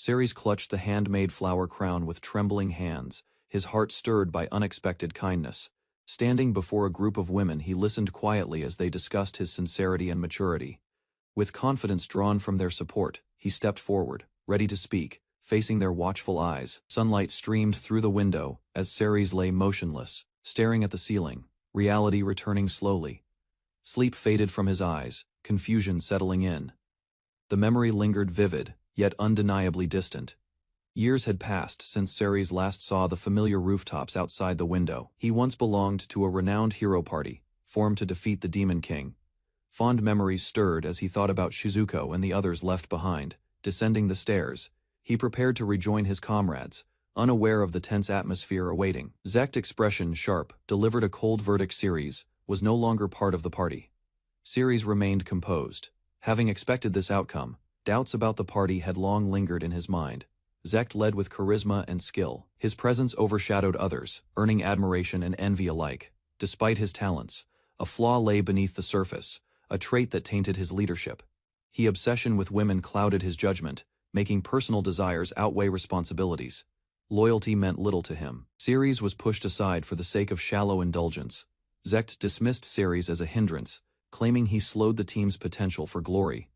Ceres clutched the handmade flower crown with trembling hands, his heart stirred by unexpected kindness. Standing before a group of women, he listened quietly as they discussed his sincerity and maturity. With confidence drawn from their support, he stepped forward, ready to speak, facing their watchful eyes. Sunlight streamed through the window as Ceres lay motionless, staring at the ceiling, reality returning slowly. Sleep faded from his eyes, confusion settling in. The memory lingered vivid, yet undeniably distant. Years had passed since Ceres last saw the familiar rooftops outside the window. He once belonged to a renowned hero party, formed to defeat the Demon King. Fond memories stirred as he thought about Shizuko and the others left behind. Descending the stairs, he prepared to rejoin his comrades, unaware of the tense atmosphere awaiting. Zekt's expression, sharp, delivered a cold verdict. Ceres was no longer part of the party. Ceres remained composed. Having expected this outcome, doubts about the party had long lingered in his mind. Zekt led with charisma and skill. His presence overshadowed others, earning admiration and envy alike. Despite his talents, a flaw lay beneath the surface, a trait that tainted his leadership. His obsession with women clouded his judgment, making personal desires outweigh responsibilities. Loyalty meant little to him. Ceres was pushed aside for the sake of shallow indulgence. Zekt dismissed Ceres as a hindrance, claiming he slowed the team's potential for glory.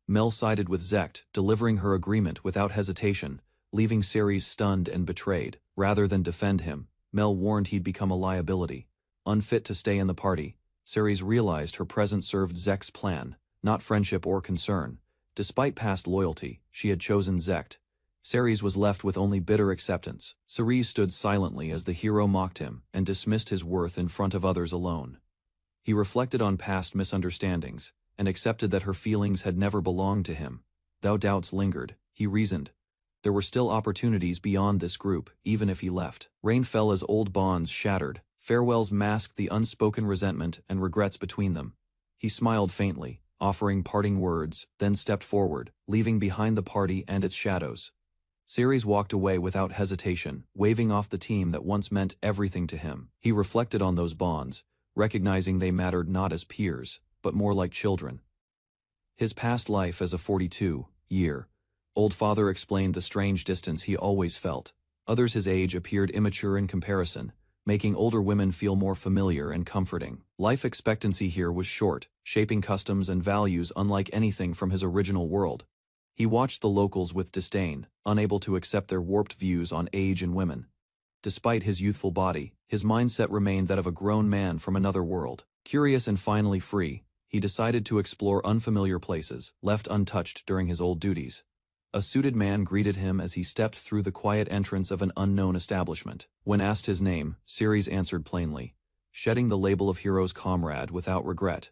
Mel sided with Zekt, delivering her agreement without hesitation, leaving Ceres stunned and betrayed. Rather than defend him, Mel warned he'd become a liability. Unfit to stay in the party, Ceres realized her presence served Zekt's plan, not friendship or concern. Despite past loyalty, she had chosen Zekt. Ceres was left with only bitter acceptance. Ceres stood silently as the hero mocked him and dismissed his worth in front of others alone. He reflected on past misunderstandings and accepted that her feelings had never belonged to him. Though doubts lingered, he reasoned. There were still opportunities beyond this group, even if he left. Rain fell as old bonds shattered. Farewells masked the unspoken resentment and regrets between them. He smiled faintly, offering parting words, then stepped forward, leaving behind the party and its shadows. Ceres walked away without hesitation, waving off the team that once meant everything to him. He reflected on those bonds, recognizing they mattered not as peers, but more like children. His past life as a 42-year-old father explained the strange distance he always felt. Others his age appeared immature in comparison, making older women feel more familiar and comforting. Life expectancy here was short, shaping customs and values unlike anything from his original world. He watched the locals with disdain, unable to accept their warped views on age and women. Despite his youthful body, his mindset remained that of a grown man from another world. Curious and finally free, he decided to explore unfamiliar places, left untouched during his old duties. A suited man greeted him as he stepped through the quiet entrance of an unknown establishment. When asked his name, Ceres answered plainly, shedding the label of hero's comrade without regret.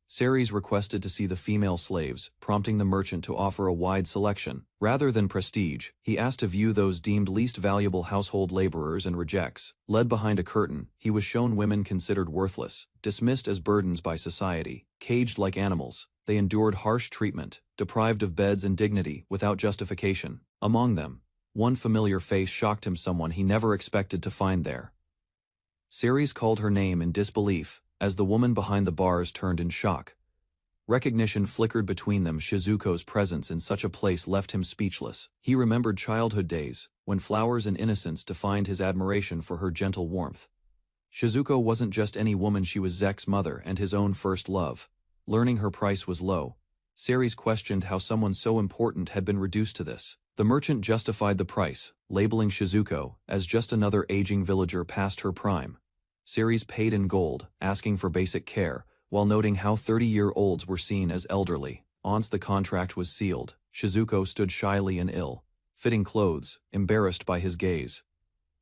Ceres requested to see the female slaves, prompting the merchant to offer a wide selection. Rather than prestige, he asked to view those deemed least valuable household laborers and rejects. Led behind a curtain, he was shown women considered worthless, dismissed as burdens by society, caged like animals. They endured harsh treatment, deprived of beds and dignity without justification. Among them, one familiar face shocked him, someone he never expected to find there. Ceres called her name in disbelief, as the woman behind the bars turned in shock. Recognition flickered between them. Shizuko's presence in such a place left him speechless. He remembered childhood days, when flowers and innocence defined his admiration for her gentle warmth. Shizuko wasn't just any woman, she was Zekt's mother and his own first love. Learning her price was low, Ceres questioned how someone so important had been reduced to this. The merchant justified the price, labeling Shizuko as just another aging villager past her prime. Ceres paid in gold, asking for basic care, while noting how 30-year-olds were seen as elderly. Once the contract was sealed, Shizuko stood shyly in ill-fitting clothes, embarrassed by his gaze.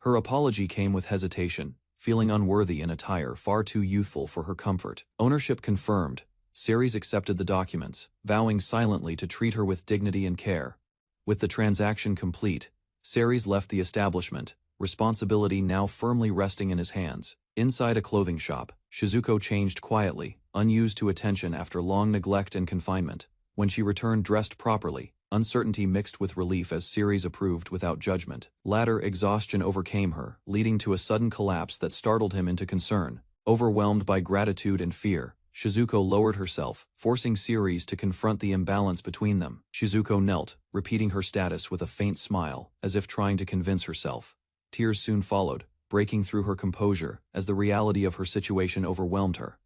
Her apology came with hesitation, feeling unworthy in attire far too youthful for her comfort. Ownership confirmed, Ceres accepted the documents, vowing silently to treat her with dignity and care. With the transaction complete, Ceres left the establishment, responsibility now firmly resting in his hands. Inside a clothing shop, Shizuko changed quietly, unused to attention after long neglect and confinement. When she returned dressed properly, uncertainty mixed with relief as Ceres approved without judgment. Latter exhaustion overcame her, leading to a sudden collapse that startled him into concern. Overwhelmed by gratitude and fear, Shizuko lowered herself, forcing Ceres to confront the imbalance between them. Shizuko knelt, repeating her status with a faint smile, as if trying to convince herself. Tears soon followed, breaking through her composure as the reality of her situation overwhelmed her.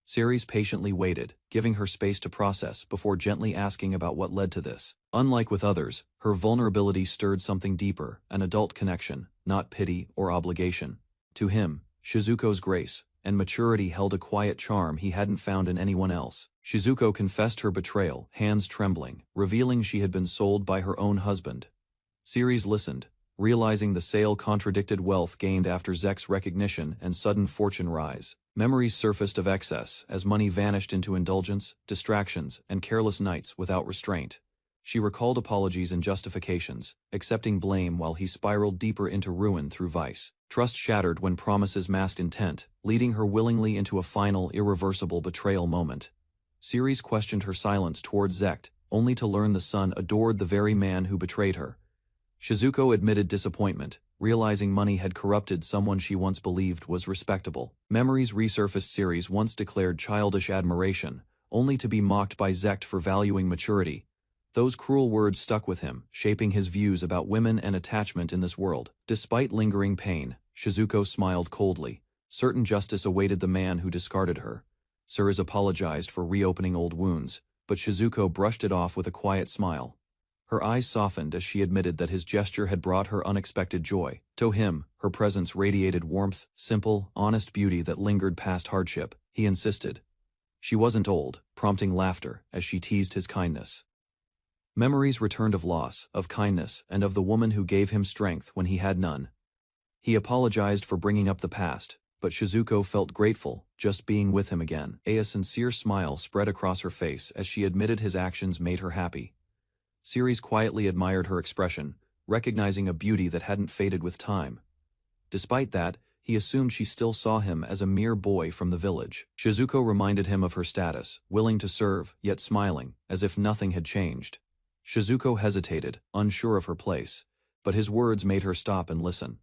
Ceres patiently waited, giving her space to process before gently asking about what led to this. Unlike with others, her vulnerability stirred something deeper, an adult connection, not pity or obligation. To him, Shizuko's grace and maturity held a quiet charm he hadn't found in anyone else. Shizuko confessed her betrayal, hands trembling, revealing she had been sold by her own husband. Ceres listened, realizing the sale contradicted wealth gained after Zek's recognition and sudden fortune rise. Memories surfaced of excess as money vanished into indulgence, distractions, and careless nights without restraint. She recalled apologies and justifications, accepting blame while he spiraled deeper into ruin through vice. Trust shattered when promises masked intent, leading her willingly into a final, irreversible betrayal moment. Ceres questioned her silence towards Zekt, only to learn the son adored the very man who betrayed her. Shizuko admitted disappointment, realizing money had corrupted someone she once believed was respectable. Memories resurfaced. Ceres once declared childish admiration, only to be mocked by Zekt for valuing maturity. Those cruel words stuck with him, shaping his views about women and attachment in this world. Despite lingering pain, Shizuko smiled coldly. Certain justice awaited the man who discarded her. Ceres apologized for reopening old wounds, but Shizuko brushed it off with a quiet smile. Her eyes softened as she admitted that his gesture had brought her unexpected joy. To him, her presence radiated warmth, simple, honest beauty that lingered past hardship. He insisted. She wasn't old, prompting laughter as she teased his kindness. Memories returned of loss, of kindness, and of the woman who gave him strength when he had none. He apologized for bringing up the past, but Shizuko felt grateful just being with him again. A sincere smile spread across her face as she admitted his actions made her happy. Ceres quietly admired her expression, recognizing a beauty that hadn't faded with time. Despite that, he assumed she still saw him as a mere boy from the village. Shizuko reminded him of her status, willing to serve, yet smiling, as if nothing had changed. Shizuko hesitated, unsure of her place, but his words made her stop and listen.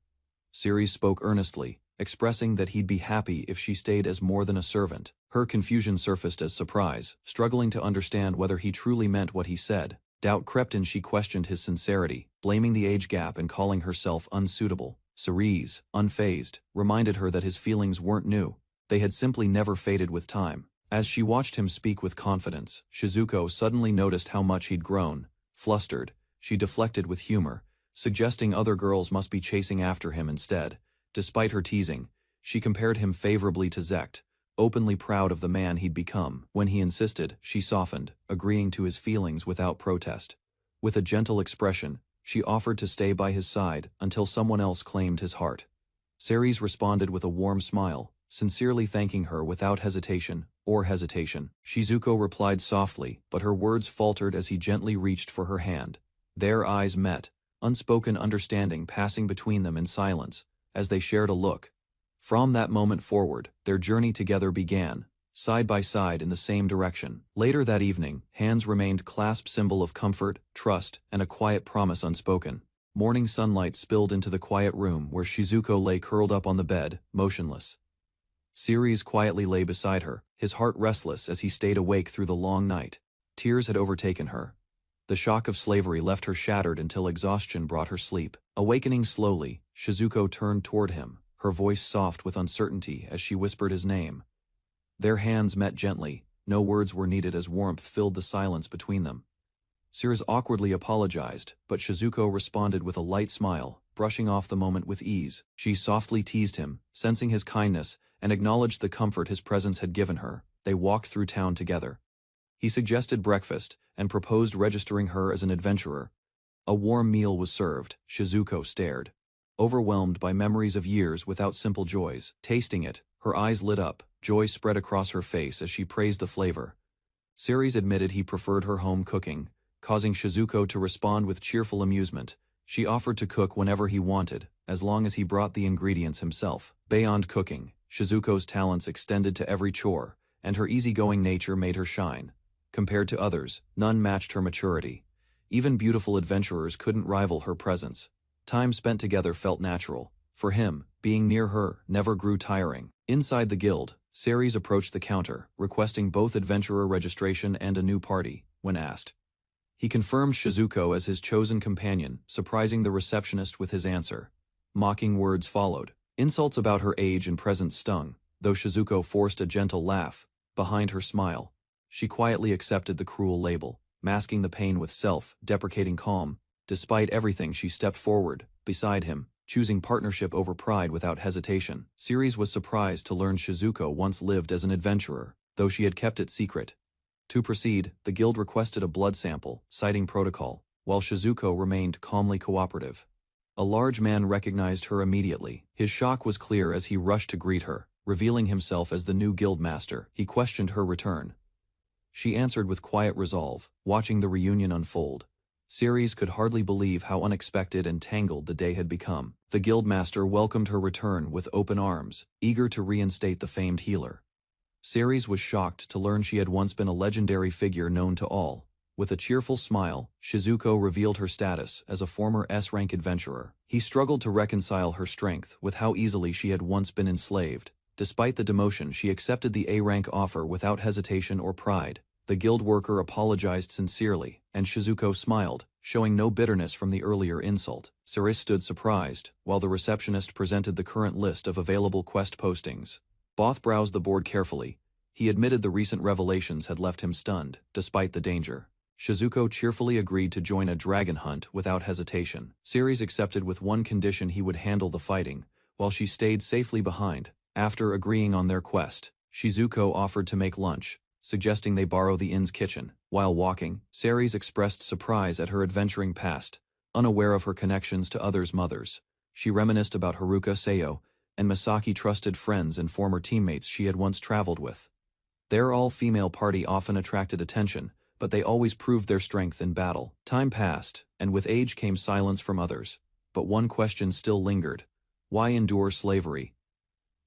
Ceres spoke earnestly, expressing that he'd be happy if she stayed as more than a servant. Her confusion surfaced as surprise, struggling to understand whether he truly meant what he said. Doubt crept in. She questioned his sincerity, blaming the age gap and calling herself unsuitable. Ceres, unfazed, reminded her that his feelings weren't new. They had simply never faded with time. As she watched him speak with confidence, Shizuko suddenly noticed how much he'd grown. Flustered, she deflected with humor, suggesting other girls must be chasing after him instead. Despite her teasing, she compared him favorably to Zekt, openly proud of the man he'd become. When he insisted, she softened, agreeing to his feelings without protest. With a gentle expression, she offered to stay by his side until someone else claimed his heart. Ceres responded with a warm smile, sincerely thanking her without hesitation. Shizuko replied softly, but her words faltered as he gently reached for her hand. Their eyes met, unspoken understanding passing between them in silence, as they shared a look. From that moment forward, their journey together began, side by side in the same direction. Later that evening, hands remained clasped, symbol of comfort, trust, and a quiet promise unspoken. Morning sunlight spilled into the quiet room where Shizuko lay curled up on the bed, motionless. Ceres quietly lay beside her, his heart restless as he stayed awake through the long night. Tears had overtaken her. The shock of slavery left her shattered until exhaustion brought her sleep. Awakening slowly, Shizuko turned toward him, her voice soft with uncertainty as she whispered his name. Their hands met gently, no words were needed as warmth filled the silence between them. Ceres awkwardly apologized, but Shizuko responded with a light smile, brushing off the moment with ease. She softly teased him, sensing his kindness, and acknowledged the comfort his presence had given her. They walked through town together. He suggested breakfast, and proposed registering her as an adventurer. A warm meal was served. Shizuko stared, overwhelmed by memories of years without simple joys. Tasting it, her eyes lit up, joy spread across her face as she praised the flavor. Ceres admitted he preferred her home cooking, causing Shizuko to respond with cheerful amusement. She offered to cook whenever he wanted, as long as he brought the ingredients himself. Beyond cooking, Shizuko's talents extended to every chore, and her easygoing nature made her shine. Compared to others, none matched her maturity. Even beautiful adventurers couldn't rival her presence. Time spent together felt natural. For him, being near her never grew tiring. Inside the guild, Ceres approached the counter, requesting both adventurer registration and a new party, when asked. He confirmed Shizuko as his chosen companion, surprising the receptionist with his answer. Mocking words followed. Insults about her age and presence stung, though Shizuko forced a gentle laugh behind her smile. She quietly accepted the cruel label, masking the pain with self-deprecating calm. Despite everything, she stepped forward, beside him, choosing partnership over pride without hesitation. Ceres was surprised to learn Shizuko once lived as an adventurer, though she had kept it secret. To proceed, the guild requested a blood sample, citing protocol, while Shizuko remained calmly cooperative. A large man recognized her immediately. His shock was clear as he rushed to greet her, revealing himself as the new guild master. He questioned her return. She answered with quiet resolve, watching the reunion unfold. Ceres could hardly believe how unexpected and tangled the day had become. The guildmaster welcomed her return with open arms, eager to reinstate the famed healer. Ceres was shocked to learn she had once been a legendary figure known to all. With a cheerful smile, Shizuko revealed her status as a former S-rank adventurer. He struggled to reconcile her strength with how easily she had once been enslaved. Despite the demotion, she accepted the A-rank offer without hesitation or pride. The guild worker apologized sincerely, and Shizuko smiled, showing no bitterness from the earlier insult. Ceres stood surprised, while the receptionist presented the current list of available quest postings. Both browsed the board carefully. He admitted the recent revelations had left him stunned, despite the danger. Shizuko cheerfully agreed to join a dragon hunt without hesitation. Ceres accepted with one condition: he would handle the fighting, while she stayed safely behind. After agreeing on their quest, Shizuko offered to make lunch, suggesting they borrow the inn's kitchen. While walking, Ceres expressed surprise at her adventuring past, unaware of her connections to others' mothers. She reminisced about Haruka Seo and Misaki, trusted friends and former teammates she had once traveled with. Their all-female party often attracted attention, but they always proved their strength in battle. Time passed, and with age came silence from others. But one question still lingered: why endure slavery?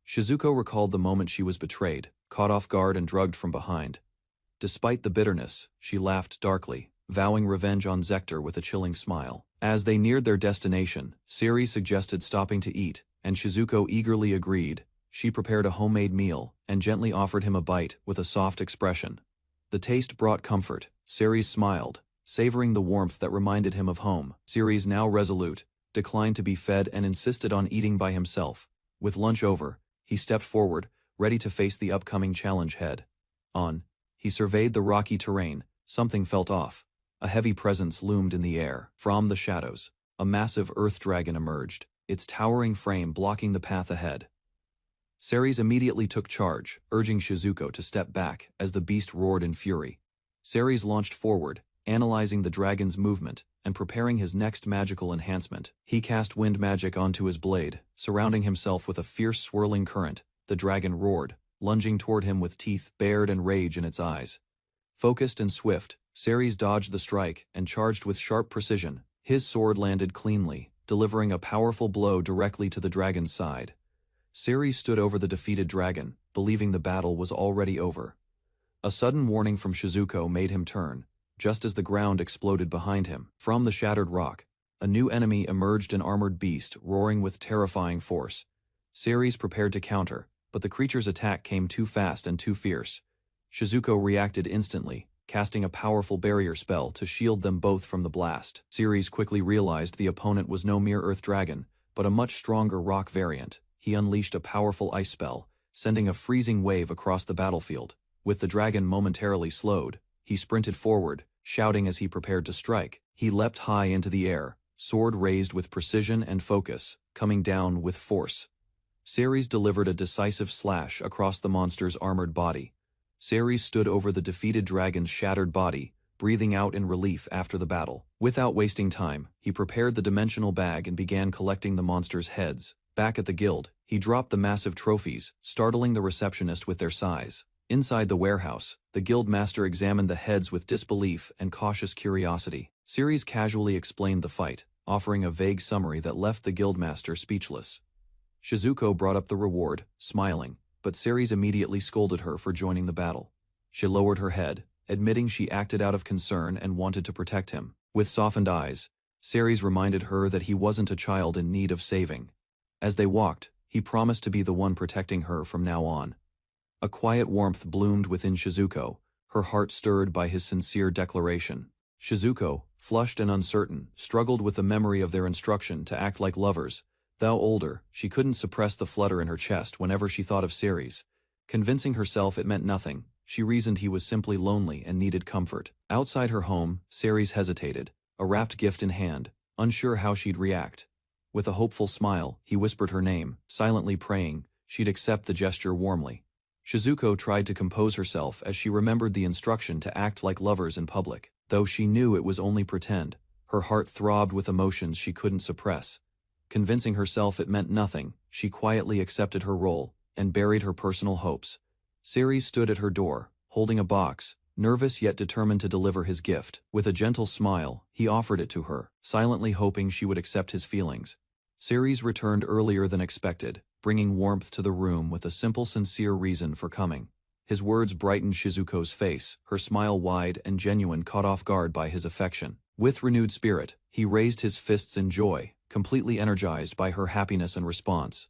Shizuko recalled the moment she was betrayed, caught off guard and drugged from behind. Despite the bitterness, she laughed darkly, vowing revenge on Zector with a chilling smile. As they neared their destination, Ceres suggested stopping to eat, and Shizuko eagerly agreed. She prepared a homemade meal, and gently offered him a bite with a soft expression. The taste brought comfort. Ceres smiled, savoring the warmth that reminded him of home. Ceres, now resolute, declined to be fed and insisted on eating by himself. With lunch over, he stepped forward, ready to face the upcoming challenge head on. He surveyed the rocky terrain. Something felt off. A heavy presence loomed in the air. From the shadows, a massive earth dragon emerged, its towering frame blocking the path ahead. Ceres immediately took charge, urging Shizuko to step back as the beast roared in fury. Ceres launched forward, analyzing the dragon's movement and preparing his next magical enhancement. He cast wind magic onto his blade, surrounding himself with a fierce swirling current. The dragon roared, lunging toward him with teeth bared and rage in its eyes. Focused and swift, Ceres dodged the strike and charged with sharp precision. His sword landed cleanly, delivering a powerful blow directly to the dragon's side. Ceres stood over the defeated dragon, believing the battle was already over. A sudden warning from Shizuko made him turn, just as the ground exploded behind him. From the shattered rock, a new enemy emerged, an armored beast roaring with terrifying force. Ceres prepared to counter, but the creature's attack came too fast and too fierce. Shizuko reacted instantly, casting a powerful barrier spell to shield them both from the blast. Ceres quickly realized the opponent was no mere earth dragon, but a much stronger rock variant. He unleashed a powerful ice spell, sending a freezing wave across the battlefield. With the dragon momentarily slowed, he sprinted forward, shouting as he prepared to strike. He leapt high into the air, sword raised with precision and focus, coming down with force. Ceres delivered a decisive slash across the monster's armored body. Ceres stood over the defeated dragon's shattered body, breathing out in relief after the battle. Without wasting time, he prepared the dimensional bag and began collecting the monster's heads. Back at the guild, he dropped the massive trophies, startling the receptionist with their size. Inside the warehouse, the guild master examined the heads with disbelief and cautious curiosity. Ceres casually explained the fight, offering a vague summary that left the guild master speechless. Shizuko brought up the reward, smiling, but Ceres immediately scolded her for joining the battle. She lowered her head, admitting she acted out of concern and wanted to protect him. With softened eyes, Ceres reminded her that he wasn't a child in need of saving. As they walked, he promised to be the one protecting her from now on. A quiet warmth bloomed within Shizuko, her heart stirred by his sincere declaration. Shizuko, flushed and uncertain, struggled with the memory of their instruction to act like lovers. Though older, she couldn't suppress the flutter in her chest whenever she thought of Ceres. Convincing herself it meant nothing, she reasoned he was simply lonely and needed comfort. Outside her home, Ceres hesitated, a wrapped gift in hand, unsure how she'd react. With a hopeful smile, he whispered her name, silently praying she'd accept the gesture warmly. Shizuko tried to compose herself as she remembered the instruction to act like lovers in public. Though she knew it was only pretend, her heart throbbed with emotions she couldn't suppress. Convincing herself it meant nothing, she quietly accepted her role and buried her personal hopes. Ceres stood at her door, holding a box, nervous yet determined to deliver his gift. With a gentle smile, he offered it to her, silently hoping she would accept his feelings. Ceres returned earlier than expected, bringing warmth to the room with a simple, sincere reason for coming. His words brightened Shizuko's face, her smile wide and genuine, caught off guard by his affection. With renewed spirit, he raised his fists in joy, completely energized by her happiness and response.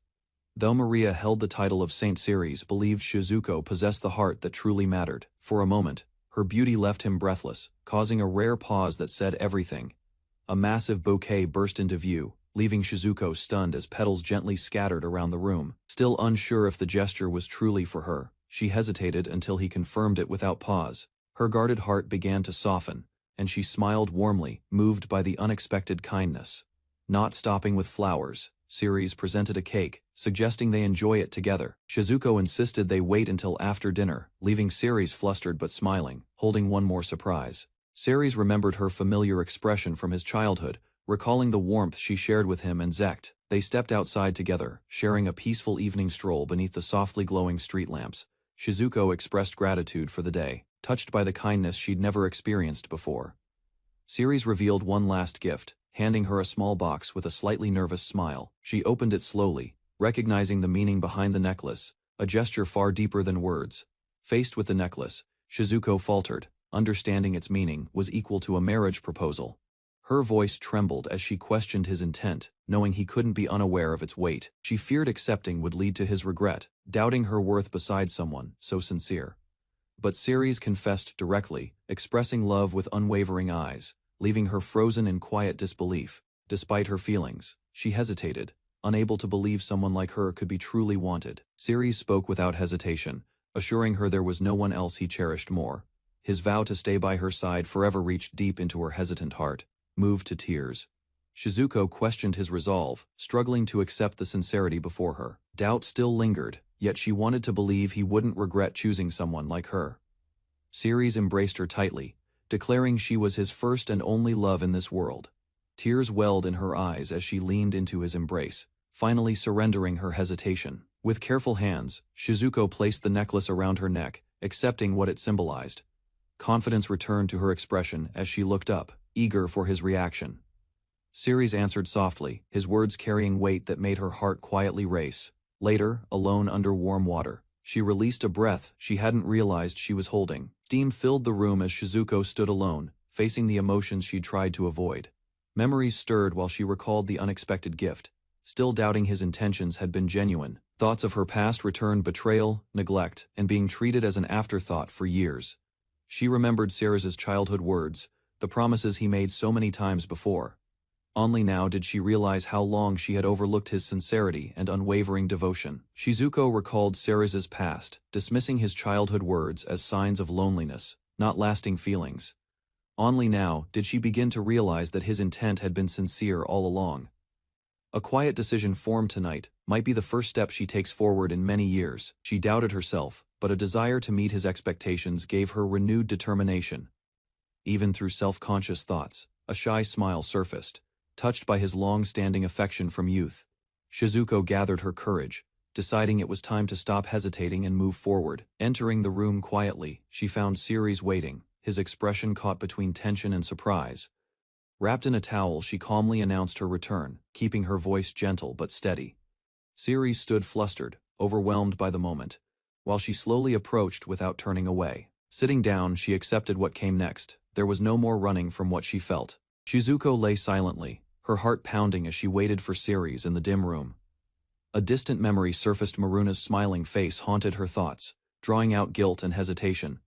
Though Maria held the title of Saint Ceres, believed Shizuko possessed the heart that truly mattered. For a moment, her beauty left him breathless, causing a rare pause that said everything. A massive bouquet burst into view, leaving Shizuko stunned as petals gently scattered around the room. Still unsure if the gesture was truly for her, she hesitated until he confirmed it without pause. Her guarded heart began to soften, and she smiled warmly, moved by the unexpected kindness. Not stopping with flowers, Ceres presented a cake, suggesting they enjoy it together. Shizuko insisted they wait until after dinner, leaving Ceres flustered but smiling, holding one more surprise. Ceres remembered her familiar expression from his childhood, recalling the warmth she shared with him and Zekt. They stepped outside together, sharing a peaceful evening stroll beneath the softly glowing street lamps. Shizuko expressed gratitude for the day, touched by the kindness she'd never experienced before. Ceres revealed one last gift, handing her a small box with a slightly nervous smile. She opened it slowly, recognizing the meaning behind the necklace, a gesture far deeper than words. Faced with the necklace, Shizuko faltered, understanding its meaning was equal to a marriage proposal. Her voice trembled as she questioned his intent, knowing he couldn't be unaware of its weight. She feared accepting would lead to his regret, doubting her worth beside someone so sincere. But Ceres confessed directly, expressing love with unwavering eyes, leaving her frozen in quiet disbelief. Despite her feelings, she hesitated, unable to believe someone like her could be truly wanted. Ceres spoke without hesitation, assuring her there was no one else he cherished more. His vow to stay by her side forever reached deep into her hesitant heart, moved to tears. Shizuko questioned his resolve, struggling to accept the sincerity before her. Doubt still lingered, yet she wanted to believe he wouldn't regret choosing someone like her. Ceres embraced her tightly, declaring she was his first and only love in this world. Tears welled in her eyes as she leaned into his embrace, finally surrendering her hesitation. With careful hands, Shizuko placed the necklace around her neck, accepting what it symbolized. Confidence returned to her expression as she looked up, eager for his reaction. Ceres answered softly, his words carrying weight that made her heart quietly race. Later, alone under warm water, she released a breath she hadn't realized she was holding. Steam filled the room as Shizuko stood alone, facing the emotions she'd tried to avoid. Memories stirred while she recalled the unexpected gift. Still doubting his intentions had been genuine, thoughts of her past returned: betrayal, neglect, and being treated as an afterthought for years. She remembered Ceres's childhood words, the promises he made so many times before. Only now did she realize how long she had overlooked his sincerity and unwavering devotion. Shizuko recalled Ceres's past, dismissing his childhood words as signs of loneliness, not lasting feelings. Only now did she begin to realize that his intent had been sincere all along. A quiet decision formed tonight might be the first step she takes forward in many years. She doubted herself, but a desire to meet his expectations gave her renewed determination. Even through self-conscious thoughts, a shy smile surfaced, touched by his long-standing affection from youth. Shizuko gathered her courage, deciding it was time to stop hesitating and move forward. Entering the room quietly, she found Ceres waiting, his expression caught between tension and surprise. Wrapped in a towel, she calmly announced her return, keeping her voice gentle but steady. Ceres stood flustered, overwhelmed by the moment, while she slowly approached without turning away. Sitting down, she accepted what came next. There was no more running from what she felt. Shizuko lay silently, her heart pounding as she waited for Ceres in the dim room. A distant memory surfaced. Maruna's smiling face haunted her thoughts, drawing out guilt and hesitation.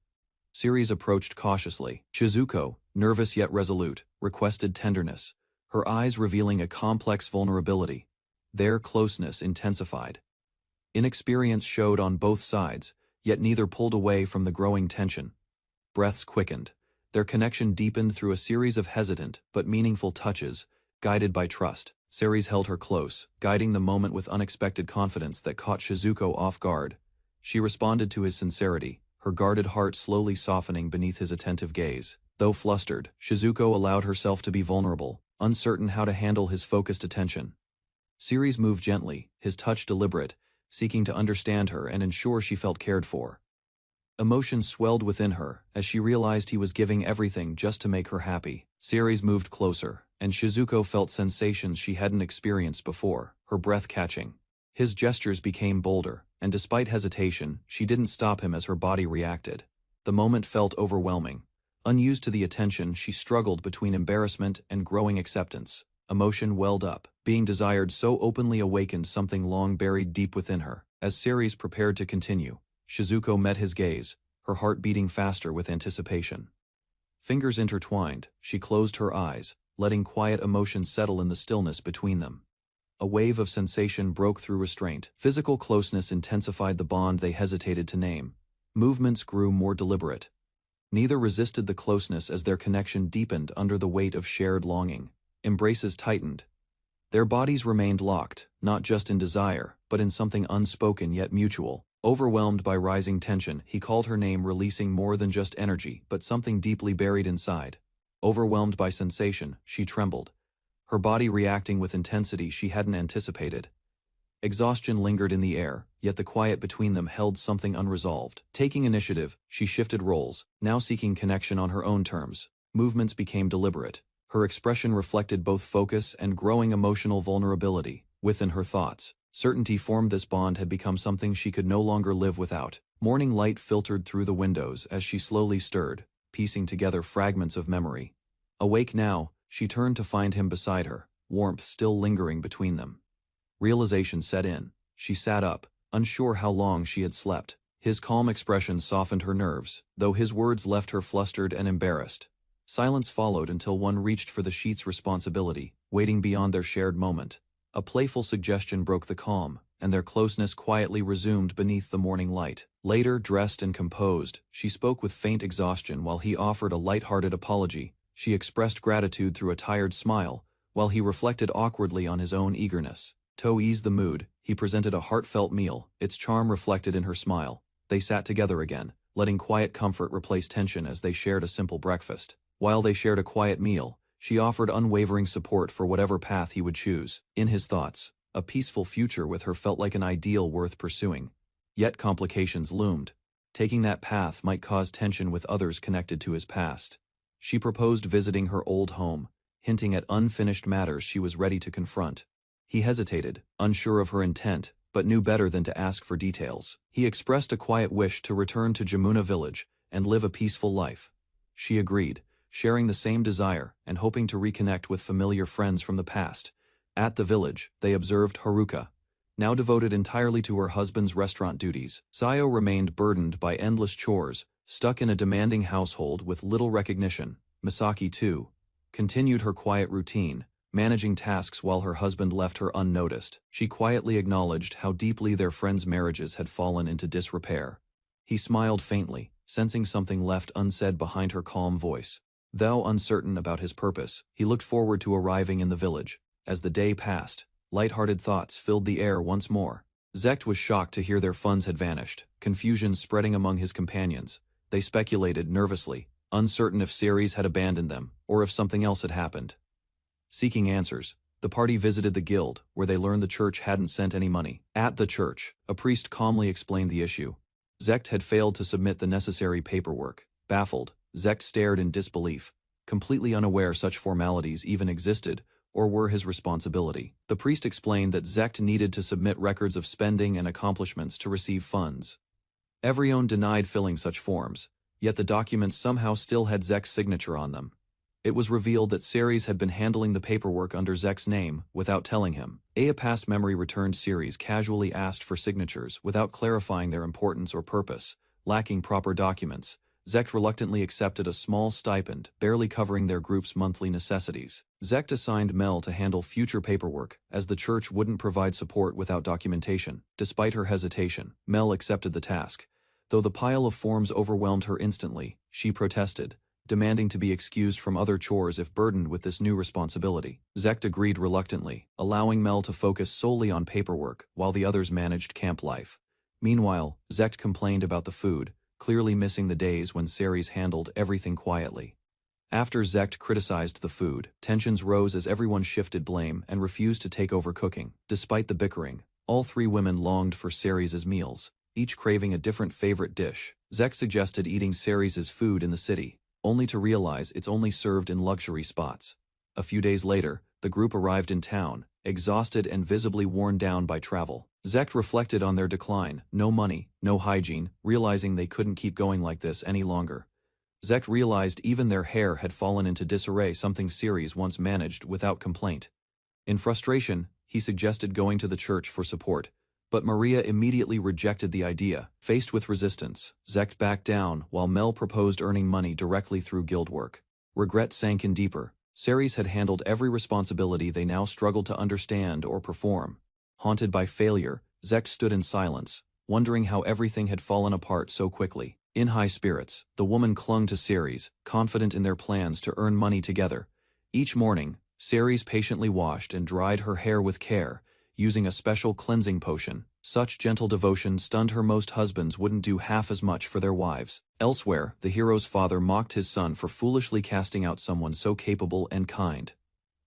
Ceres approached cautiously. Shizuko, nervous yet resolute, requested tenderness, her eyes revealing a complex vulnerability. Their closeness intensified. Inexperience showed on both sides, yet neither pulled away from the growing tension. Breaths quickened. Their connection deepened through a series of hesitant but meaningful touches, guided by trust. Ceres held her close, guiding the moment with unexpected confidence that caught Shizuko off guard. She responded to his sincerity, her guarded heart slowly softening beneath his attentive gaze. Though flustered, Shizuko allowed herself to be vulnerable, uncertain how to handle his focused attention. Ceres moved gently, his touch deliberate, seeking to understand her and ensure she felt cared for. Emotion swelled within her as she realized he was giving everything just to make her happy. Ceres moved closer, and Shizuko felt sensations she hadn't experienced before, her breath catching. His gestures became bolder, and despite hesitation, she didn't stop him as her body reacted. The moment felt overwhelming. Unused to the attention, she struggled between embarrassment and growing acceptance. Emotion welled up. Being desired so openly awakened something long buried deep within her. As Ceres prepared to continue, Shizuko met his gaze, her heart beating faster with anticipation. Fingers intertwined, she closed her eyes, letting quiet emotion settle in the stillness between them. A wave of sensation broke through restraint. Physical closeness intensified the bond they hesitated to name. Movements grew more deliberate. Neither resisted the closeness as their connection deepened under the weight of shared longing. Embraces tightened. Their bodies remained locked, not just in desire, but in something unspoken yet mutual. Overwhelmed by rising tension, he called her name, releasing more than just energy, but something deeply buried inside. Overwhelmed by sensation, she trembled, her body reacting with intensity she hadn't anticipated. Exhaustion lingered in the air, yet the quiet between them held something unresolved. Taking initiative, she shifted roles, now seeking connection on her own terms. Movements became deliberate. Her expression reflected both focus and growing emotional vulnerability. Within her thoughts, certainty formed this bond had become something she could no longer live without. Morning light filtered through the windows as she slowly stirred, piecing together fragments of memory. Awake now, she turned to find him beside her, warmth still lingering between them. Realization set in. She sat up, unsure how long she had slept. His calm expression softened her nerves, though his words left her flustered and embarrassed. Silence followed until one reached for the sheet's responsibility, waiting beyond their shared moment. A playful suggestion broke the calm, and their closeness quietly resumed beneath the morning light. Later, dressed and composed, she spoke with faint exhaustion while he offered a light-hearted apology. She expressed gratitude through a tired smile, while he reflected awkwardly on his own eagerness. To ease the mood, he presented a heartfelt meal, its charm reflected in her smile. They sat together again, letting quiet comfort replace tension as they shared a simple breakfast. While they shared a quiet meal, she offered unwavering support for whatever path he would choose. In his thoughts, a peaceful future with her felt like an ideal worth pursuing. Yet complications loomed. Taking that path might cause tension with others connected to his past. She proposed visiting her old home, hinting at unfinished matters she was ready to confront. He hesitated, unsure of her intent, but knew better than to ask for details. He expressed a quiet wish to return to Jamuna village and live a peaceful life. She agreed, sharing the same desire and hoping to reconnect with familiar friends from the past. At the village, they observed Haruka, now devoted entirely to her husband's restaurant duties. Sayo remained burdened by endless chores, stuck in a demanding household with little recognition. Misaki, too, continued her quiet routine, managing tasks while her husband left her unnoticed. She quietly acknowledged how deeply their friends' marriages had fallen into disrepair. He smiled faintly, sensing something left unsaid behind her calm voice. Though uncertain about his purpose, he looked forward to arriving in the village. As the day passed, light-hearted thoughts filled the air once more. Zekt was shocked to hear their funds had vanished, confusion spreading among his companions. They speculated nervously, uncertain if Ceres had abandoned them, or if something else had happened. Seeking answers, the party visited the guild, where they learned the church hadn't sent any money. At the church, a priest calmly explained the issue. Zekt had failed to submit the necessary paperwork. Baffled, Zekt stared in disbelief, completely unaware such formalities even existed, or were his responsibility. The priest explained that Zekt needed to submit records of spending and accomplishments to receive funds. Everyone denied filling such forms, yet the documents somehow still had Zekt's signature on them. It was revealed that Ceres had been handling the paperwork under Zekt's name without telling him. A past memory returned. Ceres casually asked for signatures without clarifying their importance or purpose, lacking proper documents. Zect reluctantly accepted a small stipend, barely covering their group's monthly necessities. Zect assigned Mel to handle future paperwork, as the church wouldn't provide support without documentation. Despite her hesitation, Mel accepted the task. Though the pile of forms overwhelmed her instantly, she protested, demanding to be excused from other chores if burdened with this new responsibility. Zect agreed reluctantly, allowing Mel to focus solely on paperwork while the others managed camp life. Meanwhile, Zect complained about the food, clearly missing the days when Ceres handled everything quietly. After Zect criticized the food, tensions rose as everyone shifted blame and refused to take over cooking. Despite the bickering, all three women longed for Ceres' meals, each craving a different favorite dish. Zect suggested eating Ceres' food in the city, only to realize it's only served in luxury spots. A few days later, the group arrived in town, exhausted and visibly worn down by travel. Zect reflected on their decline: no money, no hygiene, realizing they couldn't keep going like this any longer. Zect realized even their hair had fallen into disarray, something Ceres once managed without complaint. In frustration, he suggested going to the church for support, but Maria immediately rejected the idea. Faced with resistance, Zect backed down while Mel proposed earning money directly through guild work. Regret sank in deeper. Ceres had handled every responsibility they now struggled to understand or perform. Haunted by failure, Zect stood in silence, wondering how everything had fallen apart so quickly. In high spirits, the woman clung to Ceres, confident in their plans to earn money together. Each morning, Ceres patiently washed and dried her hair with care, using a special cleansing potion. Such gentle devotion stunned her. Most husbands wouldn't do half as much for their wives. Elsewhere, the hero's father mocked his son for foolishly casting out someone so capable and kind.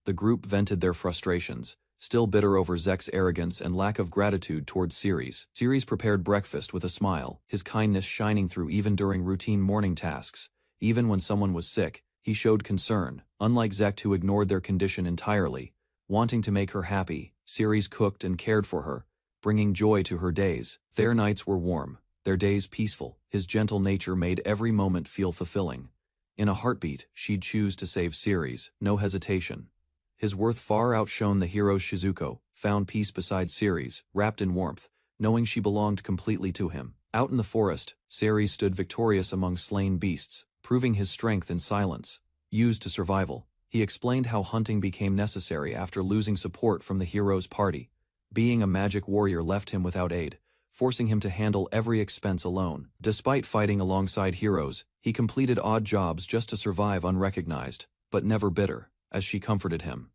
The group vented their frustrations, still bitter over Zect's arrogance and lack of gratitude towards Ceres. Ceres prepared breakfast with a smile, his kindness shining through even during routine morning tasks. Even when someone was sick, he showed concern. Unlike Zect, who ignored their condition entirely, wanting to make her happy, Ceres cooked and cared for her, bringing joy to her days. Their nights were warm, their days peaceful. His gentle nature made every moment feel fulfilling. In a heartbeat, she'd choose to save Ceres, no hesitation. His worth far outshone the hero's. Shizuko found peace beside Ceres, wrapped in warmth, knowing she belonged completely to him. Out in the forest, Ceres stood victorious among slain beasts, proving his strength in silence. Used to survival, he explained how hunting became necessary after losing support from the hero's party. Being a magic warrior left him without aid, forcing him to handle every expense alone. Despite fighting alongside heroes, he completed odd jobs just to survive unrecognized, but never bitter, as she comforted him.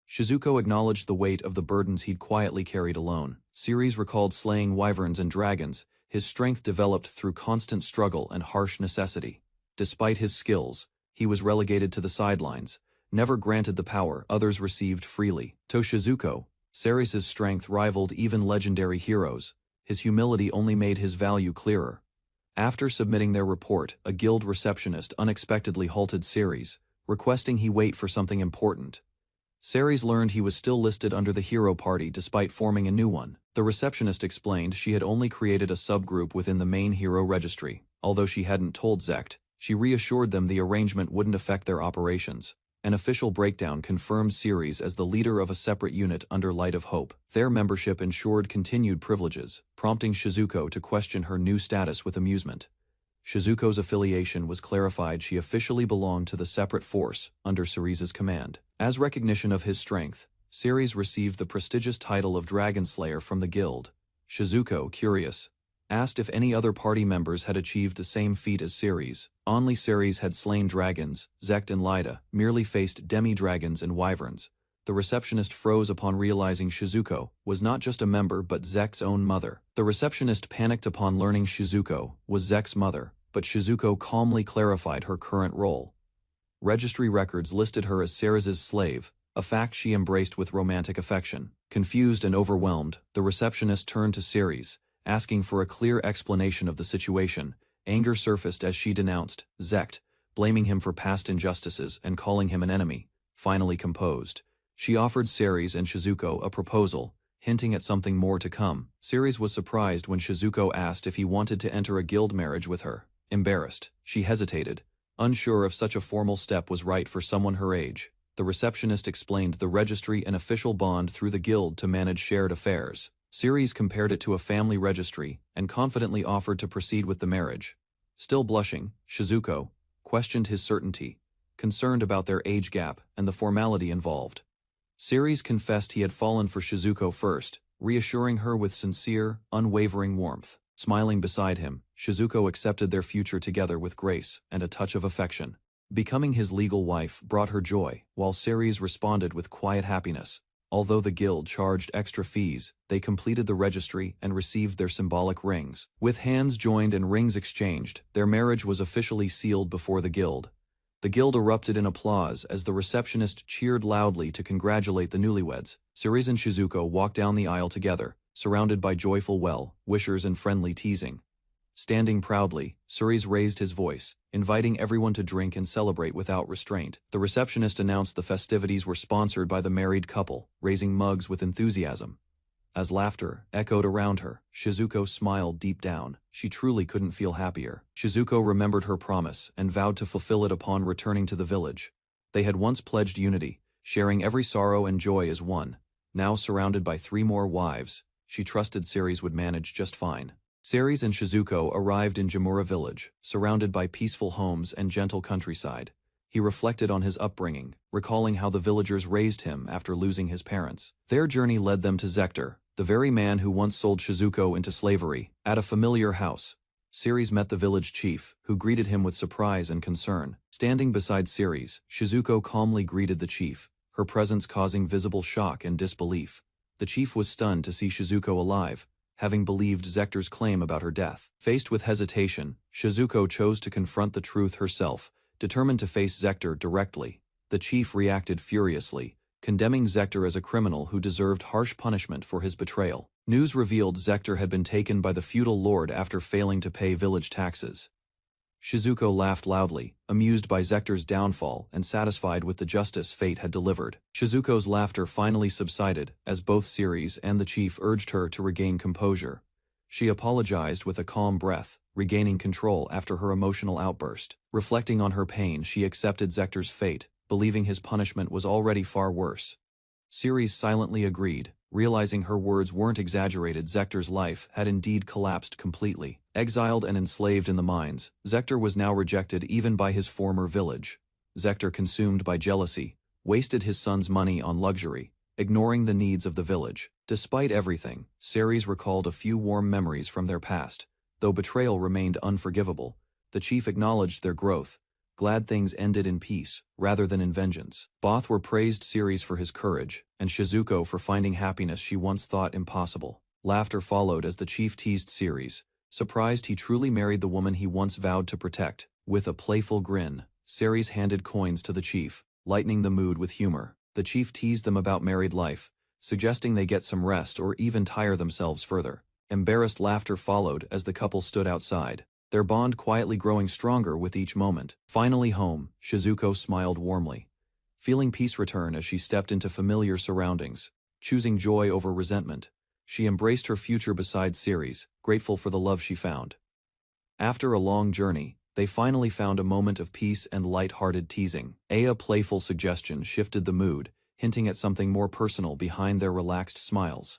Shizuko acknowledged the weight of the burdens he'd quietly carried alone. Ceres recalled slaying wyverns and dragons, his strength developed through constant struggle and harsh necessity. Despite his skills, he was relegated to the sidelines, never granted the power others received freely. To Shizuko, Ceres' strength rivaled even legendary heroes. His humility only made his value clearer. After submitting their report, a guild receptionist unexpectedly halted Ceres, requesting he wait for something important. Ceres learned he was still listed under the hero party despite forming a new one. The receptionist explained she had only created a subgroup within the main hero registry. Although she hadn't told Zect, she reassured them the arrangement wouldn't affect their operations. An official breakdown confirmed Ceres as the leader of a separate unit under Light of Hope. Their membership ensured continued privileges, prompting Shizuko to question her new status with amusement. Shizuko's affiliation was clarified. She officially belonged to the separate force, under Ceres' command. As recognition of his strength, Ceres received the prestigious title of Dragon Slayer from the guild. Shizuko, curious, asked if any other party members had achieved the same feat as Ceres. Only Ceres had slain dragons. Zect and Lyda merely faced demi-dragons and wyverns. The receptionist froze upon realizing Shizuko was not just a member but Zect's own mother. The receptionist panicked upon learning Shizuko was Zect's mother, but Shizuko calmly clarified her current role. Registry records listed her as Ceres' slave, a fact she embraced with romantic affection. Confused and overwhelmed, the receptionist turned to Ceres, asking for a clear explanation of the situation. Anger surfaced as she denounced Zect, blaming him for past injustices and calling him an enemy. Finally composed, she offered Ceres and Shizuko a proposal, hinting at something more to come. Ceres was surprised when Shizuko asked if he wanted to enter a guild marriage with her. Embarrassed, she hesitated, unsure if such a formal step was right for someone her age. The receptionist explained the registry an official bond through the guild to manage shared affairs. Ceres compared it to a family registry and confidently offered to proceed with the marriage. Still blushing, Shizuko questioned his certainty, concerned about their age gap and the formality involved. Ceres confessed he had fallen for Shizuko first, reassuring her with sincere, unwavering warmth. Smiling beside him, Shizuko accepted their future together with grace and a touch of affection. Becoming his legal wife brought her joy, while Ceres responded with quiet happiness. Although the guild charged extra fees, they completed the registry and received their symbolic rings. With hands joined and rings exchanged, their marriage was officially sealed before the guild. The guild erupted in applause as the receptionist cheered loudly to congratulate the newlyweds. Ceres and Shizuko walked down the aisle together, surrounded by joyful well-wishers and friendly teasing. Standing proudly, Ceres raised his voice, inviting everyone to drink and celebrate without restraint. The receptionist announced the festivities were sponsored by the married couple, raising mugs with enthusiasm. As laughter echoed around her, Shizuko smiled deep down. She truly couldn't feel happier. Shizuko remembered her promise and vowed to fulfill it upon returning to the village. They had once pledged unity, sharing every sorrow and joy as one. Now surrounded by 3 more wives, she trusted Ceres would manage just fine. Ceres and Shizuko arrived in Jamura village, surrounded by peaceful homes and gentle countryside. He reflected on his upbringing, recalling how the villagers raised him after losing his parents. Their journey led them to Zector, the very man who once sold Shizuko into slavery. At a familiar house, Ceres met the village chief, who greeted him with surprise and concern. Standing beside Ceres, Shizuko calmly greeted the chief, her presence causing visible shock and disbelief. The chief was stunned to see Shizuko alive, having believed Zector's claim about her death. Faced with hesitation, Shizuko chose to confront the truth herself, determined to face Zector directly. The chief reacted furiously, condemning Zector as a criminal who deserved harsh punishment for his betrayal. News revealed Zector had been taken by the feudal lord after failing to pay village taxes. Shizuko laughed loudly, amused by Zector's downfall and satisfied with the justice fate had delivered. Shizuko's laughter finally subsided as both Ceres and the chief urged her to regain composure. She apologized with a calm breath, regaining control after her emotional outburst. Reflecting on her pain, she accepted Zector's fate, believing his punishment was already far worse. Ceres silently agreed, realizing her words weren't exaggerated. Zector's life had indeed collapsed completely. Exiled and enslaved in the mines, Zector was now rejected even by his former village. Zector, consumed by jealousy, wasted his son's money on luxury, ignoring the needs of the village. Despite everything, Ceres recalled a few warm memories from their past. Though betrayal remained unforgivable, the chief acknowledged their growth, glad things ended in peace, rather than in vengeance. Both were praised Ceres for his courage, and Shizuko for finding happiness she once thought impossible. Laughter followed as the chief teased Ceres, surprised he truly married the woman he once vowed to protect. With a playful grin, Ceres handed coins to the chief, lightening the mood with humor. The chief teased them about married life, suggesting they get some rest or even tire themselves further. Embarrassed laughter followed as the couple stood outside, their bond quietly growing stronger with each moment. Finally home, Shizuko smiled warmly, feeling peace return as she stepped into familiar surroundings. Choosing joy over resentment, she embraced her future beside Ceres, grateful for the love she found. After a long journey, they finally found a moment of peace and light-hearted teasing. A playful suggestion shifted the mood, hinting at something more personal behind their relaxed smiles.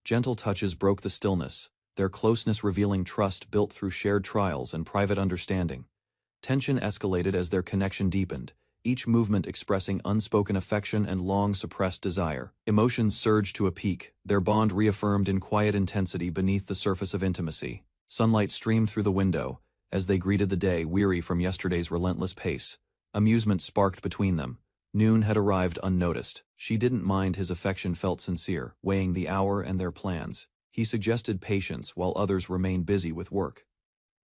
Gentle touches broke the stillness, their closeness revealing trust built through shared trials and private understanding. Tension escalated as their connection deepened, each movement expressing unspoken affection and long-suppressed desire. Emotions surged to a peak, their bond reaffirmed in quiet intensity beneath the surface of intimacy. Sunlight streamed through the window, as they greeted the day weary from yesterday's relentless pace. Amusement sparked between them. Noon had arrived unnoticed. She didn't mind his affection felt sincere, weighing the hour and their plans. He suggested patience while others remained busy with work.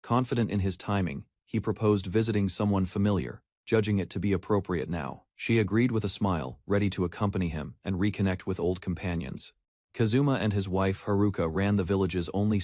Confident in his timing, he proposed visiting someone familiar, judging it to be appropriate now. She agreed with a smile, ready to accompany him and reconnect with old companions. Kazuma and his wife Haruka ran the village's only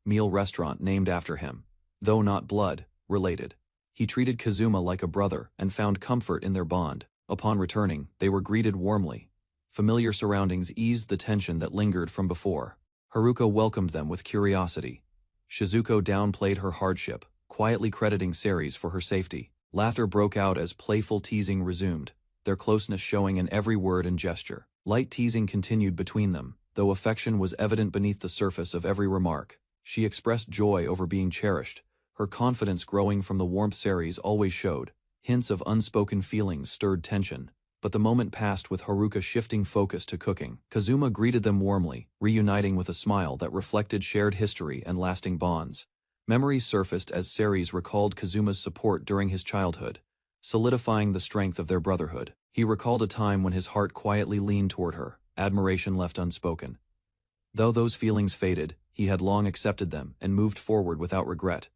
meal restaurant named after him. Though not blood-related, he treated Kazuma like a brother and found comfort in their bond. Upon returning, they were greeted warmly. Familiar surroundings eased the tension that lingered from before. Haruka welcomed them with curiosity. Shizuko downplayed her hardship, quietly crediting Ceres for her safety. Laughter broke out as playful teasing resumed, their closeness showing in every word and gesture. Light teasing continued between them, though affection was evident beneath the surface of every remark. She expressed joy over being cherished, her confidence growing from the warmth Ceres always showed. Hints of unspoken feelings stirred tension, but the moment passed with Haruka shifting focus to cooking. Kazuma greeted them warmly, reuniting with a smile that reflected shared history and lasting bonds. Memories surfaced as Ceres recalled Kazuma's support during his childhood, solidifying the strength of their brotherhood. He recalled a time when his heart quietly leaned toward her, admiration left unspoken. Though those feelings faded, he had long accepted them and moved forward without regret.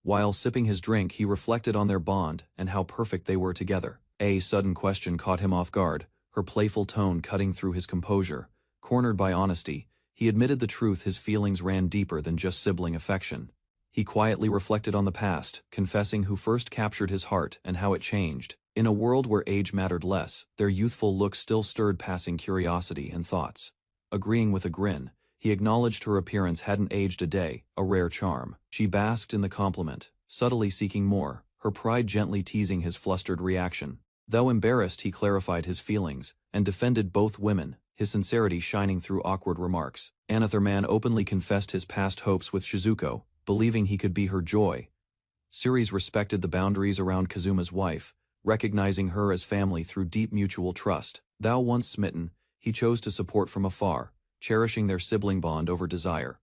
While sipping his drink, he reflected on their bond and how perfect they were together. A sudden question caught him off guard, her playful tone cutting through his composure. Cornered by honesty, he admitted the truth: his feelings ran deeper than just sibling affection. He quietly reflected on the past, confessing who first captured his heart and how it changed. In a world where age mattered less, their youthful looks still stirred passing curiosity and thoughts. Agreeing with a grin, he acknowledged her appearance hadn't aged a day, a rare charm. She basked in the compliment, subtly seeking more, her pride gently teasing his flustered reaction. Though embarrassed, he clarified his feelings and defended both women, his sincerity shining through awkward remarks. Another man openly confessed his past hopes with Shizuko, believing he could be her joy. Ceres respected the boundaries around Kazuma's wife, recognizing her as family through deep mutual trust. Though once smitten, he chose to support from afar, cherishing their sibling bond over desire.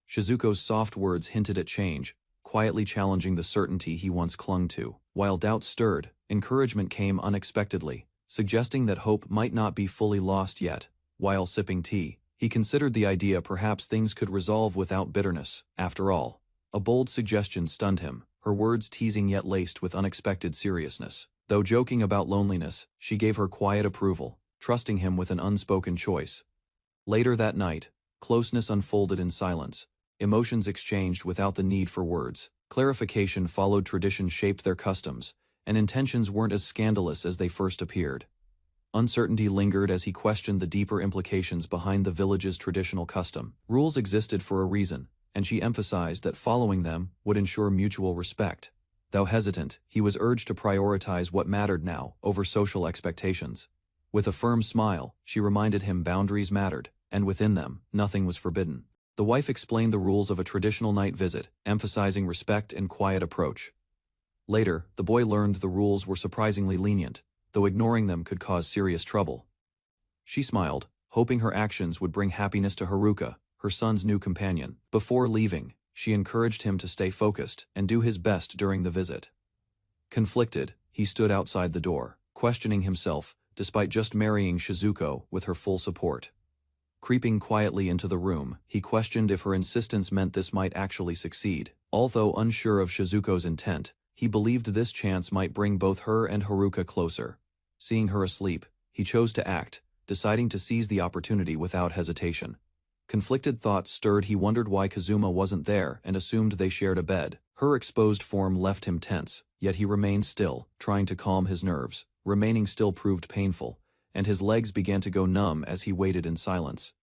Shizuko's soft words hinted at change, quietly challenging the certainty he once clung to. While doubt stirred, encouragement came unexpectedly, suggesting that hope might not be fully lost yet. While sipping tea, he considered the idea perhaps things could resolve without bitterness. After all, a bold suggestion stunned him, her words teasing yet laced with unexpected seriousness. Though joking about loneliness, she gave her quiet approval, trusting him with an unspoken choice. Later that night, closeness unfolded in silence, emotions exchanged without the need for words. Clarification followed, tradition shaped their customs, and intentions weren't as scandalous as they first appeared. Uncertainty lingered as he questioned the deeper implications behind the village's traditional custom. Rules existed for a reason, and she emphasized that following them would ensure mutual respect. Though hesitant, he was urged to prioritize what mattered now over social expectations. With a firm smile, she reminded him boundaries mattered, and within them, nothing was forbidden. The wife explained the rules of a traditional night visit, emphasizing respect and quiet approach. Later, the boy learned the rules were surprisingly lenient, though ignoring them could cause serious trouble. She smiled, hoping her actions would bring happiness to Haruka, her son's new companion. Before leaving, she encouraged him to stay focused and do his best during the visit. Conflicted, he stood outside the door, questioning himself, despite just marrying Shizuko with her full support. Creeping quietly into the room, he questioned if her insistence meant this might actually succeed. Although unsure of Shizuko's intent, he believed this chance might bring both her and Haruka closer. Seeing her asleep, he chose to act, deciding to seize the opportunity without hesitation. Conflicted thoughts stirred. He wondered why Kazuma wasn't there and assumed they shared a bed. Her exposed form left him tense, yet he remained still, trying to calm his nerves. Remaining still proved painful, and his legs began to go numb as he waited in silence.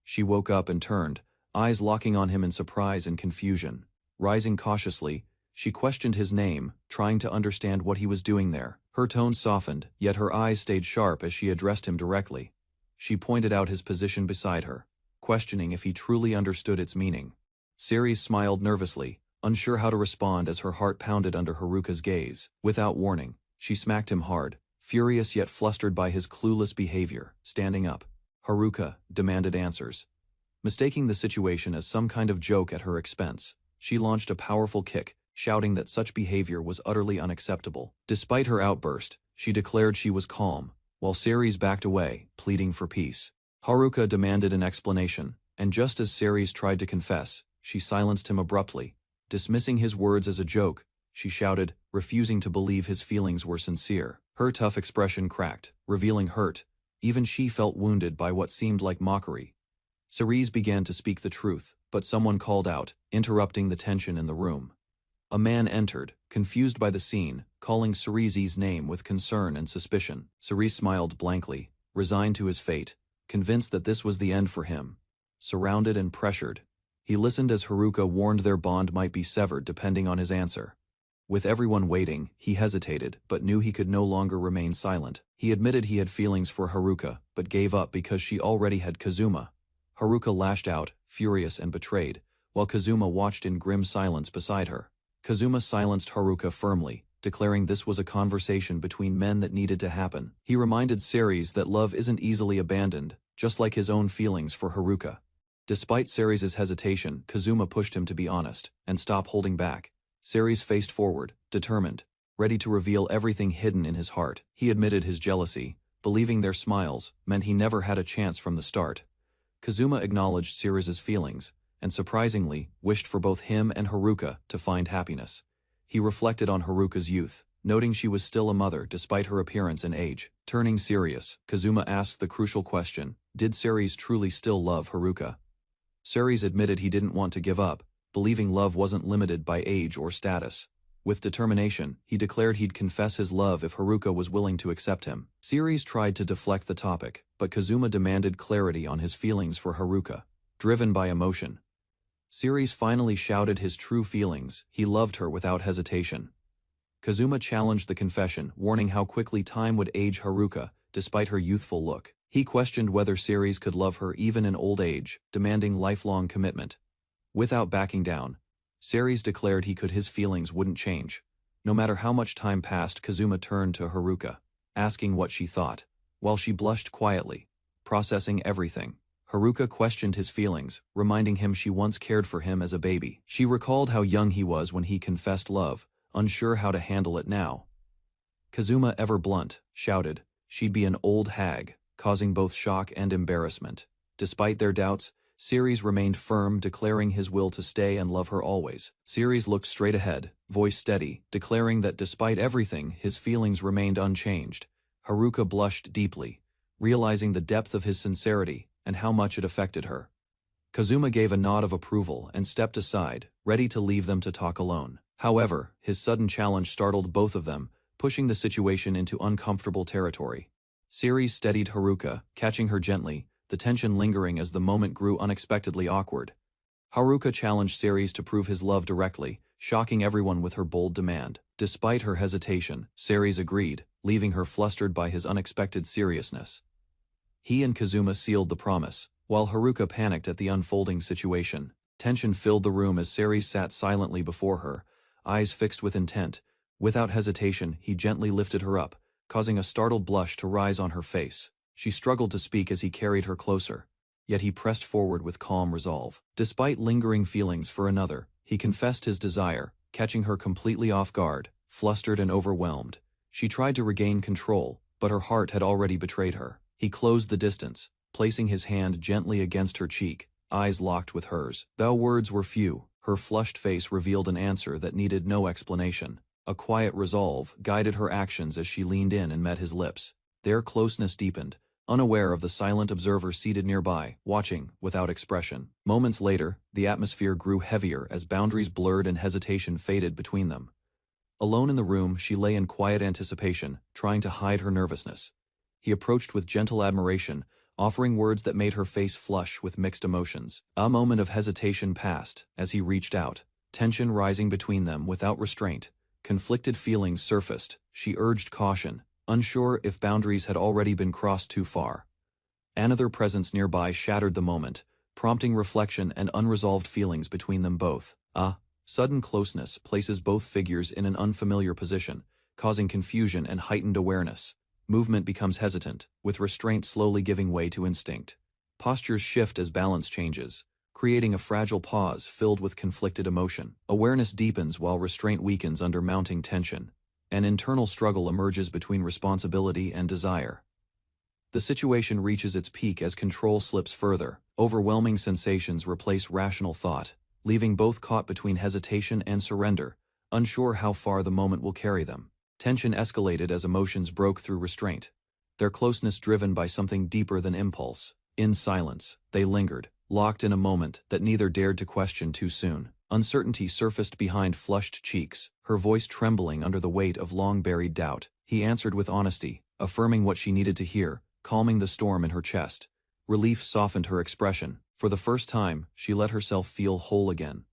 She woke up and turned, eyes locking on him in surprise and confusion. Rising cautiously, she questioned his name, trying to understand what he was doing there. Her tone softened, yet her eyes stayed sharp as she addressed him directly. She pointed out his position beside her, questioning if he truly understood its meaning. Ceres smiled nervously, unsure how to respond as her heart pounded under Haruka's gaze. Without warning, she smacked him hard, furious yet flustered by his clueless behavior. Standing up, Haruka demanded answers. Mistaking the situation as some kind of joke at her expense, she launched a powerful kick, shouting that such behavior was utterly unacceptable. Despite her outburst, she declared she was calm, while Ceres backed away, pleading for peace. Haruka demanded an explanation, and just as Ceres tried to confess, she silenced him abruptly. Dismissing his words as a joke, she shouted, refusing to believe his feelings were sincere. Her tough expression cracked, revealing hurt. Even she felt wounded by what seemed like mockery. Ceres began to speak the truth, but someone called out, interrupting the tension in the room. A man entered, confused by the scene, calling Ceres's name with concern and suspicion. Ceres smiled blankly, resigned to his fate, convinced that this was the end for him. Surrounded and pressured, he listened as Haruka warned their bond might be severed depending on his answer. With everyone waiting, he hesitated, but knew he could no longer remain silent. He admitted he had feelings for Haruka, but gave up because she already had Kazuma. Haruka lashed out, furious and betrayed, while Kazuma watched in grim silence beside her. Kazuma silenced Haruka firmly, declaring this was a conversation between men that needed to happen. He reminded Ceres that love isn't easily abandoned, just like his own feelings for Haruka. Despite Ceres' hesitation, Kazuma pushed him to be honest and stop holding back. Ceres faced forward, determined, ready to reveal everything hidden in his heart. He admitted his jealousy, believing their smiles meant he never had a chance from the start. Kazuma acknowledged Ceres' feelings, and surprisingly, wished for both him and Haruka to find happiness. He reflected on Haruka's youth, noting she was still a mother despite her appearance and age. Turning serious, Kazuma asked the crucial question, did Ceres truly still love Haruka? Ceres admitted he didn't want to give up, believing love wasn't limited by age or status. With determination, he declared he'd confess his love if Haruka was willing to accept him. Ceres tried to deflect the topic, but Kazuma demanded clarity on his feelings for Haruka. Driven by emotion, Ceres finally shouted his true feelings. He loved her without hesitation. Kazuma challenged the confession, warning how quickly time would age Haruka, despite her youthful look. He questioned whether Ceres could love her even in old age, demanding lifelong commitment. Without backing down, Ceres declared his feelings wouldn't change. No matter how much time passed, Kazuma turned to Haruka, asking what she thought. While she blushed quietly, processing everything, Haruka questioned his feelings, reminding him she once cared for him as a baby. She recalled how young he was when he confessed love, unsure how to handle it now. Kazuma, ever blunt, shouted she'd be an old hag, causing both shock and embarrassment. Despite their doubts, Ceres remained firm, declaring his will to stay and love her always. Ceres looked straight ahead, voice steady, declaring that despite everything, his feelings remained unchanged. Haruka blushed deeply, realizing the depth of his sincerity and how much it affected her. Kazuma gave a nod of approval and stepped aside, ready to leave them to talk alone. However, his sudden challenge startled both of them, pushing the situation into uncomfortable territory. Ceres steadied Haruka, catching her gently, the tension lingering as the moment grew unexpectedly awkward. Haruka challenged Ceres to prove his love directly, shocking everyone with her bold demand. Despite her hesitation, Ceres agreed, leaving her flustered by his unexpected seriousness. He and Kazuma sealed the promise, while Haruka panicked at the unfolding situation. Tension filled the room as Ceres sat silently before her, eyes fixed with intent. Without hesitation, he gently lifted her up, causing a startled blush to rise on her face. She struggled to speak as he carried her closer, yet he pressed forward with calm resolve. Despite lingering feelings for another, he confessed his desire, catching her completely off guard, flustered and overwhelmed. She tried to regain control, but her heart had already betrayed her. He closed the distance, placing his hand gently against her cheek, eyes locked with hers. Though words were few, her flushed face revealed an answer that needed no explanation. A quiet resolve guided her actions as she leaned in and met his lips. Their closeness deepened, unaware of the silent observer seated nearby, watching without expression. Moments later, the atmosphere grew heavier as boundaries blurred and hesitation faded between them. Alone in the room, she lay in quiet anticipation, trying to hide her nervousness. He approached with gentle admiration, offering words that made her face flush with mixed emotions. A moment of hesitation passed as he reached out, tension rising between them without restraint. Conflicted feelings surfaced. She urged caution, unsure if boundaries had already been crossed too far. Another presence nearby shattered the moment, prompting reflection and unresolved feelings between them both. A sudden closeness places both figures in an unfamiliar position, causing confusion and heightened awareness. Movement becomes hesitant, with restraint slowly giving way to instinct. Postures shift as balance changes, creating a fragile pause filled with conflicted emotion. Awareness deepens while restraint weakens under mounting tension. An internal struggle emerges between responsibility and desire. The situation reaches its peak as control slips further. Overwhelming sensations replace rational thought, leaving both caught between hesitation and surrender, unsure how far the moment will carry them. Tension escalated as emotions broke through restraint, their closeness driven by something deeper than impulse. In silence, they lingered, locked in a moment that neither dared to question too soon. Uncertainty surfaced behind flushed cheeks, her voice trembling under the weight of long-buried doubt. He answered with honesty, affirming what she needed to hear, calming the storm in her chest. Relief softened her expression. For the first time, she let herself feel whole again.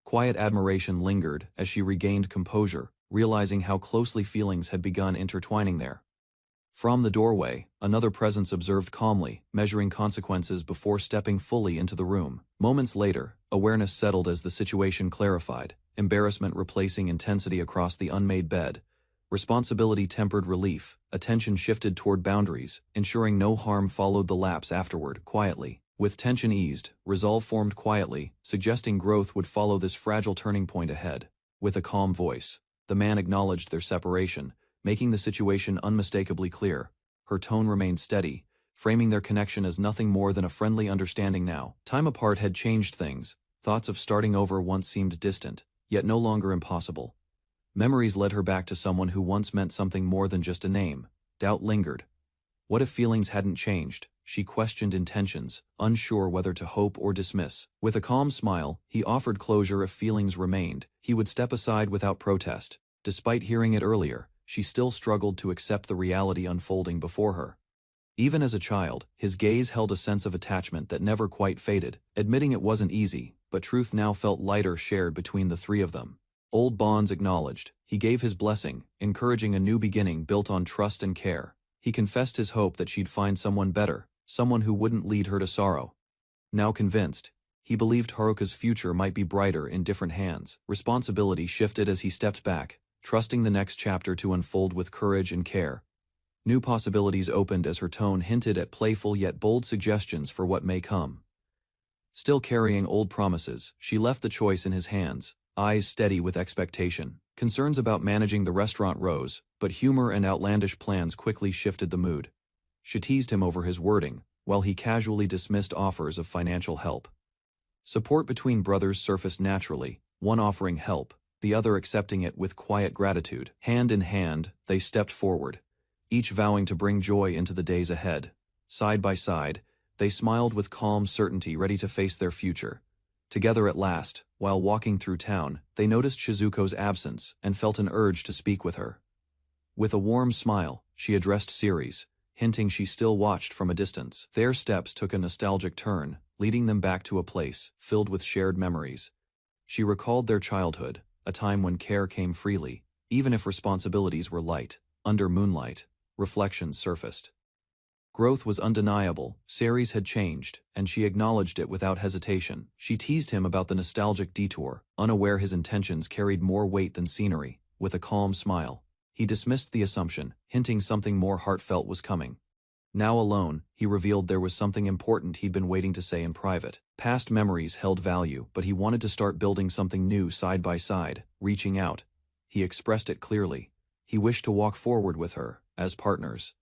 Quiet admiration lingered as she regained composure, realizing how closely feelings had begun intertwining there. From the doorway, another presence observed calmly, measuring consequences before stepping fully into the room. Moments later, awareness settled as the situation clarified, embarrassment replacing intensity across the unmade bed. Responsibility tempered relief, attention shifted toward boundaries, ensuring no harm followed the lapse afterward, quietly. With tension eased, resolve formed quietly, suggesting growth would follow this fragile turning point ahead. With a calm voice, the man acknowledged their separation, making the situation unmistakably clear. Her tone remained steady, framing their connection as nothing more than a friendly understanding now. Time apart had changed things. Thoughts of starting over once seemed distant, yet no longer impossible. Memories led her back to someone who once meant something more than just a name. Doubt lingered. What if feelings hadn't changed? She questioned intentions, unsure whether to hope or dismiss. With a calm smile, he offered closure if feelings remained. He would step aside without protest. Despite hearing it earlier, she still struggled to accept the reality unfolding before her. Even as a child, his gaze held a sense of attachment that never quite faded. Admitting it wasn't easy, but truth now felt lighter shared between the three of them. Old bonds acknowledged, he gave his blessing, encouraging a new beginning built on trust and care. He confessed his hope that she'd find someone better, someone who wouldn't lead her to sorrow. Now convinced, he believed Haruka's future might be brighter in different hands. Responsibility shifted as he stepped back, trusting the next chapter to unfold with courage and care. New possibilities opened as her tone hinted at playful yet bold suggestions for what may come. Still carrying old promises, she left the choice in his hands, eyes steady with expectation. Concerns about managing the restaurant rose, but humor and outlandish plans quickly shifted the mood. She teased him over his wording, while he casually dismissed offers of financial help. Support between brothers surfaced naturally, one offering help, the other accepting it with quiet gratitude. Hand in hand, they stepped forward, each vowing to bring joy into the days ahead. Side by side, they smiled with calm certainty, ready to face their future. Together at last, while walking through town, they noticed Shizuko's absence and felt an urge to speak with her. With a warm smile, she addressed Ceres, hinting she still watched from a distance. Their steps took a nostalgic turn, leading them back to a place filled with shared memories. She recalled their childhood, a time when care came freely, even if responsibilities were light. Under moonlight, reflections surfaced. Growth was undeniable. Ceres had changed, and she acknowledged it without hesitation. She teased him about the nostalgic detour, unaware his intentions carried more weight than scenery. With a calm smile, he dismissed the assumption, hinting something more heartfelt was coming. Now alone, he revealed there was something important he'd been waiting to say in private. Past memories held value, but he wanted to start building something new side by side, reaching out. He expressed it clearly. He wished to walk forward with her, as partners.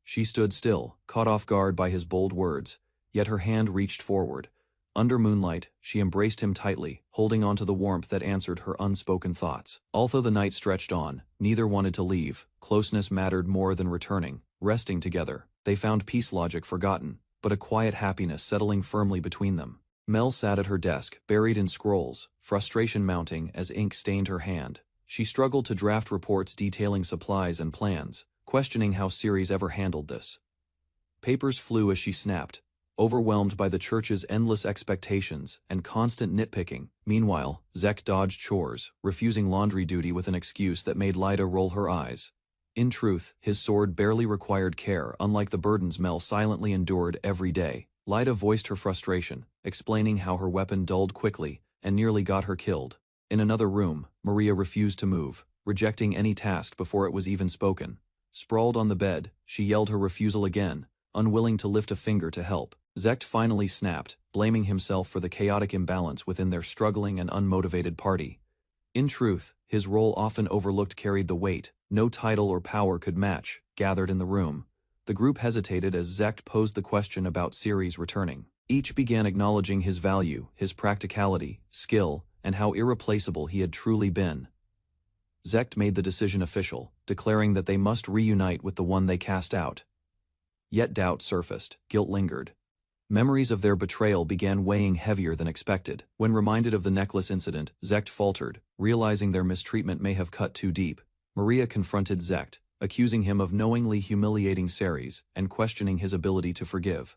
She stood still, caught off guard by his bold words, yet her hand reached forward. Under moonlight, she embraced him tightly, holding on to the warmth that answered her unspoken thoughts. Although the night stretched on, neither wanted to leave. Closeness mattered more than returning. Resting together, they found peace logic forgotten, but a quiet happiness settling firmly between them. Mel sat at her desk, buried in scrolls, frustration mounting as ink stained her hand. She struggled to draft reports detailing supplies and plans, questioning how Ceres ever handled this. Papers flew as she snapped, overwhelmed by the church's endless expectations and constant nitpicking. Meanwhile, Zek dodged chores, refusing laundry duty with an excuse that made Lyda roll her eyes. In truth, his sword barely required care, unlike the burdens Mel silently endured every day. Lyda voiced her frustration, explaining how her weapon dulled quickly and nearly got her killed. In another room, Maria refused to move, rejecting any task before it was even spoken. Sprawled on the bed, she yelled her refusal again, unwilling to lift a finger to help. Zek finally snapped, blaming himself for the chaotic imbalance within their struggling and unmotivated party. In truth, his role often overlooked carried the weight. No title or power could match. Gathered in the room, the group hesitated as Zek posed the question about Ceres returning. Each began acknowledging his value, his practicality, skill, and how irreplaceable he had truly been. Zek made the decision official, declaring that they must reunite with the one they cast out. Yet doubt surfaced, guilt lingered. Memories of their betrayal began weighing heavier than expected. When reminded of the necklace incident, Zek faltered, realizing their mistreatment may have cut too deep. Maria confronted Zek, accusing him of knowingly humiliating Ceres and questioning his ability to forgive.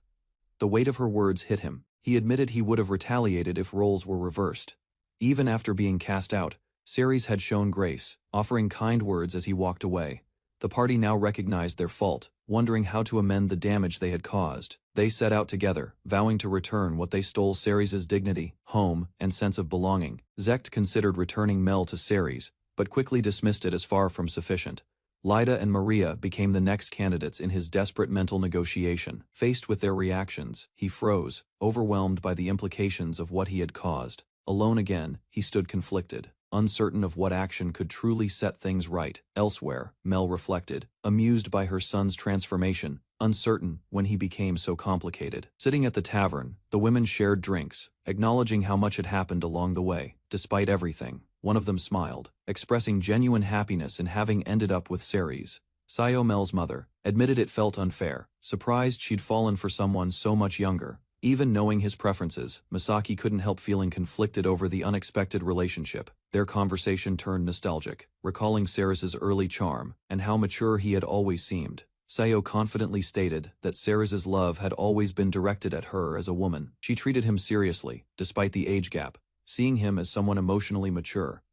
The weight of her words hit him. He admitted he would have retaliated if roles were reversed. Even after being cast out, Ceres had shown grace, offering kind words as he walked away. The party now recognized their fault, wondering how to amend the damage they had caused. They set out together, vowing to return what they stole: Ceres' dignity, home, and sense of belonging. Zect considered returning Mel to Ceres, but quickly dismissed it as far from sufficient. Lyda and Maria became the next candidates in his desperate mental negotiation. Faced with their reactions, he froze, overwhelmed by the implications of what he had caused. Alone again, he stood conflicted, uncertain of what action could truly set things right. Elsewhere, Mel reflected, amused by her son's transformation, uncertain when he became so complicated. Sitting at the tavern, the women shared drinks, acknowledging how much had happened along the way. Despite everything, one of them smiled, expressing genuine happiness in having ended up with Ceres. Sayo, Mel's mother, admitted it felt unfair, surprised she'd fallen for someone so much younger. Even knowing his preferences, Misaki couldn't help feeling conflicted over the unexpected relationship. Their conversation turned nostalgic, recalling Ceres' early charm, and how mature he had always seemed. Sayo confidently stated that Ceres' love had always been directed at her as a woman. She treated him seriously, despite the age gap, seeing him as someone emotionally mature.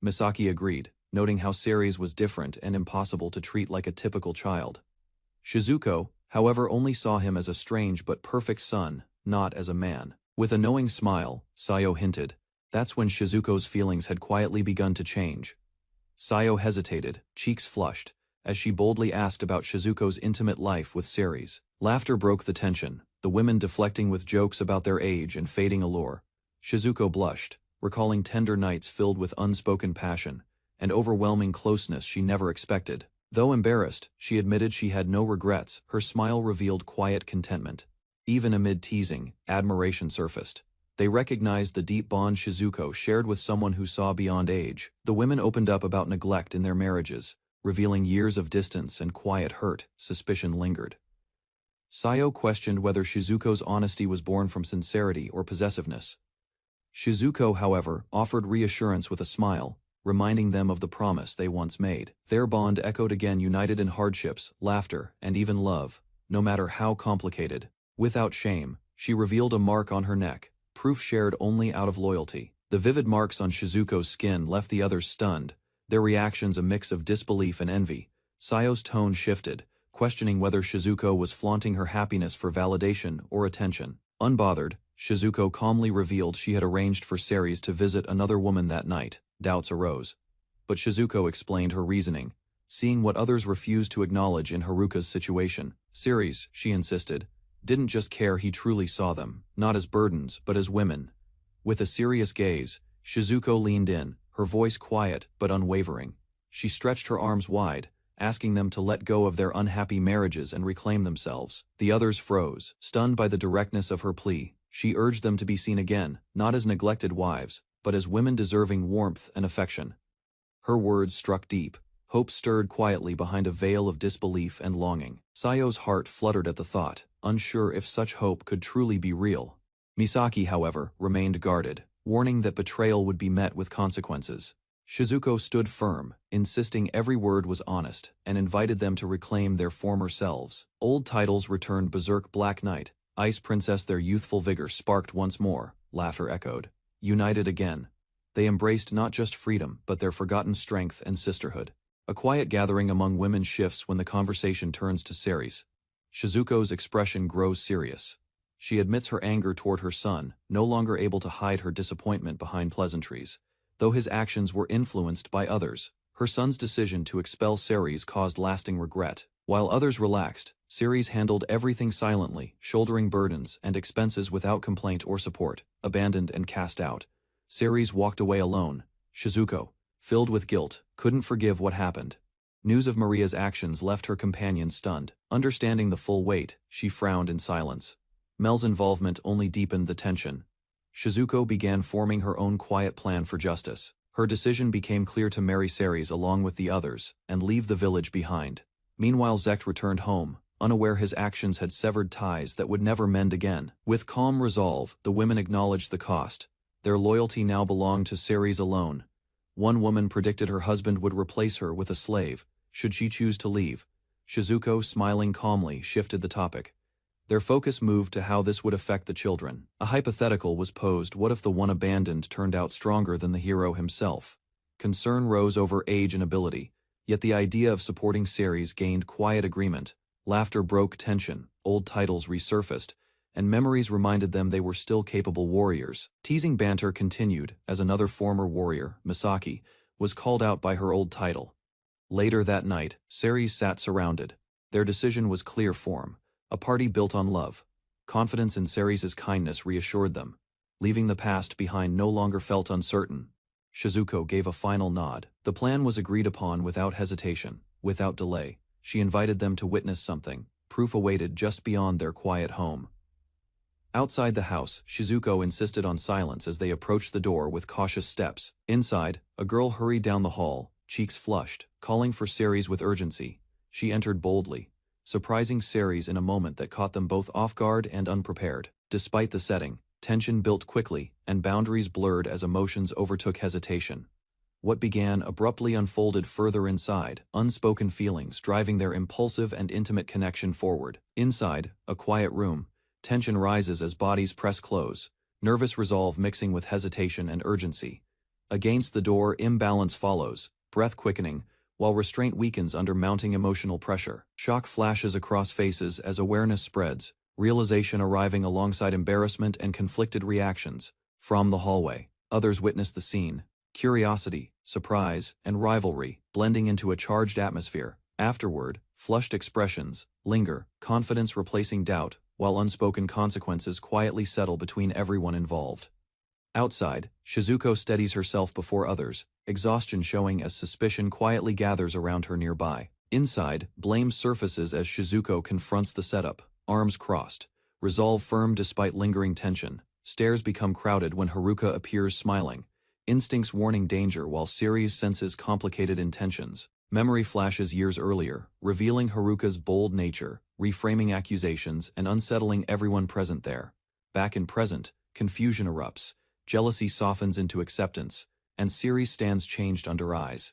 Misaki agreed, noting how Ceres was different and impossible to treat like a typical child. Shizuko, however, only saw him as a strange but perfect son, not as a man. With a knowing smile, Sayo hinted, that's when Shizuko's feelings had quietly begun to change. Sayo hesitated, cheeks flushed, as she boldly asked about Shizuko's intimate life with Ceres. Laughter broke the tension, the women deflecting with jokes about their age and fading allure. Shizuko blushed, recalling tender nights filled with unspoken passion and overwhelming closeness she never expected. Though embarrassed, she admitted she had no regrets. Her smile revealed quiet contentment. Even amid teasing, admiration surfaced. They recognized the deep bond Shizuko shared with someone who saw beyond age. The women opened up about neglect in their marriages, revealing years of distance and quiet hurt. Suspicion lingered. Sayo questioned whether Shizuko's honesty was born from sincerity or possessiveness. Shizuko, however, offered reassurance with a smile, reminding them of the promise they once made. Their bond echoed again, united in hardships, laughter, and even love, no matter how complicated. Without shame, she revealed a mark on her neck, proof shared only out of loyalty. The vivid marks on Shizuko's skin left the others stunned, their reactions a mix of disbelief and envy. Sayo's tone shifted, questioning whether Shizuko was flaunting her happiness for validation or attention. Unbothered, Shizuko calmly revealed she had arranged for Ceres to visit another woman that night. Doubts arose, but Shizuko explained her reasoning, seeing what others refused to acknowledge in Haruka's situation. Ceres, she insisted, didn't just care, he truly saw them, not as burdens but as women. With a serious gaze, Shizuko leaned in, her voice quiet but unwavering. She stretched her arms wide, asking them to let go of their unhappy marriages and reclaim themselves. The others froze, stunned by the directness of her plea. She urged them to be seen again, not as neglected wives, but as women deserving warmth and affection. Her words struck deep. Hope stirred quietly behind a veil of disbelief and longing. Sayo's heart fluttered at the thought, unsure if such hope could truly be real. Misaki, however, remained guarded, warning that betrayal would be met with consequences. Shizuko stood firm, insisting every word was honest, and invited them to reclaim their former selves. Old titles returned: Berserk, Black Knight, Ice Princess. Their youthful vigor sparked once more, laughter echoed. United again, they embraced not just freedom but their forgotten strength and sisterhood. A quiet gathering among women shifts when the conversation turns to Ceres. Shizuko's expression grows serious. She admits her anger toward her son, no longer able to hide her disappointment behind pleasantries. Though his actions were influenced by others, her son's decision to expel Ceres caused lasting regret. While others relaxed, Ceres handled everything silently, shouldering burdens and expenses without complaint or support. Abandoned and cast out, Ceres walked away alone. Shizuko, filled with guilt, couldn't forgive what happened. News of Maria's actions left her companion stunned. Understanding the full weight, she frowned in silence. Mel's involvement only deepened the tension. Shizuko began forming her own quiet plan for justice. Her decision became clear: to marry Ceres along with the others and leave the village behind. Meanwhile, Zect returned home, unaware his actions had severed ties that would never mend again. With calm resolve, the women acknowledged the cost. Their loyalty now belonged to Ceres alone. One woman predicted her husband would replace her with a slave, should she choose to leave. Shizuko, smiling calmly, shifted the topic. Their focus moved to how this would affect the children. A hypothetical was posed: what if the one abandoned turned out stronger than the hero himself? Concern rose over age and ability, yet the idea of supporting Ceres gained quiet agreement. Laughter broke tension, old titles resurfaced, and memories reminded them they were still capable warriors. Teasing banter continued as another former warrior, Misaki, was called out by her old title. Later that night, Ceres sat surrounded. Their decision was clear form, a party built on love. Confidence in Ceres' kindness reassured them. Leaving the past behind no longer felt uncertain. Shizuko gave a final nod. The plan was agreed upon without hesitation, without delay. She invited them to witness something. Proof awaited just beyond their quiet home. Outside the house, Shizuko insisted on silence as they approached the door with cautious steps. Inside, a girl hurried down the hall, cheeks flushed, calling for Ceres with urgency. She entered boldly, surprising Ceres in a moment that caught them both off guard and unprepared. Despite the setting, tension built quickly, and boundaries blurred as emotions overtook hesitation. What began abruptly unfolded further inside, unspoken feelings driving their impulsive and intimate connection forward. Inside, a quiet room, tension rises as bodies press close, nervous resolve mixing with hesitation and urgency. Against the door, imbalance follows, breath quickening, while restraint weakens under mounting emotional pressure. Shock flashes across faces as awareness spreads, realization arriving alongside embarrassment and conflicted reactions. From the hallway, others witness the scene. Curiosity, surprise, and rivalry, blending into a charged atmosphere. Afterward, flushed expressions linger, confidence replacing doubt, while unspoken consequences quietly settle between everyone involved. Outside, Shizuko steadies herself before others, exhaustion showing as suspicion quietly gathers around her nearby. Inside, blame surfaces as Shizuko confronts the setup, arms crossed, resolve firm despite lingering tension. Stairs become crowded when Haruka appears smiling, instincts warning danger while Ceres senses complicated intentions. Memory flashes years earlier, revealing Haruka's bold nature, reframing accusations and unsettling everyone present there. Back in present, confusion erupts, jealousy softens into acceptance, and Ceres stands changed under eyes.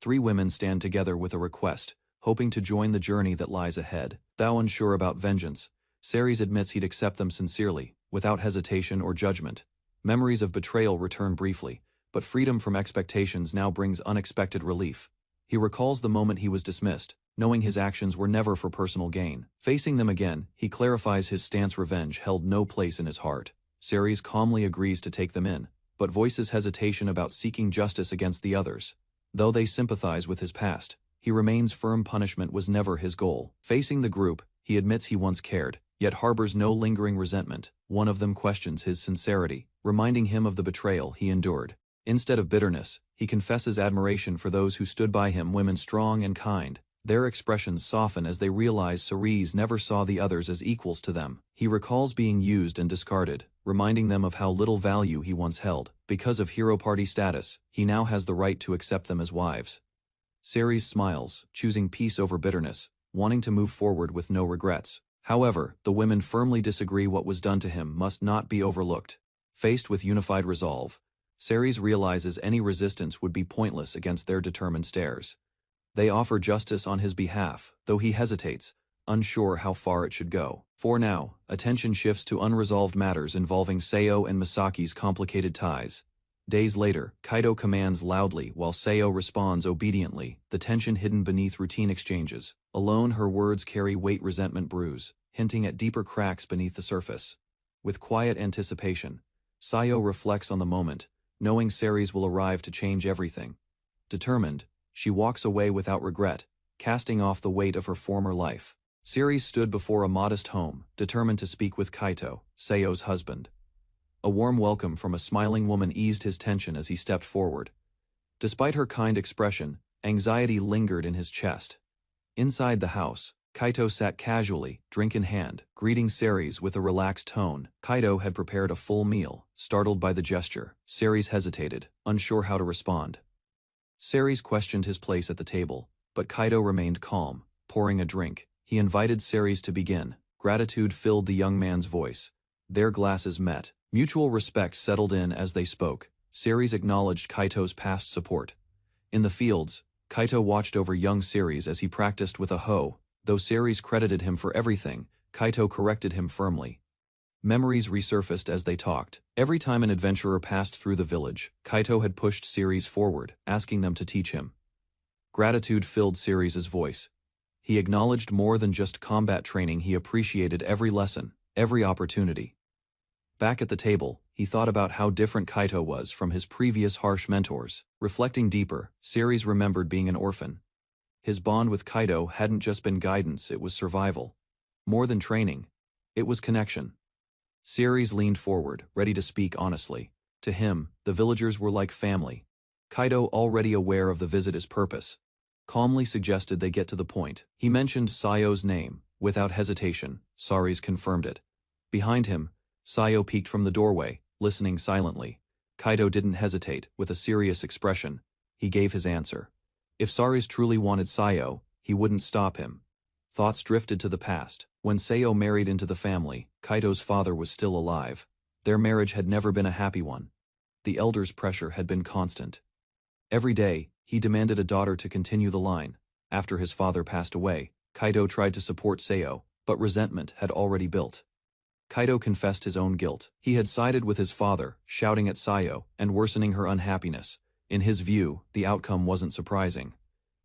Three women stand together with a request, hoping to join the journey that lies ahead. Though unsure about vengeance, Ceres admits he'd accept them sincerely, without hesitation or judgment. Memories of betrayal return briefly, but freedom from expectations now brings unexpected relief. He recalls the moment he was dismissed, knowing his actions were never for personal gain. Facing them again, he clarifies his stance. Revenge held no place in his heart. Ceres calmly agrees to take them in, but voices hesitation about seeking justice against the others. Though they sympathize with his past, he remains firm punishment was never his goal. Facing the group, he admits he once cared, yet harbors no lingering resentment. One of them questions his sincerity, reminding him of the betrayal he endured. Instead of bitterness, he confesses admiration for those who stood by him, women strong and kind. Their expressions soften as they realize Ceres never saw the others as equals to them. He recalls being used and discarded, reminding them of how little value he once held. Because of hero party status, he now has the right to accept them as wives. Ceres smiles, choosing peace over bitterness, wanting to move forward with no regrets. However, the women firmly disagree. What was done to him must not be overlooked. Faced with unified resolve, Ceres realizes any resistance would be pointless against their determined stares. They offer justice on his behalf, though he hesitates, unsure how far it should go. For now, attention shifts to unresolved matters involving Seo and Misaki's complicated ties. Days later, Kaido commands loudly while Seo responds obediently, the tension hidden beneath routine exchanges. Alone, her words carry weight. Resentment brews, hinting at deeper cracks beneath the surface. With quiet anticipation, Seo reflects on the moment, knowing Ceres will arrive to change everything. Determined, she walks away without regret, casting off the weight of her former life. Ceres stood before a modest home, determined to speak with Kaito, Seo's husband. A warm welcome from a smiling woman eased his tension as he stepped forward. Despite her kind expression, anxiety lingered in his chest. Inside the house, Kaito sat casually, drink in hand, greeting Ceres with a relaxed tone. Kaito had prepared a full meal. Startled by the gesture, Ceres hesitated, unsure how to respond. Ceres questioned his place at the table, but Kaito remained calm, pouring a drink. He invited Ceres to begin. Gratitude filled the young man's voice. Their glasses met. Mutual respect settled in as they spoke. Ceres acknowledged Kaito's past support. In the fields, Kaito watched over young Ceres as he practiced with a hoe. Though Ceres credited him for everything, Kaito corrected him firmly. Memories resurfaced as they talked. Every time an adventurer passed through the village, Kaito had pushed Ceres forward, asking them to teach him. Gratitude filled Ceres' voice. He acknowledged more than just combat training, he appreciated every lesson, every opportunity. Back at the table, he thought about how different Kaito was from his previous harsh mentors. Reflecting deeper, Ceres remembered being an orphan. His bond with Kaito hadn't just been guidance, it was survival. More than training, it was connection. Ceres leaned forward, ready to speak honestly. To him, the villagers were like family. Kaito, already aware of the visitor's purpose, calmly suggested they get to the point. He mentioned Sayo's name. Without hesitation, Ceres confirmed it. Behind him, Sayo peeked from the doorway, listening silently. Kaito didn't hesitate. With a serious expression, he gave his answer. If Ceres truly wanted Sayo, he wouldn't stop him. Thoughts drifted to the past. When Sayo married into the family, Kaito's father was still alive. Their marriage had never been a happy one. The elder's pressure had been constant. Every day, he demanded a daughter to continue the line. After his father passed away, Kaito tried to support Sayo, but resentment had already built. Kaito confessed his own guilt. He had sided with his father, shouting at Sayo and worsening her unhappiness. In his view, the outcome wasn't surprising.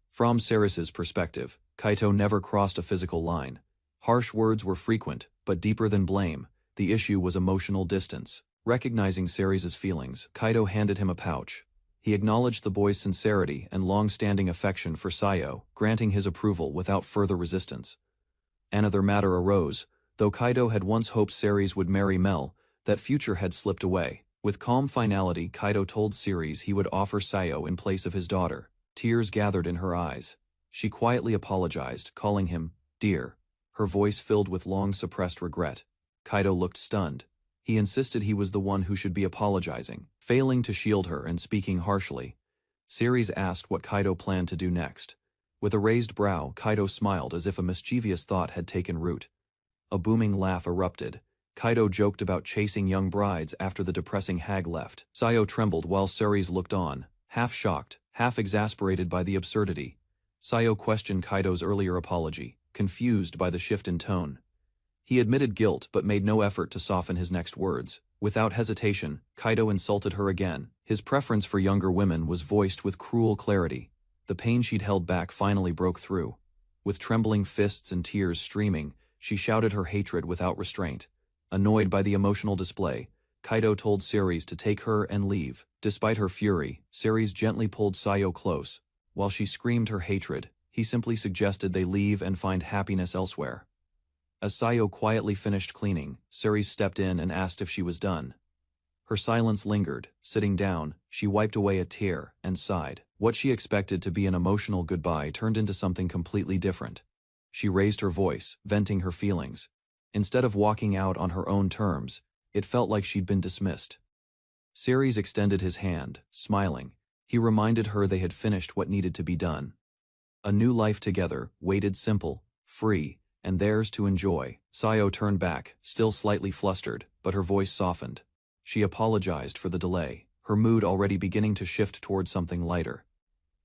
From Ceres's perspective, Kaito never crossed a physical line. Harsh words were frequent, but deeper than blame, the issue was emotional distance. Recognizing Ceres's feelings, Kaito handed him a pouch. He acknowledged the boy's sincerity and long-standing affection for Sayo, granting his approval without further resistance. Another matter arose. Though Kaito had once hoped Ceres would marry Mel, that future had slipped away. With calm finality, Kaito told Ceres he would offer Sayo in place of his daughter. Tears gathered in her eyes. She quietly apologized, calling him dear, her voice filled with long-suppressed regret. Kaito looked stunned. He insisted he was the one who should be apologizing, failing to shield her and speaking harshly. Ceres asked what Kaito planned to do next. With a raised brow, Kaito smiled as if a mischievous thought had taken root. A booming laugh erupted. Kaito joked about chasing young brides after the depressing hag left. Sayo trembled while Ceres looked on, half shocked, half exasperated by the absurdity. Sayo questioned Kaito's earlier apology, confused by the shift in tone. He admitted guilt but made no effort to soften his next words. Without hesitation, Kaito insulted her again. His preference for younger women was voiced with cruel clarity. The pain she'd held back finally broke through. With trembling fists and tears streaming, she shouted her hatred without restraint. Annoyed by the emotional display, Kaito told Ceres to take her and leave. Despite her fury, Ceres gently pulled Sayo close. While she screamed her hatred, he simply suggested they leave and find happiness elsewhere. As Sayo quietly finished cleaning, Ceres stepped in and asked if she was done. Her silence lingered. Sitting down, she wiped away a tear and sighed. What she expected to be an emotional goodbye turned into something completely different. She raised her voice, venting her feelings. Instead of walking out on her own terms, it felt like she'd been dismissed. Ceres extended his hand, smiling. He reminded her they had finished what needed to be done. A new life together, waited simple, free, and theirs to enjoy. Sayo turned back, still slightly flustered, but her voice softened. She apologized for the delay, her mood already beginning to shift toward something lighter.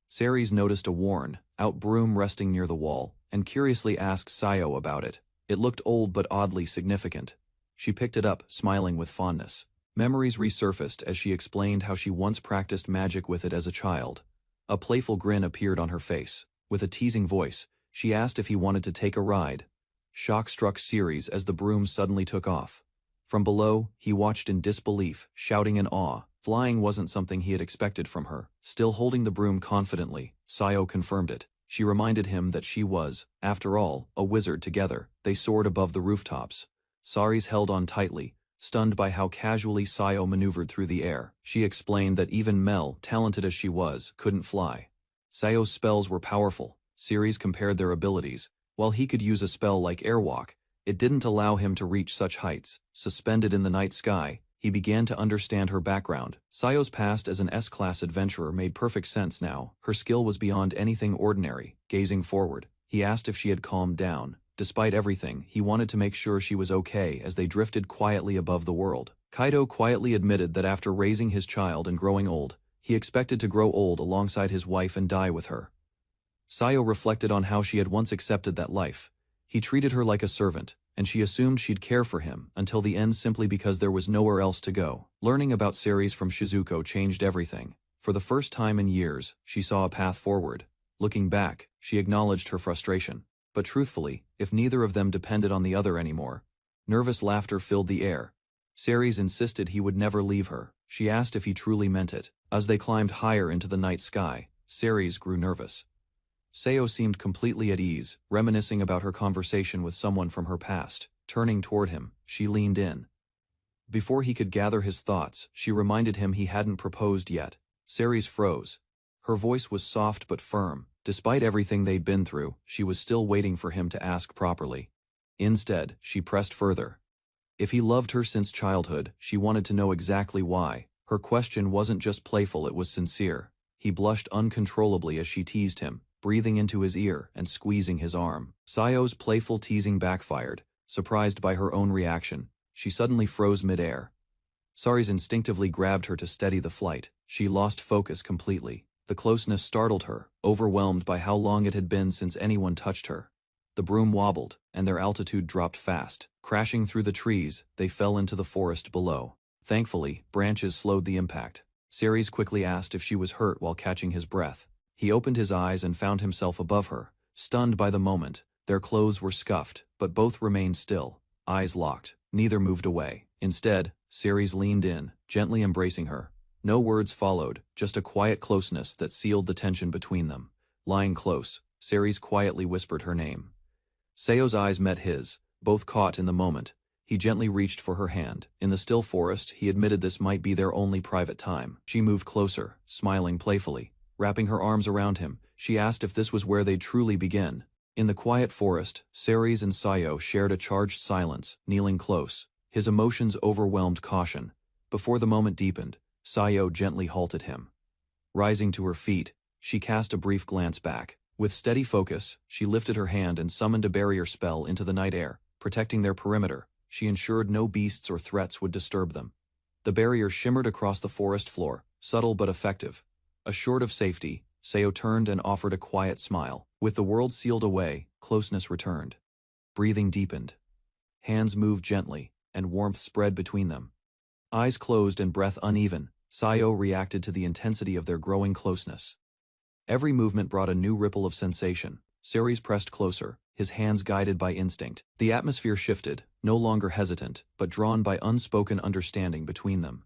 Ceres noticed a worn-out broom resting near the wall, and curiously asked Sayo about it. It looked old but oddly significant. She picked it up, smiling with fondness. Memories resurfaced as she explained how she once practiced magic with it as a child. A playful grin appeared on her face. With a teasing voice, she asked if he wanted to take a ride. Shock struck Ceres as the broom suddenly took off. From below, he watched in disbelief, shouting in awe. Flying wasn't something he had expected from her. Still holding the broom confidently, Sayo confirmed it. She reminded him that she was, after all, a wizard. Together, they soared above the rooftops. Ceres held on tightly, stunned by how casually Sayo maneuvered through the air. She explained that even Mel, talented as she was, couldn't fly. Sayo's spells were powerful. Ceres compared their abilities. While he could use a spell like airwalk, it didn't allow him to reach such heights. Suspended in the night sky, he began to understand her background. Sayo's past as an S-class adventurer made perfect sense now. Her skill was beyond anything ordinary. Gazing forward, he asked if she had calmed down. Despite everything, he wanted to make sure she was okay as they drifted quietly above the world. Kaito quietly admitted that after raising his child and growing old, he expected to grow old alongside his wife and die with her. Sayo reflected on how she had once accepted that life. He treated her like a servant, and she assumed she'd care for him until the end simply because there was nowhere else to go. Learning about Ceres from Shizuko changed everything. For the first time in years, she saw a path forward. Looking back, she acknowledged her frustration. But truthfully, if neither of them depended on the other anymore. Nervous laughter filled the air. Ceres insisted he would never leave her. She asked if he truly meant it. As they climbed higher into the night sky, Ceres grew nervous. Seo seemed completely at ease, reminiscing about her conversation with someone from her past. Turning toward him, she leaned in. Before he could gather his thoughts, she reminded him he hadn't proposed yet. Ceres froze. Her voice was soft but firm. Despite everything they'd been through, she was still waiting for him to ask properly. Instead, she pressed further. If he loved her since childhood, she wanted to know exactly why. Her question wasn't just playful, it was sincere. He blushed uncontrollably as she teased him, breathing into his ear and squeezing his arm. Sayo's playful teasing backfired. Surprised by her own reaction, she suddenly froze midair. Ceres instinctively grabbed her to steady the flight. She lost focus completely. The closeness startled her, overwhelmed by how long it had been since anyone touched her. The broom wobbled, and their altitude dropped fast. Crashing through the trees, they fell into the forest below. Thankfully, branches slowed the impact. Ceres quickly asked if she was hurt while catching his breath. He opened his eyes and found himself above her, stunned by the moment. Their clothes were scuffed, but both remained still, eyes locked. Neither moved away. Instead, Ceres leaned in, gently embracing her. No words followed, just a quiet closeness that sealed the tension between them. Lying close, Ceres quietly whispered her name. Seo's eyes met his, both caught in the moment. He gently reached for her hand. In the still forest, he admitted this might be their only private time. She moved closer, smiling playfully. Wrapping her arms around him, she asked if this was where they'd truly begin. In the quiet forest, Ceres and Seo shared a charged silence, kneeling close. His emotions overwhelmed caution. Before the moment deepened, Seo gently halted him. Rising to her feet, she cast a brief glance back. With steady focus, she lifted her hand and summoned a barrier spell into the night air, protecting their perimeter. She ensured no beasts or threats would disturb them. The barrier shimmered across the forest floor, subtle but effective. Assured of safety, Seo turned and offered a quiet smile. With the world sealed away, closeness returned. Breathing deepened. Hands moved gently, and warmth spread between them. Eyes closed and breath uneven, Seo reacted to the intensity of their growing closeness. Every movement brought a new ripple of sensation. Ceres pressed closer, his hands guided by instinct. The atmosphere shifted, no longer hesitant, but drawn by unspoken understanding between them.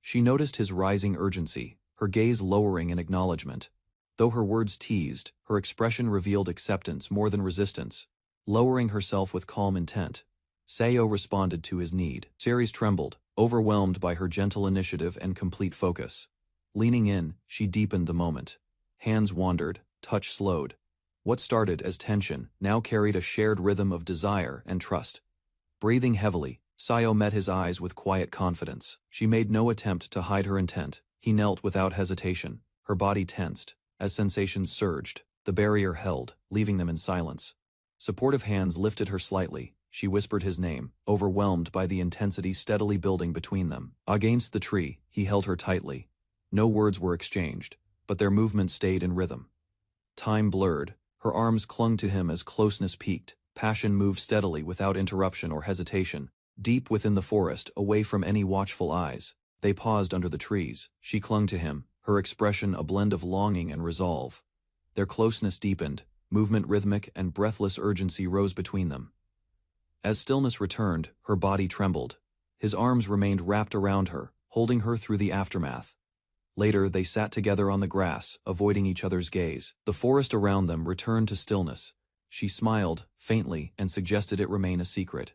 She noticed his rising urgency, her gaze lowering in acknowledgement. Though her words teased, her expression revealed acceptance more than resistance. Lowering herself with calm intent, Seo responded to his need. Ceres trembled, overwhelmed by her gentle initiative and complete focus. Leaning in, she deepened the moment. Hands wandered, touch slowed. What started as tension now carried a shared rhythm of desire and trust. Breathing heavily, Seo met his eyes with quiet confidence. She made no attempt to hide her intent. He knelt without hesitation, her body tensed. As sensations surged, the barrier held, leaving them in silence. Supportive hands lifted her slightly. She whispered his name, overwhelmed by the intensity steadily building between them. Against the tree, he held her tightly. No words were exchanged, but their movements stayed in rhythm. Time blurred, her arms clung to him as closeness peaked. Passion moved steadily without interruption or hesitation. Deep within the forest, away from any watchful eyes, they paused under the trees. She clung to him, her expression a blend of longing and resolve. Their closeness deepened, movement rhythmic and breathless urgency rose between them. As stillness returned, her body trembled. His arms remained wrapped around her, holding her through the aftermath. Later, they sat together on the grass, avoiding each other's gaze. The forest around them returned to stillness. She smiled, faintly, and suggested it remain a secret.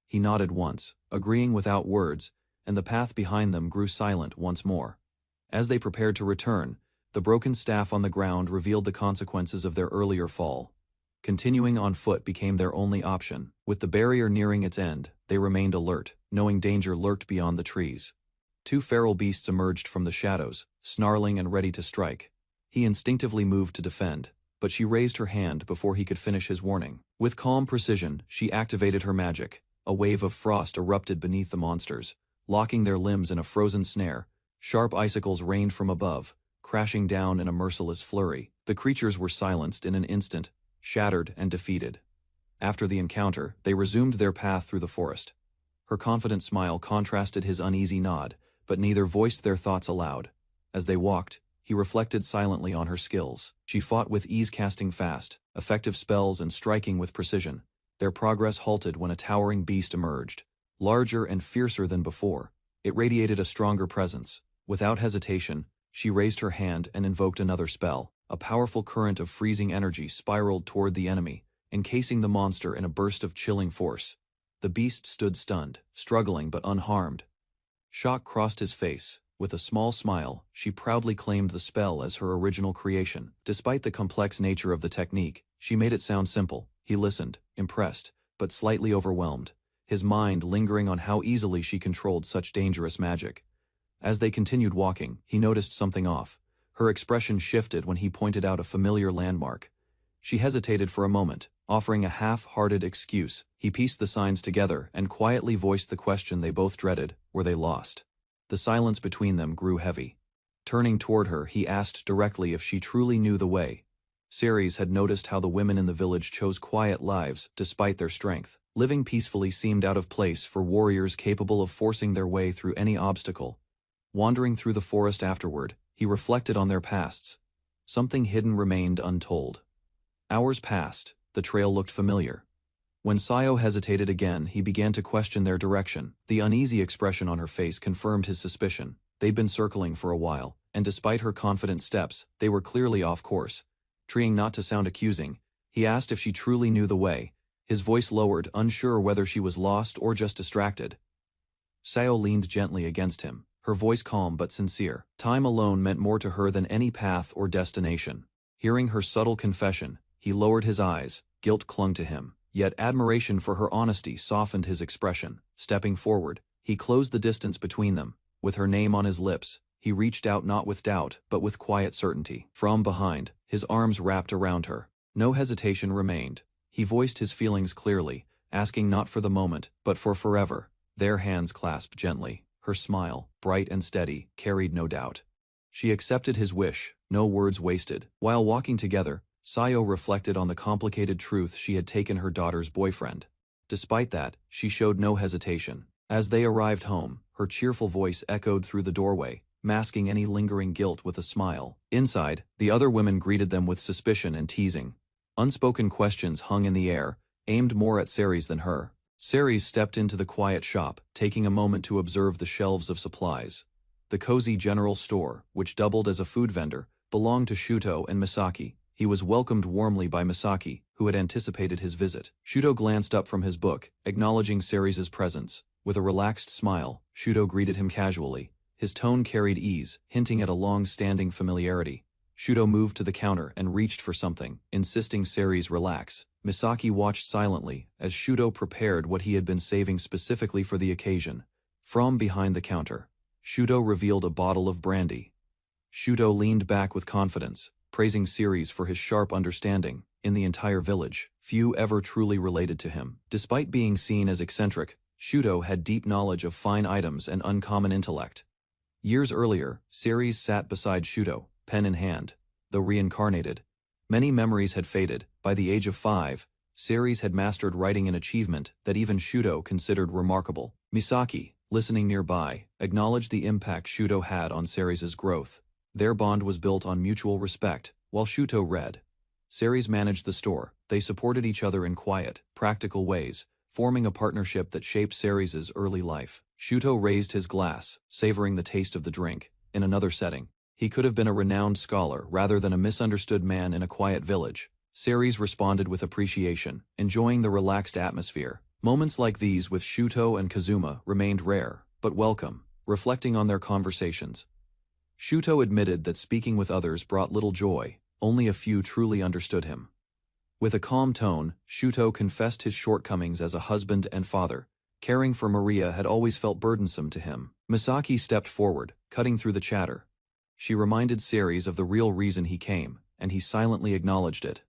He nodded once, agreeing without words, and the path behind them grew silent once more. As they prepared to return, the broken staff on the ground revealed the consequences of their earlier fall. Continuing on foot became their only option. With the barrier nearing its end, they remained alert, knowing danger lurked beyond the trees. Two feral beasts emerged from the shadows, snarling and ready to strike. He instinctively moved to defend, but she raised her hand before he could finish his warning. With calm precision, she activated her magic. A wave of frost erupted beneath the monsters, locking their limbs in a frozen snare. Sharp icicles rained from above, crashing down in a merciless flurry. The creatures were silenced in an instant, shattered and defeated. After the encounter, they resumed their path through the forest. Her confident smile contrasted his uneasy nod, but neither voiced their thoughts aloud. As they walked, he reflected silently on her skills. She fought with ease, casting fast, effective spells and striking with precision. Their progress halted when a towering beast emerged. Larger and fiercer than before, it radiated a stronger presence. Without hesitation, she raised her hand and invoked another spell. A powerful current of freezing energy spiraled toward the enemy, encasing the monster in a burst of chilling force. The beast stood stunned, struggling but unharmed. Shock crossed his face. With a small smile, she proudly claimed the spell as her original creation. Despite the complex nature of the technique, she made it sound simple. He listened, impressed, but slightly overwhelmed, his mind lingering on how easily she controlled such dangerous magic. As they continued walking, he noticed something off. Her expression shifted when he pointed out a familiar landmark. She hesitated for a moment, offering a half-hearted excuse. He pieced the signs together and quietly voiced the question they both dreaded: were they lost? The silence between them grew heavy. Turning toward her, he asked directly if she truly knew the way. Ceres had noticed how the women in the village chose quiet lives despite their strength. Living peacefully seemed out of place for warriors capable of forcing their way through any obstacle. Wandering through the forest afterward, he reflected on their pasts. Something hidden remained untold. Hours passed. The trail looked familiar. When Sayo hesitated again, he began to question their direction. The uneasy expression on her face confirmed his suspicion. They'd been circling for a while, and despite her confident steps, they were clearly off course. Trying not to sound accusing, he asked if she truly knew the way. His voice lowered, unsure whether she was lost or just distracted. Sayo leaned gently against him, her voice calm but sincere. Time alone meant more to her than any path or destination. Hearing her subtle confession, he lowered his eyes. Guilt clung to him, yet admiration for her honesty softened his expression. Stepping forward, he closed the distance between them. With her name on his lips, he reached out not with doubt, but with quiet certainty. From behind, his arms wrapped around her. No hesitation remained. He voiced his feelings clearly, asking not for the moment, but for forever. Their hands clasped gently. Her smile, bright and steady, carried no doubt. She accepted his wish, no words wasted. While walking together, Sayo reflected on the complicated truth she had taken her daughter's boyfriend. Despite that, she showed no hesitation. As they arrived home, her cheerful voice echoed through the doorway, masking any lingering guilt with a smile. Inside, the other women greeted them with suspicion and teasing. Unspoken questions hung in the air, aimed more at Ceres than her. Ceres stepped into the quiet shop, taking a moment to observe the shelves of supplies. The cozy general store, which doubled as a food vendor, belonged to Shuto and Misaki. He was welcomed warmly by Misaki, who had anticipated his visit. Shuto glanced up from his book, acknowledging Ceres' presence. With a relaxed smile, Shuto greeted him casually. His tone carried ease, hinting at a long-standing familiarity. Shuto moved to the counter and reached for something, insisting Ceres relax. Misaki watched silently as Shuto prepared what he had been saving specifically for the occasion. From behind the counter, Shuto revealed a bottle of brandy. Shuto leaned back with confidence, praising Ceres for his sharp understanding. In the entire village, few ever truly related to him. Despite being seen as eccentric, Shuto had deep knowledge of fine items and uncommon intellect. Years earlier, Ceres sat beside Shuto, pen in hand. Though reincarnated, many memories had faded. By the age of 5, Ceres had mastered writing, an achievement that even Shuto considered remarkable. Misaki, listening nearby, acknowledged the impact Shuto had on Ceres' growth. Their bond was built on mutual respect, while Shuto read. Ceres managed the store. They supported each other in quiet, practical ways, forming a partnership that shaped Ceres' early life. Shuto raised his glass, savoring the taste of the drink. In another setting, he could have been a renowned scholar rather than a misunderstood man in a quiet village. Ceres responded with appreciation, enjoying the relaxed atmosphere. Moments like these with Shuto and Kazuma remained rare, but welcome. Reflecting on their conversations, Shuto admitted that speaking with others brought little joy. Only a few truly understood him. With a calm tone, Shuto confessed his shortcomings as a husband and father. Caring for Maria had always felt burdensome to him. Misaki stepped forward, cutting through the chatter. She reminded Ceres of the real reason he came, and he silently acknowledged it.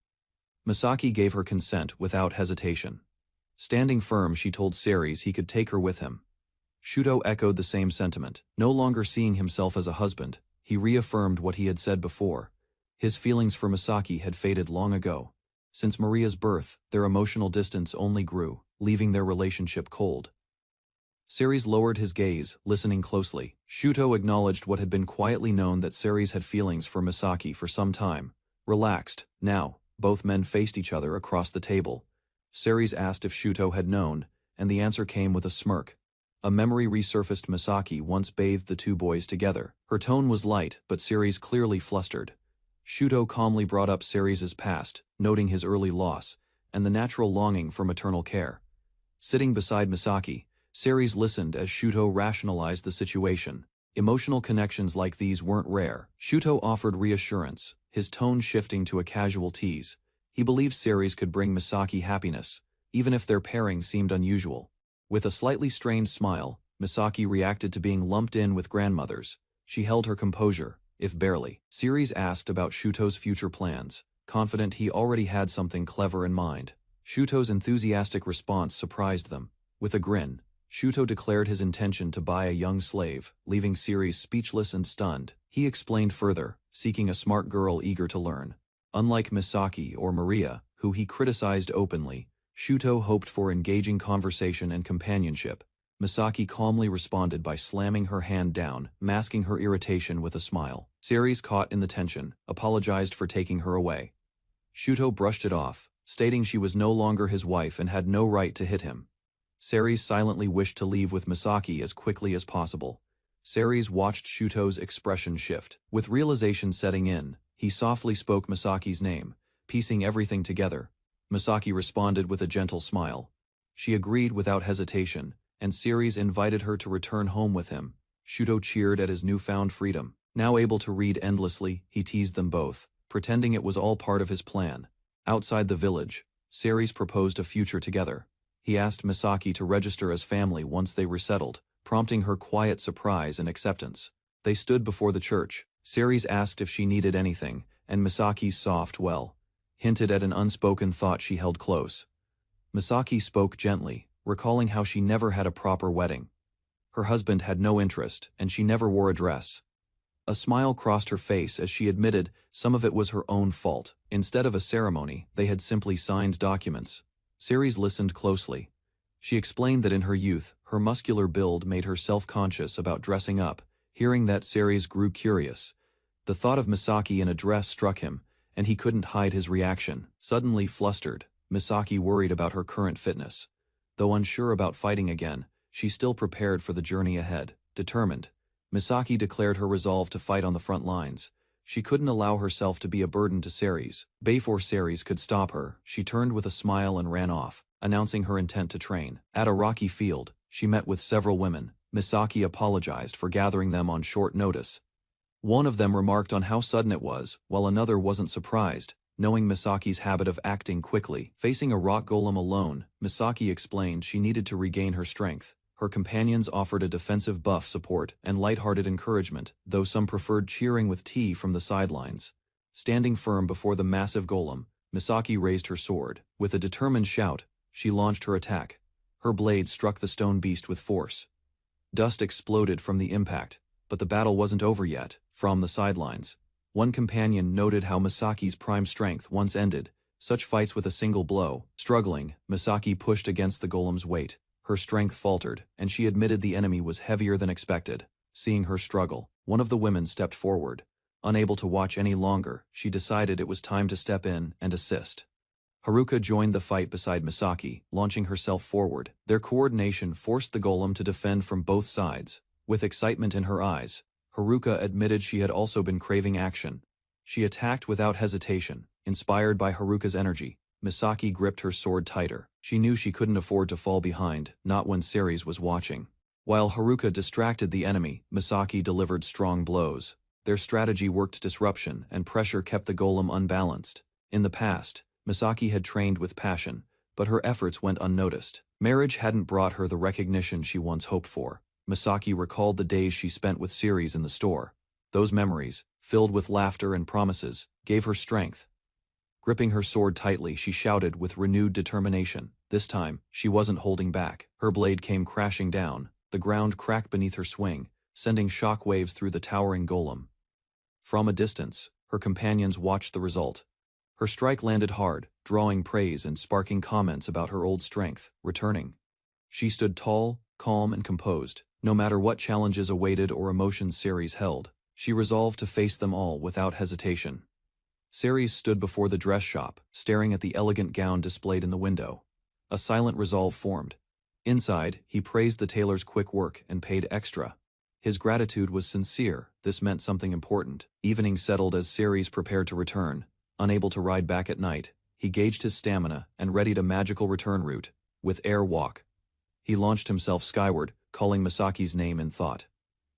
Misaki gave her consent without hesitation. Standing firm, she told Ceres he could take her with him. Shuto echoed the same sentiment. No longer seeing himself as a husband, he reaffirmed what he had said before. His feelings for Misaki had faded long ago. Since Maria's birth, their emotional distance only grew, leaving their relationship cold. Ceres lowered his gaze, listening closely. Shuto acknowledged what had been quietly known, that Ceres had feelings for Misaki for some time. Relaxed, now, both men faced each other across the table. Ceres asked if Shuto had known, and the answer came with a smirk. A memory resurfaced. Misaki once bathed the two boys together. Her tone was light, but Ceres clearly flustered. Shuto calmly brought up Ceres's past, noting his early loss, and the natural longing for maternal care. Sitting beside Misaki, Ceres listened as Shuto rationalized the situation. Emotional connections like these weren't rare. Shuto offered reassurance, his tone shifting to a casual tease. He believed Ceres could bring Misaki happiness, even if their pairing seemed unusual. With a slightly strained smile, Misaki reacted to being lumped in with grandmothers. She held her composure, if barely. Ceres asked about Shuto's future plans, confident he already had something clever in mind. Shuto's enthusiastic response surprised them. With a grin, Shuto declared his intention to buy a young slave, leaving Ceres speechless and stunned. He explained further, seeking a smart girl eager to learn. Unlike Misaki or Maria, who he criticized openly, Shuto hoped for engaging conversation and companionship. Misaki calmly responded by slamming her hand down, masking her irritation with a smile. Ceres, caught in the tension, apologized for taking her away. Shuto brushed it off, stating she was no longer his wife and had no right to hit him. Ceres silently wished to leave with Misaki as quickly as possible. Ceres watched Shuto's expression shift. With realization setting in, he softly spoke Misaki's name, piecing everything together. Misaki responded with a gentle smile. She agreed without hesitation, and Ceres invited her to return home with him. Shuto cheered at his newfound freedom. Now able to read endlessly, he teased them both, pretending it was all part of his plan. Outside the village, Ceres proposed a future together. He asked Misaki to register as family once they resettled, prompting her quiet surprise and acceptance. They stood before the church. Ceres asked if she needed anything, and Misaki's soft well hinted at an unspoken thought she held close. Misaki spoke gently, recalling how she never had a proper wedding. Her husband had no interest, and she never wore a dress. A smile crossed her face as she admitted some of it was her own fault. Instead of a ceremony, they had simply signed documents. Ceres listened closely. She explained that in her youth, her muscular build made her self-conscious about dressing up. Hearing that, Ceres grew curious. The thought of Misaki in a dress struck him, and he couldn't hide his reaction. Suddenly flustered, Misaki worried about her current fitness. Though unsure about fighting again, she still prepared for the journey ahead. Determined, Misaki declared her resolve to fight on the front lines. She couldn't allow herself to be a burden to Ceres. Before Ceres could stop her, she turned with a smile and ran off, announcing her intent to train. At a rocky field, she met with several women. Misaki apologized for gathering them on short notice. One of them remarked on how sudden it was, while another wasn't surprised, knowing Misaki's habit of acting quickly. Facing a rock golem alone, Misaki explained she needed to regain her strength. Her companions offered a defensive buff support and lighthearted encouragement, though some preferred cheering with tea from the sidelines. Standing firm before the massive golem, Misaki raised her sword. With a determined shout, she launched her attack. Her blade struck the stone beast with force. Dust exploded from the impact, but the battle wasn't over yet. From the sidelines, one companion noted how Misaki's prime strength once ended such fights with a single blow. Struggling, Misaki pushed against the golem's weight. Her strength faltered, and she admitted the enemy was heavier than expected. Seeing her struggle, one of the women stepped forward. Unable to watch any longer, she decided it was time to step in and assist. Haruka joined the fight beside Misaki, launching herself forward. Their coordination forced the golem to defend from both sides. With excitement in her eyes, Haruka admitted she had also been craving action. She attacked without hesitation, inspired by Haruka's energy. Misaki gripped her sword tighter. She knew she couldn't afford to fall behind, not when Ceres was watching. While Haruka distracted the enemy, Misaki delivered strong blows. Their strategy worked. Disruption and pressure kept the golem unbalanced. In the past, Misaki had trained with passion, but her efforts went unnoticed. Marriage hadn't brought her the recognition she once hoped for. Misaki recalled the days she spent with Ceres in the store. Those memories, filled with laughter and promises, gave her strength. Gripping her sword tightly, she shouted with renewed determination. This time, she wasn't holding back. Her blade came crashing down. The ground cracked beneath her swing, sending shock waves through the towering golem. From a distance, her companions watched the result. Her strike landed hard, drawing praise and sparking comments about her old strength. Returning, She stood tall, calm and composed. No matter what challenges awaited or emotions Ceres held, she resolved to face them all without hesitation. Ceres stood before the dress shop, staring at the elegant gown displayed in the window. A silent resolve formed. Inside, he praised the tailor's quick work and paid extra. His gratitude was sincere. This meant something important. Evening settled as Ceres prepared to return. Unable to ride back at night, he gauged his stamina and readied a magical return route. With air walk, he launched himself skyward, calling Misaki's name in thought.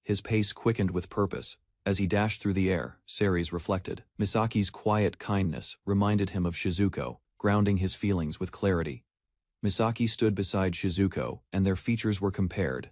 His pace quickened with purpose. As he dashed through the air, Ceres reflected. Misaki's quiet kindness reminded him of Shizuko, grounding his feelings with clarity. Misaki stood beside Shizuko, and their features were compared.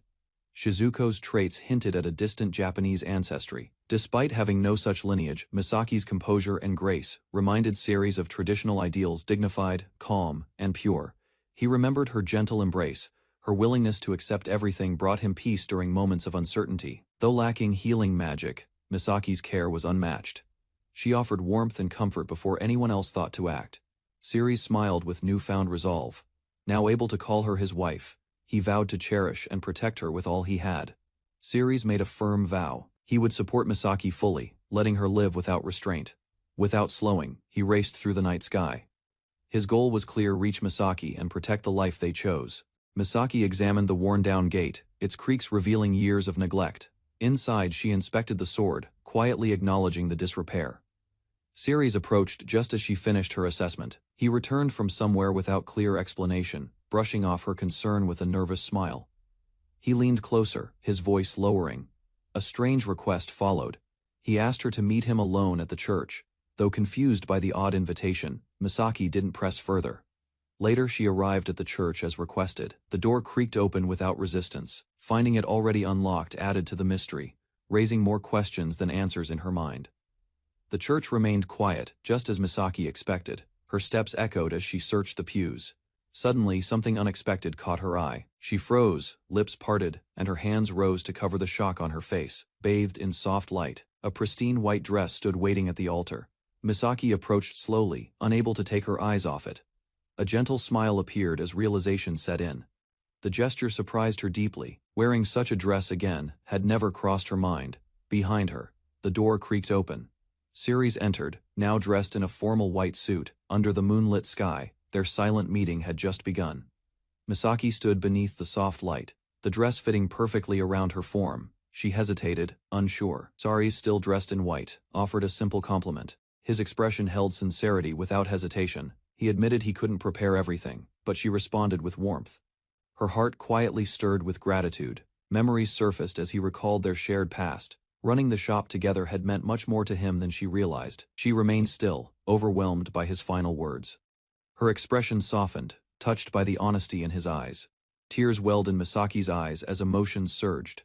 Shizuko's traits hinted at a distant Japanese ancestry. Despite having no such lineage, Misaki's composure and grace reminded Ceres of traditional ideals, dignified, calm, and pure. He remembered her gentle embrace. Her willingness to accept everything brought him peace during moments of uncertainty. Though lacking healing magic, Misaki's care was unmatched. She offered warmth and comfort before anyone else thought to act. Ceres smiled with newfound resolve. Now able to call her his wife, he vowed to cherish and protect her with all he had. Ceres made a firm vow. He would support Misaki fully, letting her live without restraint. Without slowing, he raced through the night sky. His goal was clear: reach Misaki and protect the life they chose. Misaki examined the worn-down gate, its creaks revealing years of neglect. Inside, she inspected the sword, quietly acknowledging the disrepair. Ceres approached just as she finished her assessment. He returned from somewhere without clear explanation, brushing off her concern with a nervous smile. He leaned closer, his voice lowering. A strange request followed. He asked her to meet him alone at the church. Though confused by the odd invitation, Misaki didn't press further. Later she arrived at the church as requested. The door creaked open without resistance. Finding it already unlocked added to the mystery, raising more questions than answers in her mind. The church remained quiet, just as Misaki expected. Her steps echoed as she searched the pews. Suddenly, something unexpected caught her eye. She froze, lips parted, and her hands rose to cover the shock on her face. Bathed in soft light, a pristine white dress stood waiting at the altar. Misaki approached slowly, unable to take her eyes off it. A gentle smile appeared as realization set in. The gesture surprised her deeply. Wearing such a dress again had never crossed her mind. Behind her, the door creaked open. Ceres entered, now dressed in a formal white suit. Under the moonlit sky, their silent meeting had just begun. Misaki stood beneath the soft light, the dress fitting perfectly around her form. She hesitated, unsure. Ceres, still dressed in white, offered a simple compliment. His expression held sincerity without hesitation. He admitted he couldn't prepare everything, but she responded with warmth. Her heart quietly stirred with gratitude. Memories surfaced as he recalled their shared past. Running the shop together had meant much more to him than she realized. She remained still, overwhelmed by his final words. Her expression softened, touched by the honesty in his eyes. Tears welled in Misaki's eyes as emotions surged.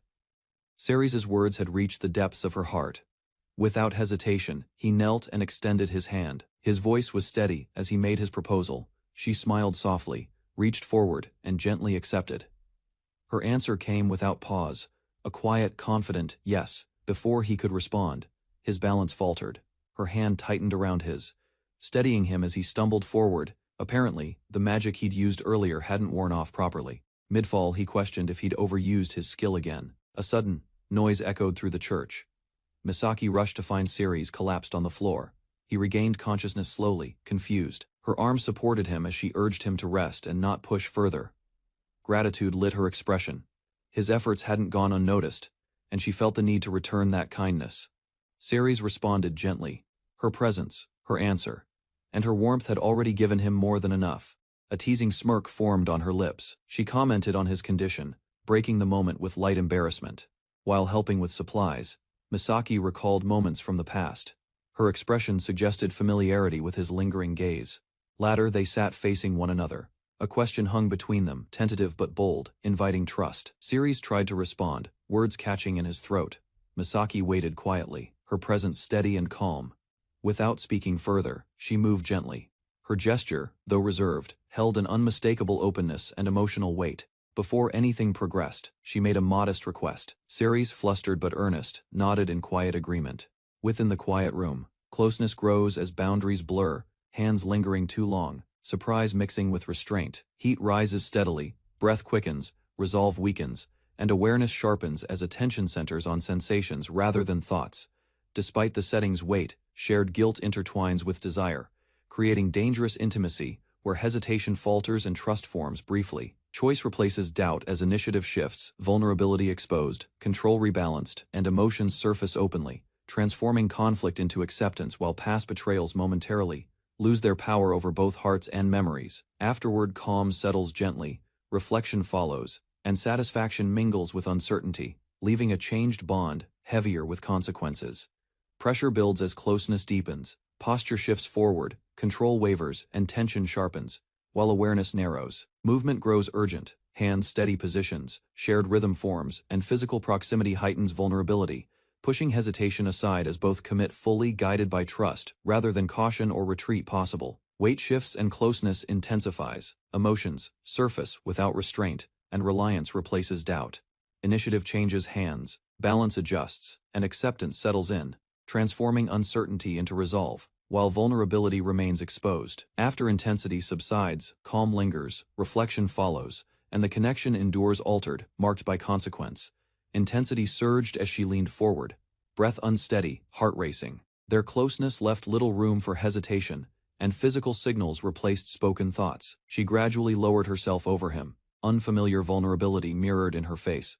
Ceres's words had reached the depths of her heart. Without hesitation, he knelt and extended his hand. His voice was steady as he made his proposal. She smiled softly, reached forward, and gently accepted. Her answer came without pause, a quiet, confident yes. Before he could respond, his balance faltered. Her hand tightened around his, steadying him as he stumbled forward. Apparently, the magic he'd used earlier hadn't worn off properly. Mid-fall, he questioned if he'd overused his skill again. A sudden noise echoed through the church. Misaki rushed to find Ceres collapsed on the floor. He regained consciousness slowly, confused. Her arm supported him as she urged him to rest and not push further. Gratitude lit her expression. His efforts hadn't gone unnoticed, and she felt the need to return that kindness. Ceres responded gently. Her presence, her answer, and her warmth had already given him more than enough. A teasing smirk formed on her lips. She commented on his condition, breaking the moment with light embarrassment. While helping with supplies, Misaki recalled moments from the past. Her expression suggested familiarity with his lingering gaze. Later, they sat facing one another. A question hung between them, tentative but bold, inviting trust. Ceres tried to respond, words catching in his throat. Misaki waited quietly, her presence steady and calm. Without speaking further, she moved gently. Her gesture, though reserved, held an unmistakable openness and emotional weight. Before anything progressed, she made a modest request. Ceres, flustered but earnest, nodded in quiet agreement. Within the quiet room, closeness grows as boundaries blur, hands lingering too long, surprise mixing with restraint. Heat rises steadily, Breath quickens, resolve weakens, and awareness sharpens as attention centers on sensations rather than thoughts. Despite the setting's weight, shared guilt intertwines with desire, creating dangerous intimacy where hesitation falters and trust forms briefly. Choice replaces doubt as initiative shifts, vulnerability exposed, control rebalanced, and emotions surface openly, transforming conflict into acceptance while past betrayals momentarily lose their power over both hearts and memories. Afterward, calm settles gently, reflection follows, and satisfaction mingles with uncertainty, leaving a changed bond, heavier with consequences. Pressure builds as closeness deepens, posture shifts forward, control wavers, and tension sharpens, while awareness narrows. Movement grows urgent, hands steady positions, shared rhythm forms, and physical proximity heightens vulnerability, pushing hesitation aside as both commit fully guided by trust rather than caution or retreat possible. Weight shifts and closeness intensifies, emotions surface without restraint, and reliance replaces doubt. Initiative changes hands, balance adjusts, and acceptance settles in, transforming uncertainty into resolve, while vulnerability remains exposed. After intensity subsides, calm lingers, reflection follows, and the connection endures altered, marked by consequence. Intensity surged as she leaned forward, breath unsteady, heart racing. Their closeness left little room for hesitation, and physical signals replaced spoken thoughts. She gradually lowered herself over him, unfamiliar vulnerability mirrored in her face.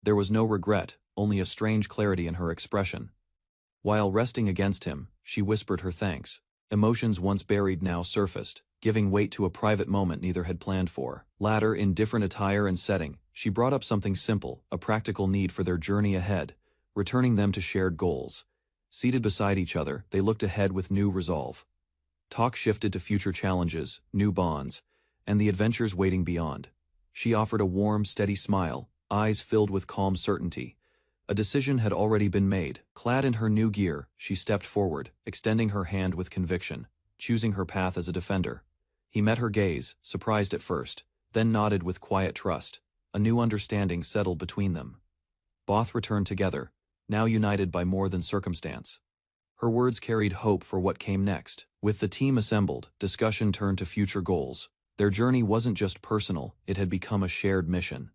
There was no regret, only a strange clarity in her expression. While resting against him, she whispered her thanks. Emotions once buried now surfaced, giving weight to a private moment neither had planned for. Later, in different attire and setting, she brought up something simple, a practical need for their journey ahead, returning them to shared goals. Seated beside each other, they looked ahead with new resolve. Talk shifted to future challenges, new bonds, and the adventures waiting beyond. She offered a warm, steady smile, eyes filled with calm certainty. A decision had already been made. Clad in her new gear, she stepped forward, extending her hand with conviction, choosing her path as a defender. He met her gaze, surprised at first, then nodded with quiet trust. A new understanding settled between them. Both returned together, now united by more than circumstance. Her words carried hope for what came next. With the team assembled, discussion turned to future goals. Their journey wasn't just personal, it had become a shared mission.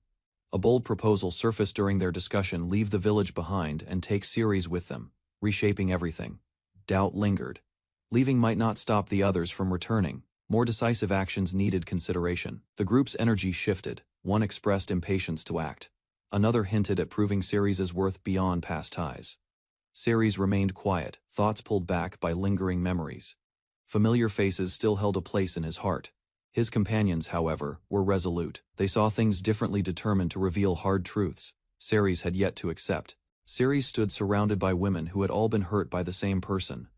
A bold proposal surfaced during their discussion: leave the village behind and take Ceres with them, reshaping everything. Doubt lingered. Leaving might not stop the others from returning. More decisive actions needed consideration. The group's energy shifted. One expressed impatience to act. Another hinted at proving Ceres' worth beyond past ties. Ceres remained quiet, thoughts pulled back by lingering memories. Familiar faces still held a place in his heart. His companions, however, were resolute. They saw things differently, determined to reveal hard truths Ceres had yet to accept. Ceres stood surrounded by women who had all been hurt by the same person.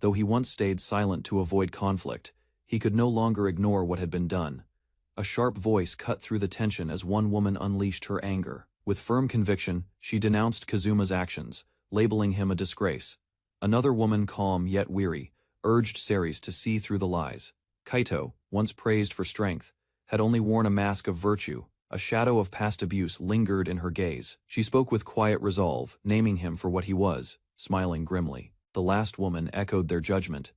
Though he once stayed silent to avoid conflict, he could no longer ignore what had been done. A sharp voice cut through the tension as one woman unleashed her anger. With firm conviction, she denounced Kazuma's actions, labeling him a disgrace. Another woman, calm yet weary, urged Ceres to see through the lies. Kaito, once praised for strength, had only worn a mask of virtue. A shadow of past abuse lingered in her gaze. She spoke with quiet resolve, naming him for what he was, smiling grimly. The last woman echoed their judgment.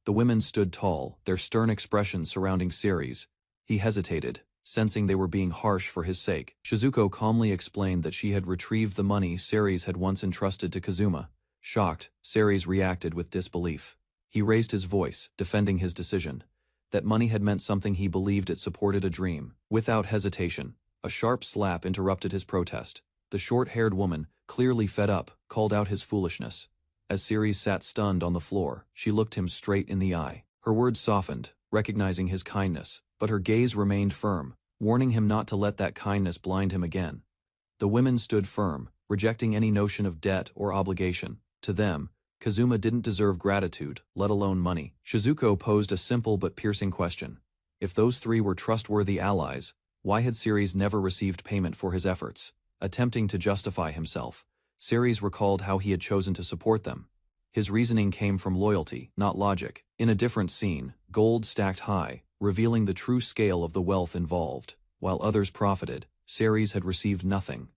The women stood tall, their stern expressions surrounding Ceres. He hesitated, sensing they were being harsh for his sake. Shizuko calmly explained that she had retrieved the money Ceres had once entrusted to Kazuma. Shocked, Ceres reacted with disbelief. He raised his voice, defending his decision. That money had meant something he believed it supported a dream. Without hesitation, a sharp slap interrupted his protest. The short-haired woman, clearly fed up, called out his foolishness. As Ceres sat stunned on the floor, she looked him straight in the eye. Her words softened, recognizing his kindness, but her gaze remained firm, warning him not to let that kindness blind him again. The women stood firm, rejecting any notion of debt or obligation. To them, Kazuma didn't deserve gratitude, let alone money. Shizuko posed a simple but piercing question. If those three were trustworthy allies, why had Ceres never received payment for his efforts? Attempting to justify himself, Ceres recalled how he had chosen to support them. His reasoning came from loyalty, not logic. In a different scene, gold stacked high, revealing the true scale of the wealth involved. While others profited, Ceres had received nothing.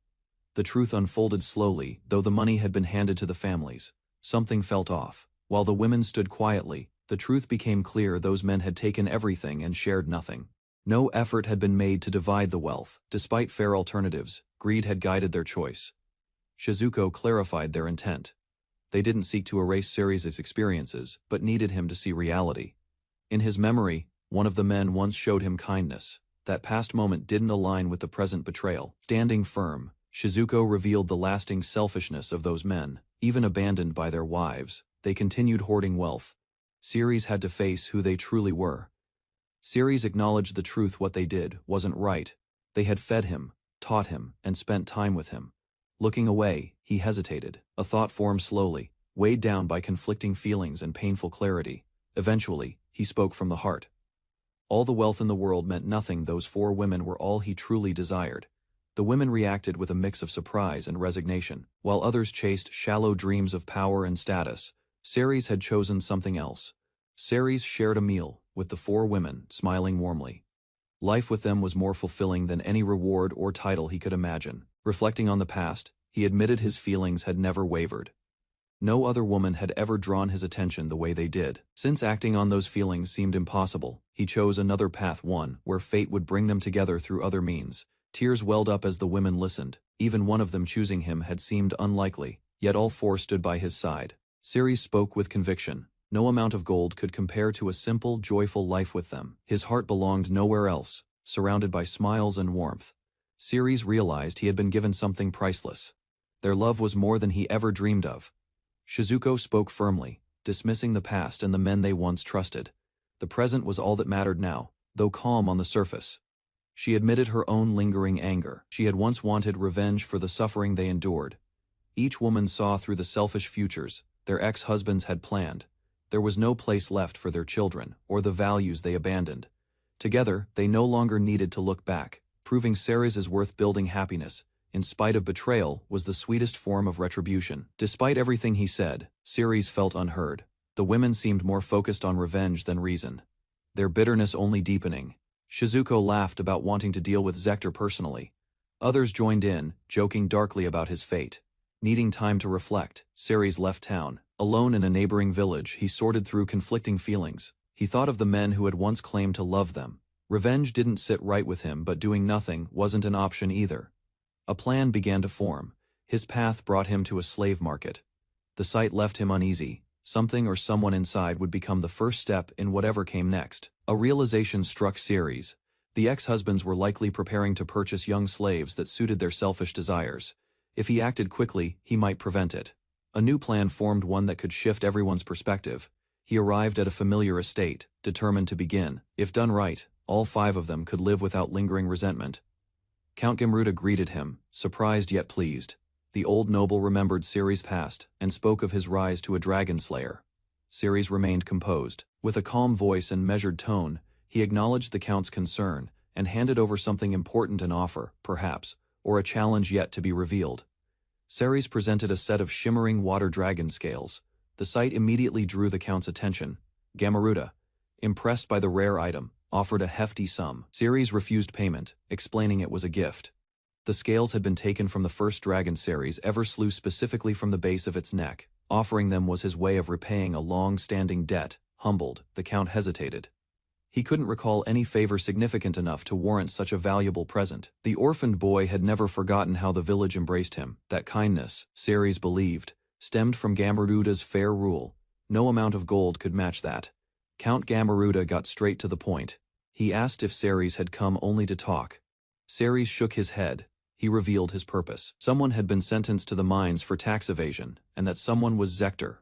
The truth unfolded slowly, though the money had been handed to the families. Something felt off. While the women stood quietly, the truth became clear: those men had taken everything and shared nothing. No effort had been made to divide the wealth. Despite fair alternatives, greed had guided their choice. Shizuko clarified their intent. They didn't seek to erase Ceres' experiences, but needed him to see reality. In his memory, one of the men once showed him kindness. That past moment didn't align with the present betrayal. Standing firm, Shizuko revealed the lasting selfishness of those men. Even abandoned by their wives, they continued hoarding wealth. Ceres had to face who they truly were. Ceres acknowledged the truth. What they did wasn't right. They had fed him, taught him, and spent time with him. Looking away, he hesitated. A thought formed slowly, weighed down by conflicting feelings and painful clarity. Eventually, he spoke from the heart. All the wealth in the world meant nothing. Those 4 women were all he truly desired. The women reacted with a mix of surprise and resignation. While others chased shallow dreams of power and status, Ceres had chosen something else. Ceres shared a meal with the 4 women, smiling warmly. Life with them was more fulfilling than any reward or title he could imagine. Reflecting on the past, he admitted his feelings had never wavered. No other woman had ever drawn his attention the way they did. Since acting on those feelings seemed impossible, he chose another path, one where fate would bring them together through other means. Tears welled up as the women listened. Even one of them choosing him had seemed unlikely, yet all 4 stood by his side. Ceres spoke with conviction. No amount of gold could compare to a simple, joyful life with them. His heart belonged nowhere else, surrounded by smiles and warmth. Ceres realized he had been given something priceless. Their love was more than he ever dreamed of. Shizuko spoke firmly, dismissing the past and the men they once trusted. The present was all that mattered now, though calm on the surface. She admitted her own lingering anger. She had once wanted revenge for the suffering they endured. Each woman saw through the selfish futures their ex-husbands had planned. There was no place left for their children, or the values they abandoned. Together, they no longer needed to look back. Proving Ceres' worth building happiness, in spite of betrayal, was the sweetest form of retribution. Despite everything he said, Ceres felt unheard. The women seemed more focused on revenge than reason, their bitterness only deepening. Shizuko laughed about wanting to deal with Zector personally. Others joined in, joking darkly about his fate. Needing time to reflect, Ceres left town. Alone in a neighboring village, he sorted through conflicting feelings. He thought of the men who had once claimed to love them. Revenge didn't sit right with him, but doing nothing wasn't an option either. A plan began to form. His path brought him to a slave market. The sight left him uneasy. Something or someone inside would become the first step in whatever came next. A realization struck Ceres. The ex-husbands were likely preparing to purchase young slaves that suited their selfish desires. If he acted quickly, he might prevent it. A new plan formed, one that could shift everyone's perspective. He arrived at a familiar estate, determined to begin. If done right, all 5 of them could live without lingering resentment. Count Gamruda greeted him, surprised yet pleased. The old noble remembered Ceres' past and spoke of his rise to a dragon slayer. Ceres remained composed. With a calm voice and measured tone, he acknowledged the Count's concern and handed over something important, an offer, perhaps, or a challenge yet to be revealed. Ceres presented a set of shimmering water dragon scales. The sight immediately drew the Count's attention. Gamruda, impressed by the rare item, offered a hefty sum. Ceres refused payment, explaining it was a gift. The scales had been taken from the first dragon Ceres ever slew, specifically from the base of its neck. Offering them was his way of repaying a long-standing debt. Humbled, the Count hesitated. He couldn't recall any favor significant enough to warrant such a valuable present. The orphaned boy had never forgotten how the village embraced him. That kindness, Ceres believed, stemmed from Gamruda's fair rule. No amount of gold could match that. Count Gamruda got straight to the point. He asked if Ceres had come only to talk. Ceres shook his head. He revealed his purpose. Someone had been sentenced to the mines for tax evasion, and that someone was Zector.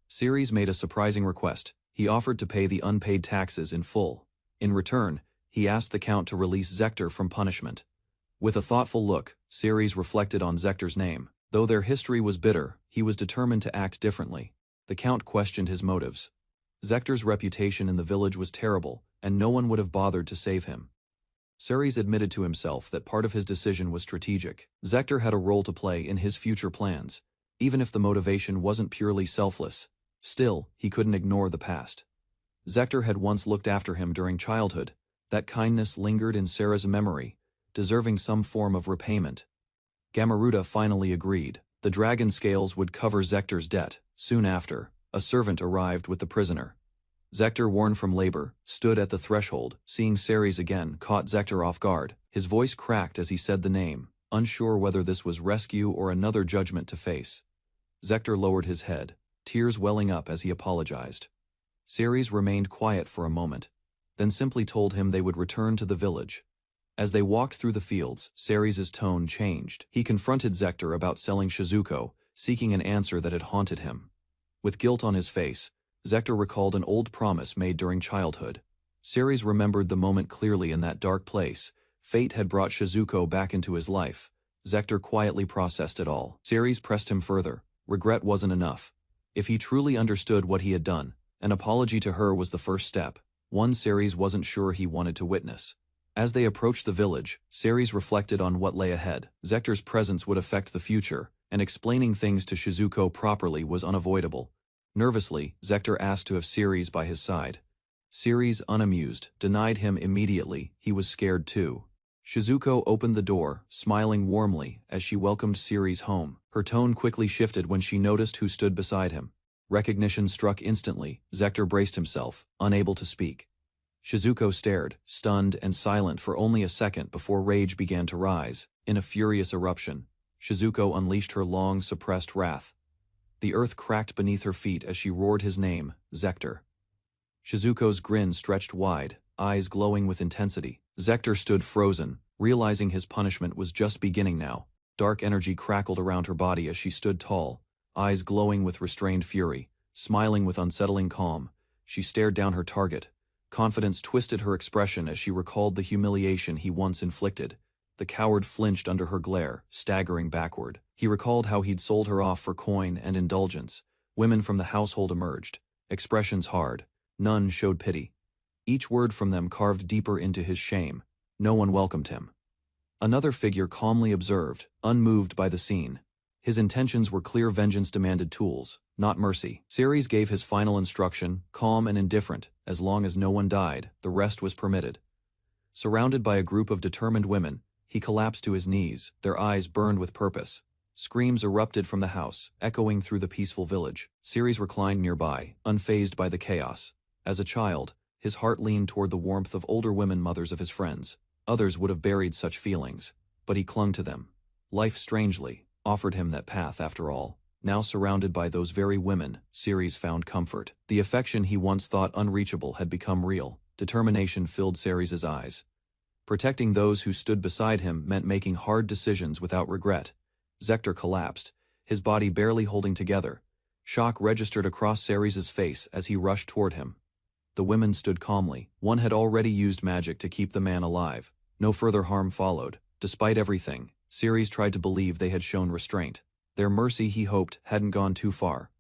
Ceres made a surprising request. He offered to pay the unpaid taxes in full. In return, he asked the Count to release Zector from punishment. With a thoughtful look, Ceres reflected on Zector's name. Though their history was bitter, he was determined to act differently. The Count questioned his motives. Zector's reputation in the village was terrible, and no one would have bothered to save him. Ceres admitted to himself that part of his decision was strategic. Zector had a role to play in his future plans, even if the motivation wasn't purely selfless. Still, he couldn't ignore the past. Zector had once looked after him during childhood. That kindness lingered in Sarah's memory, deserving some form of repayment. Gamruda finally agreed. The dragon scales would cover Zector's debt. Soon after, a servant arrived with the prisoner. Zector, worn from labor, stood at the threshold. Seeing Ceres again caught Zector off guard. His voice cracked as he said the name, unsure whether this was rescue or another judgment to face. Zector lowered his head, tears welling up as he apologized. Ceres remained quiet for a moment, then simply told him they would return to the village. As they walked through the fields, Ceres' tone changed. He confronted Zector about selling Shizuko, seeking an answer that had haunted him. With guilt on his face, Zector recalled an old promise made during childhood. Ceres remembered the moment clearly in that dark place. Fate had brought Shizuko back into his life. Zector quietly processed it all. Ceres pressed him further. Regret wasn't enough. If he truly understood what he had done, an apology to her was the first step, one Ceres wasn't sure he wanted to witness. As they approached the village, Ceres reflected on what lay ahead. Zector's presence would affect the future, and explaining things to Shizuko properly was unavoidable. Nervously, Zector asked to have Ceres by his side. Ceres, unamused, denied him immediately. He was scared too. Shizuko opened the door, smiling warmly as she welcomed Ceres home. Her tone quickly shifted when she noticed who stood beside him. Recognition struck instantly. Zector braced himself, unable to speak. Shizuko stared, stunned and silent for only a second before rage began to rise. In a furious eruption, Shizuko unleashed her long, suppressed wrath. The earth cracked beneath her feet as she roared his name, Zector. Shizuko's grin stretched wide, eyes glowing with intensity. Zector stood frozen, realizing his punishment was just beginning now. Dark energy crackled around her body as she stood tall, eyes glowing with restrained fury. Smiling with unsettling calm, she stared down her target. Confidence twisted her expression as she recalled the humiliation he once inflicted. The coward flinched under her glare, staggering backward. He recalled how he'd sold her off for coin and indulgence. Women from the household emerged, expressions hard. None showed pity. Each word from them carved deeper into his shame. No one welcomed him. Another figure calmly observed, unmoved by the scene. His intentions were clear. Vengeance demanded tools, not mercy. Ceres gave his final instruction, calm and indifferent. As long as no one died, the rest was permitted. Surrounded by a group of determined women, he collapsed to his knees, their eyes burned with purpose. Screams erupted from the house, echoing through the peaceful village. Ceres reclined nearby, unfazed by the chaos. As a child, his heart leaned toward the warmth of older women, mothers of his friends. Others would have buried such feelings, but he clung to them. Life, strangely, offered him that path after all. Now surrounded by those very women, Ceres found comfort. The affection he once thought unreachable had become real. Determination filled Ceres' eyes. Protecting those who stood beside him meant making hard decisions without regret. Zector collapsed, his body barely holding together. Shock registered across Ceres' face as he rushed toward him. The women stood calmly. One had already used magic to keep the man alive. No further harm followed. Despite everything, Ceres tried to believe they had shown restraint. Their mercy, he hoped, hadn't gone too far.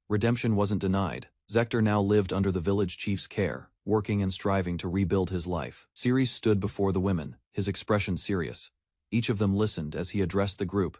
Redemption wasn't denied. Zector now lived under the village chief's care, working and striving to rebuild his life. Ceres stood before the women, his expression serious. Each of them listened as he addressed the group.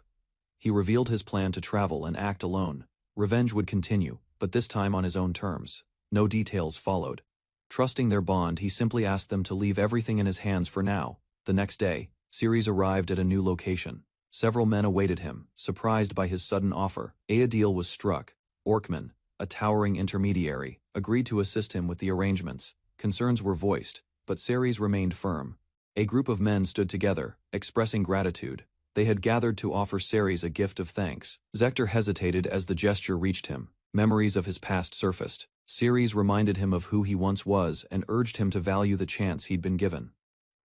He revealed his plan to travel and act alone. Revenge would continue, but this time on his own terms. No details followed. Trusting their bond, he simply asked them to leave everything in his hands for now. The next day, Ceres arrived at a new location. Several men awaited him, surprised by his sudden offer. A deal was struck. Orkman, a towering intermediary, agreed to assist him with the arrangements. Concerns were voiced, but Ceres remained firm. A group of men stood together, expressing gratitude. They had gathered to offer Ceres a gift of thanks. Zector hesitated as the gesture reached him. Memories of his past surfaced. Ceres reminded him of who he once was and urged him to value the chance he'd been given.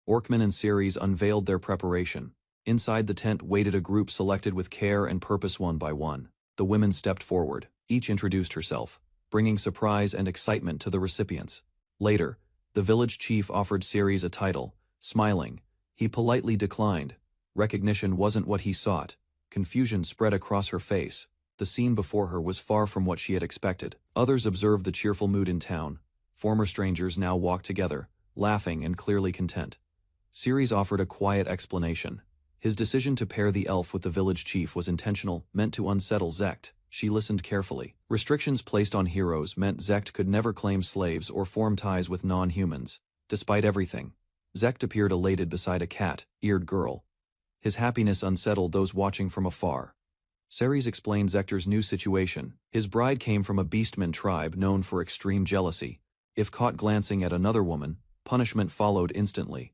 Orkman and Ceres unveiled their preparation. Inside the tent waited a group selected with care and purpose. One by one, the women stepped forward. Each introduced herself, bringing surprise and excitement to the recipients. Later, the village chief offered Ceres a title. Smiling, he politely declined. Recognition wasn't what he sought. Confusion spread across her face. The scene before her was far from what she had expected. Others observed the cheerful mood in town. Former strangers now walked together, laughing and clearly content. Ceres offered a quiet explanation. His decision to pair the elf with the village chief was intentional, meant to unsettle Zect. She listened carefully. Restrictions placed on heroes meant Zect could never claim slaves or form ties with non-humans. Despite everything, Zect appeared elated beside a cat-eared girl. His happiness unsettled those watching from afar. Ceres explained Zector's new situation. His bride came from a beastman tribe known for extreme jealousy. If caught glancing at another woman, punishment followed instantly.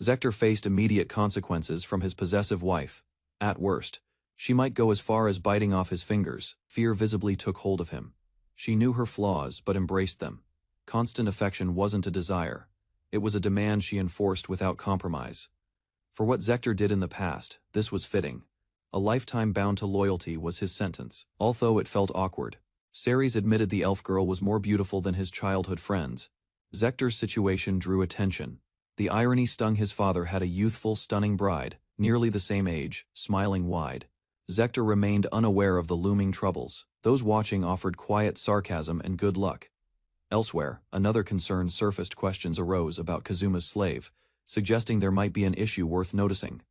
Zector faced immediate consequences from his possessive wife. At worst, she might go as far as biting off his fingers. Fear visibly took hold of him. She knew her flaws but embraced them. Constant affection wasn't a desire. It was a demand she enforced without compromise. For what Zector did in the past, this was fitting. A lifetime bound to loyalty was his sentence. Although it felt awkward, Ceres admitted the elf girl was more beautiful than his childhood friends. Zector's situation drew attention. The irony stung. His father had a youthful, stunning bride, nearly the same age, smiling wide. Zector remained unaware of the looming troubles. Those watching offered quiet sarcasm and good luck. Elsewhere, another concern surfaced. Questions arose about Kazuma's slave, suggesting there might be an issue worth noticing.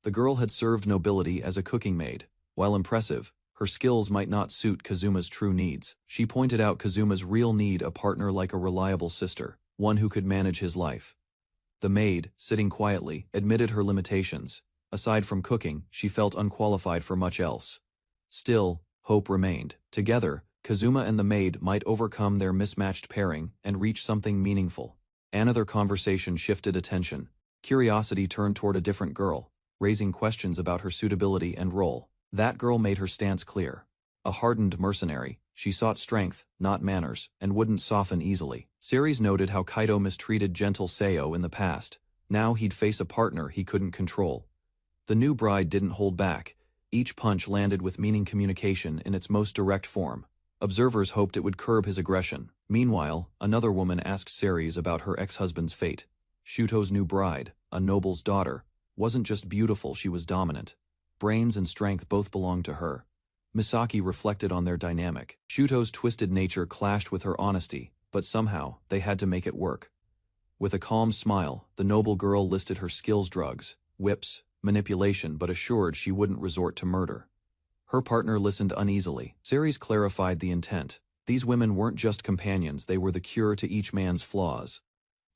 The girl had served nobility as a cooking maid. While impressive, her skills might not suit Kazuma's true needs. She pointed out Kazuma's real need: a partner like a reliable sister, one who could manage his life. The maid, sitting quietly, admitted her limitations. Aside from cooking, she felt unqualified for much else. Still, hope remained. Together, Kazuma and the maid might overcome their mismatched pairing and reach something meaningful. Another conversation shifted attention. Curiosity turned toward a different girl, raising questions about her suitability and role. That girl made her stance clear. A hardened mercenary, she sought strength, not manners, and wouldn't soften easily. Ceres noted how Kaido mistreated gentle Seo in the past. Now he'd face a partner he couldn't control. The new bride didn't hold back. Each punch landed with meaning. Communication in its most direct form. Observers hoped it would curb his aggression. Meanwhile, another woman asked Ceres about her ex-husband's fate. Shuto's new bride, a noble's daughter, wasn't just beautiful, she was dominant. Brains and strength both belonged to her. Misaki reflected on their dynamic. Shuto's twisted nature clashed with her honesty, but somehow, they had to make it work. With a calm smile, the noble girl listed her skills: drugs, whips, manipulation, but assured she wouldn't resort to murder. Her partner listened uneasily. Ceres clarified the intent. These women weren't just companions, they were the cure to each man's flaws.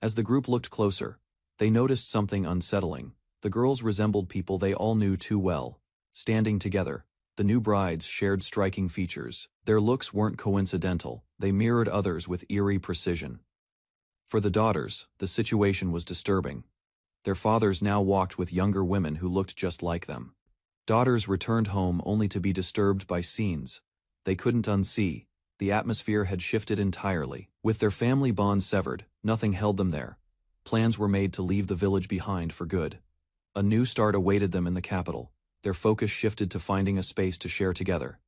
As the group looked closer, they noticed something unsettling. The girls resembled people they all knew too well. Standing together, the new brides shared striking features. Their looks weren't coincidental, they mirrored others with eerie precision. For the daughters, the situation was disturbing. Their fathers now walked with younger women who looked just like them. Daughters returned home only to be disturbed by scenes they couldn't unsee. The atmosphere had shifted entirely. With their family bonds severed, nothing held them there. Plans were made to leave the village behind for good. A new start awaited them in the capital. Their focus shifted to finding a space to share together.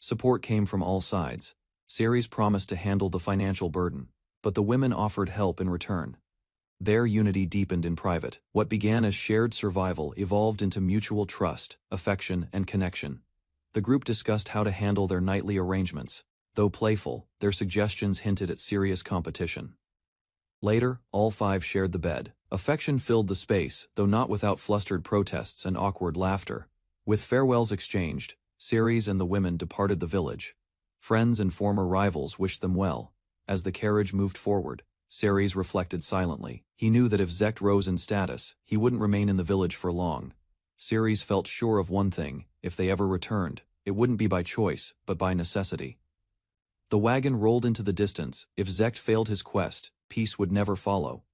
Support came from all sides. Ceres promised to handle the financial burden, but the women offered help in return. Their unity deepened in private. What began as shared survival evolved into mutual trust, affection, and connection. The group discussed how to handle their nightly arrangements. Though playful, their suggestions hinted at serious competition. Later, all five shared the bed. Affection filled the space, though not without flustered protests and awkward laughter. With farewells exchanged, Ceres and the women departed the village. Friends and former rivals wished them well. As the carriage moved forward, Ceres reflected silently. He knew that if Zect rose in status, he wouldn't remain in the village for long. Ceres felt sure of one thing: if they ever returned, it wouldn't be by choice, but by necessity. The wagon rolled into the distance. If Zect failed his quest, peace would never follow.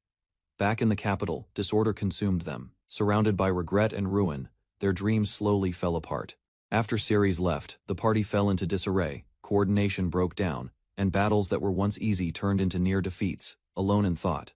Back in the capital, disorder consumed them. Surrounded by regret and ruin, their dreams slowly fell apart. After Ceres left, the party fell into disarray, coordination broke down, and battles that were once easy turned into near defeats. Alone in thought,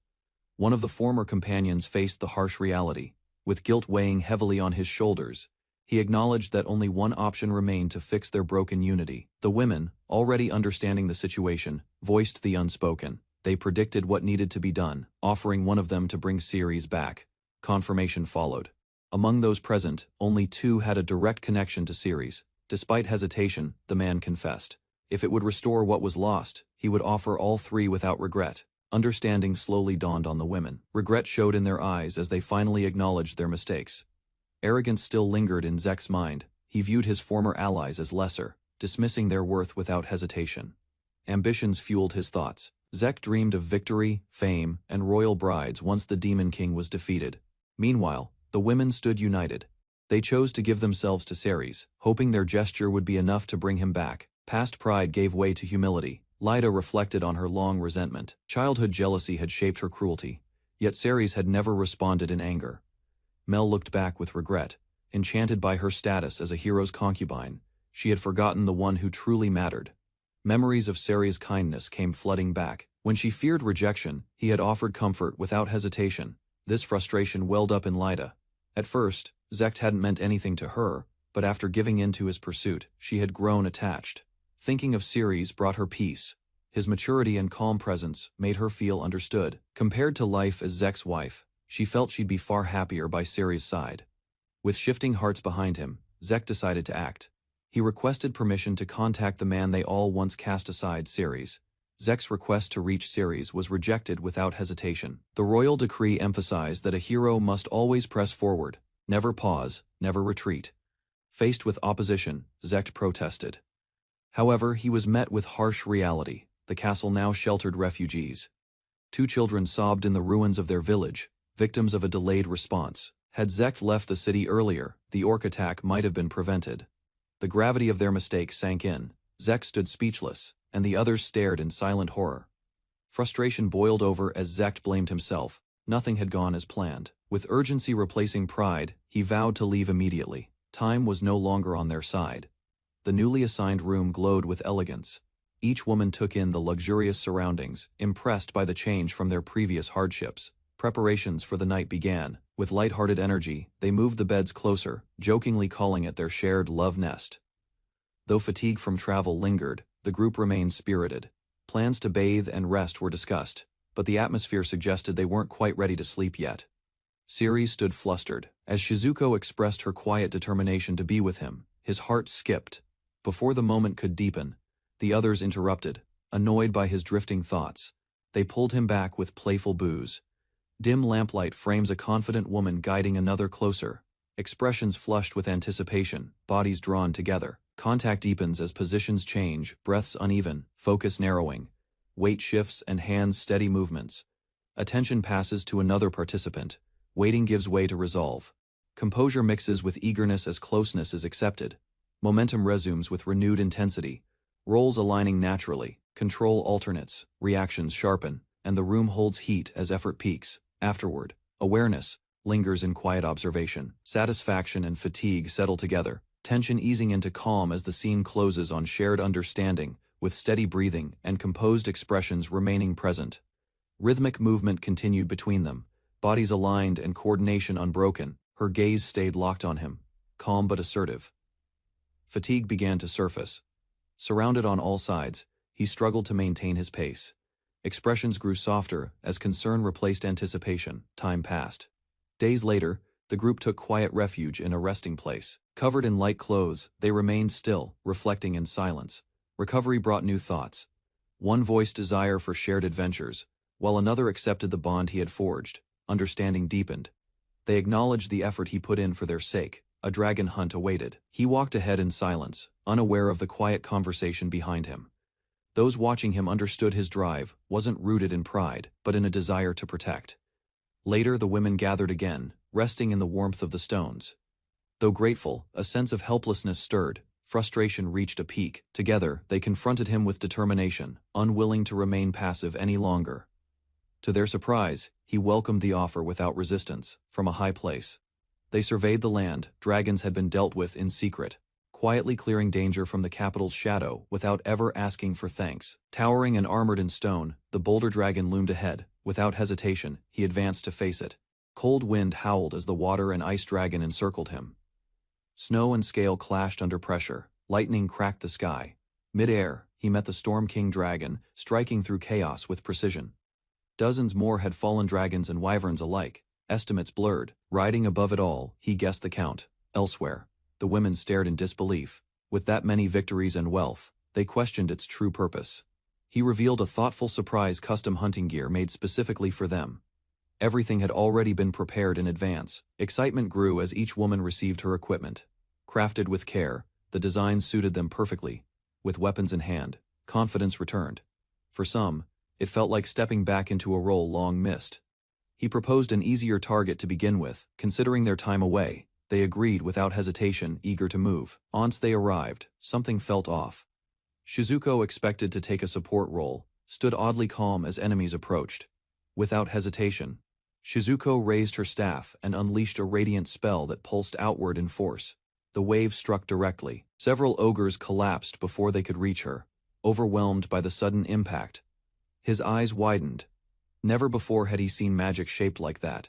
one of the former companions faced the harsh reality. With guilt weighing heavily on his shoulders, he acknowledged that only one option remained to fix their broken unity. The women, already understanding the situation, voiced the unspoken. They predicted what needed to be done, offering one of them to bring Ceres back. Confirmation followed. Among those present, only two had a direct connection to Ceres. Despite hesitation, the man confessed. If it would restore what was lost, he would offer all three without regret. Understanding slowly dawned on the women. Regret showed in their eyes as they finally acknowledged their mistakes. Arrogance still lingered in Zek's mind. He viewed his former allies as lesser, dismissing their worth without hesitation. Ambitions fueled his thoughts. Zek dreamed of victory, fame, and royal brides once the Demon King was defeated. Meanwhile, the women stood united. They chose to give themselves to Ceres, hoping their gesture would be enough to bring him back. Past pride gave way to humility. Lyda reflected on her long resentment. Childhood jealousy had shaped her cruelty, yet Ceres had never responded in anger. Mel looked back with regret. Enchanted by her status as a hero's concubine, she had forgotten the one who truly mattered. Memories of Ceres' kindness came flooding back. When she feared rejection, he had offered comfort without hesitation. This frustration welled up in Lyda. At first, Zect hadn't meant anything to her, but after giving in to his pursuit, she had grown attached. Thinking of Ceres brought her peace. His maturity and calm presence made her feel understood. Compared to life as Zect's wife, she felt she'd be far happier by Ceres' side. With shifting hearts behind him, Zect decided to act. He requested permission to contact the man they all once cast aside, Ceres. Zect's request to reach Ceres was rejected without hesitation. The royal decree emphasized that a hero must always press forward, never pause, never retreat. Faced with opposition, Zect protested. However, he was met with harsh reality. The castle now sheltered refugees. 2 children sobbed in the ruins of their village, victims of a delayed response. Had Zect left the city earlier, the orc attack might have been prevented. The gravity of their mistake sank in. Zect stood speechless, and the others stared in silent horror. Frustration boiled over as Zect blamed himself. Nothing had gone as planned. With urgency replacing pride, he vowed to leave immediately. Time was no longer on their side. The newly assigned room glowed with elegance. Each woman took in the luxurious surroundings, impressed by the change from their previous hardships. Preparations for the night began. With light-hearted energy, they moved the beds closer, jokingly calling it their shared love nest. Though fatigue from travel lingered, the group remained spirited. Plans to bathe and rest were discussed, but the atmosphere suggested they weren't quite ready to sleep yet. Ceres stood flustered. As Shizuko expressed her quiet determination to be with him, his heart skipped. Before the moment could deepen, the others interrupted, annoyed by his drifting thoughts. They pulled him back with playful boos. Dim lamplight frames a confident woman guiding another closer. Expressions flushed with anticipation, bodies drawn together. Contact deepens as positions change, breaths uneven, focus narrowing. Weight shifts and hands steady movements. Attention passes to another participant. Waiting gives way to resolve. Composure mixes with eagerness as closeness is accepted. Momentum resumes with renewed intensity. Roles aligning naturally. Control alternates, reactions sharpen, and the room holds heat as effort peaks. Afterward, awareness lingers in quiet observation. Satisfaction and fatigue settle together, tension easing into calm as the scene closes on shared understanding, with steady breathing and composed expressions remaining present. Rhythmic movement continued between them, bodies aligned and coordination unbroken. Her gaze stayed locked on him, calm but assertive. Fatigue began to surface. Surrounded on all sides, he struggled to maintain his pace. Expressions grew softer as concern replaced anticipation. Time passed. Days later, the group took quiet refuge in a resting place. Covered in light clothes, they remained still, reflecting in silence. Recovery brought new thoughts. One voiced desire for shared adventures, while another accepted the bond he had forged. Understanding deepened. They acknowledged the effort he put in for their sake. A dragon hunt awaited. He walked ahead in silence, unaware of the quiet conversation behind him. Those watching him understood his drive wasn't rooted in pride, but in a desire to protect. Later, the women gathered again, resting in the warmth of the stones. Though grateful, a sense of helplessness stirred. Frustration reached a peak. Together, they confronted him with determination, unwilling to remain passive any longer. To their surprise, he welcomed the offer without resistance, from a high place. They surveyed the land dragons had been dealt with in secret, quietly clearing danger from the capital's shadow without ever asking for thanks. Towering and armored in stone, the boulder dragon loomed ahead. Without hesitation, he advanced to face it. Cold wind howled as the water and ice dragon encircled him. Snow and scale clashed under pressure. Lightning cracked the sky. Mid-air, he met the Storm King dragon, striking through chaos with precision. Dozens more had fallen dragons and wyverns alike. Estimates blurred. Riding above it all, he guessed the count. Elsewhere, the women stared in disbelief. With that many victories and wealth, they questioned its true purpose. He revealed a thoughtful surprise custom hunting gear made specifically for them. Everything had already been prepared in advance. Excitement grew as each woman received her equipment. Crafted with care, the designs suited them perfectly. With weapons in hand, confidence returned. For some, it felt like stepping back into a role long missed. He proposed an easier target to begin with, considering their time away. They agreed without hesitation, eager to move. Once they arrived, something felt off. Shizuko expected to take a support role, stood oddly calm as enemies approached. Without hesitation, Shizuko raised her staff and unleashed a radiant spell that pulsed outward in force. The wave struck directly. Several ogres collapsed before they could reach her, overwhelmed by the sudden impact. His eyes widened. Never before had he seen magic shaped like that.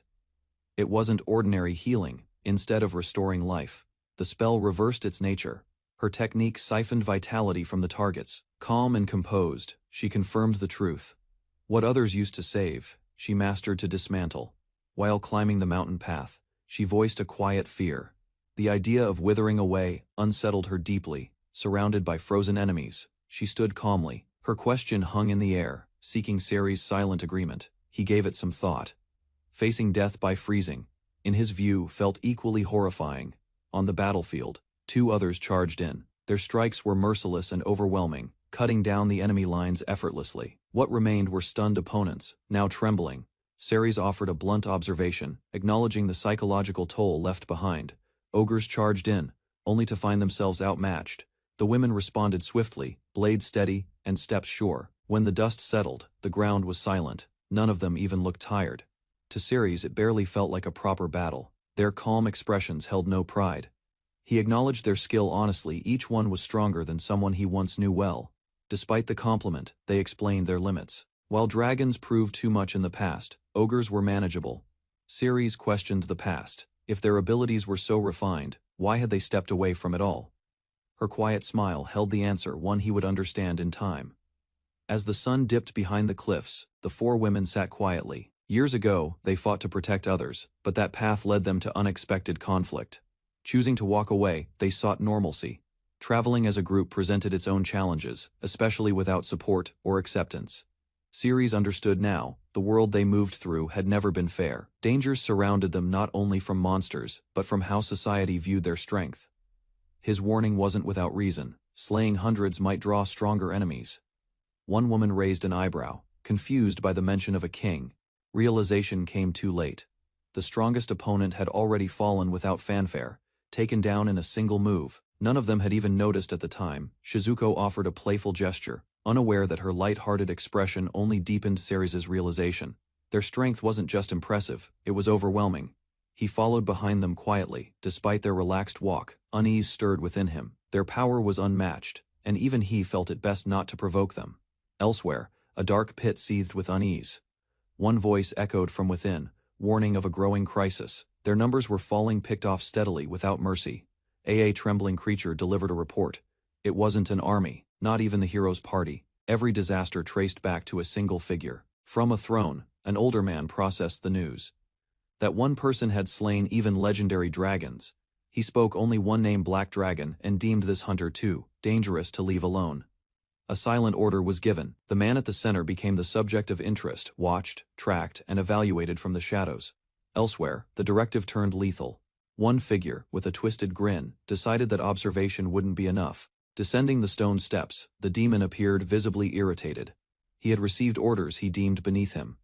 It wasn't ordinary healing. Instead of restoring life, the spell reversed its nature. Her technique siphoned vitality from the targets. Calm and composed, she confirmed the truth. What others used to save, she mastered to dismantle. While climbing the mountain path, she voiced a quiet fear. The idea of withering away unsettled her deeply. Surrounded by frozen enemies, she stood calmly. Her question hung in the air, seeking Ceri's silent agreement. He gave it some thought. Facing death by freezing, in his view, felt equally horrifying. On the battlefield, 2 others charged in. Their strikes were merciless and overwhelming, cutting down the enemy lines effortlessly. What remained were stunned opponents, now trembling. Ceres offered a blunt observation, acknowledging the psychological toll left behind. Ogres charged in, only to find themselves outmatched. The women responded swiftly, blades steady, and steps sure. When the dust settled, the ground was silent. None of them even looked tired. To Ceres, it barely felt like a proper battle. Their calm expressions held no pride. He acknowledged their skill honestly. Each one was stronger than someone he once knew well. Despite the compliment, they explained their limits. While dragons proved too much in the past, ogres were manageable. Ceres questioned the past. If their abilities were so refined, why had they stepped away from it all? Her quiet smile held the answer, one he would understand in time. As the sun dipped behind the cliffs, the 4 women sat quietly. Years ago, they fought to protect others, but that path led them to unexpected conflict. Choosing to walk away, they sought normalcy. Traveling as a group presented its own challenges, especially without support or acceptance. Ceres understood now, the world they moved through had never been fair. Dangers surrounded them not only from monsters, but from how society viewed their strength. His warning wasn't without reason. Slaying hundreds might draw stronger enemies. One woman raised an eyebrow, confused by the mention of a king. Realization came too late. The strongest opponent had already fallen without fanfare, taken down in a single move. None of them had even noticed at the time. Shizuko offered a playful gesture, unaware that her light-hearted expression only deepened Ceres's realization. Their strength wasn't just impressive, it was overwhelming. He followed behind them quietly. Despite their relaxed walk, unease stirred within him. Their power was unmatched, and even he felt it best not to provoke them. Elsewhere, a dark pit seethed with unease. One voice echoed from within, warning of a growing crisis. Their numbers were falling, picked off steadily without mercy. A trembling creature delivered a report. It wasn't an army, not even the hero's party. Every disaster traced back to a single figure. From a throne, an older man processed the news. That one person had slain even legendary dragons. He spoke only one name, Black Dragon, and deemed this hunter too dangerous to leave alone. A silent order was given. The man at the center became the subject of interest, watched, tracked, and evaluated from the shadows. Elsewhere, the directive turned lethal. One figure, with a twisted grin, decided that observation wouldn't be enough. Descending the stone steps, the demon appeared visibly irritated. He had received orders he deemed beneath him.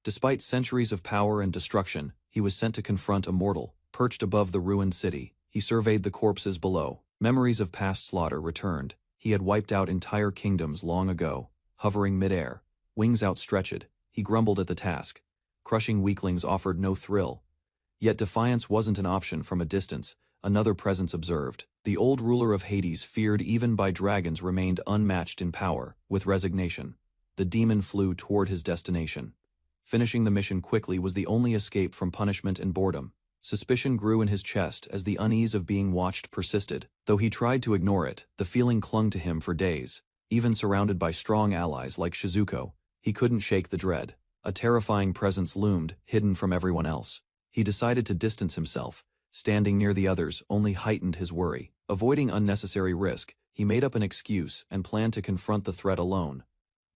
Despite centuries of power and destruction, he was sent to confront a mortal. Perched above the ruined city, he surveyed the corpses below. Memories of past slaughter returned. He had wiped out entire kingdoms long ago. Hovering midair, wings outstretched, he grumbled at the task. Crushing weaklings offered no thrill. Yet defiance wasn't an option. From a distance, another presence observed. The old ruler of Hades, feared even by dragons, remained unmatched in power. With resignation, the demon flew toward his destination. Finishing the mission quickly was the only escape from punishment and boredom. Suspicion grew in his chest as the unease of being watched persisted. Though he tried to ignore it, the feeling clung to him for days. Even surrounded by strong allies like Shizuko, he couldn't shake the dread. A terrifying presence loomed, hidden from everyone else. He decided to distance himself. Standing near the others only heightened his worry. Avoiding unnecessary risk, he made up an excuse and planned to confront the threat alone.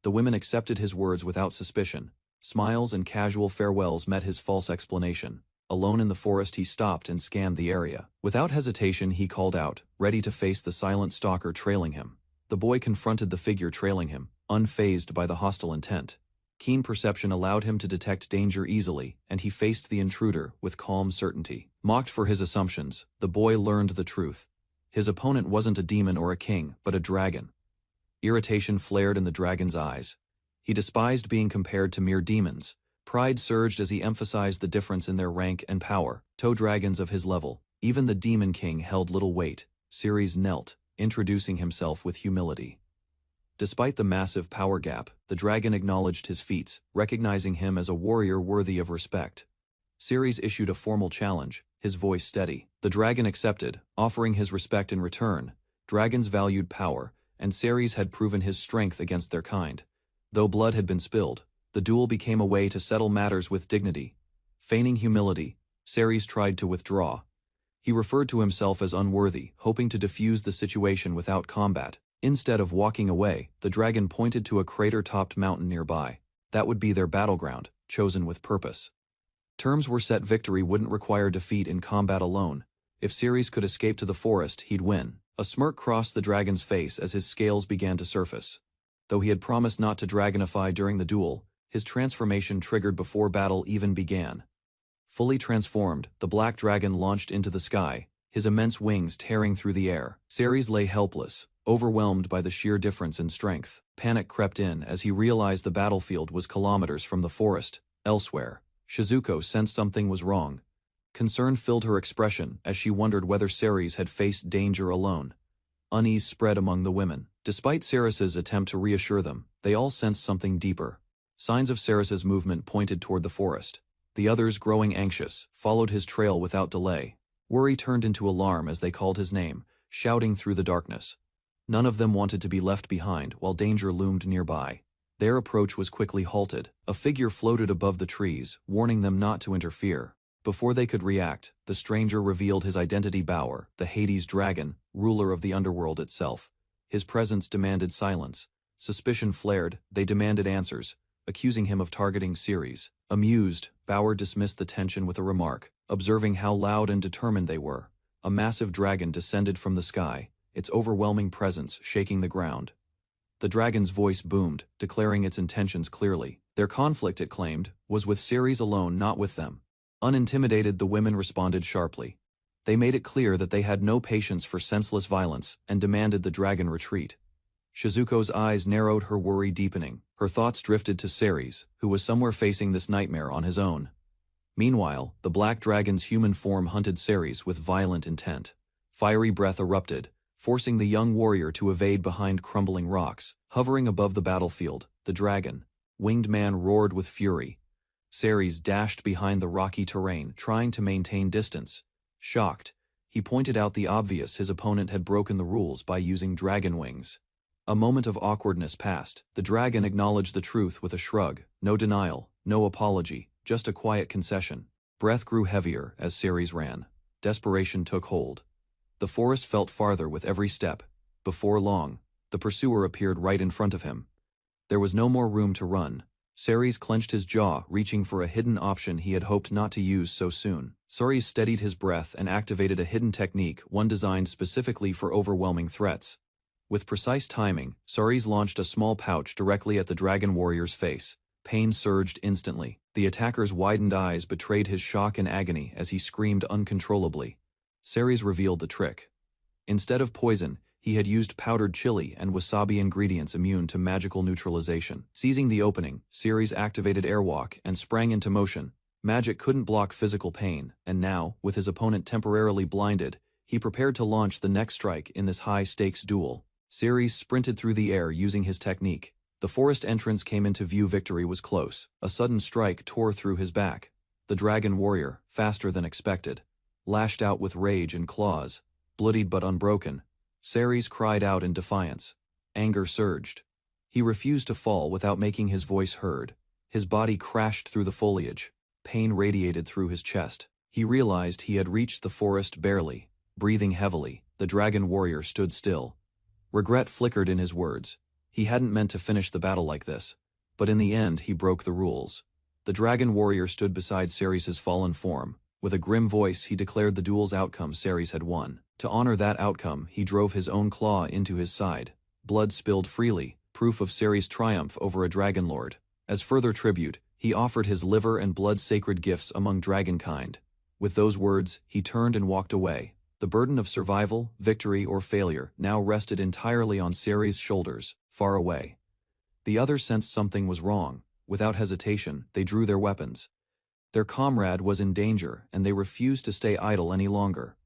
The women accepted his words without suspicion. Smiles and casual farewells met his false explanation. Alone in the forest, he stopped and scanned the area. Without hesitation, he called out, ready to face the silent stalker trailing him. The boy confronted the figure trailing him, unfazed by the hostile intent. Keen perception allowed him to detect danger easily, and he faced the intruder with calm certainty. Mocked for his assumptions, the boy learned the truth. His opponent wasn't a demon or a king, but a dragon. Irritation flared in the dragon's eyes. He despised being compared to mere demons. Pride surged as he emphasized the difference in their rank and power. Toe dragons of his level. Even the Demon King held little weight. Ceres knelt, introducing himself with humility. Despite the massive power gap, the dragon acknowledged his feats, recognizing him as a warrior worthy of respect. Ceres issued a formal challenge, his voice steady. The dragon accepted, offering his respect in return. Dragons valued power, and Ceres had proven his strength against their kind. Though blood had been spilled, the duel became a way to settle matters with dignity. Feigning humility, Ceres tried to withdraw. He referred to himself as unworthy, hoping to defuse the situation without combat. Instead of walking away, the dragon pointed to a crater-topped mountain nearby. That would be their battleground, chosen with purpose. Terms were set: victory wouldn't require defeat in combat alone. If Ceres could escape to the forest, he'd win. A smirk crossed the dragon's face as his scales began to surface. Though he had promised not to dragonify during the duel, his transformation triggered before battle even began. Fully transformed, the black dragon launched into the sky, his immense wings tearing through the air. Ceres lay helpless, overwhelmed by the sheer difference in strength. Panic crept in as he realized the battlefield was kilometers from the forest. Elsewhere, Shizuko sensed something was wrong. Concern filled her expression as she wondered whether Ceres had faced danger alone. Unease spread among the women. Despite Ceres's attempt to reassure them, they all sensed something deeper. Signs of Ceres's movement pointed toward the forest. The others, growing anxious, followed his trail without delay. Worry turned into alarm as they called his name, shouting through the darkness. None of them wanted to be left behind while danger loomed nearby. Their approach was quickly halted. A figure floated above the trees, warning them not to interfere. Before they could react, the stranger revealed his identity: Bauer, the Hades dragon, ruler of the underworld itself. His presence demanded silence. Suspicion flared, they demanded answers, accusing him of targeting Ceres. Amused, Bauer dismissed the tension with a remark, observing how loud and determined they were. A massive dragon descended from the sky, its overwhelming presence shaking the ground. The dragon's voice boomed, declaring its intentions clearly. Their conflict, it claimed, was with Ceres alone, not with them. Unintimidated, the women responded sharply. They made it clear that they had no patience for senseless violence and demanded the dragon retreat. Shizuko's eyes narrowed, her worry deepening. Her thoughts drifted to Ceres, who was somewhere facing this nightmare on his own. Meanwhile, the black dragon's human form hunted Ceres with violent intent. Fiery breath erupted, forcing the young warrior to evade behind crumbling rocks. Hovering above the battlefield, the dragon, winged man, roared with fury. Ceres dashed behind the rocky terrain, trying to maintain distance. Shocked, he pointed out the obvious: his opponent had broken the rules by using dragon wings. A moment of awkwardness passed. The dragon acknowledged the truth with a shrug. No denial, no apology, just a quiet concession. Breath grew heavier as Ceres ran. Desperation took hold. The forest felt farther with every step. Before long, the pursuer appeared right in front of him. There was no more room to run. Ceres clenched his jaw, reaching for a hidden option he had hoped not to use so soon. Ceres steadied his breath and activated a hidden technique, one designed specifically for overwhelming threats. With precise timing, Ceres launched a small pouch directly at the dragon warrior's face. Pain surged instantly. The attacker's widened eyes betrayed his shock and agony as he screamed uncontrollably. Ceres revealed the trick. Instead of poison, he had used powdered chili and wasabi, ingredients immune to magical neutralization. Seizing the opening, Ceres activated airwalk and sprang into motion. Magic couldn't block physical pain, and now, with his opponent temporarily blinded, he prepared to launch the next strike in this high-stakes duel. Ceres sprinted through the air using his technique. The forest entrance came into view. Victory was close. A sudden strike tore through his back. The dragon warrior, faster than expected, lashed out with rage and claws. Bloodied but unbroken, Ceres cried out in defiance. Anger surged. He refused to fall without making his voice heard. His body crashed through the foliage. Pain radiated through his chest. He realized he had reached the forest barely. Breathing heavily, the dragon warrior stood still. Regret flickered in his words. He hadn't meant to finish the battle like this. But in the end, he broke the rules. The dragon warrior stood beside Ceres's fallen form. With a grim voice, he declared the duel's outcome: Ceres had won. To honor that outcome, he drove his own claw into his side. Blood spilled freely, proof of Ceres' triumph over a dragon lord. As further tribute, he offered his liver and blood, sacred gifts among dragonkind. With those words, he turned and walked away. The burden of survival, victory, or failure now rested entirely on Ceres' shoulders, far away. The others sensed something was wrong. Without hesitation, they drew their weapons. Their comrade was in danger, and they refused to stay idle any longer.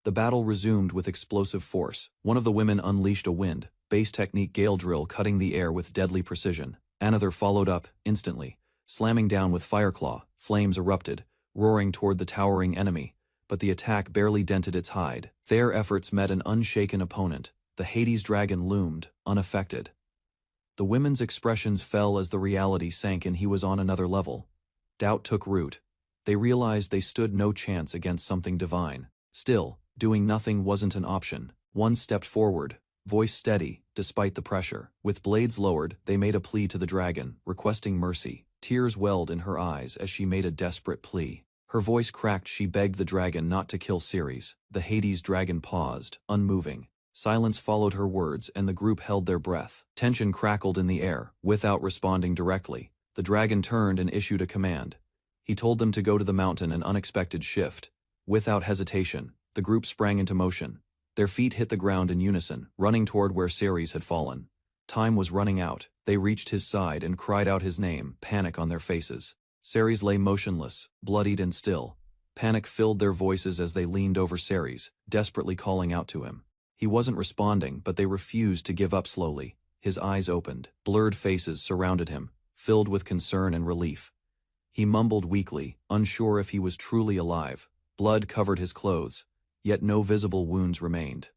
The battle resumed with explosive force. One of the women unleashed a wind, base technique gale drill cutting the air with deadly precision. Another followed up, instantly, slamming down with fireclaw. Flames erupted, roaring toward the towering enemy, but the attack barely dented its hide. Their efforts met an unshaken opponent. The Hades dragon loomed, unaffected. The women's expressions fell as the reality sank in. He was on another level. Doubt took root. They realized they stood no chance against something divine. Still, doing nothing wasn't an option. One stepped forward, voice steady, despite the pressure. With blades lowered, they made a plea to the dragon, requesting mercy. Tears welled in her eyes as she made a desperate plea. Her voice cracked. She begged the dragon not to kill Ceres. The Hades dragon paused, unmoving. Silence followed her words, and the group held their breath. Tension crackled in the air. Without responding directly, the dragon turned and issued a command. He told them to go to the mountain. An unexpected shift. Without hesitation, the group sprang into motion. Their feet hit the ground in unison, running toward where Ceres had fallen. Time was running out. They reached his side and cried out his name, panic on their faces. Ceres lay motionless, bloodied and still. Panic filled their voices as they leaned over Ceres, desperately calling out to him. He wasn't responding, but they refused to give up. Slowly, his eyes opened. Blurred faces surrounded him, filled with concern and relief. He mumbled weakly, unsure if he was truly alive. Blood covered his clothes, yet no visible wounds remained.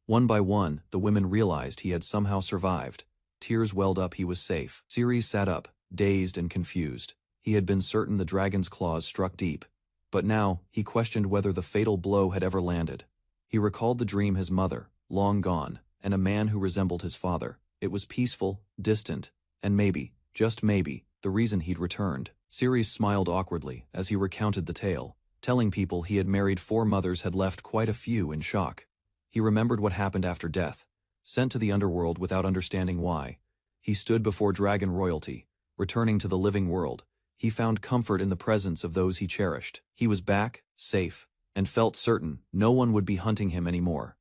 One by one, the women realized he had somehow survived. Tears welled up. He was safe. Ceres sat up, dazed and confused. He had been certain the dragon's claws struck deep, but now he questioned whether the fatal blow had ever landed. He recalled the dream his mother, long gone, and a man who resembled his father. It was peaceful, distant, and maybe, just maybe, the reason he'd returned. Ceres smiled awkwardly as he recounted the tale, telling people he had married 4 mothers, had left quite a few in shock. He remembered what happened after death, sent to the underworld without understanding why. He stood before dragon royalty, returning to the living world. He found comfort in the presence of those he cherished. He was back, safe, and felt certain no one would be hunting him anymore.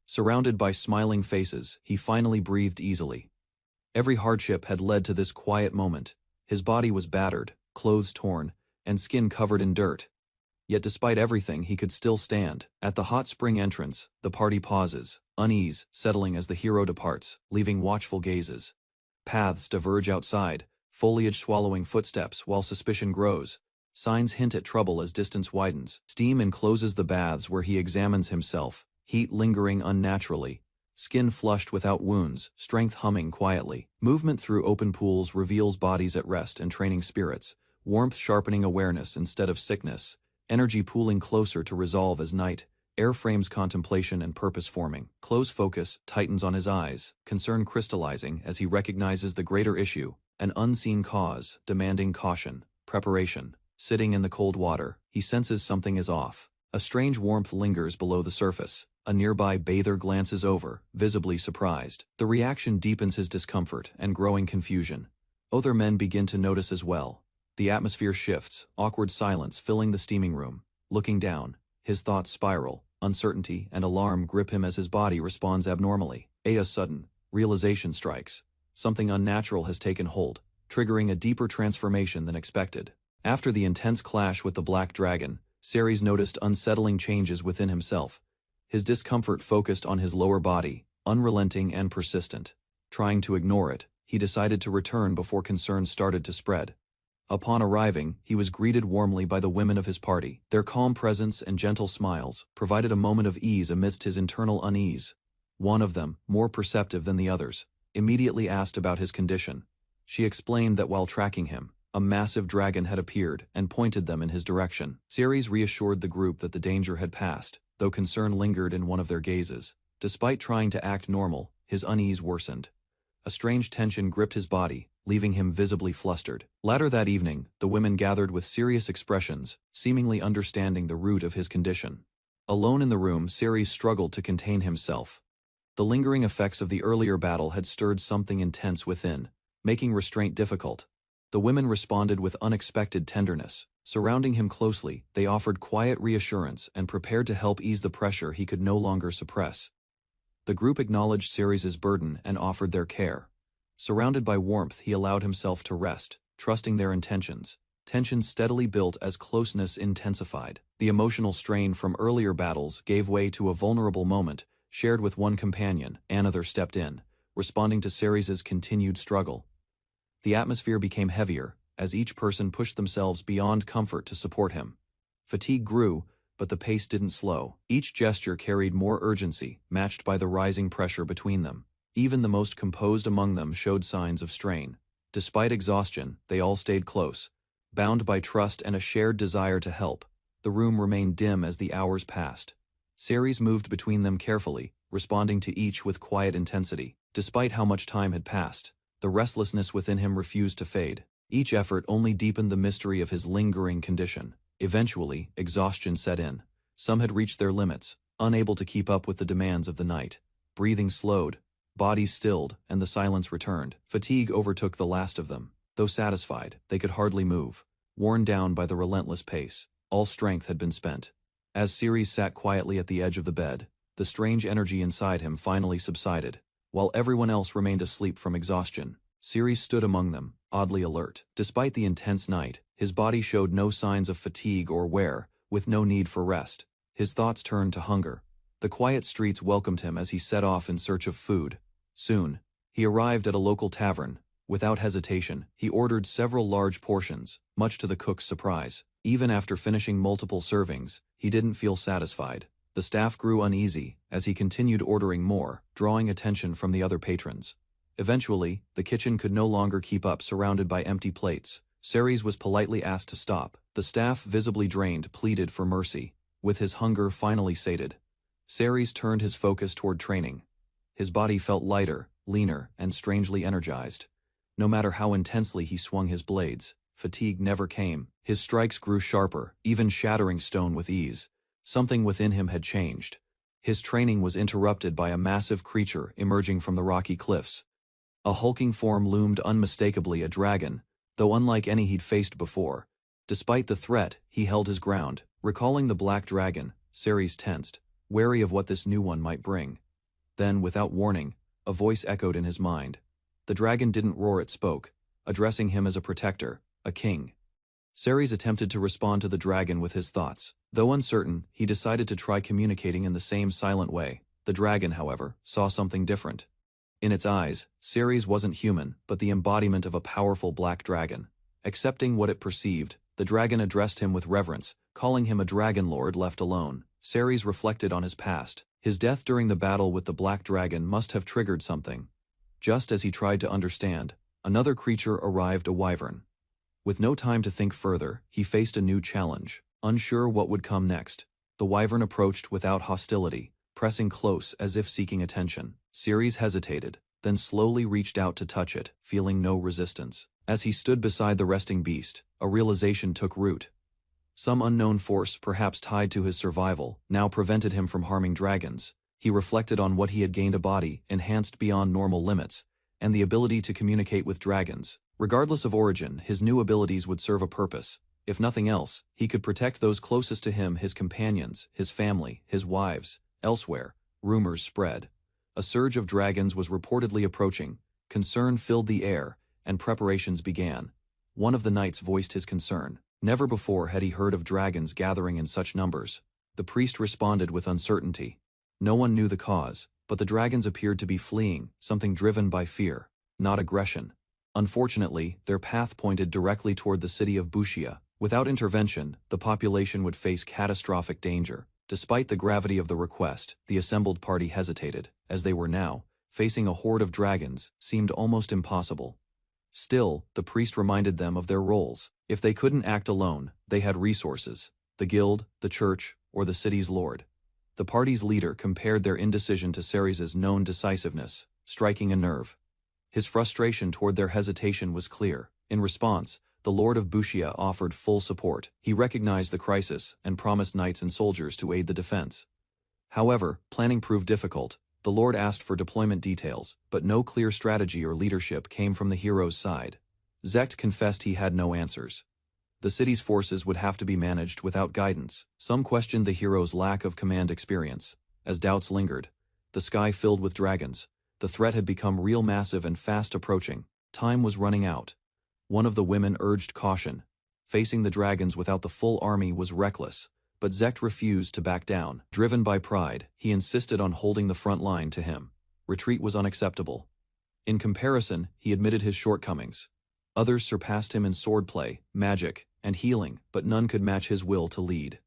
Surrounded by smiling faces, he finally breathed easily. Every hardship had led to this quiet moment. His body was battered, clothes torn, and skin covered in dirt. Yet despite everything, he could still stand. At the hot spring entrance, the party pauses, unease settling as the hero departs, leaving watchful gazes. Paths diverge outside, foliage swallowing footsteps while suspicion grows. Signs hint at trouble as distance widens. Steam encloses the baths where he examines himself, heat lingering unnaturally, skin flushed without wounds, strength humming quietly. Movement through open pools reveals bodies at rest and training spirits, warmth sharpening awareness instead of sickness, energy pooling closer to resolve as night, airframes contemplation and purpose forming. Close focus tightens on his eyes, concern crystallizing as he recognizes the greater issue, an unseen cause demanding caution, preparation. Sitting in the cold water, he senses something is off. A strange warmth lingers below the surface. A nearby bather glances over, visibly surprised. The reaction deepens his discomfort and growing confusion. Other men begin to notice as well. The atmosphere shifts, awkward silence filling the steaming room. Looking down, his thoughts spiral. Uncertainty and alarm grip him as his body responds abnormally. A sudden realization strikes. Something unnatural has taken hold, triggering a deeper transformation than expected. After the intense clash with the Black Dragon, Ceres noticed unsettling changes within himself. His discomfort focused on his lower body, unrelenting and persistent. Trying to ignore it, he decided to return before concerns started to spread. Upon arriving, he was greeted warmly by the women of his party. Their calm presence and gentle smiles provided a moment of ease amidst his internal unease. One of them, more perceptive than the others, immediately asked about his condition. She explained that while tracking him, a massive dragon had appeared and pointed them in his direction. Ceres reassured the group that the danger had passed, though concern lingered in one of their gazes. Despite trying to act normal, his unease worsened. A strange tension gripped his body, leaving him visibly flustered. Later that evening, the women gathered with serious expressions, seemingly understanding the root of his condition. Alone in the room, Ceres struggled to contain himself. The lingering effects of the earlier battle had stirred something intense within, making restraint difficult. The women responded with unexpected tenderness, Surrounding him closely, they offered quiet reassurance and prepared to help ease the pressure he could no longer suppress. The group acknowledged Ceres' burden and offered their care. Surrounded by warmth, he allowed himself to rest, trusting their intentions. Tension steadily built as closeness intensified. The emotional strain from earlier battles gave way to a vulnerable moment, shared with one companion. Another stepped in, responding to Ceres' continued struggle. The atmosphere became heavier, as each person pushed themselves beyond comfort to support him. Fatigue grew, but the pace didn't slow. Each gesture carried more urgency, matched by the rising pressure between them. Even the most composed among them showed signs of strain. Despite exhaustion, they all stayed close. Bound by trust and a shared desire to help, the room remained dim as the hours passed. Ceres moved between them carefully, responding to each with quiet intensity. Despite how much time had passed, the restlessness within him refused to fade. Each effort only deepened the mystery of his lingering condition. Eventually, exhaustion set in. Some had reached their limits, unable to keep up with the demands of the night. Breathing slowed, bodies stilled, and the silence returned. Fatigue overtook the last of them. Though satisfied, they could hardly move. Worn down by the relentless pace, all strength had been spent. As Ceres sat quietly at the edge of the bed, the strange energy inside him finally subsided. While everyone else remained asleep from exhaustion, Ceres stood among them, oddly alert. Despite the intense night, his body showed no signs of fatigue or wear, with no need for rest. His thoughts turned to hunger. The quiet streets welcomed him as he set off in search of food. Soon, he arrived at a local tavern. Without hesitation, he ordered several large portions, much to the cook's surprise. Even after finishing multiple servings, he didn't feel satisfied. The staff grew uneasy as he continued ordering more, drawing attention from the other patrons. Eventually, the kitchen could no longer keep up, surrounded by empty plates. Ceres was politely asked to stop. The staff, visibly drained, pleaded for mercy. With his hunger finally sated, Ceres turned his focus toward training. His body felt lighter, leaner, and strangely energized. No matter how intensely he swung his blades, fatigue never came. His strikes grew sharper, even shattering stone with ease. Something within him had changed. His training was interrupted by a massive creature emerging from the rocky cliffs. A hulking form loomed unmistakably, a dragon, though unlike any he'd faced before. Despite the threat, he held his ground. Recalling the black dragon, Ceres tensed, wary of what this new one might bring. Then, without warning, a voice echoed in his mind. The dragon didn't roar, it spoke, addressing him as a protector, a king. Ceres attempted to respond to the dragon with his thoughts. Though uncertain, he decided to try communicating in the same silent way. The dragon, however, saw something different. In its eyes, Ceres wasn't human, but the embodiment of a powerful black dragon. Accepting what it perceived, the dragon addressed him with reverence, calling him a dragon lord left alone. Ceres reflected on his past. His death during the battle with the black dragon must have triggered something. Just as he tried to understand, another creature arrived, a wyvern. With no time to think further, he faced a new challenge. Unsure what would come next, the wyvern approached without hostility, pressing close as if seeking attention. Ceres hesitated, then slowly reached out to touch it, feeling no resistance. As he stood beside the resting beast, a realization took root. Some unknown force, perhaps tied to his survival, now prevented him from harming dragons. He reflected on what he had gained: a body enhanced beyond normal limits, and the ability to communicate with dragons. Regardless of origin, his new abilities would serve a purpose. If nothing else, he could protect those closest to him, his companions, his family, his wives. Elsewhere, rumors spread. A surge of dragons was reportedly approaching. Concern filled the air, and preparations began. One of the knights voiced his concern. Never before had he heard of dragons gathering in such numbers. The priest responded with uncertainty. No one knew the cause, but the dragons appeared to be fleeing, something driven by fear, not aggression. Unfortunately, their path pointed directly toward the city of Bushia. Without intervention, the population would face catastrophic danger. Despite the gravity of the request, the assembled party hesitated. As they were now, facing a horde of dragons seemed almost impossible. Still, the priest reminded them of their roles. If they couldn't act alone, they had resources: the guild, the church, or the city's lord. The party's leader compared their indecision to Ceres' known decisiveness, striking a nerve. His frustration toward their hesitation was clear. In response, the Lord of Bushia offered full support. He recognized the crisis and promised knights and soldiers to aid the defense. However, planning proved difficult. The Lord asked for deployment details, but no clear strategy or leadership came from the hero's side. Zekt confessed he had no answers. The city's forces would have to be managed without guidance. Some questioned the hero's lack of command experience. As doubts lingered, the sky filled with dragons. The threat had become real, massive and fast approaching. Time was running out. One of the women urged caution. Facing the dragons without the full army was reckless, but Zect refused to back down. Driven by pride, he insisted on holding the front line. To him, retreat was unacceptable. In comparison, he admitted his shortcomings. Others surpassed him in swordplay, magic, and healing, but none could match his will to lead.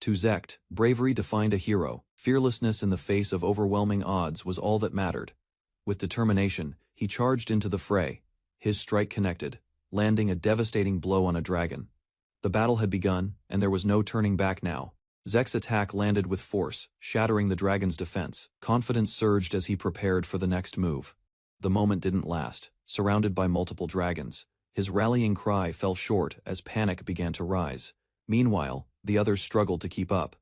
To Zect, bravery defined a hero. Fearlessness in the face of overwhelming odds was all that mattered. With determination, he charged into the fray. His strike connected, landing a devastating blow on a dragon. The battle had begun, and there was no turning back now. Zekt's attack landed with force, shattering the dragon's defense. Confidence surged as he prepared for the next move. The moment didn't last. Surrounded by multiple dragons, his rallying cry fell short as panic began to rise. Meanwhile, the others struggled to keep up.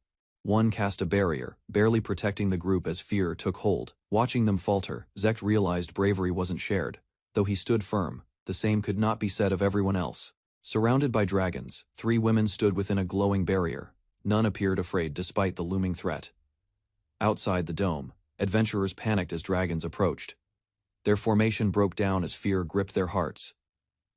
One cast a barrier, barely protecting the group as fear took hold. Watching them falter, Zekt realized bravery wasn't shared. Though he stood firm, the same could not be said of everyone else. Surrounded by dragons, 3 women stood within a glowing barrier. None appeared afraid despite the looming threat. Outside the dome, adventurers panicked as dragons approached. Their formation broke down as fear gripped their hearts.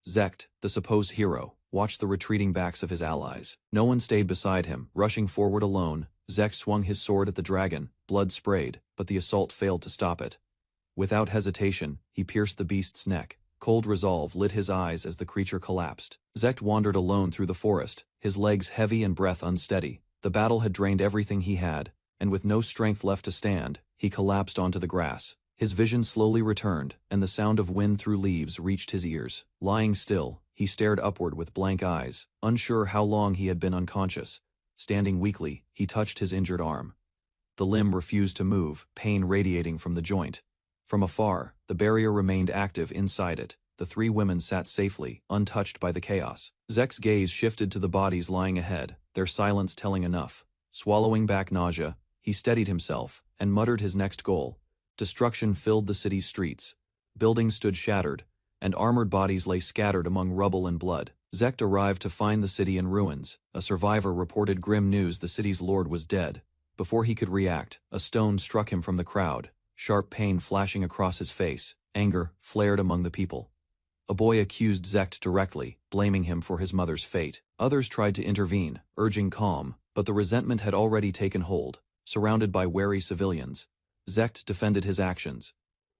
Zekt, the supposed hero, watched the retreating backs of his allies. No one stayed beside him. Rushing forward alone, Zekt swung his sword at the dragon. Blood sprayed, but the assault failed to stop it. Without hesitation, he pierced the beast's neck. Cold resolve lit his eyes as the creature collapsed. Zekt wandered alone through the forest, his legs heavy and breath unsteady. The battle had drained everything he had, and with no strength left to stand, he collapsed onto the grass. His vision slowly returned, and the sound of wind through leaves reached his ears. Lying still, he stared upward with blank eyes, unsure how long he had been unconscious. Standing weakly, he touched his injured arm. The limb refused to move, pain radiating from the joint. From afar, the barrier remained active inside it. The 3 women sat safely, untouched by the chaos. Zekt's gaze shifted to the bodies lying ahead, their silence telling enough. Swallowing back nausea, he steadied himself and muttered his next goal. Destruction filled the city's streets. Buildings stood shattered, and armored bodies lay scattered among rubble and blood. Zekt arrived to find the city in ruins. A survivor reported grim news: the city's lord was dead. Before he could react, a stone struck him from the crowd, sharp pain flashing across his face. Anger flared among the people. A boy accused Zekt directly, blaming him for his mother's fate. Others tried to intervene, urging calm, but the resentment had already taken hold. Surrounded by wary civilians, Zekt defended his actions.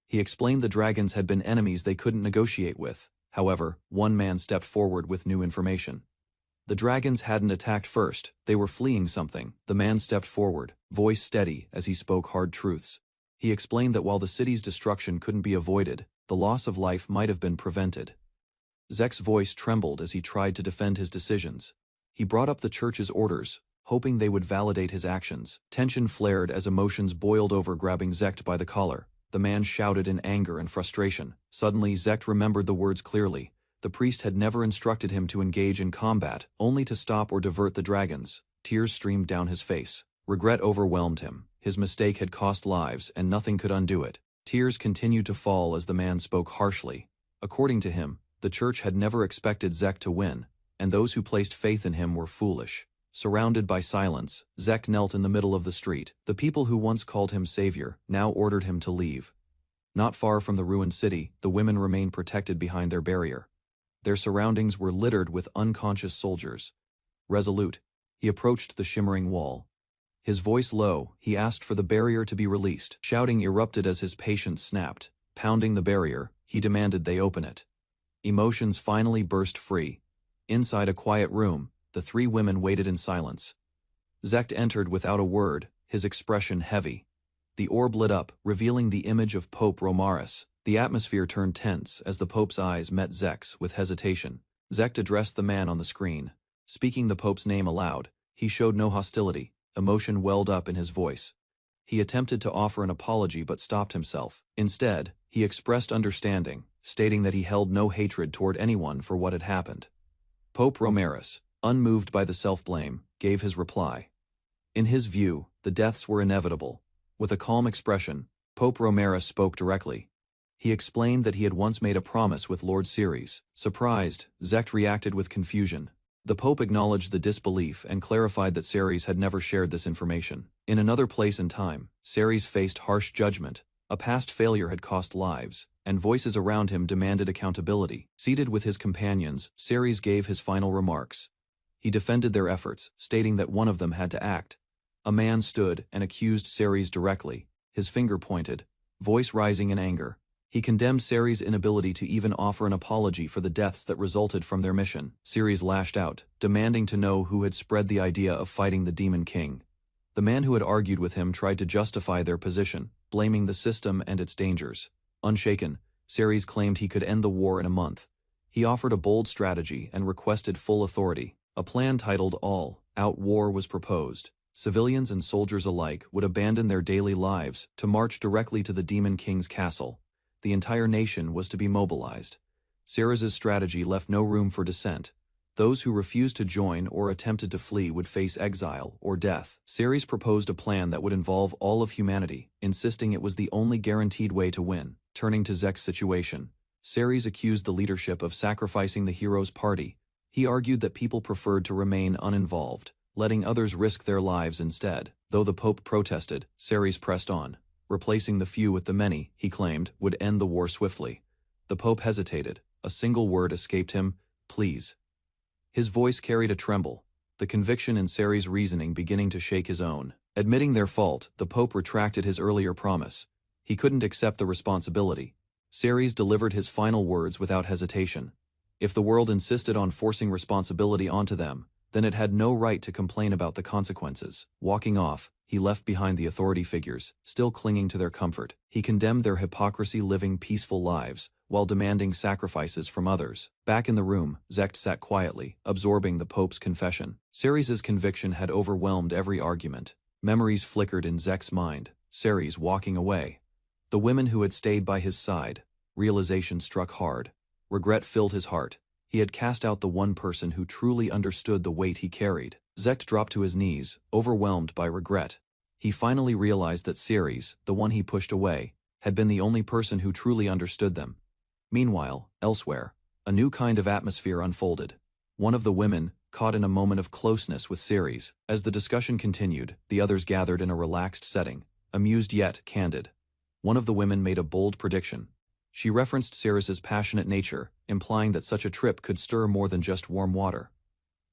He explained the dragons had been enemies they couldn't negotiate with. However, one man stepped forward with new information. The dragons hadn't attacked first, they were fleeing something. The man stepped forward, voice steady as he spoke hard truths. He explained that while the city's destruction couldn't be avoided, the loss of life might have been prevented. Zekt's voice trembled as he tried to defend his decisions. He brought up the church's orders, hoping they would validate his actions. Tension flared as emotions boiled over, grabbing Zekt by the collar. The man shouted in anger and frustration. Suddenly, Zekt remembered the words clearly. The priest had never instructed him to engage in combat, only to stop or divert the dragons. Tears streamed down his face. Regret overwhelmed him. His mistake had cost lives, and nothing could undo it. Tears continued to fall as the man spoke harshly. According to him, the church had never expected Zekt to win, and those who placed faith in him were foolish. Surrounded by silence, Zekt knelt in the middle of the street. The people who once called him savior now ordered him to leave. Not far from the ruined city, the women remained protected behind their barrier. Their surroundings were littered with unconscious soldiers. Resolute, he approached the shimmering wall. His voice low, he asked for the barrier to be released. Shouting erupted as his patience snapped. Pounding the barrier, he demanded they open it. Emotions finally burst free. Inside a quiet room, the 3 women waited in silence. Zekt entered without a word, his expression heavy. The orb lit up, revealing the image of Pope Romaris. The atmosphere turned tense as the Pope's eyes met Zekt's with hesitation. Zekt addressed the man on the screen. Speaking the Pope's name aloud, he showed no hostility. Emotion welled up in his voice. He attempted to offer an apology but stopped himself. Instead, he expressed understanding, stating that he held no hatred toward anyone for what had happened. Pope Romaris, unmoved by the self-blame, gave his reply. In his view, the deaths were inevitable. With a calm expression, Pope Romaris spoke directly. He explained that he had once made a promise with Lord Ceres. Surprised, Zekt reacted with confusion. The Pope acknowledged the disbelief and clarified that Ceres had never shared this information. In another place and time, Ceres faced harsh judgment. A past failure had cost lives, and voices around him demanded accountability. Seated with his companions, Ceres gave his final remarks. He defended their efforts, stating that one of them had to act. A man stood and accused Ceres directly, his finger pointed, voice rising in anger. He condemned Ceres' inability to even offer an apology for the deaths that resulted from their mission. Ceres lashed out, demanding to know who had spread the idea of fighting the Demon King. The man who had argued with him tried to justify their position, blaming the system and its dangers. Unshaken, Ceres claimed he could end the war in a month. He offered a bold strategy and requested full authority. A plan titled All-Out War was proposed. Civilians and soldiers alike would abandon their daily lives to march directly to the Demon King's castle. The entire nation was to be mobilized. Ceres's strategy left no room for dissent. Those who refused to join or attempted to flee would face exile or death. Ceres proposed a plan that would involve all of humanity, insisting it was the only guaranteed way to win. Turning to Zek's situation, Ceres accused the leadership of sacrificing the hero's party. He argued that people preferred to remain uninvolved, letting others risk their lives instead. Though the Pope protested, Ceres pressed on. Replacing the few with the many, he claimed, would end the war swiftly. The Pope hesitated. A single word escaped him: please. His voice carried a tremble, the conviction in Ceres' reasoning beginning to shake his own. Admitting their fault, the Pope retracted his earlier promise. He couldn't accept the responsibility. Ceres delivered his final words without hesitation. If the world insisted on forcing responsibility onto them, then it had no right to complain about the consequences. Walking off, he left behind the authority figures, still clinging to their comfort. He condemned their hypocrisy, living peaceful lives, while demanding sacrifices from others. Back in the room, Zek sat quietly, absorbing the Pope's confession. Ceres's conviction had overwhelmed every argument. Memories flickered in Zek's mind, Ceres walking away. The women who had stayed by his side. Realization struck hard. Regret filled his heart. He had cast out the one person who truly understood the weight he carried. Zek dropped to his knees, overwhelmed by regret. He finally realized that Ceres, the one he pushed away, had been the only person who truly understood them. Meanwhile, elsewhere, a new kind of atmosphere unfolded. One of the women, caught in a moment of closeness with Ceres. As the discussion continued, the others gathered in a relaxed setting, amused yet candid. One of the women made a bold prediction. She referenced Ceres's passionate nature, implying that such a trip could stir more than just warm water.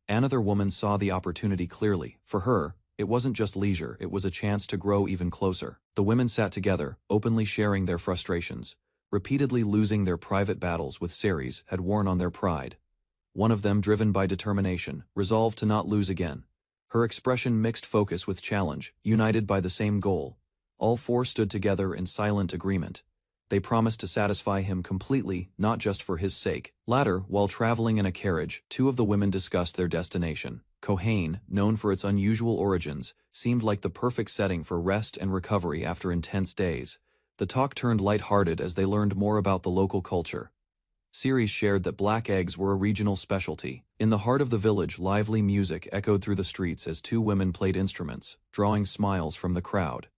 Another woman saw the opportunity clearly. For her, it wasn't just leisure, it was a chance to grow even closer. The women sat together, openly sharing their frustrations. Repeatedly losing their private battles with Ceres had worn on their pride. One of them, driven by determination, resolved to not lose again. Her expression mixed focus with challenge, united by the same goal. All four stood together in silent agreement. They promised to satisfy him completely, not just for his sake. Later, while traveling in a carriage, two of the women discussed their destination. Kohain, known for its unusual origins, seemed like the perfect setting for rest and recovery after intense days. The talk turned light-hearted as they learned more about the local culture. Ceres shared that black eggs were a regional specialty. In the heart of the village, lively music echoed through the streets as two women played instruments, drawing smiles from the crowd.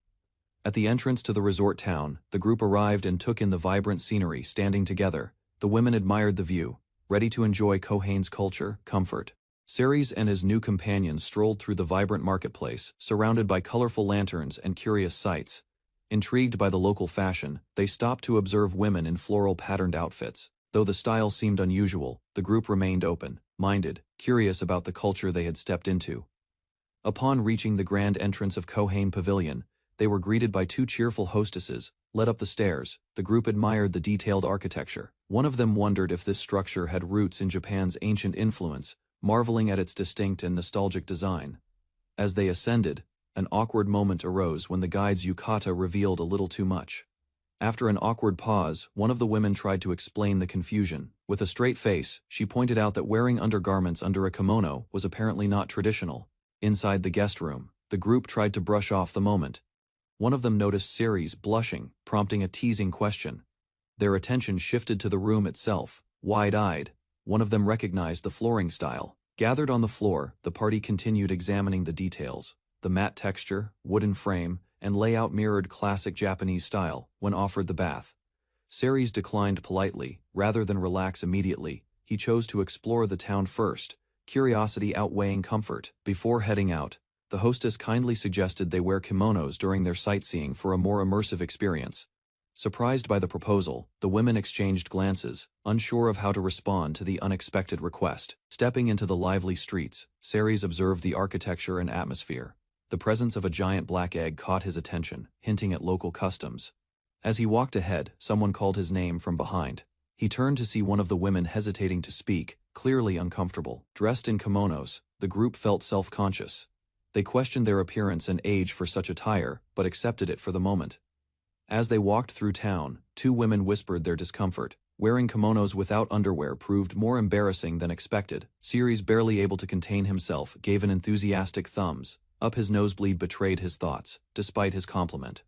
At the entrance to the resort town, the group arrived and took in the vibrant scenery. Standing together, the women admired the view, ready to enjoy Kohain's culture, comfort. Ceres and his new companions strolled through the vibrant marketplace, surrounded by colorful lanterns and curious sights. Intrigued by the local fashion, they stopped to observe women in floral-patterned outfits. Though the style seemed unusual, the group remained open-minded, curious about the culture they had stepped into. Upon reaching the grand entrance of Kohain Pavilion, they were greeted by two cheerful hostesses. Led up the stairs, the group admired the detailed architecture. One of them wondered if this structure had roots in Japan's ancient influence, marveling at its distinct and nostalgic design. As they ascended, an awkward moment arose when the guide's yukata revealed a little too much. After an awkward pause, one of the women tried to explain the confusion. With a straight face, she pointed out that wearing undergarments under a kimono was apparently not traditional. Inside the guest room, the group tried to brush off the moment. One of them noticed Ceres blushing, prompting a teasing question. Their attention shifted to the room itself. Wide-eyed, one of them recognized the flooring style. Gathered on the floor, the party continued examining the details. The matte texture, wooden frame, and layout mirrored classic Japanese style when offered the bath. Ceres declined politely. Rather than relax immediately, he chose to explore the town first, curiosity outweighing comfort. Before heading out, the hostess kindly suggested they wear kimonos during their sightseeing for a more immersive experience. Surprised by the proposal, the women exchanged glances, unsure of how to respond to the unexpected request. Stepping into the lively streets, Ceres observed the architecture and atmosphere. The presence of a giant black egg caught his attention, hinting at local customs. As he walked ahead, someone called his name from behind. He turned to see one of the women hesitating to speak, clearly uncomfortable. Dressed in kimonos, the group felt self-conscious. They questioned their appearance and age for such attire, but accepted it for the moment. As they walked through town, two women whispered their discomfort. Wearing kimonos without underwear proved more embarrassing than expected. Ceres, barely able to contain himself, gave an enthusiastic thumbs up. His nosebleed betrayed his thoughts, despite his compliment.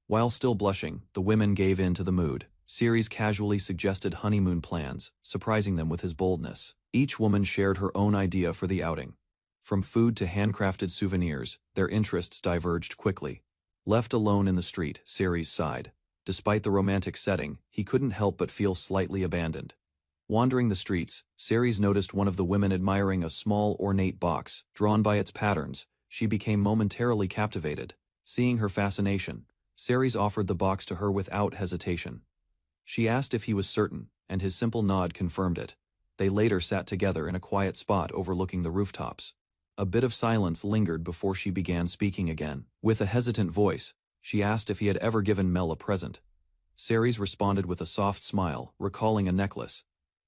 While still blushing, the women gave in to the mood. Ceres casually suggested honeymoon plans, surprising them with his boldness. Each woman shared her own idea for the outing. From food to handcrafted souvenirs, their interests diverged quickly. Left alone in the street, Ceres sighed. Despite the romantic setting, he couldn't help but feel slightly abandoned. Wandering the streets, Ceres noticed one of the women admiring a small, ornate box. Drawn by its patterns, she became momentarily captivated. Seeing her fascination, Ceres offered the box to her without hesitation. She asked if he was certain, and his simple nod confirmed it. They later sat together in a quiet spot overlooking the rooftops. A bit of silence lingered before she began speaking again. With a hesitant voice, she asked if he had ever given Mel a present. Ceres responded with a soft smile, recalling a necklace.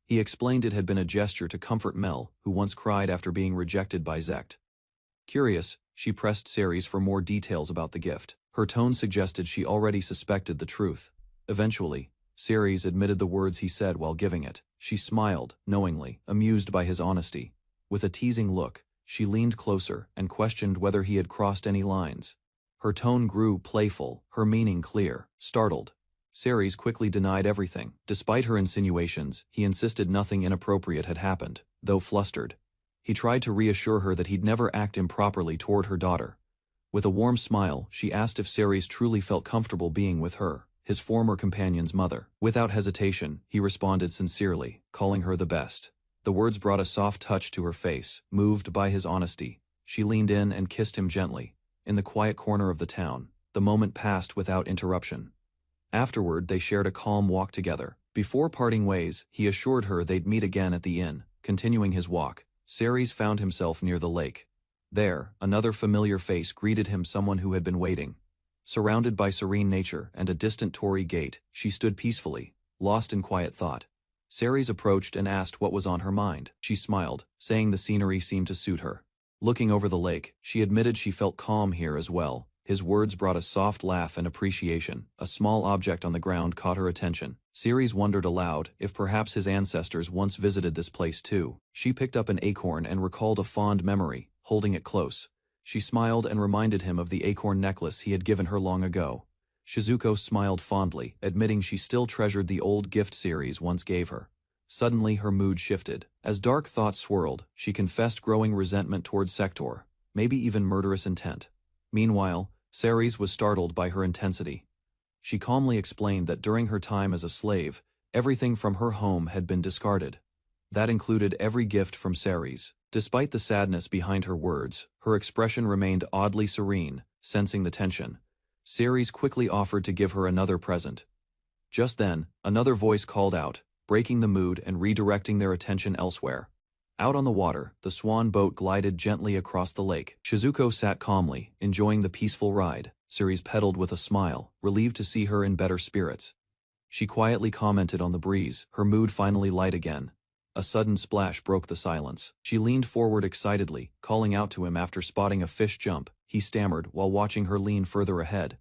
He explained it had been a gesture to comfort Mel, who once cried after being rejected by Zect. Curious, she pressed Ceres for more details about the gift. Her tone suggested she already suspected the truth. Eventually, Ceres admitted the words he said while giving it. She smiled, knowingly, amused by his honesty. With a teasing look, she leaned closer and questioned whether he had crossed any lines. Her tone grew playful, her meaning clear. Startled, Ceres quickly denied everything. Despite her insinuations, he insisted nothing inappropriate had happened. Though flustered, he tried to reassure her that he'd never act improperly toward her daughter. With a warm smile, she asked if Ceres truly felt comfortable being with her, his former companion's mother. Without hesitation, he responded sincerely, calling her the best. The words brought a soft touch to her face. Moved by his honesty, she leaned in and kissed him gently. In the quiet corner of the town, the moment passed without interruption. Afterward, they shared a calm walk together. Before parting ways, he assured her they'd meet again at the inn. Continuing his walk, Ceres found himself near the lake. There, another familiar face greeted him, someone who had been waiting. Surrounded by serene nature and a distant torii gate, she stood peacefully, lost in quiet thought. Ceres approached and asked what was on her mind. She smiled, saying the scenery seemed to suit her. Looking over the lake, she admitted she felt calm here as well. His words brought a soft laugh and appreciation. A small object on the ground caught her attention. Ceres wondered aloud if perhaps his ancestors once visited this place too. She picked up an acorn and recalled a fond memory, holding it close. She smiled and reminded him of the acorn necklace he had given her long ago. Shizuko smiled fondly, admitting she still treasured the old gift Ceres once gave her. Suddenly her mood shifted. As dark thoughts swirled, she confessed growing resentment towards Sector, maybe even murderous intent. Meanwhile, Ceres was startled by her intensity. She calmly explained that during her time as a slave, everything from her home had been discarded. That included every gift from Ceres. Despite the sadness behind her words, her expression remained oddly serene, sensing the tension. Ceres quickly offered to give her another present. Just then, another voice called out, breaking the mood and redirecting their attention elsewhere. Out on the water, the swan boat glided gently across the lake. Shizuko sat calmly, enjoying the peaceful ride. Ceres pedaled with a smile, relieved to see her in better spirits. She quietly commented on the breeze, her mood finally light again. A sudden splash broke the silence. She leaned forward excitedly, calling out to him after spotting a fish jump. He stammered while watching her lean further ahead.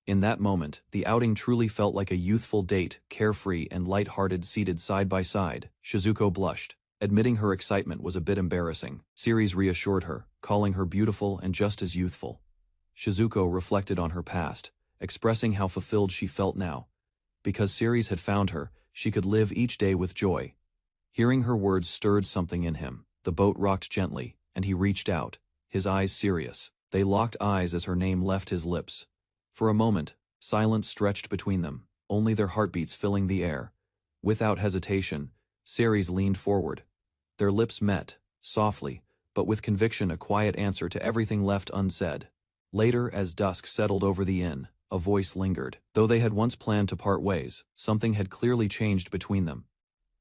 In that moment, the outing truly felt like a youthful date, carefree and light-hearted, seated side by side. Shizuko blushed. Admitting her excitement was a bit embarrassing. Ceres reassured her, calling her beautiful and just as youthful. Shizuko reflected on her past, expressing how fulfilled she felt now. Because Ceres had found her, she could live each day with joy. Hearing her words stirred something in him. The boat rocked gently, and he reached out, his eyes serious. They locked eyes as her name left his lips. For a moment, silence stretched between them, only their heartbeats filling the air. Without hesitation, Ceres leaned forward. Their lips met, softly, but with conviction, a quiet answer to everything left unsaid. Later, as dusk settled over the inn, a voice lingered. Though they had once planned to part ways, something had clearly changed between them.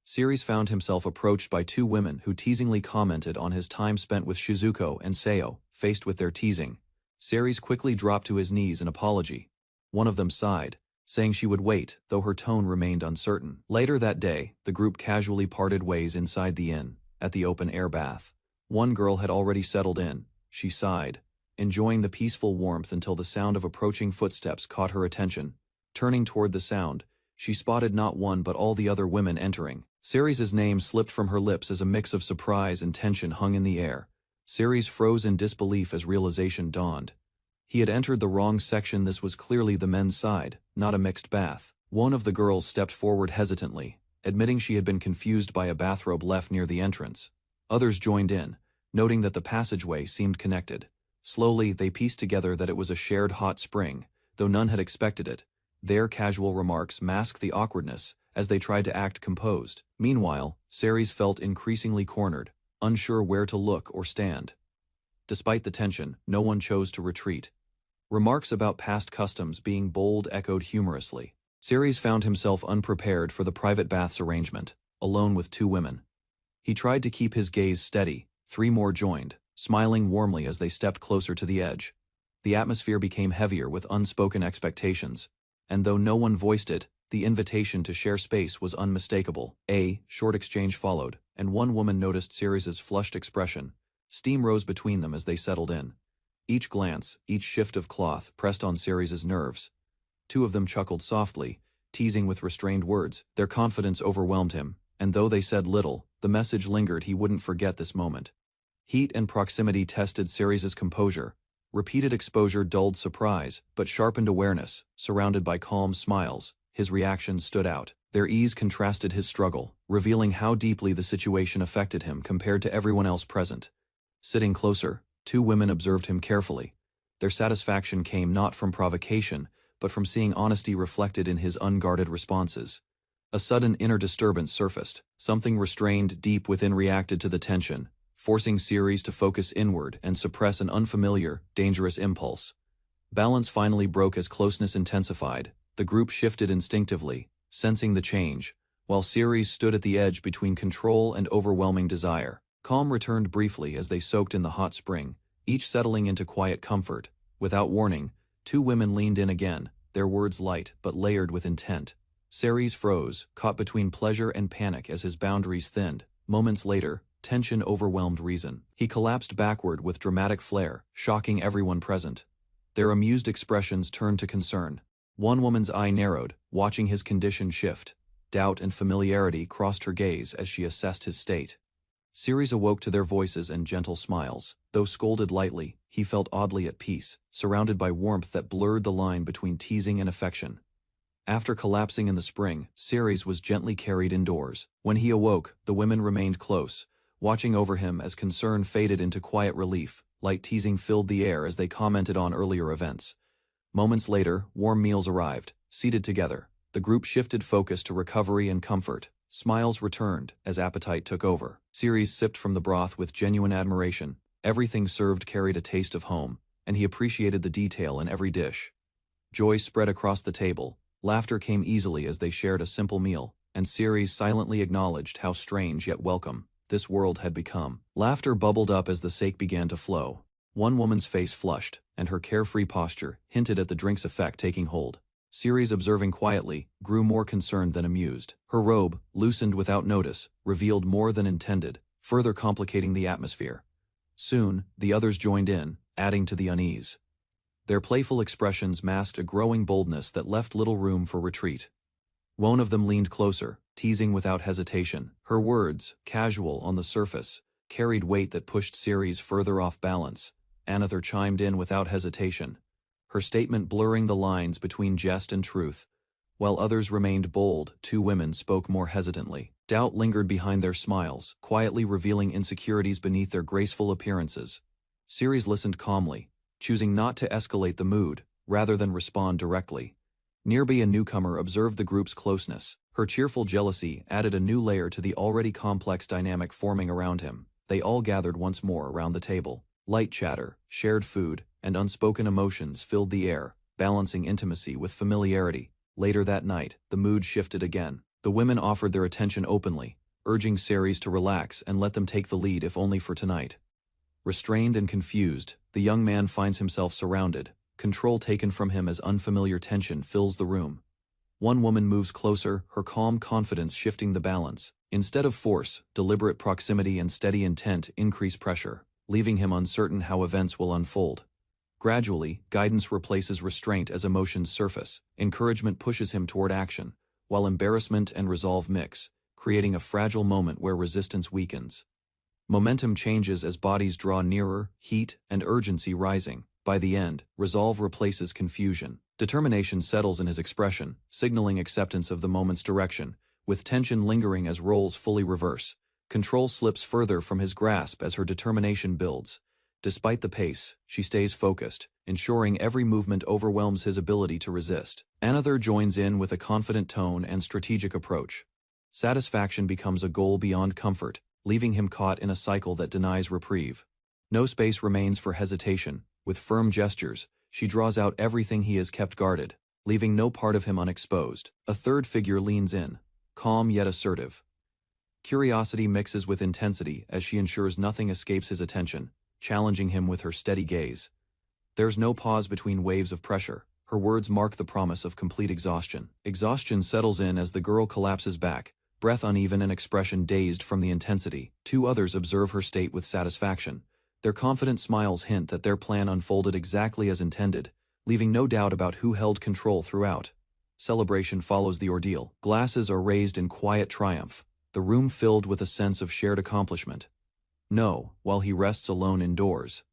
Ceres found himself approached by two women who teasingly commented on his time spent with Shizuko and Seo. Faced with their teasing, Ceres quickly dropped to his knees in apology. One of them sighed, saying she would wait, though her tone remained uncertain. Later that day, the group casually parted ways inside the inn, at the open-air bath. One girl had already settled in. She sighed, enjoying the peaceful warmth until the sound of approaching footsteps caught her attention. Turning toward the sound, she spotted not one but all the other women entering. Ceres' name slipped from her lips as a mix of surprise and tension hung in the air. Ceres froze in disbelief as realization dawned. He had entered the wrong section. This was clearly the men's side, not a mixed bath. One of the girls stepped forward hesitantly, admitting she had been confused by a bathrobe left near the entrance. Others joined in, noting that the passageway seemed connected. Slowly, they pieced together that it was a shared hot spring, though none had expected it. Their casual remarks masked the awkwardness as they tried to act composed. Meanwhile, Ceres felt increasingly cornered, unsure where to look or stand. Despite the tension, no one chose to retreat. Remarks about past customs being bold echoed humorously. Ceres found himself unprepared for the private baths arrangement, alone with two women. He tried to keep his gaze steady. Three more joined, smiling warmly as they stepped closer to the edge. The atmosphere became heavier with unspoken expectations, and though no one voiced it, the invitation to share space was unmistakable. A short exchange followed, and one woman noticed Ceres' flushed expression. Steam rose between them as they settled in. Each glance, each shift of cloth pressed on Ceres' nerves. Two of them chuckled softly, teasing with restrained words. Their confidence overwhelmed him, and though they said little, the message lingered. He wouldn't forget this moment. Heat and proximity tested Ceres' composure. Repeated exposure dulled surprise, but sharpened awareness. Surrounded by calm smiles, his reactions stood out. Their ease contrasted his struggle, revealing how deeply the situation affected him compared to everyone else present. Sitting closer, two women observed him carefully. Their satisfaction came not from provocation, but from seeing honesty reflected in his unguarded responses. A sudden inner disturbance surfaced. Something restrained deep within reacted to the tension, forcing Ceres to focus inward and suppress an unfamiliar, dangerous impulse. Balance finally broke as closeness intensified. The group shifted instinctively, sensing the change, while Ceres stood at the edge between control and overwhelming desire. Calm returned briefly as they soaked in the hot spring, each settling into quiet comfort. Without warning, two women leaned in again, their words light but layered with intent. Ceres froze, caught between pleasure and panic as his boundaries thinned. Moments later, tension overwhelmed reason. He collapsed backward with dramatic flair, shocking everyone present. Their amused expressions turned to concern. One woman's eye narrowed, watching his condition shift. Doubt and familiarity crossed her gaze as she assessed his state. Ceres awoke to their voices and gentle smiles. Though scolded lightly, he felt oddly at peace, surrounded by warmth that blurred the line between teasing and affection. After collapsing in the spring, Ceres was gently carried indoors. When he awoke, the women remained close, watching over him as concern faded into quiet relief. Light teasing filled the air as they commented on earlier events. Moments later, warm meals arrived. Seated together, the group shifted focus to recovery and comfort. Smiles returned as appetite took over. Ceres sipped from the broth with genuine admiration. Everything served carried a taste of home, and he appreciated the detail in every dish. Joy spread across the table. Laughter came easily as they shared a simple meal, and Ceres silently acknowledged how strange yet welcome this world had become. Laughter bubbled up as the sake began to flow. One woman's face flushed, and her carefree posture hinted at the drink's effect taking hold. Ceres, observing quietly, grew more concerned than amused. Her robe, loosened without notice, revealed more than intended, further complicating the atmosphere. Soon, the others joined in, adding to the unease. Their playful expressions masked a growing boldness that left little room for retreat. One of them leaned closer, teasing without hesitation. Her words, casual on the surface, carried weight that pushed Ceres further off balance. Another chimed in without hesitation, her statement blurring the lines between jest and truth. While others remained bold, two women spoke more hesitantly. Doubt lingered behind their smiles, quietly revealing insecurities beneath their graceful appearances. Ceres listened calmly, choosing not to escalate the mood, rather than respond directly. Nearby, a newcomer observed the group's closeness. Her cheerful jealousy added a new layer to the already complex dynamic forming around him. They all gathered once more around the table. Light chatter, shared food, and unspoken emotions filled the air, balancing intimacy with familiarity. Later that night, the mood shifted again. The women offered their attention openly, urging Ceres to relax and let them take the lead if only for tonight. Restrained and confused, the young man finds himself surrounded. Control taken from him as unfamiliar tension fills the room. One woman moves closer, her calm confidence shifting the balance. Instead of force, deliberate proximity and steady intent increase pressure, leaving him uncertain how events will unfold. Gradually, guidance replaces restraint as emotions surface. Encouragement pushes him toward action, while embarrassment and resolve mix, creating a fragile moment where resistance weakens. Momentum changes as bodies draw nearer, heat and urgency rising. By the end, resolve replaces confusion. Determination settles in his expression, signaling acceptance of the moment's direction, with tension lingering as roles fully reverse. Control slips further from his grasp as her determination builds. Despite the pace, she stays focused, ensuring every movement overwhelms his ability to resist. Another joins in with a confident tone and strategic approach. Satisfaction becomes a goal beyond comfort, leaving him caught in a cycle that denies reprieve. No space remains for hesitation. With firm gestures, she draws out everything he has kept guarded, leaving no part of him unexposed. A third figure leans in, calm yet assertive. Curiosity mixes with intensity as she ensures nothing escapes his attention, challenging him with her steady gaze. There's no pause between waves of pressure. Her words mark the promise of complete exhaustion. Exhaustion settles in as the girl collapses back, breath uneven and expression dazed from the intensity. Two others observe her state with satisfaction. Their confident smiles hint that their plan unfolded exactly as intended, leaving no doubt about who held control throughout. Celebration follows the ordeal. Glasses are raised in quiet triumph, the room filled with a sense of shared accomplishment. No, while he rests alone indoors,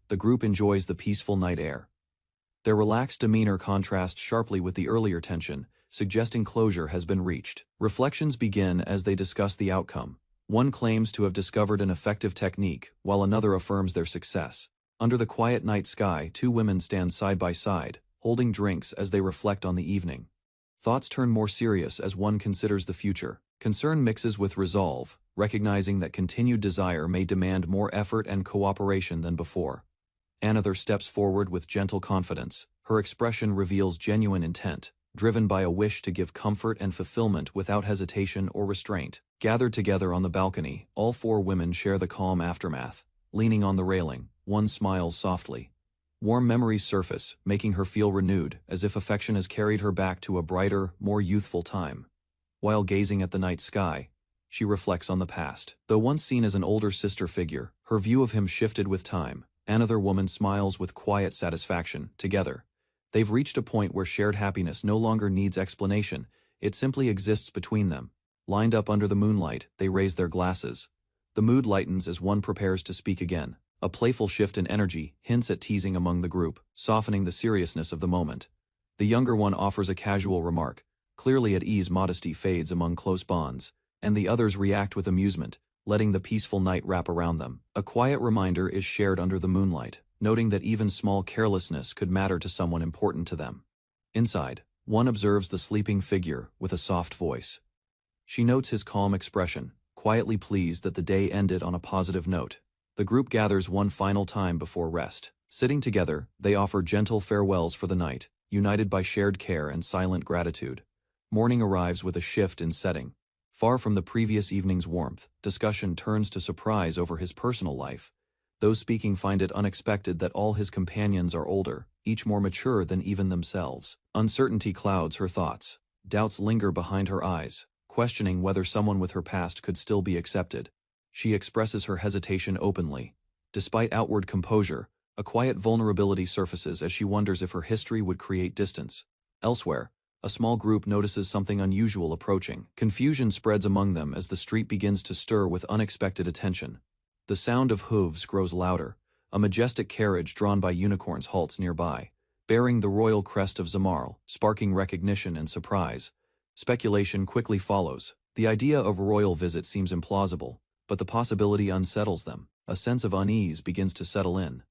the group enjoys the peaceful night air. Their relaxed demeanor contrasts sharply with the earlier tension, suggesting closure has been reached. Reflections begin as they discuss the outcome. One claims to have discovered an effective technique, while another affirms their success. Under the quiet night sky, two women stand side by side, holding drinks as they reflect on the evening. Thoughts turn more serious as one considers the future. Concern mixes with resolve, recognizing that continued desire may demand more effort and cooperation than before. Another steps forward with gentle confidence. Her expression reveals genuine intent, driven by a wish to give comfort and fulfillment without hesitation or restraint. Gathered together on the balcony, all four women share the calm aftermath. Leaning on the railing, one smiles softly. Warm memories surface, making her feel renewed, as if affection has carried her back to a brighter, more youthful time. While gazing at the night sky, she reflects on the past. Though once seen as an older sister figure, her view of him shifted with time. Another woman smiles with quiet satisfaction. Together, they've reached a point where shared happiness no longer needs explanation, it simply exists between them. Lined up under the moonlight, they raise their glasses. The mood lightens as one prepares to speak again. A playful shift in energy hints at teasing among the group, softening the seriousness of the moment. The younger one offers a casual remark. Clearly at ease, modesty fades among close bonds, and the others react with amusement, letting the peaceful night wrap around them. A quiet reminder is shared under the moonlight, noting that even small carelessness could matter to someone important to them. Inside, one observes the sleeping figure with a soft voice. She notes his calm expression, quietly pleased that the day ended on a positive note. The group gathers one final time before rest. Sitting together, they offer gentle farewells for the night, united by shared care and silent gratitude. Morning arrives with a shift in setting. Far from the previous evening's warmth, discussion turns to surprise over his personal life. Those speaking find it unexpected that all his companions are older, each more mature than even themselves. Uncertainty clouds her thoughts. Doubts linger behind her eyes, questioning whether someone with her past could still be accepted. She expresses her hesitation openly. Despite outward composure, a quiet vulnerability surfaces as she wonders if her history would create distance. Elsewhere, a small group notices something unusual approaching. Confusion spreads among them as the street begins to stir with unexpected attention. The sound of hooves grows louder. A majestic carriage drawn by unicorns halts nearby, bearing the royal crest of Zamarl, sparking recognition and surprise. Speculation quickly follows. The idea of a royal visit seems implausible, but the possibility unsettles them. A sense of unease begins to settle in.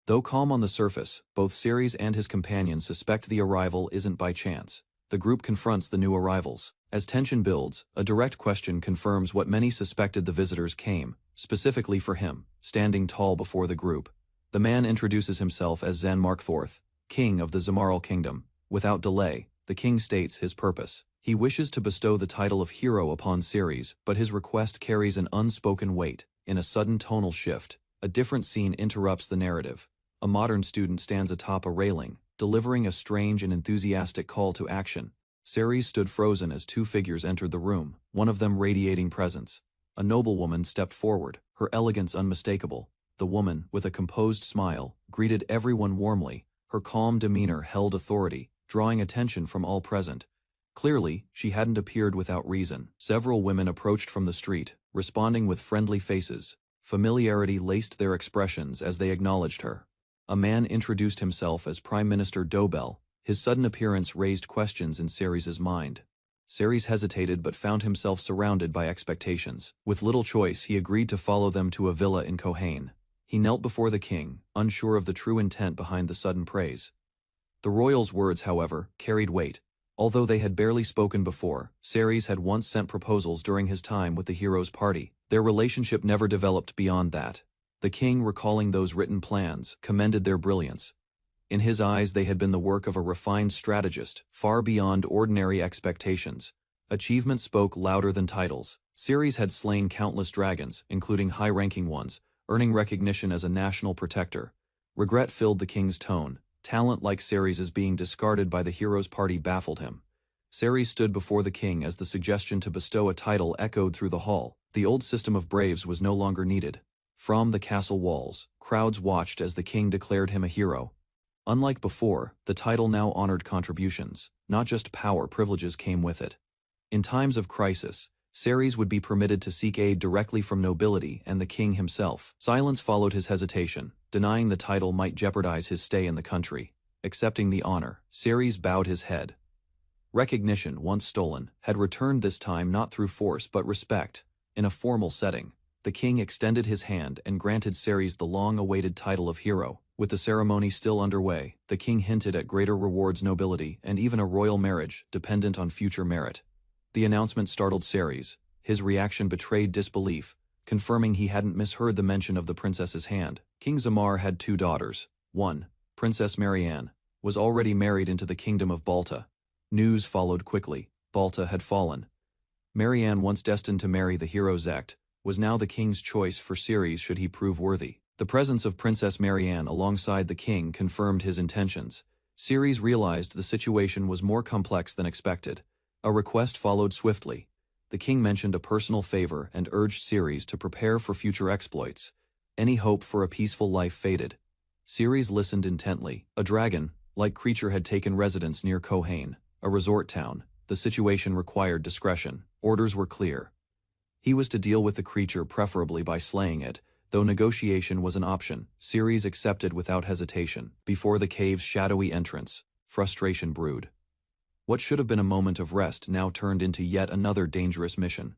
Though calm on the surface, both Ceres and his companions suspect the arrival isn't by chance. The group confronts the new arrivals. As tension builds, a direct question confirms what many suspected: the visitors came, specifically for him, standing tall before the group. The man introduces himself as Zen Mark IV, king of the Zamaral kingdom. Without delay, the king states his purpose. He wishes to bestow the title of hero upon Ceres, but his request carries an unspoken weight. In a sudden tonal shift, a different scene interrupts the narrative. A modern student stands atop a railing, delivering a strange and enthusiastic call to action. Ceres stood frozen as two figures entered the room, one of them radiating presence. A noblewoman stepped forward, her elegance unmistakable. The woman, with a composed smile, greeted everyone warmly. Her calm demeanor held authority, drawing attention from all present. Clearly, she hadn't appeared without reason. Several women approached from the street, responding with friendly faces. Familiarity laced their expressions as they acknowledged her. A man introduced himself as Prime Minister Dobell. His sudden appearance raised questions in Ceres's mind. Ceres hesitated but found himself surrounded by expectations. With little choice, he agreed to follow them to a villa in Kohain. He knelt before the king, unsure of the true intent behind the sudden praise. The royal's words, however, carried weight. Although they had barely spoken before, Ceres had once sent proposals during his time with the heroes' party. Their relationship never developed beyond that. The king, recalling those written plans, commended their brilliance. In his eyes they had been the work of a refined strategist, far beyond ordinary expectations. Achievement spoke louder than titles. Ceres had slain countless dragons, including high-ranking ones, earning recognition as a national protector. Regret filled the king's tone. Talent like Ceres's being discarded by the heroes' party baffled him. Ceres stood before the king as the suggestion to bestow a title echoed through the hall. The old system of braves was no longer needed. From the castle walls, crowds watched as the king declared him a hero. Unlike before, the title now honored contributions, not just power. Privileges came with it. In times of crisis, Ceres would be permitted to seek aid directly from nobility and the king himself. Silence followed his hesitation. Denying the title might jeopardize his stay in the country. Accepting the honor, Ceres bowed his head. Recognition, once stolen, had returned, this time not through force but respect. In a formal setting, the king extended his hand and granted Ceres the long-awaited title of hero. With the ceremony still underway, the king hinted at greater rewards, nobility, and even a royal marriage, dependent on future merit. The announcement startled Ceres. His reaction betrayed disbelief, confirming he hadn't misheard the mention of the princess's hand. King Zamar had two daughters. One, Princess Marianne, was already married into the kingdom of Balta. News followed quickly. Balta had fallen. Marianne, once destined to marry the hero Zect, was now the king's choice for Ceres should he prove worthy. The presence of Princess Marianne alongside the king confirmed his intentions. Ceres realized the situation was more complex than expected. A request followed swiftly. The king mentioned a personal favor and urged Ceres to prepare for future exploits. Any hope for a peaceful life faded. Ceres listened intently. A dragon-like creature had taken residence near Kohain, a resort town. The situation required discretion. Orders were clear. He was to deal with the creature preferably by slaying it, though negotiation was an option. Ceres accepted without hesitation. Before the cave's shadowy entrance, frustration brewed. What should have been a moment of rest now turned into yet another dangerous mission.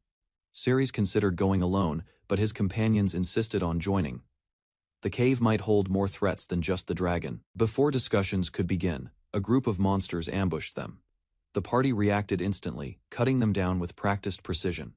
Ceres considered going alone, but his companions insisted on joining. The cave might hold more threats than just the dragon. Before discussions could begin, a group of monsters ambushed them. The party reacted instantly, cutting them down with practiced precision.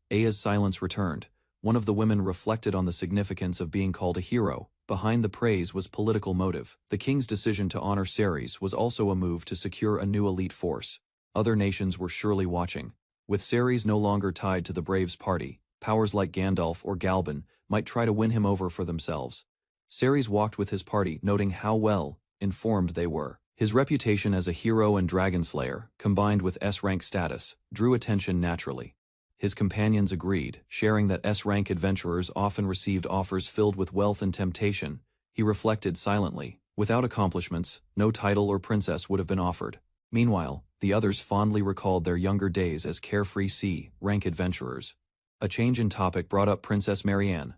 Aya's silence returned. One of the women reflected on the significance of being called a hero. Behind the praise was political motive. The king's decision to honor Ceres was also a move to secure a new elite force. Other nations were surely watching. With Ceres no longer tied to the Braves party, powers like Gandalf or Galban might try to win him over for themselves. Ceres walked with his party, noting how well informed they were. His reputation as a hero and dragon slayer, combined with S-rank status, drew attention naturally. His companions agreed, sharing that S-rank adventurers often received offers filled with wealth and temptation. He reflected silently. Without accomplishments, no title or princess would have been offered. Meanwhile, the others fondly recalled their younger days as carefree C-rank adventurers. A change in topic brought up Princess Marianne.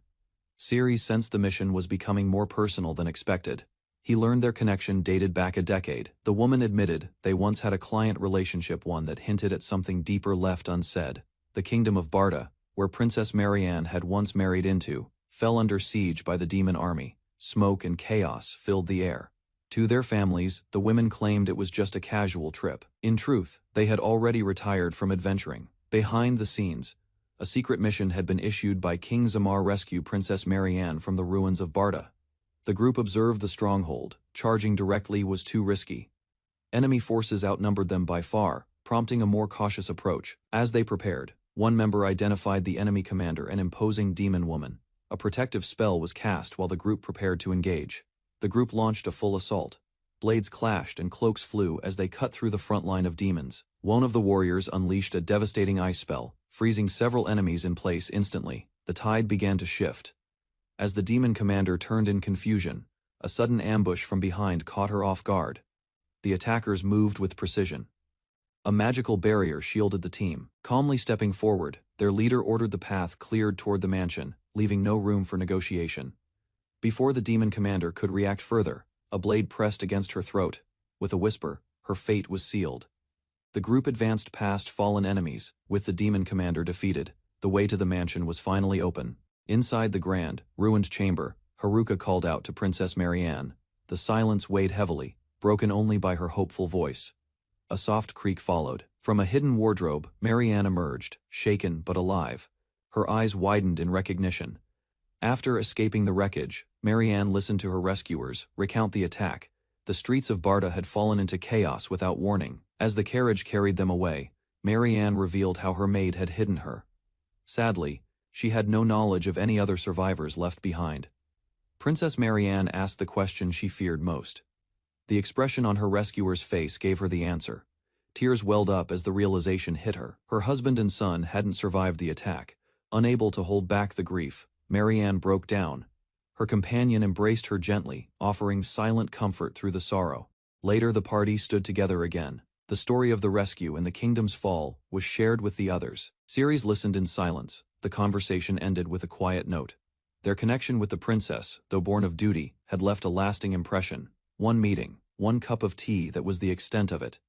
Ceres sensed the mission was becoming more personal than expected. He learned their connection dated back a decade. The woman admitted they once had a client relationship, one that hinted at something deeper left unsaid. The kingdom of Barda, where Princess Marianne had once married into, fell under siege by the demon army. Smoke and chaos filled the air. To their families, the women claimed it was just a casual trip. In truth, they had already retired from adventuring. Behind the scenes, A secret mission had been issued by King Zamar rescue Princess Marianne from the ruins of Barda. The group observed the stronghold. Charging directly was too risky. Enemy forces outnumbered them by far, prompting a more cautious approach. As they prepared, one member identified the enemy commander, an imposing demon woman. A protective spell was cast while the group prepared to engage. The group launched a full assault. Blades clashed and cloaks flew as they cut through the front line of demons. One of the warriors unleashed a devastating ice spell, freezing several enemies in place instantly. The tide began to shift. As the demon commander turned in confusion, a sudden ambush from behind caught her off guard. The attackers moved with precision. A magical barrier shielded the team. Calmly stepping forward, their leader ordered the path cleared toward the mansion, leaving no room for negotiation. Before the demon commander could react further, a blade pressed against her throat. With a whisper, her fate was sealed. The group advanced past fallen enemies. With the demon commander defeated, the way to the mansion was finally open. Inside the grand, ruined chamber, Haruka called out to Princess Marianne. The silence weighed heavily, broken only by her hopeful voice. A soft creak followed. From a hidden wardrobe, Marianne emerged, shaken but alive. Her eyes widened in recognition. After escaping the wreckage, Marianne listened to her rescuers recount the attack. The streets of Barda had fallen into chaos without warning. As the carriage carried them away, Marianne revealed how her maid had hidden her. Sadly, she had no knowledge of any other survivors left behind. Princess Marianne asked the question she feared most. The expression on her rescuer's face gave her the answer. Tears welled up as the realization hit her. Her husband and son hadn't survived the attack. Unable to hold back the grief, Marianne broke down. Her companion embraced her gently, offering silent comfort through the sorrow. Later the party stood together again. The story of the rescue and the kingdom's fall was shared with the others. Ceres listened in silence. The conversation ended with a quiet note. Their connection with the princess, though born of duty, had left a lasting impression. One meeting, one cup of tea, that was the extent of it.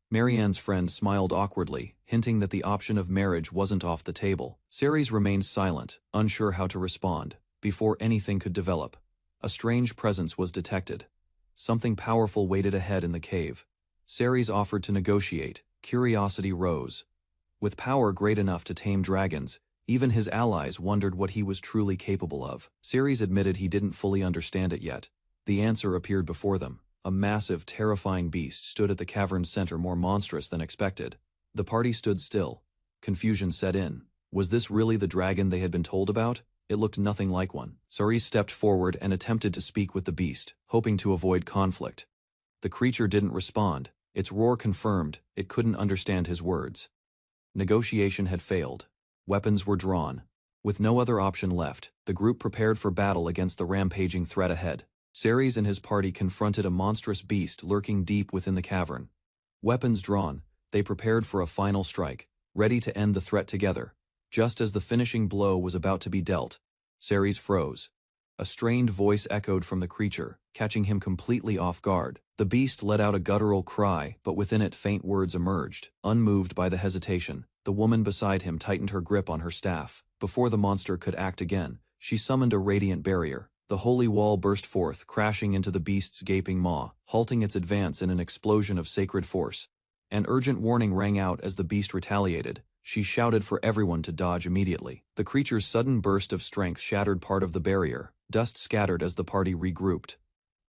Marianne's friend smiled awkwardly, hinting that the option of marriage wasn't off the table. Ceres remained silent, unsure how to respond. Before anything could develop, a strange presence was detected. Something powerful waited ahead in the cave. Ceres offered to negotiate. Curiosity rose. With power great enough to tame dragons, even his allies wondered what he was truly capable of. Ceres admitted he didn't fully understand it yet. The answer appeared before them. A massive, terrifying beast stood at the cavern's center, more monstrous than expected. The party stood still. Confusion set in. Was this really the dragon they had been told about? It looked nothing like one. Ceres stepped forward and attempted to speak with the beast, hoping to avoid conflict. The creature didn't respond. Its roar confirmed it couldn't understand his words. Negotiation had failed. Weapons were drawn. With no other option left, the group prepared for battle against the rampaging threat ahead. Ceres and his party confronted a monstrous beast lurking deep within the cavern. Weapons drawn, they prepared for a final strike, ready to end the threat together. Just as the finishing blow was about to be dealt, Ceres froze. A strained voice echoed from the creature, catching him completely off guard. The beast let out a guttural cry, but within it faint words emerged. Unmoved by the hesitation, the woman beside him tightened her grip on her staff. Before the monster could act again, she summoned a radiant barrier. The holy wall burst forth, crashing into the beast's gaping maw, halting its advance in an explosion of sacred force. An urgent warning rang out as the beast retaliated. She shouted for everyone to dodge immediately. The creature's sudden burst of strength shattered part of the barrier. Dust scattered as the party regrouped.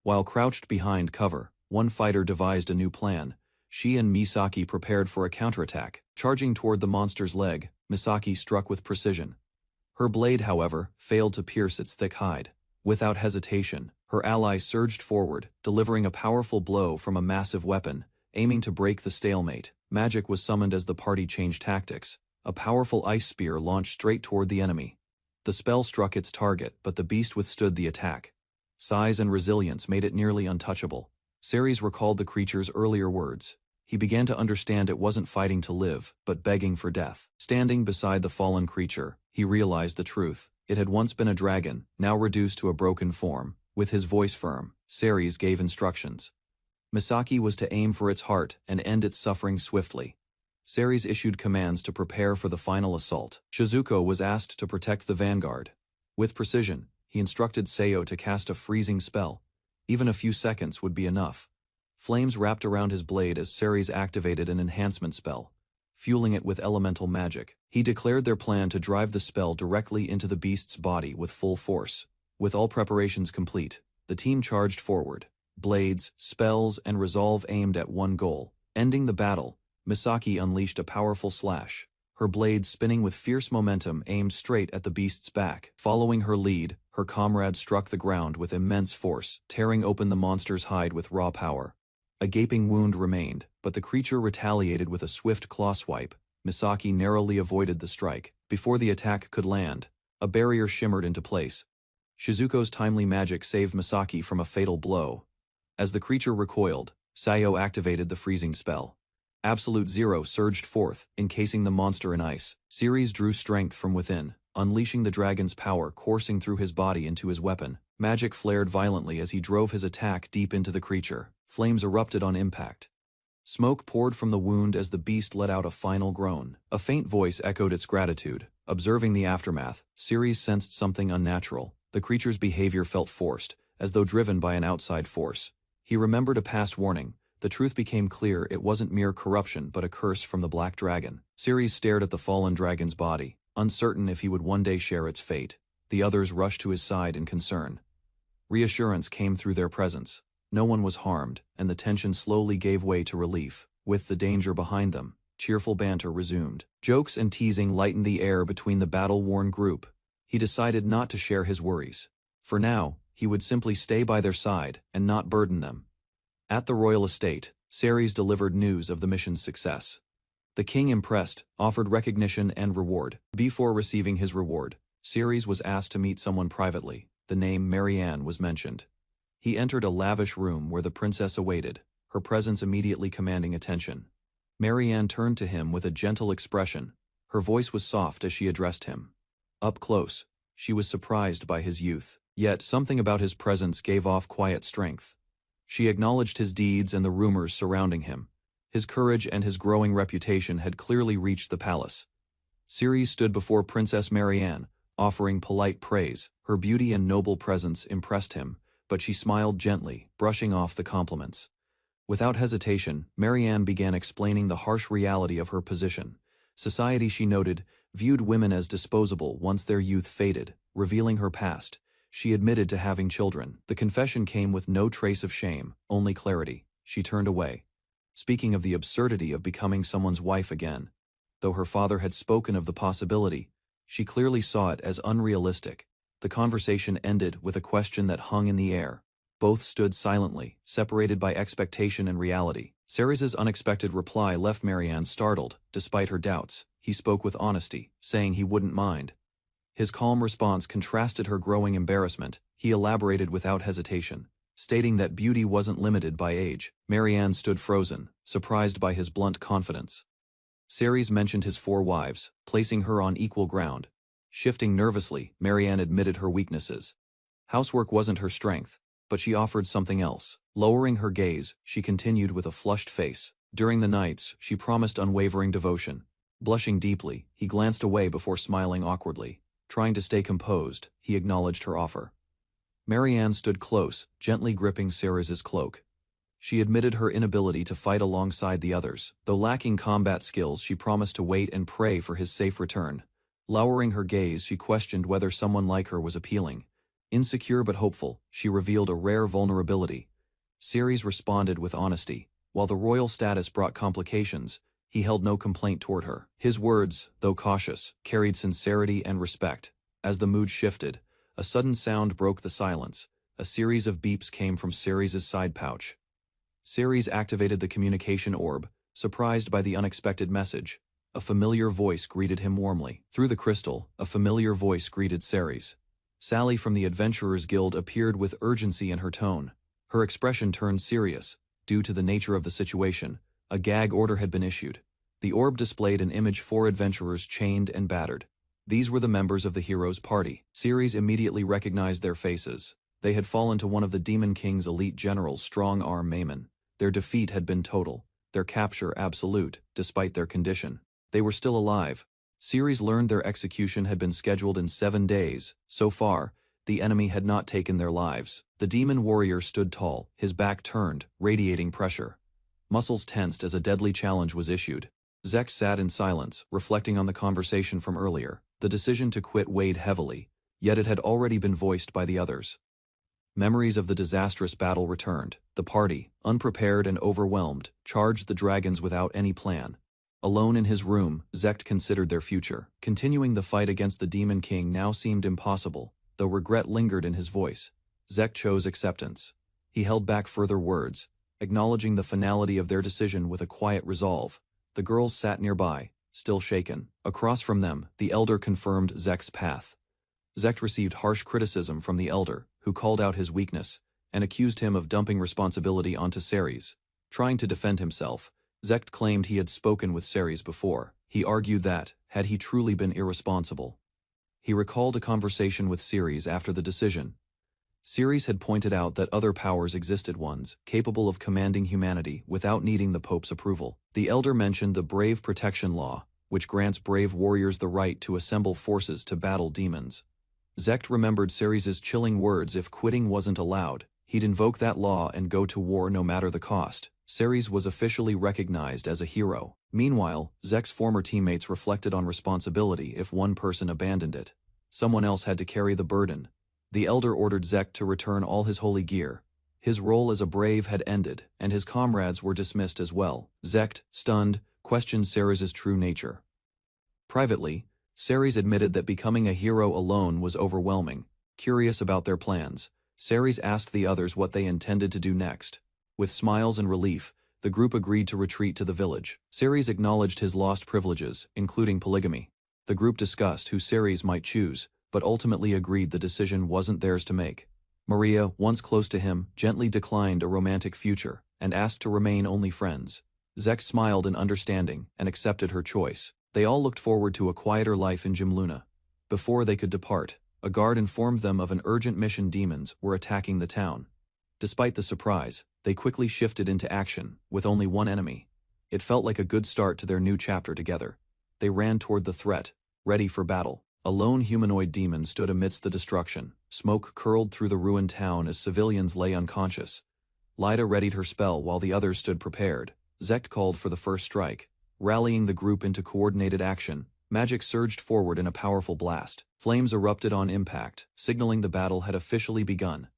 While crouched behind cover, one fighter devised a new plan. She and Misaki prepared for a counterattack. Charging toward the monster's leg, Misaki struck with precision. Her blade, however, failed to pierce its thick hide. Without hesitation, her ally surged forward, delivering a powerful blow from a massive weapon, aiming to break the stalemate. Magic was summoned as the party changed tactics. A powerful ice spear launched straight toward the enemy. The spell struck its target, but the beast withstood the attack. Size and resilience made it nearly untouchable. Ceres recalled the creature's earlier words. He began to understand it wasn't fighting to live, but begging for death. Standing beside the fallen creature, he realized the truth. It had once been a dragon, now reduced to a broken form. With his voice firm, Ceres gave instructions. Misaki was to aim for its heart and end its suffering swiftly. Ceres issued commands to prepare for the final assault. Shizuko was asked to protect the vanguard. With precision, he instructed Seo to cast a freezing spell. Even a few seconds would be enough. Flames wrapped around his blade as Ceres activated an enhancement spell. fueling it with elemental magic. He declared their plan to drive the spell directly into the beast's body with full force. With all preparations complete, the team charged forward. Blades, spells, and resolve aimed at one goal. Ending the battle, Misaki unleashed a powerful slash. Her blade spinning with fierce momentum aimed straight at the beast's back. Following her lead, her comrade struck the ground with immense force, tearing open the monster's hide with raw power. A gaping wound remained, but the creature retaliated with a swift claw swipe. Misaki narrowly avoided the strike. Before the attack could land, a barrier shimmered into place. Shizuko's timely magic saved Misaki from a fatal blow. As the creature recoiled, Sayo activated the freezing spell. Absolute Zero surged forth, encasing the monster in ice. Ceres drew strength from within, unleashing the dragon's power coursing through his body into his weapon. Magic flared violently as he drove his attack deep into the creature. Flames erupted on impact. Smoke poured from the wound as the beast let out a final groan. A faint voice echoed its gratitude. Observing the aftermath, Ceres sensed something unnatural. The creature's behavior felt forced, as though driven by an outside force. He remembered a past warning. The truth became clear: it wasn't mere corruption but a curse from the Black Dragon. Ceres stared at the fallen dragon's body, uncertain if he would one day share its fate. The others rushed to his side in concern. Reassurance came through their presence. No one was harmed, and the tension slowly gave way to relief. With the danger behind them, cheerful banter resumed. Jokes and teasing lightened the air between the battle-worn group. He decided not to share his worries. For now, he would simply stay by their side and not burden them. At the royal estate, Ceres delivered news of the mission's success. The king, impressed, offered recognition and reward. Before receiving his reward, Ceres was asked to meet someone privately. The name Marianne was mentioned. He entered a lavish room where the princess awaited, her presence immediately commanding attention. Marianne turned to him with a gentle expression. Her voice was soft as she addressed him. Up close, she was surprised by his youth, yet something about his presence gave off quiet strength. She acknowledged his deeds and the rumors surrounding him. His courage and his growing reputation had clearly reached the palace. Ceres stood before Princess Marianne, offering polite praise. Her beauty and noble presence impressed him, but she smiled gently, brushing off the compliments. Without hesitation, Marianne began explaining the harsh reality of her position. Society, she noted, viewed women as disposable once their youth faded. Revealing her past, she admitted to having children. The confession came with no trace of shame, only clarity. She turned away, speaking of the absurdity of becoming someone's wife again. Though her father had spoken of the possibility, she clearly saw it as unrealistic. The conversation ended with a question that hung in the air. Both stood silently, separated by expectation and reality. Ceres's unexpected reply left Marianne startled. Despite her doubts, he spoke with honesty, saying he wouldn't mind. His calm response contrasted her growing embarrassment. He elaborated without hesitation, stating that beauty wasn't limited by age. Marianne stood frozen, surprised by his blunt confidence. Ceres mentioned his 4 wives, placing her on equal ground. Shifting nervously, Marianne admitted her weaknesses. Housework wasn't her strength, but she offered something else. Lowering her gaze, she continued with a flushed face. During the nights, she promised unwavering devotion. Blushing deeply, he glanced away before smiling awkwardly. Trying to stay composed, he acknowledged her offer. Marianne stood close, gently gripping Ceres's cloak. She admitted her inability to fight alongside the others. Though lacking combat skills, she promised to wait and pray for his safe return. Lowering her gaze, she questioned whether someone like her was appealing. Insecure but hopeful, she revealed a rare vulnerability. Ceres responded with honesty. While the royal status brought complications, he held no complaint toward her. His words, though cautious, carried sincerity and respect. As the mood shifted, a sudden sound broke the silence. A series of beeps came from Ceres's side pouch. Ceres activated the communication orb, surprised by the unexpected message. A familiar voice greeted him warmly. Through the crystal, a familiar voice greeted Ceres. Sally from the Adventurers Guild appeared with urgency in her tone. Her expression turned serious. Due to the nature of the situation, a gag order had been issued. The orb displayed an image 4 adventurers chained and battered. These were the members of the hero's party. Ceres immediately recognized their faces. They had fallen to one of the Demon King's elite generals, Strong-Arm Maimon. Their defeat had been total, their capture absolute, despite their condition. They were still alive. Ceres learned their execution had been scheduled in 7 days. So far, the enemy had not taken their lives. The demon warrior stood tall, his back turned, radiating pressure. Muscles tensed as a deadly challenge was issued. Zek sat in silence, reflecting on the conversation from earlier. The decision to quit weighed heavily, yet it had already been voiced by the others. Memories of the disastrous battle returned. The party, unprepared and overwhelmed, charged the dragons without any plan. Alone in his room, Zek considered their future. Continuing the fight against the Demon King now seemed impossible, though regret lingered in his voice. Zek chose acceptance. He held back further words, acknowledging the finality of their decision with a quiet resolve. The girls sat nearby, still shaken. Across from them, the elder confirmed Zek's path. Zek received harsh criticism from the elder, who called out his weakness, and accused him of dumping responsibility onto Ceres. Trying to defend himself, Zek claimed he had spoken with Ceres before. He argued that, had he truly been irresponsible. He recalled a conversation with Ceres after the decision. Ceres had pointed out that other powers existed, ones capable of commanding humanity without needing the Pope's approval. The elder mentioned the Brave Protection Law, which grants brave warriors the right to assemble forces to battle demons. Zek remembered Ceres's chilling words: if quitting wasn't allowed, he'd invoke that law and go to war no matter the cost. Ceres was officially recognized as a hero. Meanwhile, Zek's former teammates reflected on responsibility. If one person abandoned it, someone else had to carry the burden. The elder ordered Zek to return all his holy gear. His role as a brave had ended, and his comrades were dismissed as well. Zek, stunned, questioned Ceres's true nature. Privately, Ceres admitted that becoming a hero alone was overwhelming. Curious about their plans, Ceres asked the others what they intended to do next. With smiles and relief, the group agreed to retreat to the village. Ceres acknowledged his lost privileges, including polygamy. The group discussed who Ceres might choose, but ultimately agreed the decision wasn't theirs to make. Maria, once close to him, gently declined a romantic future, and asked to remain only friends. Zek smiled in understanding and accepted her choice. They all looked forward to a quieter life in Gymluna. Before they could depart, a guard informed them of an urgent mission: demons were attacking the town. Despite the surprise, they quickly shifted into action, with only one enemy. It felt like a good start to their new chapter together. They ran toward the threat, ready for battle. A lone humanoid demon stood amidst the destruction. Smoke curled through the ruined town as civilians lay unconscious. Lyda readied her spell while the others stood prepared. Zek called for the first strike. Rallying the group into coordinated action, magic surged forward in a powerful blast. Flames erupted on impact, signaling the battle had officially begun.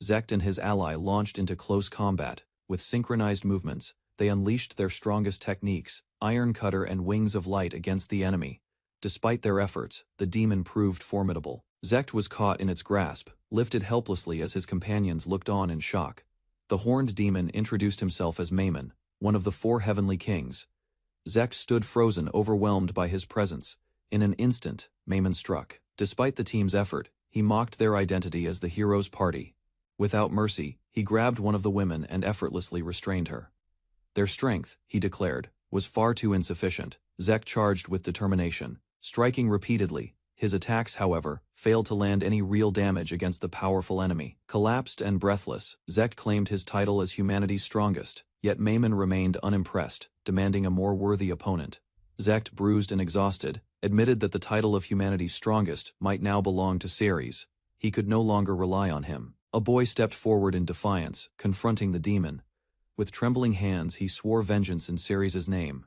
Zek and his ally launched into close combat. With synchronized movements, they unleashed their strongest techniques, Iron Cutter and Wings of Light, against the enemy. Despite their efforts, the demon proved formidable. Zek was caught in its grasp, lifted helplessly as his companions looked on in shock. The horned demon introduced himself as Maimon, one of the 4 heavenly kings. Zek stood frozen, overwhelmed by his presence. In an instant, Maimon struck. Despite the team's effort, he mocked their identity as the hero's party. Without mercy, he grabbed one of the women and effortlessly restrained her. Their strength, he declared, was far too insufficient. Zek charged with determination, striking repeatedly. His attacks, however, failed to land any real damage against the powerful enemy. Collapsed and breathless, Zek claimed his title as humanity's strongest, yet Maimon remained unimpressed, demanding a more worthy opponent. Zek, bruised and exhausted, admitted that the title of humanity's strongest might now belong to Ceres. He could no longer rely on him. A boy stepped forward in defiance, confronting the demon. With trembling hands, he swore vengeance in Ceres's name.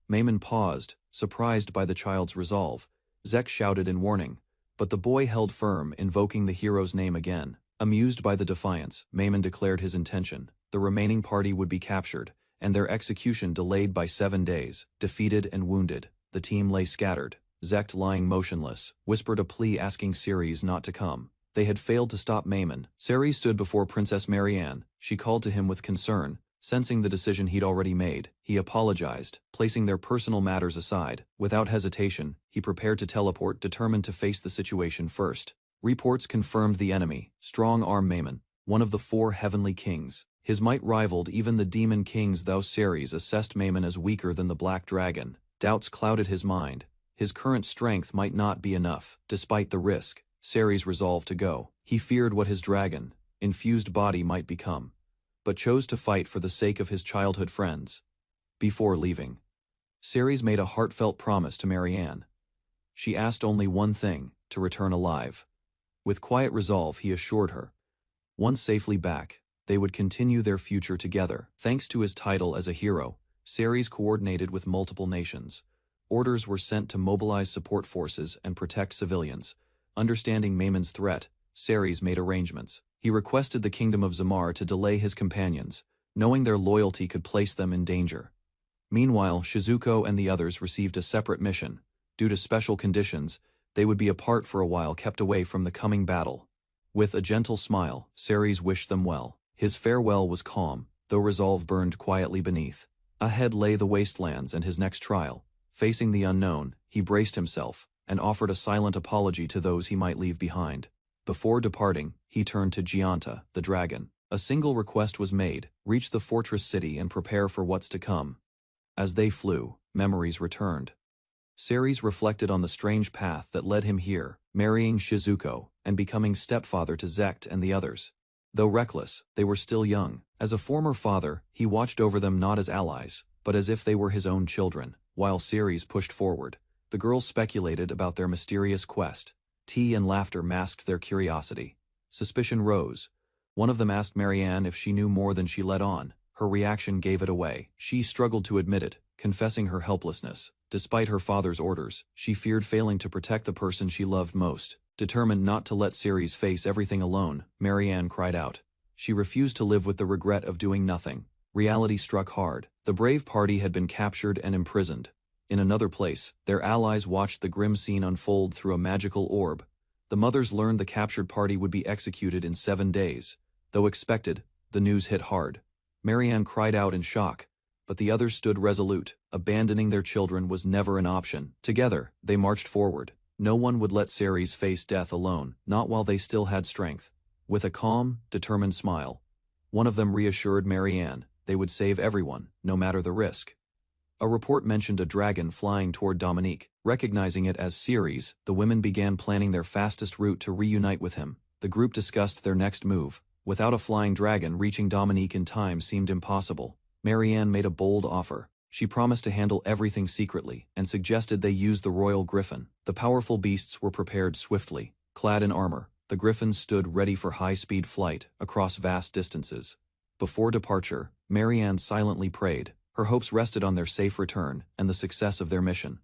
Maimon paused, surprised by the child's resolve. Zek shouted in warning, but the boy held firm, invoking the hero's name again. Amused by the defiance, Maimon declared his intention. The remaining party would be captured, and their execution delayed by 7 days. Defeated and wounded, the team lay scattered. Zek, lying motionless, whispered a plea asking Ceres not to come. They had failed to stop Maimon. Ceres stood before Princess Marianne. She called to him with concern. Sensing the decision he'd already made, he apologized, placing their personal matters aside. Without hesitation, he prepared to teleport, determined to face the situation first. Reports confirmed the enemy, strong-arm Maimon, one of the 4 heavenly kings. His might rivaled even the demon kings, though Ceres assessed Maimon as weaker than the Black Dragon. Doubts clouded his mind. His current strength might not be enough. Despite the risk, Ceres resolved to go. He feared what his dragon-infused body might become, but chose to fight for the sake of his childhood friends. Before leaving, Ceres made a heartfelt promise to Marianne. She asked only one thing: to return alive. With quiet resolve, he assured her, once safely back, they would continue their future together. Thanks to his title as a hero, Ceres coordinated with multiple nations. Orders were sent to mobilize support forces and protect civilians. Understanding Maymun's threat, Ceres made arrangements. He requested the kingdom of Zamar to delay his companions, knowing their loyalty could place them in danger. Meanwhile, Shizuko and the others received a separate mission. Due to special conditions, they would be apart for a while, kept away from the coming battle. With a gentle smile, Ceres wished them well. His farewell was calm, though resolve burned quietly beneath. Ahead lay the wastelands and his next trial. Facing the unknown, he braced himself, and offered a silent apology to those he might leave behind. Before departing, he turned to Gianta, the dragon. A single request was made: reach the fortress city and prepare for what's to come. As they flew, memories returned. Ceres reflected on the strange path that led him here, marrying Shizuko, and becoming stepfather to Zect and the others. Though reckless, they were still young. As a former father, he watched over them not as allies, but as if they were his own children. While Ceres pushed forward, the girls speculated about their mysterious quest. Tea and laughter masked their curiosity. Suspicion rose. One of them asked Marianne if she knew more than she let on. Her reaction gave it away. She struggled to admit it, confessing her helplessness. Despite her father's orders, she feared failing to protect the person she loved most. Determined not to let Ceres face everything alone, Marianne cried out. She refused to live with the regret of doing nothing. Reality struck hard. The brave party had been captured and imprisoned. In another place, their allies watched the grim scene unfold through a magical orb. The mothers learned the captured party would be executed in 7 days. Though expected, the news hit hard. Marianne cried out in shock, but the others stood resolute. Abandoning their children was never an option. Together, they marched forward. No one would let Ceres face death alone, not while they still had strength. With a calm, determined smile, one of them reassured Marianne they would save everyone, no matter the risk. A report mentioned a dragon flying toward Dominique. Recognizing it as Ceres, the women began planning their fastest route to reunite with him. The group discussed their next move. Without a flying dragon, reaching Dominique in time seemed impossible. Marianne made a bold offer. She promised to handle everything secretly, and suggested they use the royal griffin. The powerful beasts were prepared swiftly. Clad in armor, the griffins stood ready for high-speed flight across vast distances. Before departure, Marianne silently prayed. Her hopes rested on their safe return and the success of their mission.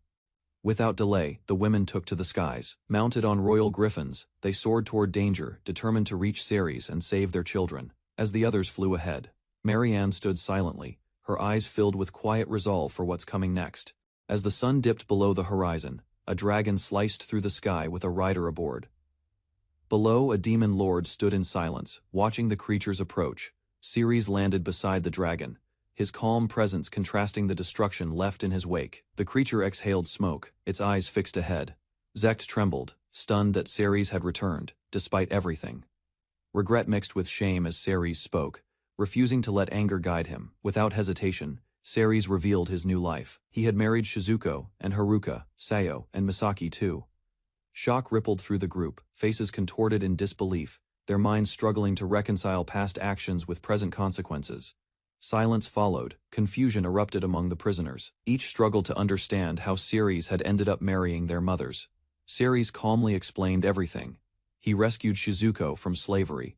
Without delay, the women took to the skies. Mounted on royal griffins, they soared toward danger, determined to reach Ceres and save their children. As the others flew ahead, Marianne stood silently, her eyes filled with quiet resolve for what's coming next. As the sun dipped below the horizon, a dragon sliced through the sky with a rider aboard. Below, a demon lord stood in silence, watching the creatures approach. Ceres landed beside the dragon, his calm presence contrasting the destruction left in his wake. The creature exhaled smoke, its eyes fixed ahead. Zect trembled, stunned that Ceres had returned, despite everything. Regret mixed with shame as Ceres spoke, refusing to let anger guide him. Without hesitation, Ceres revealed his new life. He had married Shizuko and Haruka, Sayo, and Misaki too. Shock rippled through the group, faces contorted in disbelief, their minds struggling to reconcile past actions with present consequences. Silence followed, confusion erupted among the prisoners. Each struggled to understand how Ceres had ended up marrying their mothers. Ceres calmly explained everything. He rescued Shizuko from slavery.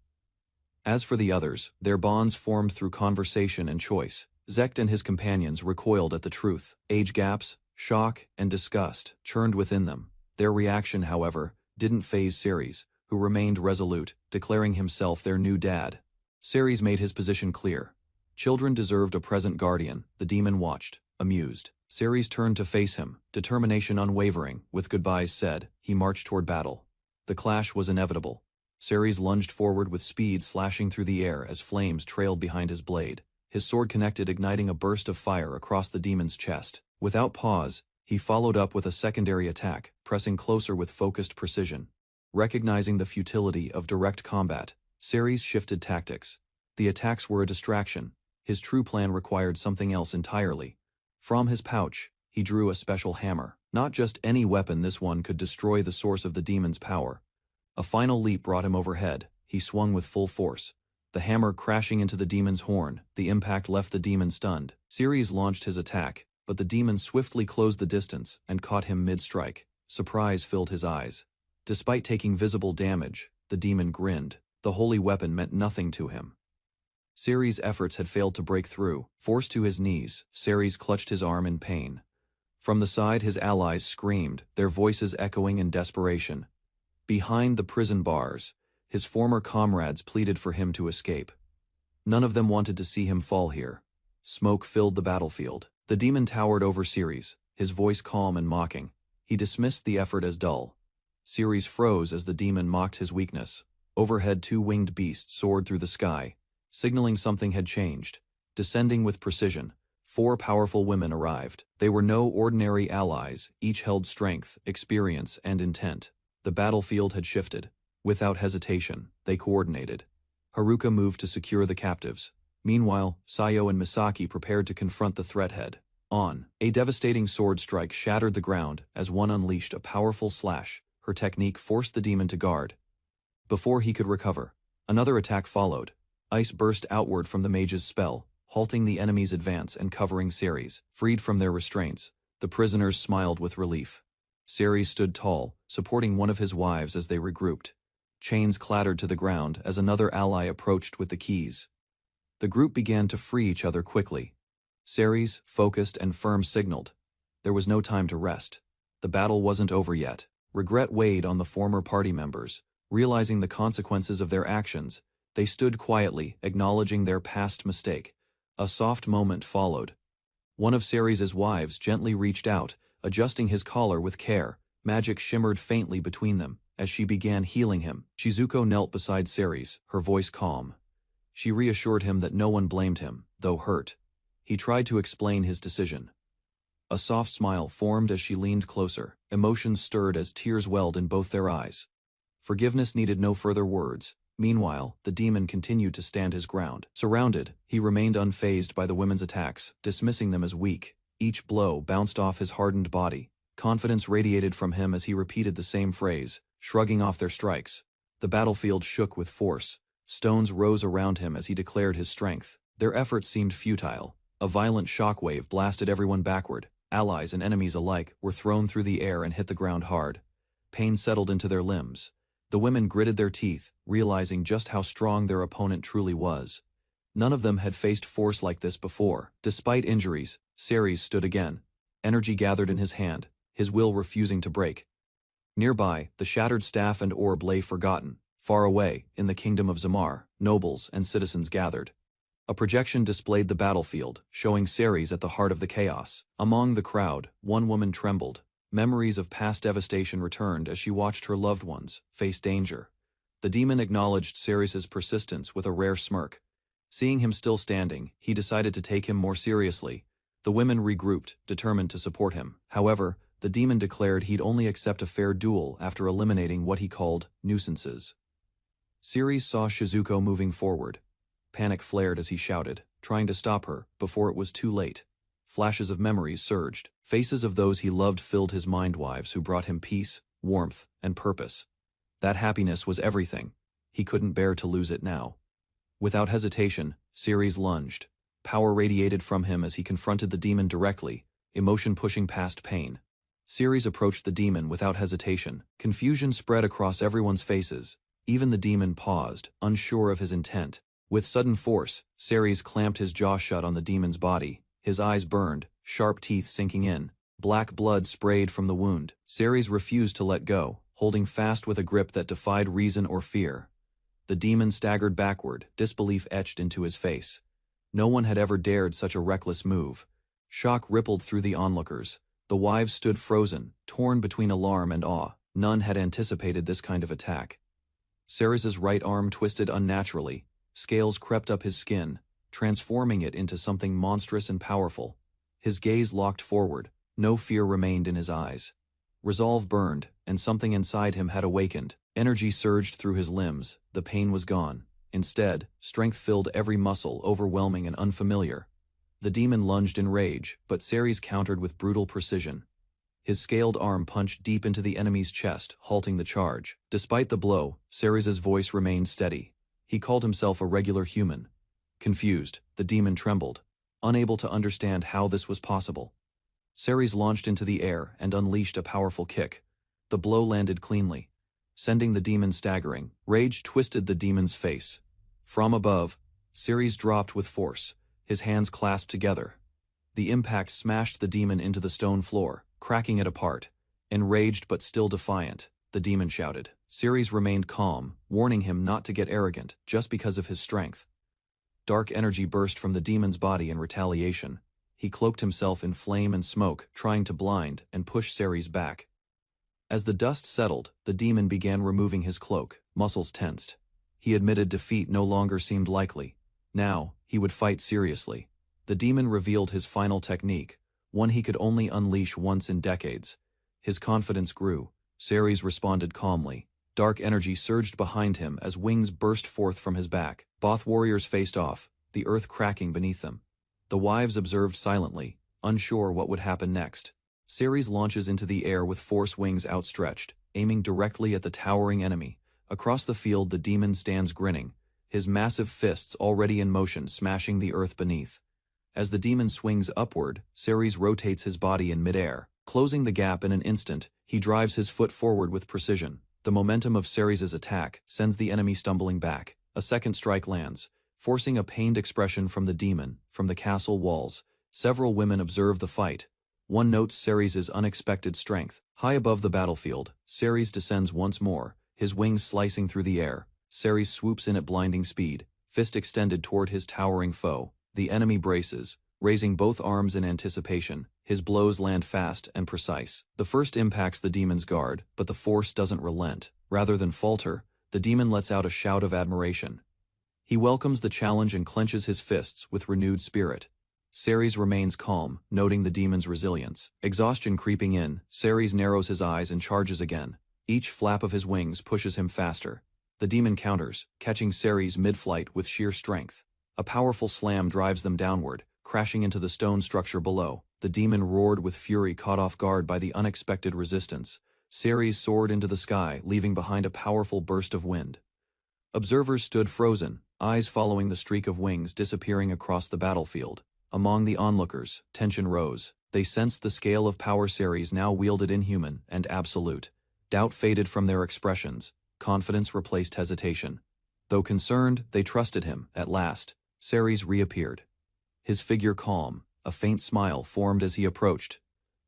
As for the others, their bonds formed through conversation and choice. Zect and his companions recoiled at the truth. Age gaps, shock, and disgust churned within them. Their reaction, however, didn't faze Ceres, who remained resolute, declaring himself their new dad. Ceres made his position clear. Children deserved a present guardian. The demon watched, amused. Ceres turned to face him, determination unwavering. With goodbyes said, he marched toward battle. The clash was inevitable. Ceres lunged forward with speed, slashing through the air as flames trailed behind his blade. His sword connected, igniting a burst of fire across the demon's chest. Without pause, he followed up with a secondary attack, pressing closer with focused precision. Recognizing the futility of direct combat, Ceres shifted tactics. The attacks were a distraction. His true plan required something else entirely. From his pouch, he drew a special hammer. Not just any weapon, this one could destroy the source of the demon's power. A final leap brought him overhead. He swung with full force. The hammer crashing into the demon's horn, the impact left the demon stunned. Ceres launched his attack, but the demon swiftly closed the distance and caught him mid-strike. Surprise filled his eyes. Despite taking visible damage, the demon grinned. The holy weapon meant nothing to him. Ceres' efforts had failed to break through. Forced to his knees, Ceres clutched his arm in pain. From the side his allies screamed, their voices echoing in desperation. Behind the prison bars, his former comrades pleaded for him to escape. None of them wanted to see him fall here. Smoke filled the battlefield. The demon towered over Ceres, his voice calm and mocking. He dismissed the effort as dull. Ceres froze as the demon mocked his weakness. Overhead, two winged beasts soared through the sky, signaling something had changed. Descending with precision, 4 powerful women arrived. They were no ordinary allies, each held strength, experience, and intent. The battlefield had shifted. Without hesitation, they coordinated. Haruka moved to secure the captives. Meanwhile, Sayo and Misaki prepared to confront the threat head on. A devastating sword strike shattered the ground as one unleashed a powerful slash. Her technique forced the demon to guard. Before he could recover, another attack followed. Ice burst outward from the mage's spell, halting the enemy's advance and covering Ceres. Freed from their restraints, the prisoners smiled with relief. Ceres stood tall, supporting one of his wives as they regrouped. Chains clattered to the ground as another ally approached with the keys. The group began to free each other quickly. Ceres, focused and firm, signaled. There was no time to rest. The battle wasn't over yet. Regret weighed on the former party members. Realizing the consequences of their actions, they stood quietly, acknowledging their past mistake. A soft moment followed. One of Ceres' wives gently reached out, adjusting his collar with care. Magic shimmered faintly between them. As she began healing him, Shizuko knelt beside Ceres, her voice calm. She reassured him that no one blamed him, though hurt. He tried to explain his decision. A soft smile formed as she leaned closer. Emotions stirred as tears welled in both their eyes. Forgiveness needed no further words. Meanwhile, the demon continued to stand his ground. Surrounded, he remained unfazed by the women's attacks, dismissing them as weak. Each blow bounced off his hardened body. Confidence radiated from him as he repeated the same phrase, shrugging off their strikes. The battlefield shook with force. Stones rose around him as he declared his strength. Their efforts seemed futile. A violent shockwave blasted everyone backward. Allies and enemies alike were thrown through the air and hit the ground hard. Pain settled into their limbs. The women gritted their teeth, realizing just how strong their opponent truly was. None of them had faced force like this before. Despite injuries, Ceres stood again. Energy gathered in his hand, his will refusing to break. Nearby, the shattered staff and orb lay forgotten. Far away, in the kingdom of Zamar, nobles and citizens gathered. A projection displayed the battlefield, showing Ceres at the heart of the chaos. Among the crowd, one woman trembled. Memories of past devastation returned as she watched her loved ones face danger. The demon acknowledged Ceres' persistence with a rare smirk. Seeing him still standing, he decided to take him more seriously. The women regrouped, determined to support him. However, the demon declared he'd only accept a fair duel after eliminating what he called nuisances. Ceres saw Shizuko moving forward. Panic flared as he shouted, trying to stop her before it was too late. Flashes of memories surged. Faces of those he loved filled his mind, wives who brought him peace, warmth, and purpose. That happiness was everything. He couldn't bear to lose it now. Without hesitation, Ceres lunged. Power radiated from him as he confronted the demon directly, emotion pushing past pain. Ceres approached the demon without hesitation. Confusion spread across everyone's faces. Even the demon paused, unsure of his intent. With sudden force, Ceres clamped his jaw shut on the demon's body. His eyes burned, sharp teeth sinking in. Black blood sprayed from the wound. Ceres refused to let go, holding fast with a grip that defied reason or fear. The demon staggered backward, disbelief etched into his face. No one had ever dared such a reckless move. Shock rippled through the onlookers. The wives stood frozen, torn between alarm and awe. None had anticipated this kind of attack. Ceres' right arm twisted unnaturally. Scales crept up his skin, transforming it into something monstrous and powerful. His gaze locked forward. No fear remained in his eyes. Resolve burned, and something inside him had awakened. Energy surged through his limbs. The pain was gone. Instead, strength filled every muscle, overwhelming and unfamiliar. The demon lunged in rage, but Ceres countered with brutal precision. His scaled arm punched deep into the enemy's chest, halting the charge. Despite the blow, Ceres' voice remained steady. He called himself a regular human. Confused, the demon trembled, unable to understand how this was possible. Ceres launched into the air and unleashed a powerful kick. The blow landed cleanly, sending the demon staggering. Rage twisted the demon's face. From above, Ceres dropped with force, his hands clasped together. The impact smashed the demon into the stone floor, cracking it apart. Enraged but still defiant, the demon shouted. Ceres remained calm, warning him not to get arrogant just because of his strength. Dark energy burst from the demon's body in retaliation. He cloaked himself in flame and smoke, trying to blind and push Ceres back. As the dust settled, the demon began removing his cloak, muscles tensed. He admitted defeat no longer seemed likely. Now, he would fight seriously. The demon revealed his final technique, one he could only unleash once in decades. His confidence grew. Ceres responded calmly. Dark energy surged behind him as wings burst forth from his back. Both warriors faced off, the earth cracking beneath them. The wives observed silently, unsure what would happen next. Ceres launches into the air with force wings outstretched, aiming directly at the towering enemy. Across the field the demon stands grinning, his massive fists already in motion smashing the earth beneath. As the demon swings upward, Ceres rotates his body in midair. Closing the gap in an instant, he drives his foot forward with precision. The momentum of Ceres' attack sends the enemy stumbling back. A second strike lands, forcing a pained expression from the demon. From the castle walls, several women observe the fight. One notes Ceres' unexpected strength. High above the battlefield, Ceres descends once more, his wings slicing through the air. Ceres swoops in at blinding speed, fist extended toward his towering foe. The enemy braces, raising both arms in anticipation. His blows land fast and precise. The first impacts the demon's guard, but the force doesn't relent. Rather than falter, the demon lets out a shout of admiration. He welcomes the challenge and clenches his fists with renewed spirit. Ceres remains calm, noting the demon's resilience. Exhaustion creeping in, Ceres narrows his eyes and charges again. Each flap of his wings pushes him faster. The demon counters, catching Ceres mid-flight with sheer strength. A powerful slam drives them downward, crashing into the stone structure below. The demon roared with fury, caught off guard by the unexpected resistance. Ceres soared into the sky, leaving behind a powerful burst of wind. Observers stood frozen, eyes following the streak of wings disappearing across the battlefield. Among the onlookers, tension rose. They sensed the scale of power Ceres now wielded inhuman and absolute. Doubt faded from their expressions. Confidence replaced hesitation. Though concerned, they trusted him. At last, Ceres reappeared. His figure calm, a faint smile formed as he approached.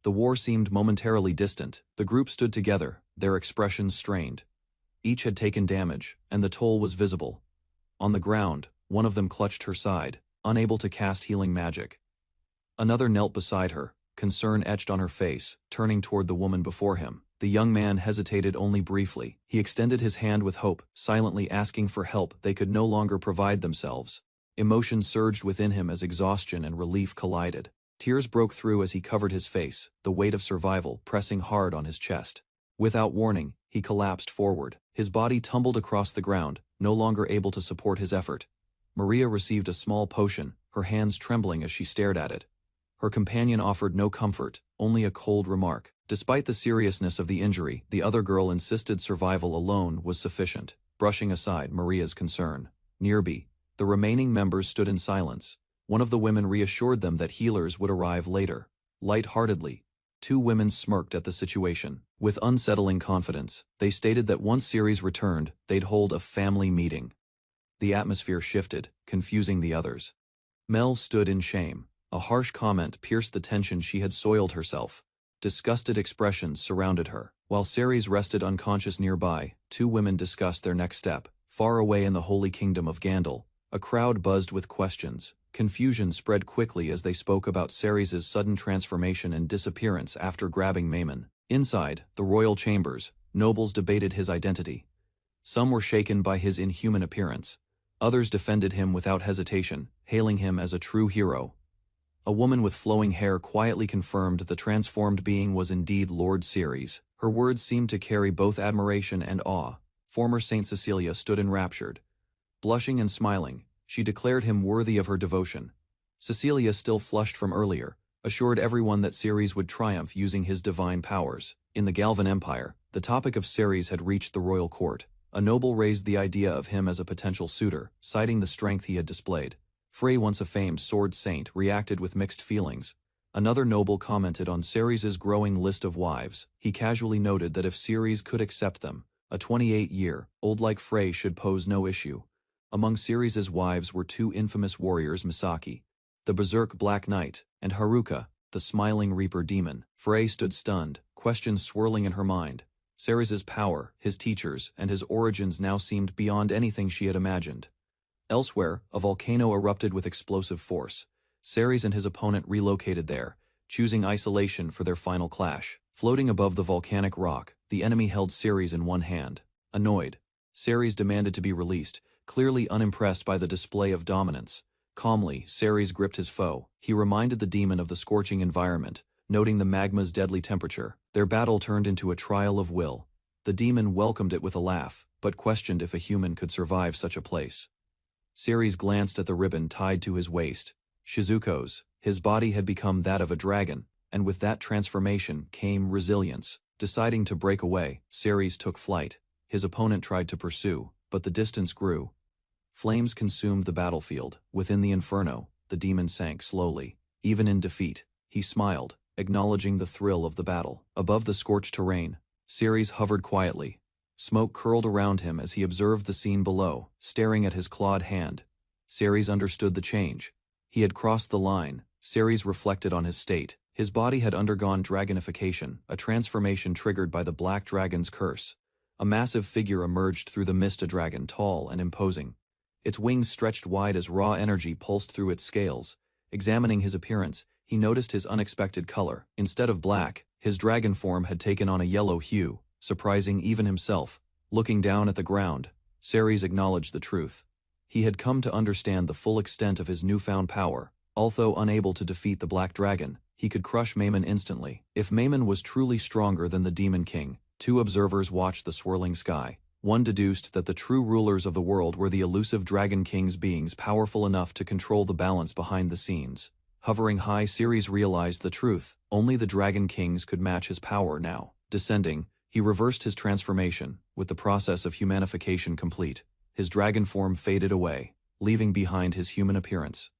The war seemed momentarily distant. The group stood together, their expressions strained. Each had taken damage, and the toll was visible. On the ground, one of them clutched her side, unable to cast healing magic. Another knelt beside her, concern etched on her face, turning toward the woman before him. The young man hesitated only briefly. He extended his hand with hope, silently asking for help they could no longer provide themselves. Emotion surged within him as exhaustion and relief collided. Tears broke through as he covered his face, the weight of survival pressing hard on his chest. Without warning, he collapsed forward. His body tumbled across the ground, no longer able to support his effort. Maria received a small potion, her hands trembling as she stared at it. Her companion offered no comfort, only a cold remark. Despite the seriousness of the injury, the other girl insisted survival alone was sufficient, brushing aside Maria's concern. Nearby, the remaining members stood in silence. One of the women reassured them that healers would arrive later. Light-heartedly, two women smirked at the situation. With unsettling confidence, they stated that once Ceres returned, they'd hold a family meeting. The atmosphere shifted, confusing the others. Mel stood in shame. A harsh comment pierced the tension she had soiled herself. Disgusted expressions surrounded her. While Ceres rested unconscious nearby, two women discussed their next step. Far away in the holy kingdom of Gandal, a crowd buzzed with questions. Confusion spread quickly as they spoke about Ceres' sudden transformation and disappearance after grabbing Maimon. Inside, the royal chambers, nobles debated his identity. Some were shaken by his inhuman appearance. Others defended him without hesitation, hailing him as a true hero. A woman with flowing hair quietly confirmed the transformed being was indeed Lord Ceres. Her words seemed to carry both admiration and awe. Former Saint Cecilia stood enraptured. Blushing and smiling, she declared him worthy of her devotion. Cecilia, still flushed from earlier, assured everyone that Ceres would triumph using his divine powers. In the Galvan Empire, the topic of Ceres had reached the royal court. A noble raised the idea of him as a potential suitor, citing the strength he had displayed. Frey, once a famed sword saint, reacted with mixed feelings. Another noble commented on Ceres' growing list of wives. He casually noted that if Ceres could accept them, a 28-year-old like Frey should pose no issue. Among Ceres' wives were two infamous warriors, Misaki, the berserk Black Knight, and Haruka, the smiling Reaper demon. Frey stood stunned, questions swirling in her mind. Ceres' power, his teachers, and his origins now seemed beyond anything she had imagined. Elsewhere, a volcano erupted with explosive force. Ceres and his opponent relocated there, choosing isolation for their final clash. Floating above the volcanic rock, the enemy held Ceres in one hand. Annoyed, Ceres demanded to be released, clearly unimpressed by the display of dominance. Calmly, Ceres gripped his foe. He reminded the demon of the scorching environment, noting the magma's deadly temperature. Their battle turned into a trial of will. The demon welcomed it with a laugh, but questioned if a human could survive such a place. Ceres glanced at the ribbon tied to his waist. Shizuko's. His body had become that of a dragon, and with that transformation came resilience. Deciding to break away, Ceres took flight. His opponent tried to pursue, but the distance grew. Flames consumed the battlefield. Within the inferno, the demon sank slowly. Even in defeat, he smiled, acknowledging the thrill of the battle. Above the scorched terrain, Ceres hovered quietly. Smoke curled around him as he observed the scene below, staring at his clawed hand. Ceres understood the change. He had crossed the line. Ceres reflected on his state. His body had undergone dragonification, a transformation triggered by the black dragon's curse. A massive figure emerged through the mist, a dragon tall and imposing. Its wings stretched wide as raw energy pulsed through its scales. Examining his appearance, he noticed his unexpected color. Instead of black, his dragon form had taken on a yellow hue, surprising even himself. Looking down at the ground, Ceres acknowledged the truth. He had come to understand the full extent of his newfound power. Although unable to defeat the Black Dragon, he could crush Maimon instantly. If Maimon was truly stronger than the Demon King, two observers watched the swirling sky. One deduced that the true rulers of the world were the elusive Dragon King's beings powerful enough to control the balance behind the scenes. Hovering high, Ceres realized the truth. Only the Dragon Kings could match his power now. Descending, he reversed his transformation. With the process of humanification complete, his dragon form faded away, leaving behind his human appearance.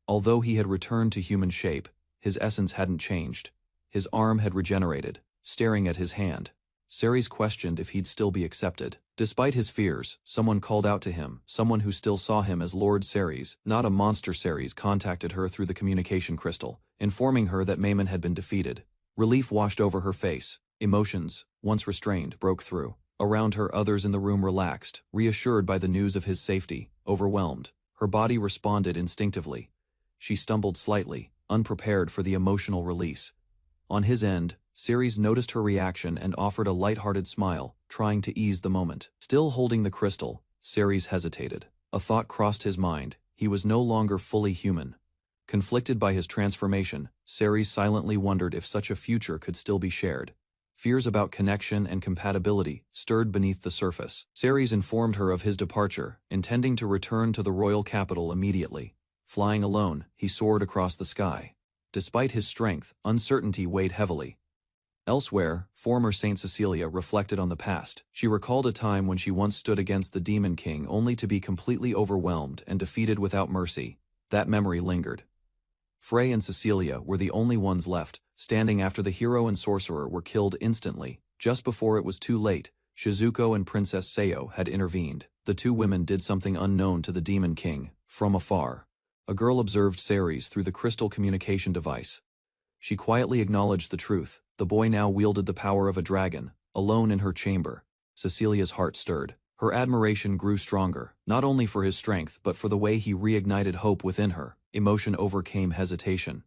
Although he had returned to human shape, his essence hadn't changed. His arm had regenerated. Staring at his hand, Ceres questioned if he'd still be accepted. Despite his fears, someone called out to him. Someone who still saw him as Lord Ceres, not a monster. Ceres contacted her through the communication crystal, informing her that Maimon had been defeated. Relief washed over her face. Emotions, once restrained, broke through. Around her, others in the room relaxed, reassured by the news of his safety. Overwhelmed, her body responded instinctively. She stumbled slightly, unprepared for the emotional release. On his end, Ceres noticed her reaction and offered a light-hearted smile, trying to ease the moment. Still holding the crystal, Ceres hesitated. A thought crossed his mind. He was no longer fully human. Conflicted by his transformation, Ceres silently wondered if such a future could still be shared. Fears about connection and compatibility stirred beneath the surface. Ceres informed her of his departure, intending to return to the royal capital immediately. Flying alone, he soared across the sky. Despite his strength, uncertainty weighed heavily. Elsewhere, former Saint Cecilia reflected on the past. She recalled a time when she once stood against the Demon King only to be completely overwhelmed and defeated without mercy. That memory lingered. Frey and Cecilia were the only ones left, standing after the hero and sorcerer were killed instantly. Just before it was too late, Shizuko and Princess Seo had intervened. The two women did something unknown to the Demon King. From afar, a girl observed Ceres through the crystal communication device. She quietly acknowledged the truth. The boy now wielded the power of a dragon, alone in her chamber. Cecilia's heart stirred. Her admiration grew stronger, not only for his strength but for the way he reignited hope within her. Emotion overcame hesitation.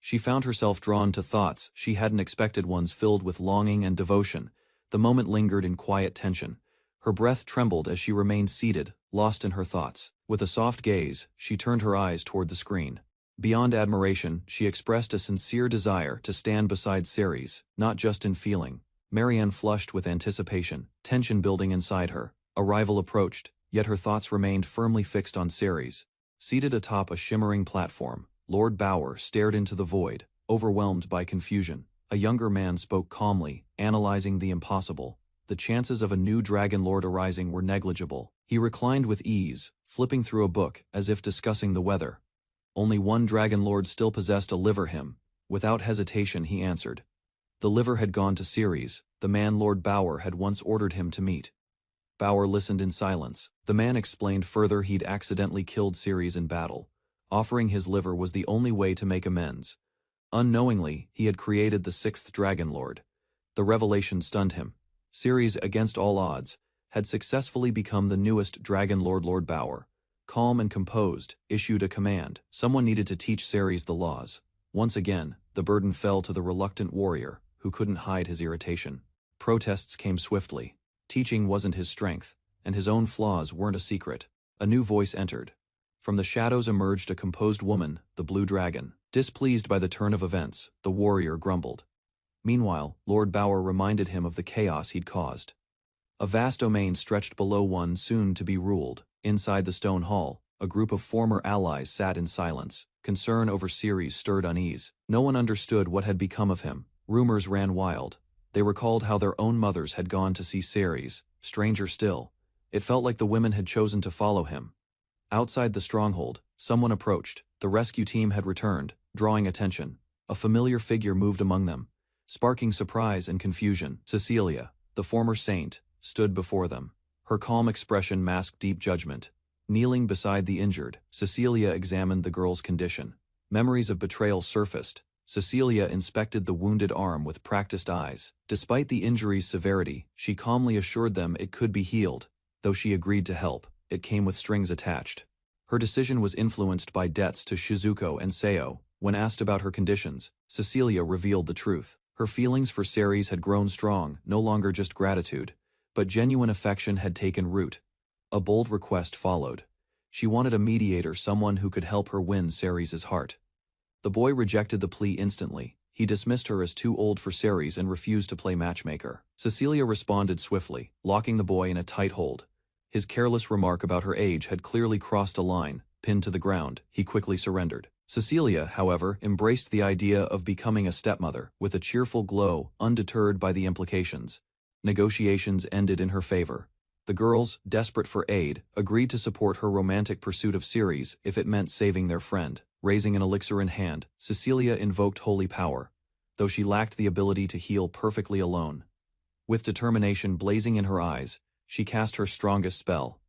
She found herself drawn to thoughts she hadn't expected, ones filled with longing and devotion. The moment lingered in quiet tension. Her breath trembled as she remained seated, lost in her thoughts. With a soft gaze, she turned her eyes toward the screen. Beyond admiration, she expressed a sincere desire to stand beside Ceres, not just in feeling. Marianne flushed with anticipation, tension building inside her. A rival approached, yet her thoughts remained firmly fixed on Ceres. Seated atop a shimmering platform, Lord Bauer stared into the void, overwhelmed by confusion. A younger man spoke calmly, analyzing the impossible. The chances of a new Dragon Lord arising were negligible. He reclined with ease, flipping through a book as if discussing the weather. Only one Dragon Lord still possessed a liver him. Without hesitation he answered. The liver had gone to Ceres, the man Lord Bauer had once ordered him to meet. Bauer listened in silence. The man explained further he'd accidentally killed Ceres in battle. Offering his liver was the only way to make amends. Unknowingly, he had created the sixth Dragon Lord. The revelation stunned him. Ceres, against all odds, had successfully become the newest Dragon Lord. Lord Bauer, calm and composed, issued a command. Someone needed to teach Ceres the laws. Once again, the burden fell to the reluctant warrior, who couldn't hide his irritation. Protests came swiftly. Teaching wasn't his strength, and his own flaws weren't a secret. A new voice entered. From the shadows emerged a composed woman, the Blue Dragon. Displeased by the turn of events, the warrior grumbled. Meanwhile, Lord Bauer reminded him of the chaos he'd caused. A vast domain stretched below one soon to be ruled. Inside the stone hall, a group of former allies sat in silence. Concern over Ceres stirred unease. No one understood what had become of him. Rumors ran wild. They recalled how their own mothers had gone to see Ceres. Stranger still, it felt like the women had chosen to follow him. Outside the stronghold, someone approached. The rescue team had returned, drawing attention. A familiar figure moved among them, sparking surprise and confusion. Cecilia, the former saint, stood before them. Her calm expression masked deep judgment. Kneeling beside the injured, Cecilia examined the girl's condition. Memories of betrayal surfaced. Cecilia inspected the wounded arm with practiced eyes. Despite the injury's severity, she calmly assured them it could be healed. Though she agreed to help, it came with strings attached. Her decision was influenced by debts to Shizuko and Seo. When asked about her conditions, Cecilia revealed the truth. Her feelings for Ceres had grown strong, no longer just gratitude, but genuine affection had taken root. A bold request followed. She wanted a mediator, someone who could help her win Ceres' heart. The boy rejected the plea instantly. He dismissed her as too old for Ceres and refused to play matchmaker. Cecilia responded swiftly, locking the boy in a tight hold. His careless remark about her age had clearly crossed a line. Pinned to the ground, he quickly surrendered. Cecilia, however, embraced the idea of becoming a stepmother, with a cheerful glow, undeterred by the implications. Negotiations ended in her favor. The girls, desperate for aid, agreed to support her romantic pursuit of Ceres if it meant saving their friend. Raising an elixir in hand, Cecilia invoked holy power, though she lacked the ability to heal perfectly alone. With determination blazing in her eyes, she cast her strongest spell.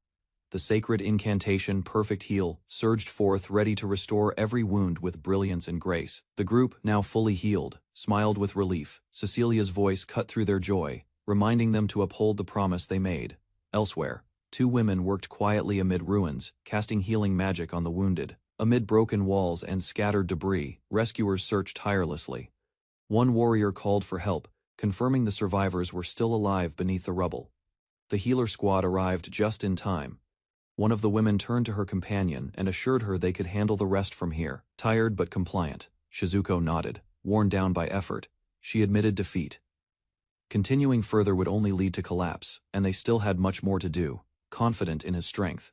The sacred incantation Perfect Heal surged forth, ready to restore every wound with brilliance and grace. The group, now fully healed, smiled with relief. Cecilia's voice cut through their joy, reminding them to uphold the promise they made. Elsewhere, two women worked quietly amid ruins, casting healing magic on the wounded. Amid broken walls and scattered debris, rescuers searched tirelessly. One warrior called for help, confirming the survivors were still alive beneath the rubble. The healer squad arrived just in time. One of the women turned to her companion and assured her they could handle the rest from here. Tired but compliant, Shizuko nodded. Worn down by effort, she admitted defeat. Continuing further would only lead to collapse, and they still had much more to do. Confident in his strength,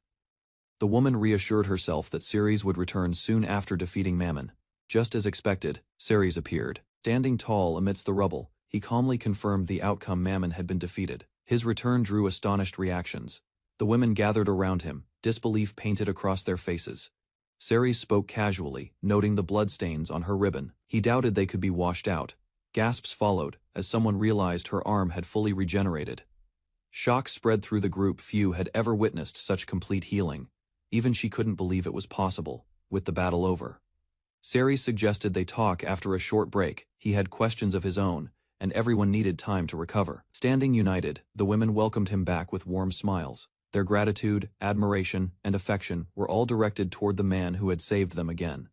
the woman reassured herself that Ceres would return soon after defeating Mammon. Just as expected, Ceres appeared. Standing tall amidst the rubble, he calmly confirmed the outcome. Mammon had been defeated. His return drew astonished reactions. The women gathered around him, disbelief painted across their faces. Ceres spoke casually, noting the bloodstains on her ribbon. He doubted they could be washed out. Gasps followed, as someone realized her arm had fully regenerated. Shock spread through the group. Few had ever witnessed such complete healing. Even she couldn't believe it was possible, with the battle over. Ceres suggested they talk after a short break. He had questions of his own, and everyone needed time to recover. Standing united, the women welcomed him back with warm smiles. Their gratitude, admiration, and affection were all directed toward the man who had saved them again.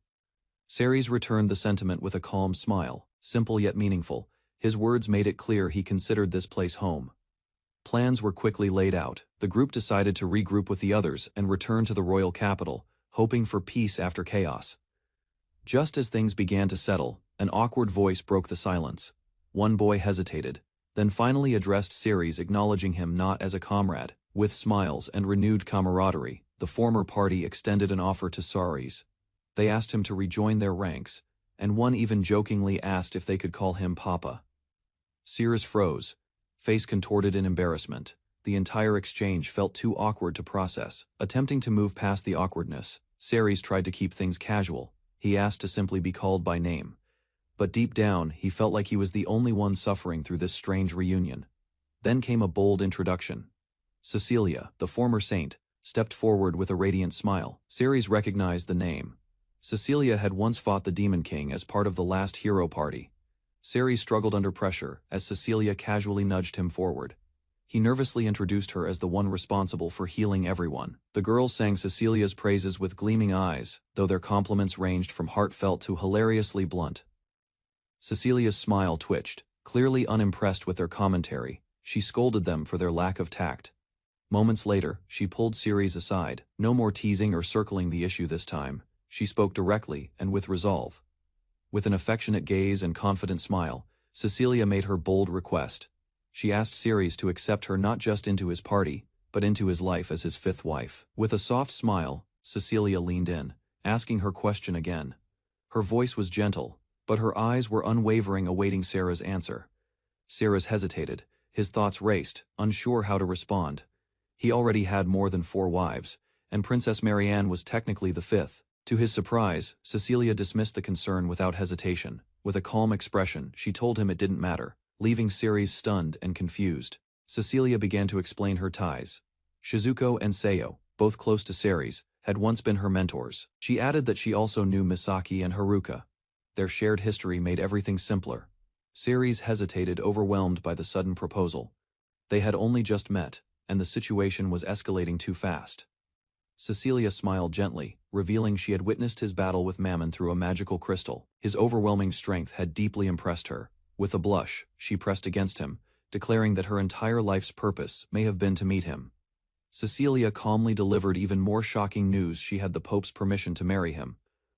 Ceres returned the sentiment with a calm smile, simple yet meaningful. His words made it clear he considered this place home. Plans were quickly laid out. The group decided to regroup with the others and return to the royal capital, hoping for peace after chaos. Just as things began to settle, an awkward voice broke the silence. One boy hesitated, then finally addressed Ceres, acknowledging him not as a comrade. With smiles and renewed camaraderie, the former party extended an offer to Ceres. They asked him to rejoin their ranks, and one even jokingly asked if they could call him Papa. Ceres froze, face contorted in embarrassment. The entire exchange felt too awkward to process. Attempting to move past the awkwardness, Ceres tried to keep things casual. He asked to simply be called by name. But deep down, he felt like he was the only one suffering through this strange reunion. Then came a bold introduction. Cecilia, the former saint, stepped forward with a radiant smile. Ceres recognized the name. Cecilia had once fought the Demon King as part of the last hero party. Ceres struggled under pressure as Cecilia casually nudged him forward. He nervously introduced her as the one responsible for healing everyone. The girls sang Cecilia's praises with gleaming eyes, though their compliments ranged from heartfelt to hilariously blunt. Cecilia's smile twitched, clearly unimpressed with their commentary. She scolded them for their lack of tact. Moments later, she pulled Ceres aside. No more teasing or circling the issue this time. She spoke directly and with resolve. With an affectionate gaze and confident smile, Cecilia made her bold request. She asked Ceres to accept her not just into his party, but into his life as his fifth wife. With a soft smile, Cecilia leaned in, asking her question again. Her voice was gentle, but her eyes were unwavering, awaiting Sarah's answer. Ceres hesitated, his thoughts raced, unsure how to respond. He already had more than 4 wives, and Princess Marianne was technically the 5th. To his surprise, Cecilia dismissed the concern without hesitation. With a calm expression, she told him it didn't matter, leaving Ceres stunned and confused. Cecilia began to explain her ties. Shizuko and Seiyo, both close to Ceres, had once been her mentors. She added that she also knew Misaki and Haruka. Their shared history made everything simpler. Ceres hesitated, overwhelmed by the sudden proposal. They had only just met, and the situation was escalating too fast. Cecilia smiled gently, revealing she had witnessed his battle with Mammon through a magical crystal. His overwhelming strength had deeply impressed her. With a blush, she pressed against him, declaring that her entire life's purpose may have been to meet him. Cecilia calmly delivered even more shocking news: she had the Pope's permission to marry him.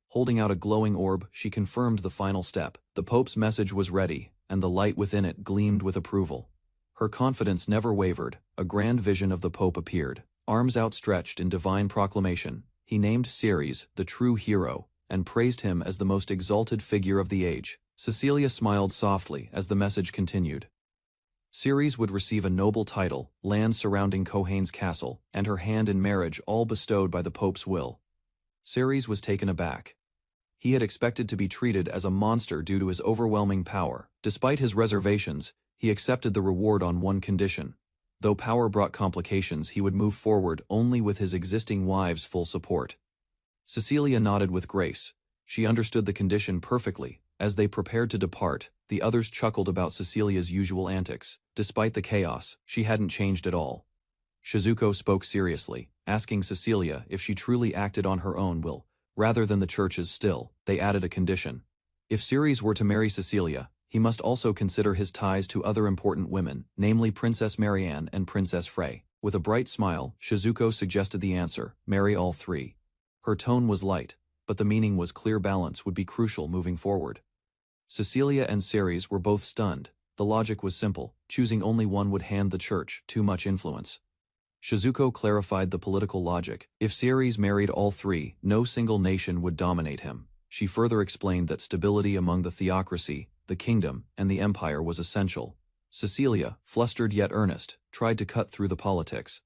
Holding out a glowing orb, she confirmed the final step. The Pope's message was ready, and the light within it gleamed with approval. Her confidence never wavered. A grand vision of the Pope appeared. Arms outstretched in divine proclamation, he named Ceres the true hero, and praised him as the most exalted figure of the age. Cecilia smiled softly as the message continued. Ceres would receive a noble title, land surrounding Kohane's castle, and her hand in marriage, all bestowed by the Pope's will. Ceres was taken aback. He had expected to be treated as a monster due to his overwhelming power. Despite his reservations, he accepted the reward on one condition. Though power brought complications, he would move forward only with his existing wives' full support. Cecilia nodded with grace. She understood the condition perfectly. As they prepared to depart, the others chuckled about Cecilia's usual antics. Despite the chaos, she hadn't changed at all. Shizuko spoke seriously, asking Cecilia if she truly acted on her own will, rather than the church's. Still, they added a condition. If Ceres were to marry Cecilia, he must also consider his ties to other important women, namely Princess Marianne and Princess Frey. With a bright smile, Shizuko suggested the answer: marry all 3. Her tone was light, but the meaning was clear. Balance would be crucial moving forward. Cecilia and Ceres were both stunned. The logic was simple: choosing only one would hand the church too much influence. Shizuko clarified the political logic. If Ceres married all 3, no single nation would dominate him. She further explained that stability among the theocracy, the kingdom, and the empire was essential. Cecilia, flustered yet earnest, tried to cut through the politics.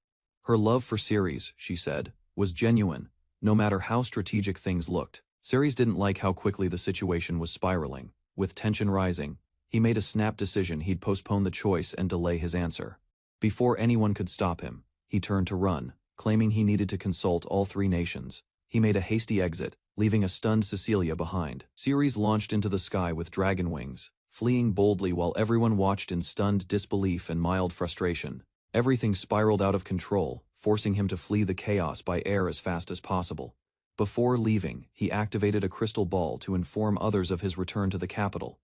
Her love for Ceres, she said, was genuine, no matter how strategic things looked. Ceres didn't like how quickly the situation was spiraling. With tension rising, he made a snap decision: he'd postpone the choice and delay his answer. Before anyone could stop him, he turned to run, claiming he needed to consult all 3 nations. He made a hasty exit, leaving a stunned Cecilia behind. Ceres launched into the sky with dragon wings, fleeing boldly while everyone watched in stunned disbelief and mild frustration. Everything spiraled out of control, forcing him to flee the chaos by air as fast as possible. Before leaving, he activated a crystal ball to inform others of his return to the capital.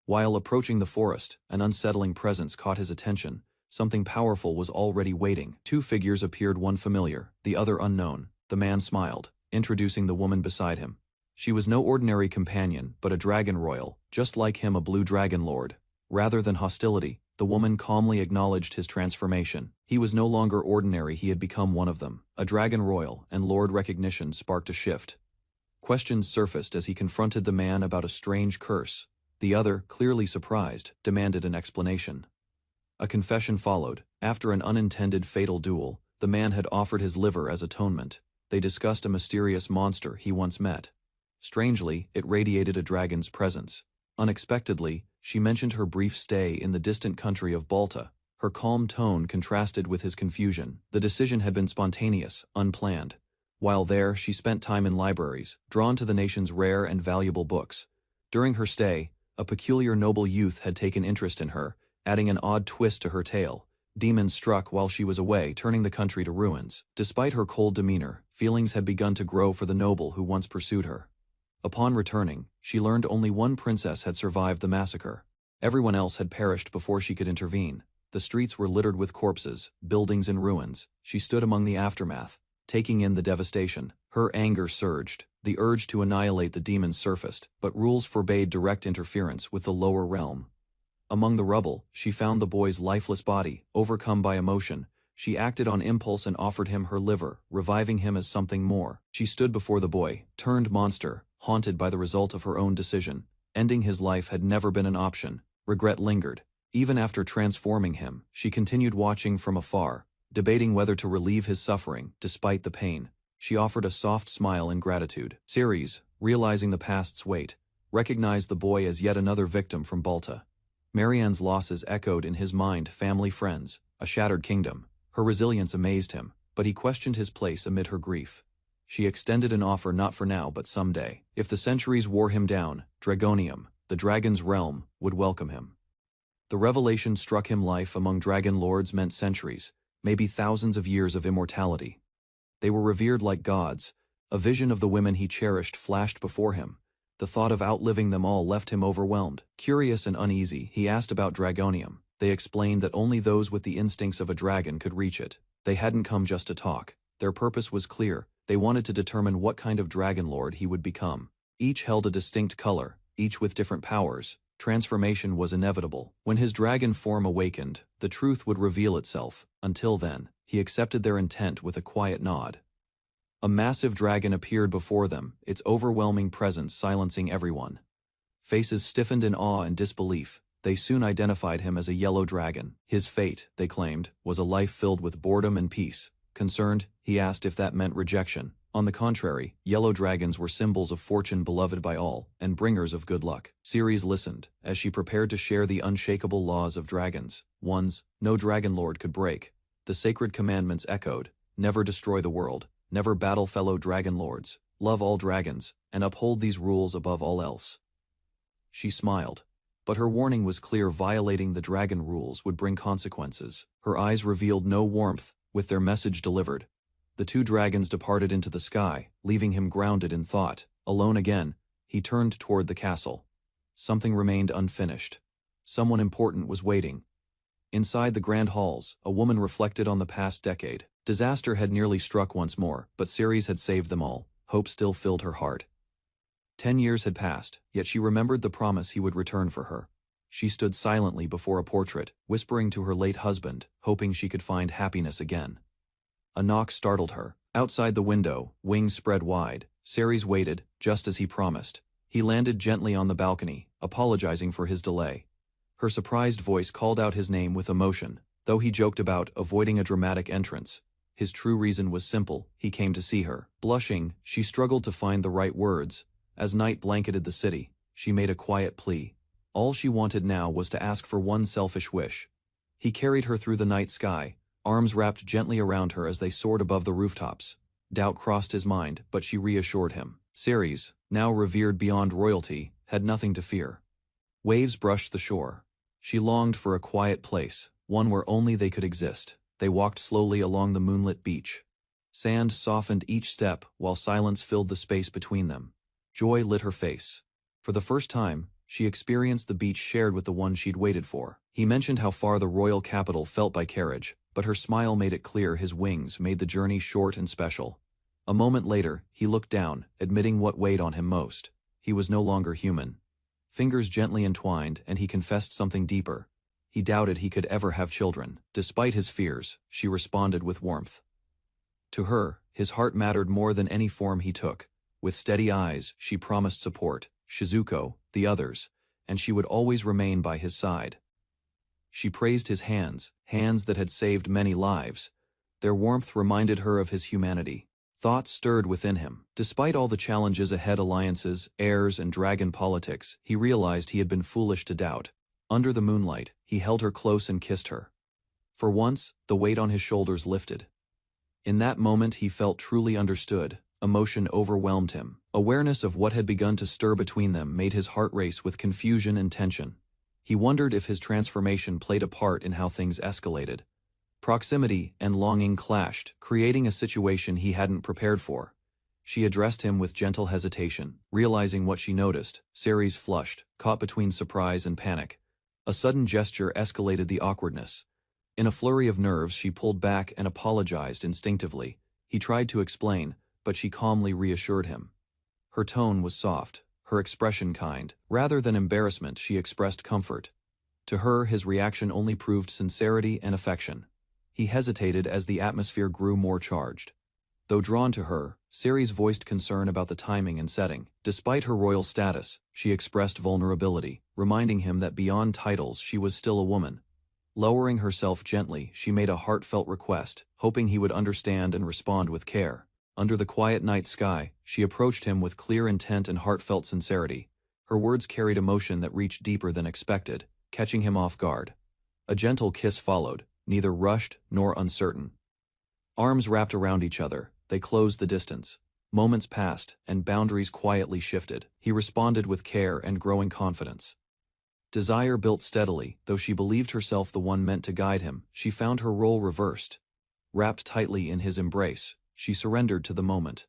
While approaching the forest, an unsettling presence caught his attention. Something powerful was already waiting. 2 figures appeared, one familiar, the other unknown. The man smiled, introducing the woman beside him. She was no ordinary companion, but a dragon royal, just like him, a blue dragon lord. Rather than hostility, the woman calmly acknowledged his transformation. He was no longer ordinary, he had become one of them. A dragon royal, and lord recognition sparked a shift. Questions surfaced as he confronted the man about a strange curse. The other, clearly surprised, demanded an explanation. A confession followed. After an unintended fatal duel, the man had offered his liver as atonement. They discussed a mysterious monster he once met. Strangely, it radiated a dragon's presence. Unexpectedly, she mentioned her brief stay in the distant country of Balta. Her calm tone contrasted with his confusion. The decision had been spontaneous, unplanned. While there, she spent time in libraries, drawn to the nation's rare and valuable books. During her stay, a peculiar noble youth had taken interest in her, adding an odd twist to her tale. Demons struck while she was away, turning the country to ruins. Despite her cold demeanor, feelings had begun to grow for the noble who once pursued her. Upon returning, she learned only one princess had survived the massacre. Everyone else had perished before she could intervene. The streets were littered with corpses, buildings in ruins. She stood among the aftermath, taking in the devastation. Her anger surged. The urge to annihilate the demons surfaced, but rules forbade direct interference with the lower realm. Among the rubble, she found the boy's lifeless body. Overcome by emotion, she acted on impulse and offered him her liver, reviving him as something more. She stood before the boy, turned monster, haunted by the result of her own decision. Ending his life had never been an option. Regret lingered. Even after transforming him, she continued watching from afar, debating whether to relieve his suffering. Despite the pain, she offered a soft smile in gratitude. Ceres, realizing the past's weight, recognized the boy as yet another victim from Balta. Marianne's losses echoed in his mind: family, friends, a shattered kingdom. Her resilience amazed him, but he questioned his place amid her grief. She extended an offer: not for now, but someday. If the centuries wore him down, Dragonium, the dragon's realm, would welcome him. The revelation struck him. Life among dragon lords meant centuries, maybe thousands of years of immortality. They were revered like gods. A vision of the women he cherished flashed before him. The thought of outliving them all left him overwhelmed. Curious and uneasy, he asked about Dragonium. They explained that only those with the instincts of a dragon could reach it. They hadn't come just to talk. Their purpose was clear. They wanted to determine what kind of dragon lord he would become. Each held a distinct color, each with different powers. Transformation was inevitable. When his dragon form awakened, the truth would reveal itself. Until then, he accepted their intent with a quiet nod. A massive dragon appeared before them, its overwhelming presence silencing everyone. Faces stiffened in awe and disbelief. They soon identified him as a yellow dragon. His fate, they claimed, was a life filled with boredom and peace. Concerned, he asked if that meant rejection. On the contrary, yellow dragons were symbols of fortune, beloved by all, and bringers of good luck. Ceres listened, as she prepared to share the unshakable laws of dragons. Ones no dragon lord could break. The sacred commandments echoed: never destroy the world, never battle fellow dragon lords, love all dragons, and uphold these rules above all else. She smiled. But her warning was clear: violating the dragon rules would bring consequences. Her eyes revealed no warmth. With their message delivered, the two dragons departed into the sky, leaving him grounded in thought. Alone again, he turned toward the castle. Something remained unfinished. Someone important was waiting. Inside the grand halls, a woman reflected on the past decade. Disaster had nearly struck once more, but Ceres had saved them all. Hope still filled her heart. 10 years had passed, yet she remembered the promise he would return for her. She stood silently before a portrait, whispering to her late husband, hoping she could find happiness again. A knock startled her. Outside the window, wings spread wide, Ceres waited, just as he promised. He landed gently on the balcony, apologizing for his delay. Her surprised voice called out his name with emotion. Though he joked about avoiding a dramatic entrance, his true reason was simple: he came to see her. Blushing, she struggled to find the right words. As night blanketed the city, she made a quiet plea. All she wanted now was to ask for one selfish wish. He carried her through the night sky, arms wrapped gently around her as they soared above the rooftops. Doubt crossed his mind, but she reassured him. Ceres, now revered beyond royalty, had nothing to fear. Waves brushed the shore. She longed for a quiet place, one where only they could exist. They walked slowly along the moonlit beach. Sand softened each step, while silence filled the space between them. Joy lit her face. For the first time, she experienced the beach shared with the one she'd waited for. He mentioned how far the royal capital felt by carriage, but her smile made it clear his wings made the journey short and special. A moment later, he looked down, admitting what weighed on him most. He was no longer human. Fingers gently entwined, and he confessed something deeper. He doubted he could ever have children. Despite his fears, she responded with warmth. To her, his heart mattered more than any form he took. With steady eyes, she promised support, Shizuko, the others, and she would always remain by his side. She praised his hands, hands that had saved many lives. Their warmth reminded her of his humanity. Thoughts stirred within him. Despite all the challenges ahead, alliances, heirs, and dragon politics, he realized he had been foolish to doubt. Under the moonlight, he held her close and kissed her. For once, the weight on his shoulders lifted. In that moment he felt truly understood. Emotion overwhelmed him. Awareness of what had begun to stir between them made his heart race with confusion and tension. He wondered if his transformation played a part in how things escalated. Proximity and longing clashed, creating a situation he hadn't prepared for. She addressed him with gentle hesitation. Realizing what she noticed, Ceres flushed, caught between surprise and panic. A sudden gesture escalated the awkwardness. In a flurry of nerves, she pulled back and apologized instinctively. He tried to explain, but she calmly reassured him. Her tone was soft, her expression kind. Rather than embarrassment, she expressed comfort. To her, his reaction only proved sincerity and affection. He hesitated as the atmosphere grew more charged. Though drawn to her, Ceres voiced concern about the timing and setting. Despite her royal status, she expressed vulnerability, reminding him that beyond titles she was still a woman. Lowering herself gently, she made a heartfelt request, hoping he would understand and respond with care. Under the quiet night sky, she approached him with clear intent and heartfelt sincerity. Her words carried emotion that reached deeper than expected, catching him off guard. A gentle kiss followed, neither rushed nor uncertain. Arms wrapped around each other, they closed the distance. Moments passed, and boundaries quietly shifted. He responded with care and growing confidence. Desire built steadily, though she believed herself the one meant to guide him. She found her role reversed. Wrapped tightly in his embrace, she surrendered to the moment.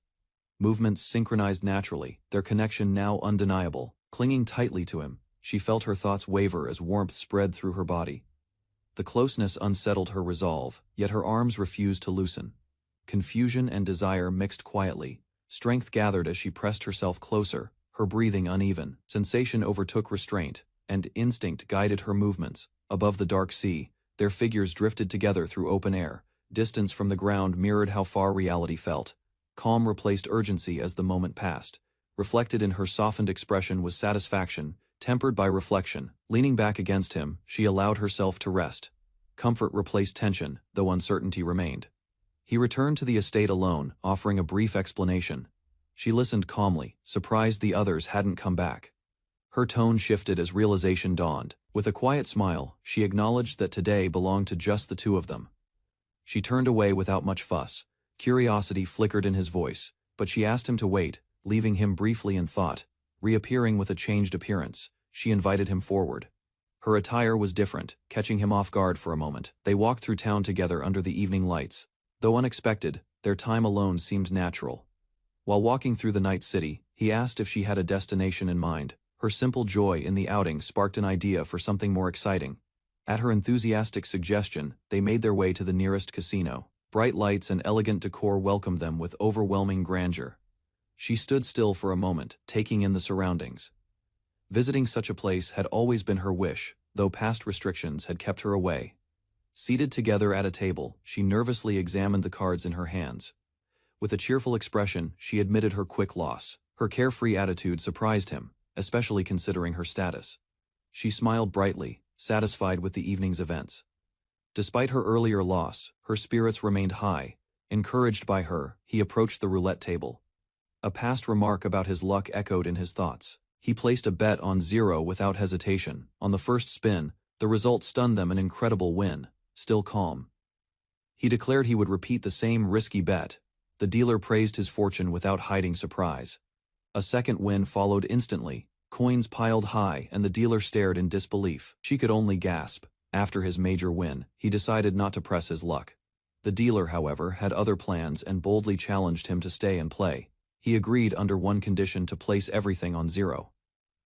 Movements synchronized naturally, their connection now undeniable. Clinging tightly to him, she felt her thoughts waver as warmth spread through her body. The closeness unsettled her resolve, yet her arms refused to loosen. Confusion and desire mixed quietly. Strength gathered as she pressed herself closer, her breathing uneven. Sensation overtook restraint, and instinct guided her movements. Above the dark sea, their figures drifted together through open air. Distance from the ground mirrored how far reality felt. Calm replaced urgency as the moment passed. Reflected in her softened expression was satisfaction, tempered by reflection. Leaning back against him, she allowed herself to rest. Comfort replaced tension, though uncertainty remained. He returned to the estate alone, offering a brief explanation. She listened calmly, surprised the others hadn't come back. Her tone shifted as realization dawned. With a quiet smile, she acknowledged that today belonged to just the two of them. She turned away without much fuss. Curiosity flickered in his voice, but she asked him to wait, leaving him briefly in thought. Reappearing with a changed appearance, she invited him forward. Her attire was different, catching him off guard for a moment. They walked through town together under the evening lights. Though unexpected, their time alone seemed natural. While walking through the night city, he asked if she had a destination in mind. Her simple joy in the outing sparked an idea for something more exciting. At her enthusiastic suggestion, they made their way to the nearest casino. Bright lights and elegant decor welcomed them with overwhelming grandeur. She stood still for a moment, taking in the surroundings. Visiting such a place had always been her wish, though past restrictions had kept her away. Seated together at a table, she nervously examined the cards in her hands. With a cheerful expression, she admitted her quick loss. Her carefree attitude surprised him, especially considering her status. She smiled brightly, satisfied with the evening's events. Despite her earlier loss, her spirits remained high. Encouraged by her, he approached the roulette table. A past remark about his luck echoed in his thoughts. He placed a bet on 0 without hesitation. On the first spin, the result stunned them, an incredible win. Still calm, he declared he would repeat the same risky bet. The dealer praised his fortune without hiding surprise. A second win followed instantly. Coins piled high, and the dealer stared in disbelief. She could only gasp. After his major win, he decided not to press his luck. The dealer, however, had other plans and boldly challenged him to stay and play. He agreed under one condition: to place everything on 0.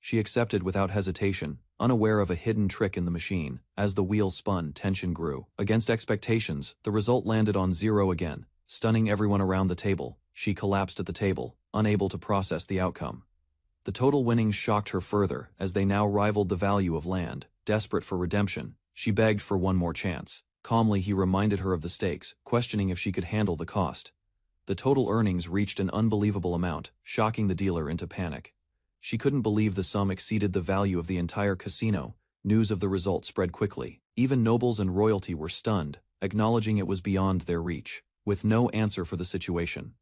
She accepted without hesitation, unaware of a hidden trick in the machine. As the wheel spun, tension grew. Against expectations, the result landed on 0 again, stunning everyone around the table. She collapsed at the table, unable to process the outcome. The total winnings shocked her further, as they now rivaled the value of land. Desperate for redemption, she begged for one more chance. Calmly, he reminded her of the stakes, questioning if she could handle the cost. The total earnings reached an unbelievable amount, shocking the dealer into panic. She couldn't believe the sum exceeded the value of the entire casino. News of the result spread quickly. Even nobles and royalty were stunned, acknowledging it was beyond their reach. With no answer for the situation,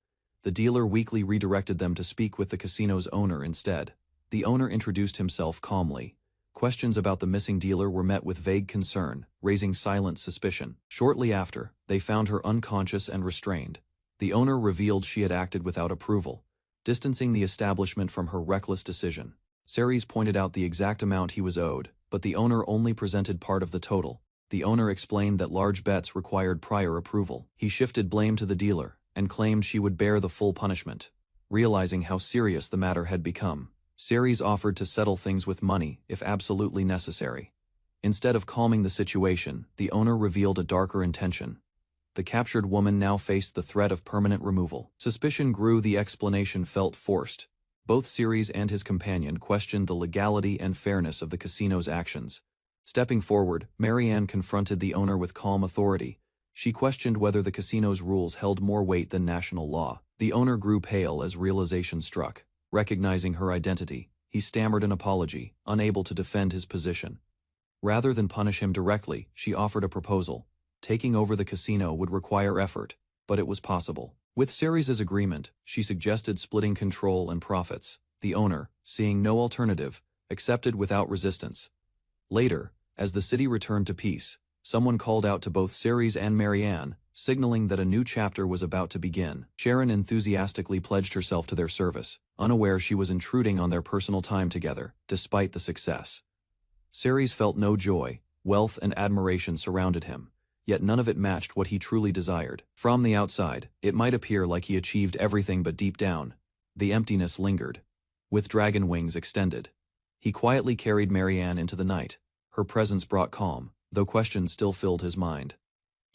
the dealer weakly redirected them to speak with the casino's owner instead. The owner introduced himself calmly. Questions about the missing dealer were met with vague concern, raising silent suspicion. Shortly after, they found her unconscious and restrained. The owner revealed she had acted without approval, distancing the establishment from her reckless decision. Ceres pointed out the exact amount he was owed, but the owner only presented part of the total. The owner explained that large bets required prior approval. He shifted blame to the dealer, and claimed she would bear the full punishment. Realizing how serious the matter had become, Ceres offered to settle things with money if absolutely necessary. Instead of calming the situation, the owner revealed a darker intention. The captured woman now faced the threat of permanent removal. Suspicion grew, the explanation felt forced. Both Ceres and his companion questioned the legality and fairness of the casino's actions. Stepping forward, Marianne confronted the owner with calm authority. She questioned whether the casino's rules held more weight than national law. The owner grew pale as realization struck. Recognizing her identity, he stammered an apology, unable to defend his position. Rather than punish him directly, she offered a proposal. Taking over the casino would require effort, but it was possible. With Ceres' agreement, she suggested splitting control and profits. The owner, seeing no alternative, accepted without resistance. Later, as the city returned to peace, someone called out to both Ceres and Marianne, signaling that a new chapter was about to begin. Sharon enthusiastically pledged herself to their service, unaware she was intruding on their personal time together, despite the success. Ceres felt no joy. Wealth and admiration surrounded him, yet none of it matched what he truly desired. From the outside, it might appear like he achieved everything, but deep down, the emptiness lingered. With dragon wings extended, he quietly carried Marianne into the night. Her presence brought calm, though questions still filled his mind.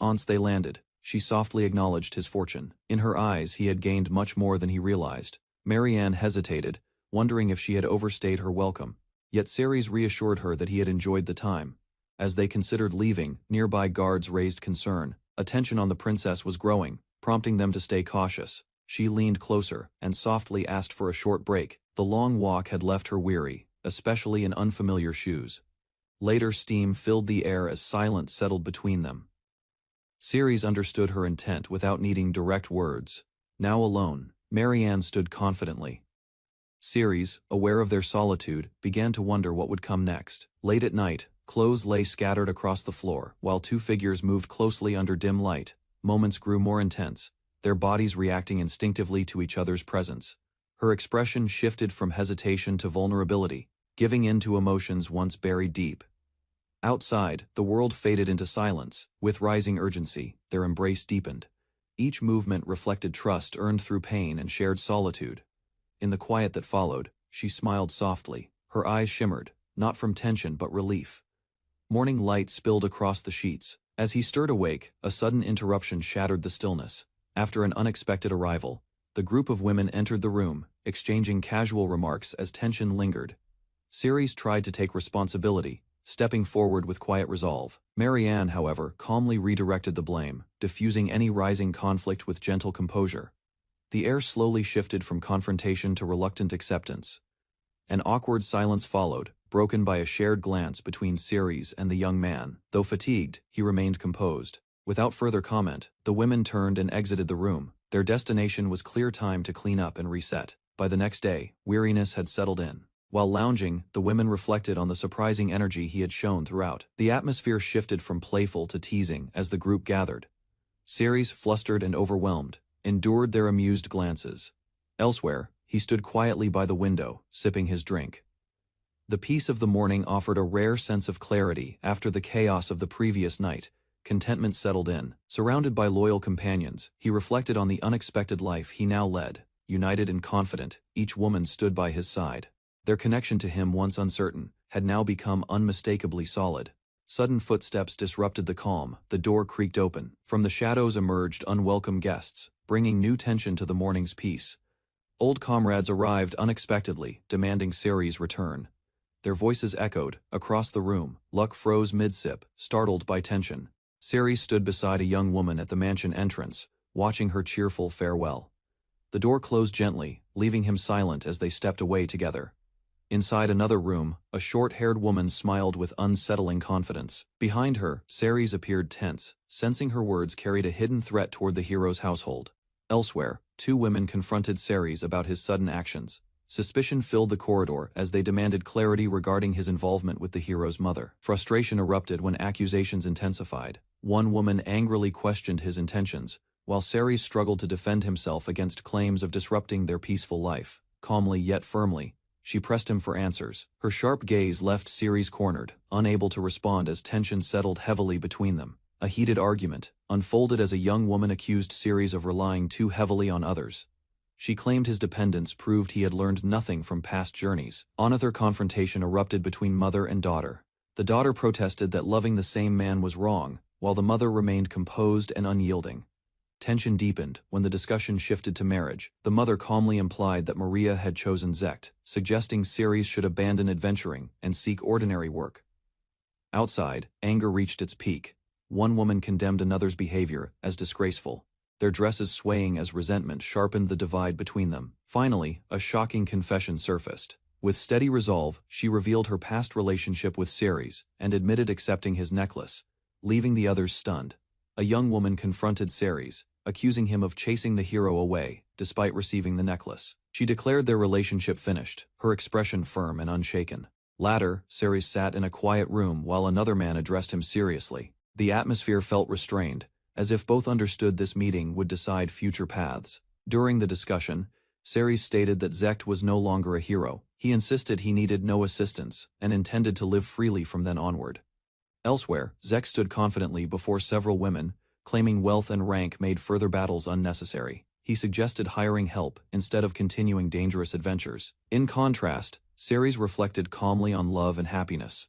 Once they landed, she softly acknowledged his fortune. In her eyes, he had gained much more than he realized. Marianne hesitated, wondering if she had overstayed her welcome, yet Ceres reassured her that he had enjoyed the time. As they considered leaving, nearby guards raised concern. Attention on the princess was growing, prompting them to stay cautious. She leaned closer and softly asked for a short break. The long walk had left her weary, especially in unfamiliar shoes. Later, steam filled the air as silence settled between them. Ceres understood her intent without needing direct words. Now alone, Marianne stood confidently. Ceres, aware of their solitude, began to wonder what would come next. Late at night, clothes lay scattered across the floor, while two figures moved closely under dim light. Moments grew more intense, their bodies reacting instinctively to each other's presence. Her expression shifted from hesitation to vulnerability, giving in to emotions once buried deep. Outside, the world faded into silence. With rising urgency, their embrace deepened. Each movement reflected trust earned through pain and shared solitude. In the quiet that followed, she smiled softly. Her eyes shimmered, not from tension but relief. Morning light spilled across the sheets. As he stirred awake, a sudden interruption shattered the stillness. After an unexpected arrival, the group of women entered the room, exchanging casual remarks as tension lingered. Ceres tried to take responsibility, stepping forward with quiet resolve. Marianne, however, calmly redirected the blame, diffusing any rising conflict with gentle composure. The air slowly shifted from confrontation to reluctant acceptance. An awkward silence followed, broken by a shared glance between Ceres and the young man. Though fatigued, he remained composed. Without further comment, the women turned and exited the room. Their destination was clear: time to clean up and reset. By the next day, weariness had settled in. While lounging, the women reflected on the surprising energy he had shown throughout. The atmosphere shifted from playful to teasing as the group gathered. Ceres, flustered and overwhelmed, endured their amused glances. Elsewhere, he stood quietly by the window, sipping his drink. The peace of the morning offered a rare sense of clarity after the chaos of the previous night. Contentment settled in. Surrounded by loyal companions, he reflected on the unexpected life he now led. United and confident, each woman stood by his side. Their connection to him, once uncertain, had now become unmistakably solid. Sudden footsteps disrupted the calm. The door creaked open. From the shadows emerged unwelcome guests, bringing new tension to the morning's peace. Old comrades arrived unexpectedly, demanding Ceres' return. Their voices echoed across the room. Luck froze mid-sip, startled by tension. Ceres stood beside a young woman at the mansion entrance, watching her cheerful farewell. The door closed gently, leaving him silent as they stepped away together. Inside another room, a short-haired woman smiled with unsettling confidence. Behind her, Ceres appeared tense, sensing her words carried a hidden threat toward the hero's household. Elsewhere, two women confronted Ceres about his sudden actions. Suspicion filled the corridor as they demanded clarity regarding his involvement with the hero's mother. Frustration erupted when accusations intensified. One woman angrily questioned his intentions, while Ceres struggled to defend himself against claims of disrupting their peaceful life. Calmly yet firmly, she pressed him for answers. Her sharp gaze left Ceres cornered, unable to respond as tension settled heavily between them. A heated argument unfolded as a young woman accused Ceres of relying too heavily on others. She claimed his dependence proved he had learned nothing from past journeys. Another confrontation erupted between mother and daughter. The daughter protested that loving the same man was wrong, while the mother remained composed and unyielding. Tension deepened when the discussion shifted to marriage. The mother calmly implied that Maria had chosen Zekt, suggesting Ceres should abandon adventuring and seek ordinary work. Outside, anger reached its peak. One woman condemned another's behavior as disgraceful, their dresses swaying as resentment sharpened the divide between them. Finally, a shocking confession surfaced. With steady resolve, she revealed her past relationship with Ceres and admitted accepting his necklace, leaving the others stunned. A young woman confronted Ceres, accusing him of chasing the hero away, despite receiving the necklace. She declared their relationship finished, her expression firm and unshaken. Later, Ceres sat in a quiet room while another man addressed him seriously. The atmosphere felt restrained, as if both understood this meeting would decide future paths. During the discussion, Ceres stated that Zekt was no longer a hero. He insisted he needed no assistance and intended to live freely from then onward. Elsewhere, Zekt stood confidently before several women, claiming wealth and rank made further battles unnecessary. He suggested hiring help instead of continuing dangerous adventures. In contrast, Ceres reflected calmly on love and happiness.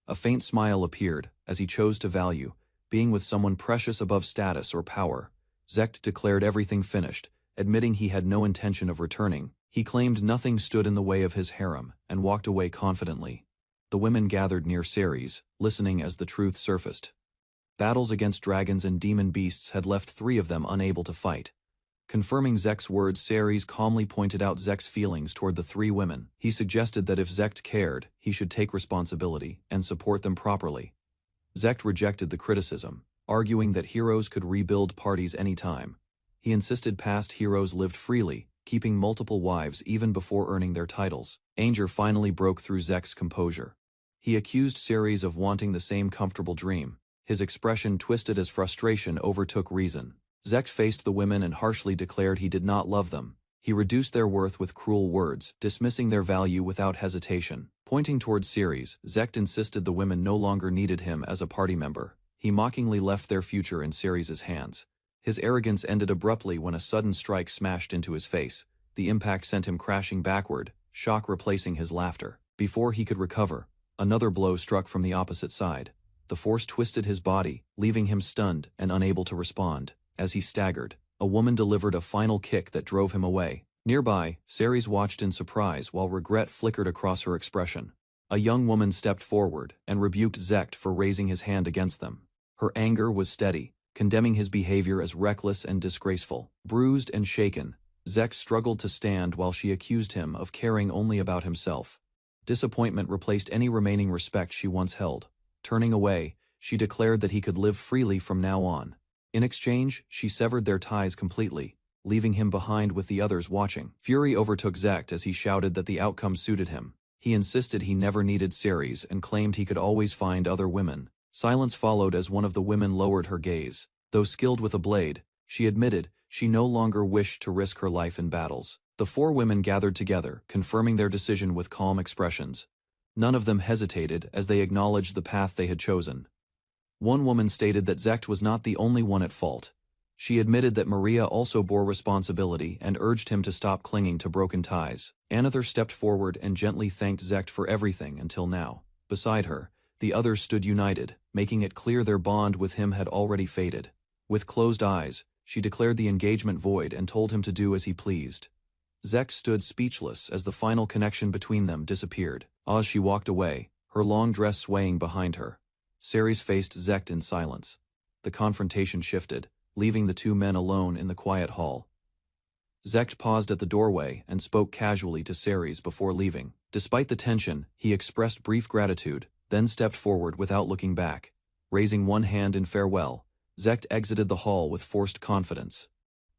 A faint smile appeared as he chose to value being with someone precious above status or power. Zekt declared everything finished, admitting he had no intention of returning. He claimed nothing stood in the way of his harem and walked away confidently. The women gathered near Ceres, listening as the truth surfaced. Battles against dragons and demon beasts had left 3 of them unable to fight. Confirming Zekt's words, Ceres calmly pointed out Zekt's feelings toward the 3 women. He suggested that if Zekt cared, he should take responsibility and support them properly. Zekt rejected the criticism, arguing that heroes could rebuild parties anytime. He insisted past heroes lived freely, keeping multiple wives even before earning their titles. Anger finally broke through Zekt's composure. He accused Ceres of wanting the same comfortable dream. His expression twisted as frustration overtook reason. Zekt faced the women and harshly declared he did not love them. He reduced their worth with cruel words, dismissing their value without hesitation. Pointing towards Ceres, Zekt insisted the women no longer needed him as a party member. He mockingly left their future in Ceres' hands. His arrogance ended abruptly when a sudden strike smashed into his face. The impact sent him crashing backward, shock replacing his laughter. Before he could recover, another blow struck from the opposite side. The force twisted his body, leaving him stunned and unable to respond. As he staggered, a woman delivered a final kick that drove him away. Nearby, Ceres watched in surprise while regret flickered across her expression. A young woman stepped forward and rebuked Zekt for raising his hand against them. Her anger was steady, condemning his behavior as reckless and disgraceful. Bruised and shaken, Zekt struggled to stand while she accused him of caring only about himself. Disappointment replaced any remaining respect she once held. Turning away, she declared that he could live freely from now on. In exchange, she severed their ties completely, leaving him behind with the others watching. Fury overtook Zekt as he shouted that the outcome suited him. He insisted he never needed Ceres and claimed he could always find other women. Silence followed as one of the women lowered her gaze. Though skilled with a blade, she admitted she no longer wished to risk her life in battles. The 4 women gathered together, confirming their decision with calm expressions. None of them hesitated as they acknowledged the path they had chosen. One woman stated that Zekt was not the only one at fault. She admitted that Maria also bore responsibility and urged him to stop clinging to broken ties. Another stepped forward and gently thanked Zekt for everything until now. Beside her, the others stood united, making it clear their bond with him had already faded. With closed eyes, she declared the engagement void and told him to do as he pleased. Zekt stood speechless as the final connection between them disappeared. As she walked away, her long dress swaying behind her, Ceres faced Zekt in silence. The confrontation shifted, leaving the 2 men alone in the quiet hall. Zekt paused at the doorway and spoke casually to Ceres before leaving. Despite the tension, he expressed brief gratitude, then stepped forward without looking back. Raising one hand in farewell, Zekt exited the hall with forced confidence.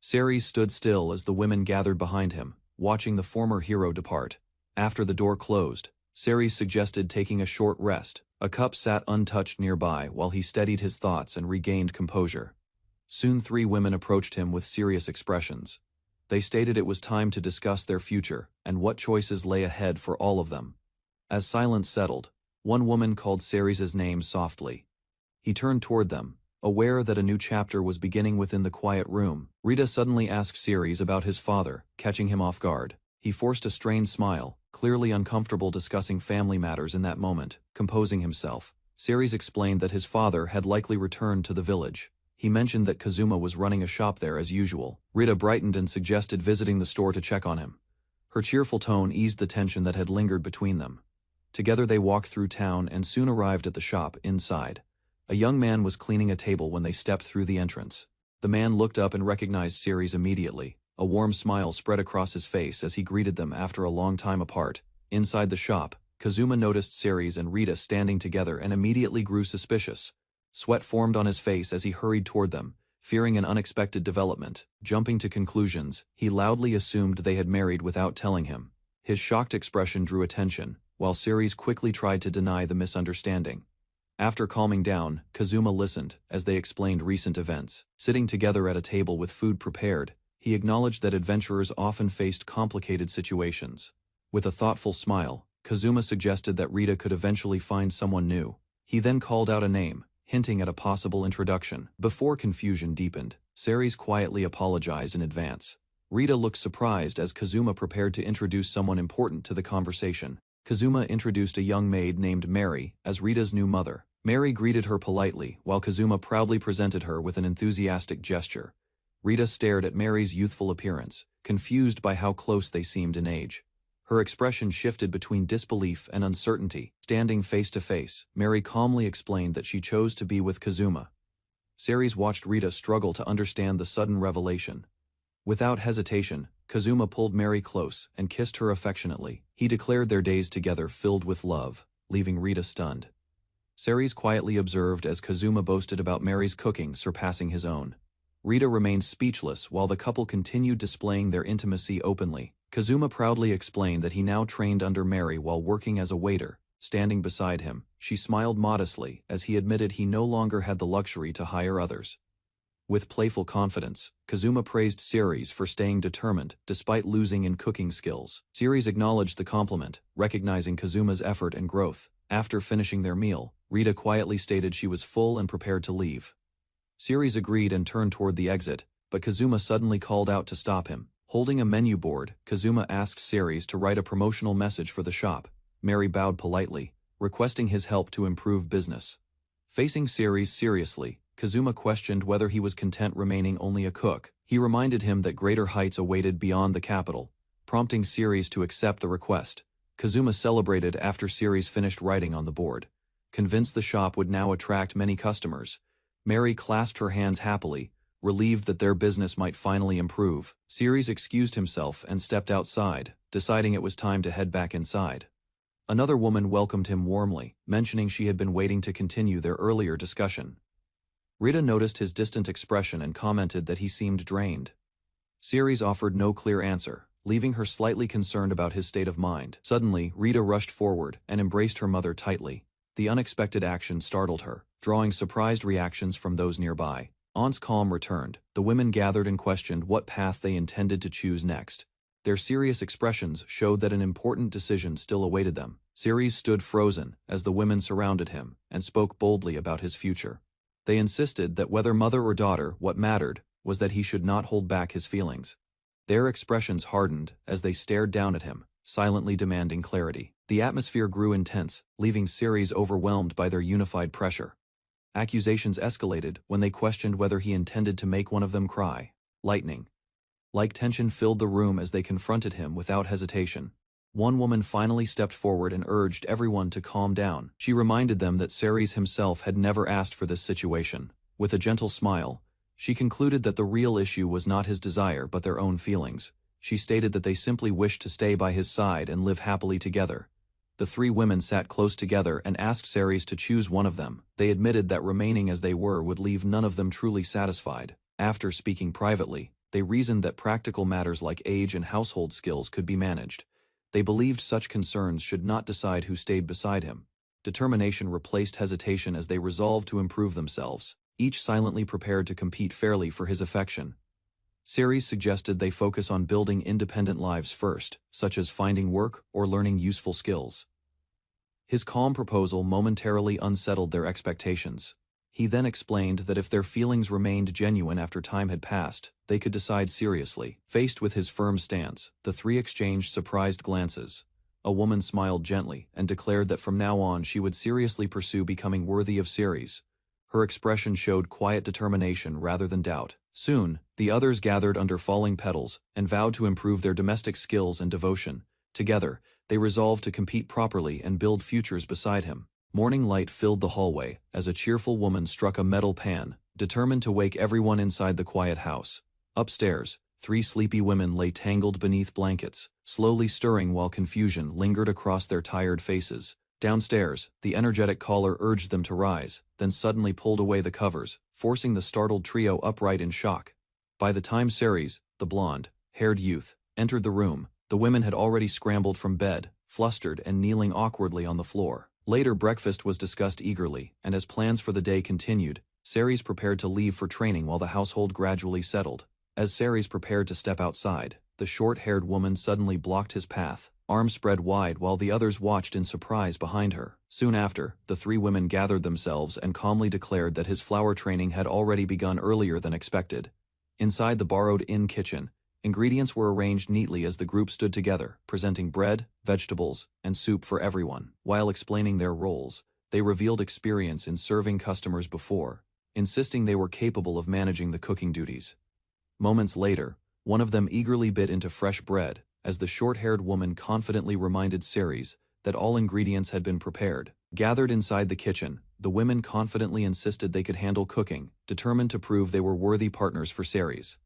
Ceres stood still as the women gathered behind him, watching the former hero depart. After the door closed, Ceres suggested taking a short rest. A cup sat untouched nearby while he steadied his thoughts and regained composure. Soon 3 women approached him with serious expressions. They stated it was time to discuss their future and what choices lay ahead for all of them. As silence settled, one woman called Ceres' name softly. He turned toward them, aware that a new chapter was beginning within the quiet room. Rita suddenly asked Ceres about his father, catching him off guard. He forced a strained smile, clearly uncomfortable discussing family matters in that moment. Composing himself, Ceres explained that his father had likely returned to the village. He mentioned that Kazuma was running a shop there as usual. Rita brightened and suggested visiting the store to check on him. Her cheerful tone eased the tension that had lingered between them. Together they walked through town and soon arrived at the shop. Inside, a young man was cleaning a table when they stepped through the entrance. The man looked up and recognized Ceres immediately. A warm smile spread across his face as he greeted them after a long time apart. Inside the shop, Kazuma noticed Ceres and Rita standing together and immediately grew suspicious. Sweat formed on his face as he hurried toward them, fearing an unexpected development. Jumping to conclusions, he loudly assumed they had married without telling him. His shocked expression drew attention, while Ceres quickly tried to deny the misunderstanding. After calming down, Kazuma listened as they explained recent events. Sitting together at a table with food prepared, he acknowledged that adventurers often faced complicated situations. With a thoughtful smile, Kazuma suggested that Rita could eventually find someone new. He then called out a name, hinting at a possible introduction. Before confusion deepened, Ceres quietly apologized in advance. Rita looked surprised as Kazuma prepared to introduce someone important to the conversation. Kazuma introduced a young maid named Mary as Rita's new mother. Mary greeted her politely, while Kazuma proudly presented her with an enthusiastic gesture. Rita stared at Mary's youthful appearance, confused by how close they seemed in age. Her expression shifted between disbelief and uncertainty. Standing face to face, Mary calmly explained that she chose to be with Kazuma. Ceres watched Rita struggle to understand the sudden revelation. Without hesitation, Kazuma pulled Mary close and kissed her affectionately. He declared their days together filled with love, leaving Rita stunned. Ceres quietly observed as Kazuma boasted about Mary's cooking surpassing his own. Rita remained speechless while the couple continued displaying their intimacy openly. Kazuma proudly explained that he now trained under Mary while working as a waiter. Standing beside him, she smiled modestly as he admitted he no longer had the luxury to hire others. With playful confidence, Kazuma praised Ceres for staying determined despite losing in cooking skills. Ceres acknowledged the compliment, recognizing Kazuma's effort and growth. After finishing their meal, Rita quietly stated she was full and prepared to leave. Ceres agreed and turned toward the exit, but Kazuma suddenly called out to stop him. Holding a menu board, Kazuma asked Ceres to write a promotional message for the shop. Mary bowed politely, requesting his help to improve business. Facing Ceres seriously, Kazuma questioned whether he was content remaining only a cook. He reminded him that greater heights awaited beyond the capital, prompting Ceres to accept the request. Kazuma celebrated after Ceres finished writing on the board. Convinced the shop would now attract many customers, Mary clasped her hands happily, relieved that their business might finally improve. Ceres excused himself and stepped outside, deciding it was time to head back inside. Another woman welcomed him warmly, mentioning she had been waiting to continue their earlier discussion. Rita noticed his distant expression and commented that he seemed drained. Ceres offered no clear answer, leaving her slightly concerned about his state of mind. Suddenly, Rita rushed forward and embraced her mother tightly. The unexpected action startled her, drawing surprised reactions from those nearby. Aunt's calm returned. The women gathered and questioned what path they intended to choose next. Their serious expressions showed that an important decision still awaited them. Ceres stood frozen as the women surrounded him and spoke boldly about his future. They insisted that whether mother or daughter, what mattered was that he should not hold back his feelings. Their expressions hardened as they stared down at him, silently demanding clarity. The atmosphere grew intense, leaving Ceres overwhelmed by their unified pressure. Accusations escalated when they questioned whether he intended to make one of them cry. Like tension filled the room as they confronted him without hesitation. One woman finally stepped forward and urged everyone to calm down. She reminded them that Ceres himself had never asked for this situation. With a gentle smile, she concluded that the real issue was not his desire but their own feelings. She stated that they simply wished to stay by his side and live happily together. The 3 women sat close together and asked Ceres to choose one of them. They admitted that remaining as they were would leave none of them truly satisfied. After speaking privately, They reasoned that practical matters like age and household skills could be managed. They believed such concerns should not decide who stayed beside him. Determination replaced hesitation as they resolved to improve themselves, each silently prepared to compete fairly for his affection. Ceres suggested they focus on building independent lives first, such as finding work or learning useful skills. His calm proposal momentarily unsettled their expectations. He then explained that if their feelings remained genuine after time had passed, they could decide seriously. Faced with his firm stance, the three exchanged surprised glances. A woman smiled gently and declared that from now on she would seriously pursue becoming worthy of Ceres. Her expression showed quiet determination rather than doubt. Soon, the others gathered under falling petals and vowed to improve their domestic skills and devotion. Together, they resolved to compete properly and build futures beside him. Morning light filled the hallway as a cheerful woman struck a metal pan, determined to wake everyone inside the quiet house. Upstairs, three sleepy women lay tangled beneath blankets, slowly stirring while confusion lingered across their tired faces. Downstairs, the energetic caller urged them to rise, then suddenly pulled away the covers, forcing the startled trio upright in shock. By the time Ceres, the blonde-haired youth, entered the room, the women had already scrambled from bed, flustered and kneeling awkwardly on the floor. Later breakfast was discussed eagerly, and as plans for the day continued, Ceres prepared to leave for training while the household gradually settled. As Ceres prepared to step outside, the short-haired woman suddenly blocked his path, arms spread wide while the others watched in surprise behind her. Soon after, the three women gathered themselves and calmly declared that his flower training had already begun earlier than expected. Inside the borrowed-in kitchen, ingredients were arranged neatly as the group stood together, presenting bread, vegetables, and soup for everyone. While explaining their roles, they revealed experience in serving customers before, insisting they were capable of managing the cooking duties. Moments later, one of them eagerly bit into fresh bread, as the short-haired woman confidently reminded Ceres that all ingredients had been prepared. Gathered inside the kitchen, the women confidently insisted they could handle cooking, determined to prove they were worthy partners for Ceres.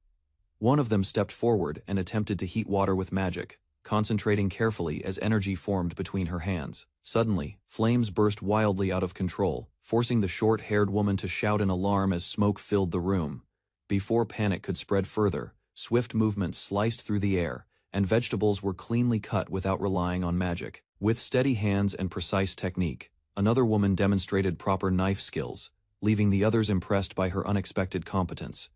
One of them stepped forward and attempted to heat water with magic, concentrating carefully as energy formed between her hands. Suddenly, flames burst wildly out of control, forcing the short-haired woman to shout in alarm as smoke filled the room. Before panic could spread further, swift movements sliced through the air, and vegetables were cleanly cut without relying on magic. With steady hands and precise technique, another woman demonstrated proper knife skills, leaving the others impressed by her unexpected competence.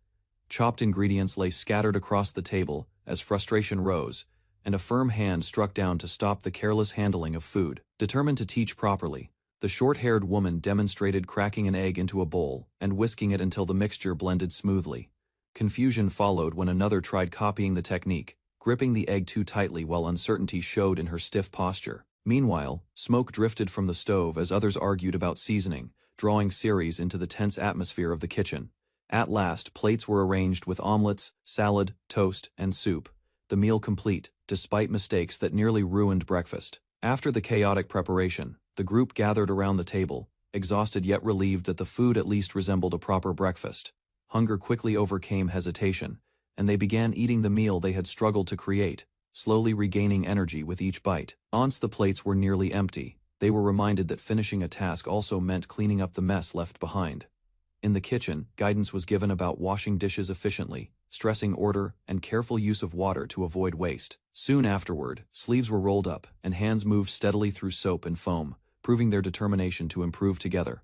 Chopped ingredients lay scattered across the table as frustration rose, and a firm hand struck down to stop the careless handling of food. Determined to teach properly, the short-haired woman demonstrated cracking an egg into a bowl and whisking it until the mixture blended smoothly. Confusion followed when another tried copying the technique, gripping the egg too tightly while uncertainty showed in her stiff posture. Meanwhile, smoke drifted from the stove as others argued about seasoning, drawing Ceres into the tense atmosphere of the kitchen. At last, plates were arranged with omelets, salad, toast, and soup, the meal complete, despite mistakes that nearly ruined breakfast. After the chaotic preparation, the group gathered around the table, exhausted yet relieved that the food at least resembled a proper breakfast. Hunger quickly overcame hesitation, and they began eating the meal they had struggled to create, slowly regaining energy with each bite. Once the plates were nearly empty, they were reminded that finishing a task also meant cleaning up the mess left behind. In the kitchen, guidance was given about washing dishes efficiently, stressing order and careful use of water to avoid waste. Soon afterward, sleeves were rolled up and hands moved steadily through soap and foam, proving their determination to improve together.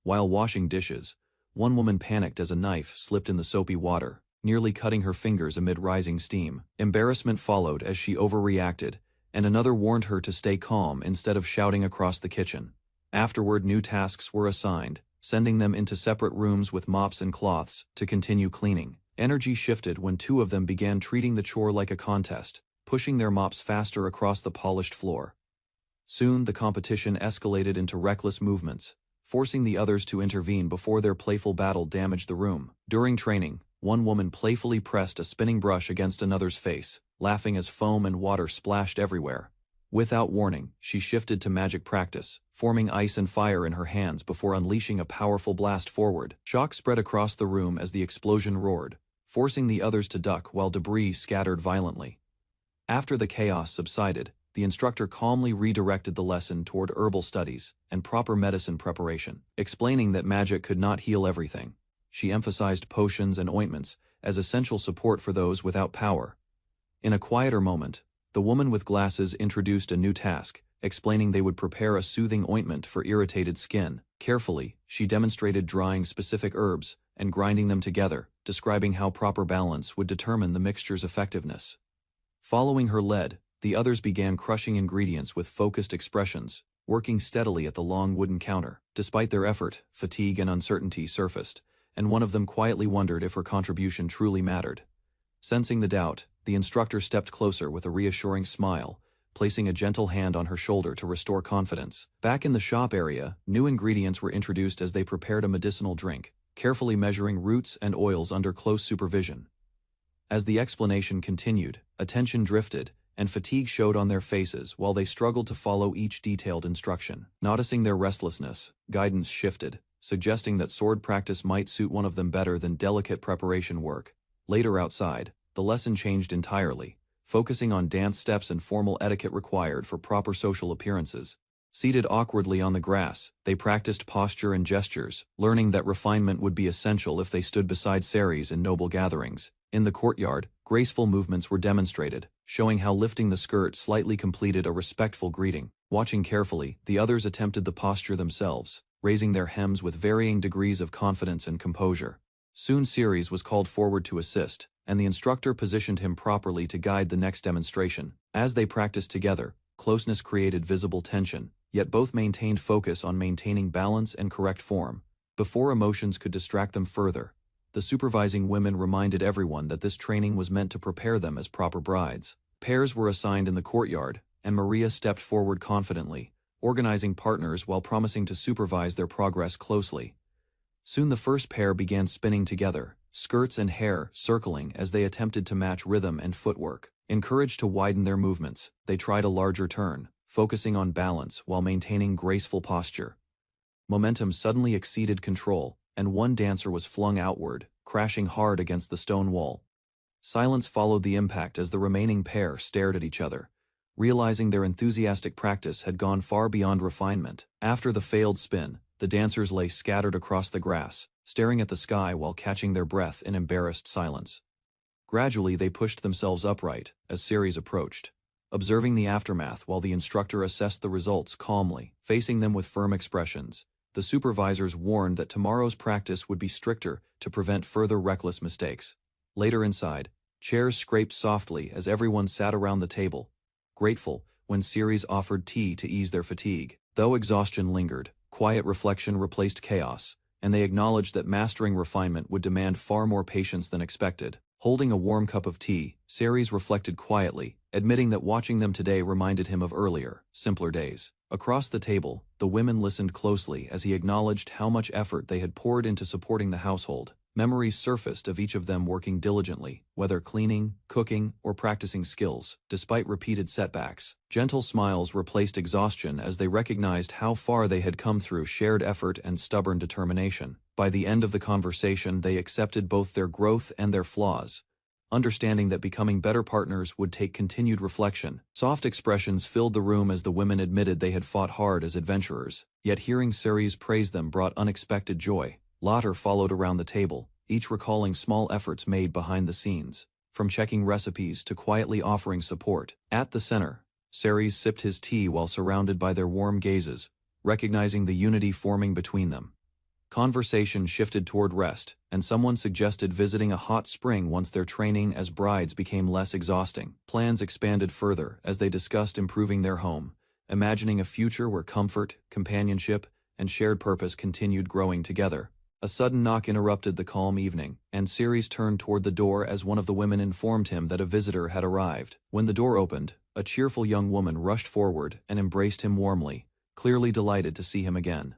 While washing dishes, one woman panicked as a knife slipped in the soapy water, nearly cutting her fingers amid rising steam. Embarrassment followed as she overreacted, and another warned her to stay calm instead of shouting across the kitchen. Afterward, new tasks were assigned, sending them into separate rooms with mops and cloths to continue cleaning. Energy shifted when two of them began treating the chore like a contest, pushing their mops faster across the polished floor. Soon the competition escalated into reckless movements, forcing the others to intervene before their playful battle damaged the room. During training, one woman playfully pressed a spinning brush against another's face, laughing as foam and water splashed everywhere. Without warning, she shifted to magic practice, forming ice and fire in her hands before unleashing a powerful blast forward. Shock spread across the room as the explosion roared, forcing the others to duck while debris scattered violently. After the chaos subsided, the instructor calmly redirected the lesson toward herbal studies and proper medicine preparation, explaining that magic could not heal everything. She emphasized potions and ointments, as essential support for those without power. In a quieter moment, the woman with glasses introduced a new task, explaining they would prepare a soothing ointment for irritated skin. Carefully, she demonstrated drying specific herbs and grinding them together, describing how proper balance would determine the mixture's effectiveness. Following her lead, the others began crushing ingredients with focused expressions, working steadily at the long wooden counter. Despite their effort, fatigue and uncertainty surfaced, and one of them quietly wondered if her contribution truly mattered. Sensing the doubt, the instructor stepped closer with a reassuring smile, placing a gentle hand on her shoulder to restore confidence. Back in the shop area, new ingredients were introduced as they prepared a medicinal drink, carefully measuring roots and oils under close supervision. As the explanation continued, attention drifted, and fatigue showed on their faces while they struggled to follow each detailed instruction. Noticing their restlessness, guidance shifted, suggesting that sword practice might suit one of them better than delicate preparation work. Later outside, the lesson changed entirely, focusing on dance steps and formal etiquette required for proper social appearances. Seated awkwardly on the grass, they practiced posture and gestures, learning that refinement would be essential if they stood beside Ceres in noble gatherings. In the courtyard, graceful movements were demonstrated, showing how lifting the skirt slightly completed a respectful greeting. Watching carefully, the others attempted the posture themselves, raising their hems with varying degrees of confidence and composure. Soon Ceres was called forward to assist, and the instructor positioned him properly to guide the next demonstration. As they practiced together, closeness created visible tension, yet both maintained focus on maintaining balance and correct form. Before emotions could distract them further, the supervising women reminded everyone that this training was meant to prepare them as proper brides. Pairs were assigned in the courtyard, and Maria stepped forward confidently, organizing partners while promising to supervise their progress closely. Soon the first pair began spinning together, skirts and hair circling as they attempted to match rhythm and footwork. Encouraged to widen their movements, they tried a larger turn, focusing on balance while maintaining graceful posture. Momentum suddenly exceeded control, and one dancer was flung outward, crashing hard against the stone wall. Silence followed the impact as the remaining pair stared at each other, realizing their enthusiastic practice had gone far beyond refinement. After the failed spin, the dancers lay scattered across the grass, staring at the sky while catching their breath in embarrassed silence. Gradually they pushed themselves upright as Ceres approached, observing the aftermath while the instructor assessed the results calmly. Facing them with firm expressions, the supervisors warned that tomorrow's practice would be stricter to prevent further reckless mistakes. Later inside, chairs scraped softly as everyone sat around the table, grateful when Ceres offered tea to ease their fatigue. Though exhaustion lingered, quiet reflection replaced chaos, and they acknowledged that mastering refinement would demand far more patience than expected. Holding a warm cup of tea, Ceres reflected quietly, admitting that watching them today reminded him of earlier, simpler days. Across the table, the women listened closely as he acknowledged how much effort they had poured into supporting the household. Memories surfaced of each of them working diligently, whether cleaning, cooking, or practicing skills, despite repeated setbacks. Gentle smiles replaced exhaustion as they recognized how far they had come through shared effort and stubborn determination. By the end of the conversation, they accepted both their growth and their flaws, understanding that becoming better partners would take continued reflection. Soft expressions filled the room as the women admitted they had fought hard as adventurers, yet hearing Ceres praise them brought unexpected joy. Laughter followed around the table, each recalling small efforts made behind the scenes, from checking recipes to quietly offering support. At the center, Ceres sipped his tea while surrounded by their warm gazes, recognizing the unity forming between them. Conversation shifted toward rest, and someone suggested visiting a hot spring once their training as brides became less exhausting. Plans expanded further as they discussed improving their home, imagining a future where comfort, companionship, and shared purpose continued growing together. A sudden knock interrupted the calm evening, and Ceres turned toward the door as one of the women informed him that a visitor had arrived. When the door opened, a cheerful young woman rushed forward and embraced him warmly, clearly delighted to see him again.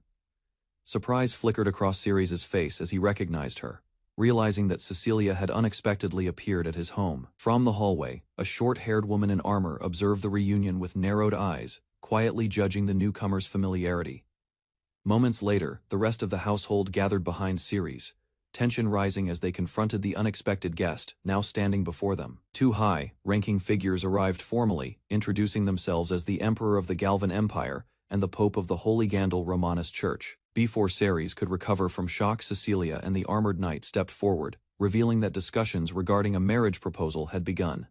Surprise flickered across Ceres's face as he recognized her, realizing that Cecilia had unexpectedly appeared at his home. From the hallway, a short-haired woman in armor observed the reunion with narrowed eyes, quietly judging the newcomer's familiarity. Moments later, the rest of the household gathered behind Ceres, tension rising as they confronted the unexpected guest, now standing before them. Two high-ranking figures arrived formally, introducing themselves as the Emperor of the Galvan Empire and the Pope of the Holy Gandal Romanist Church. Before Ceres could recover from shock, Cecilia and the armored knight stepped forward, revealing that discussions regarding a marriage proposal had begun.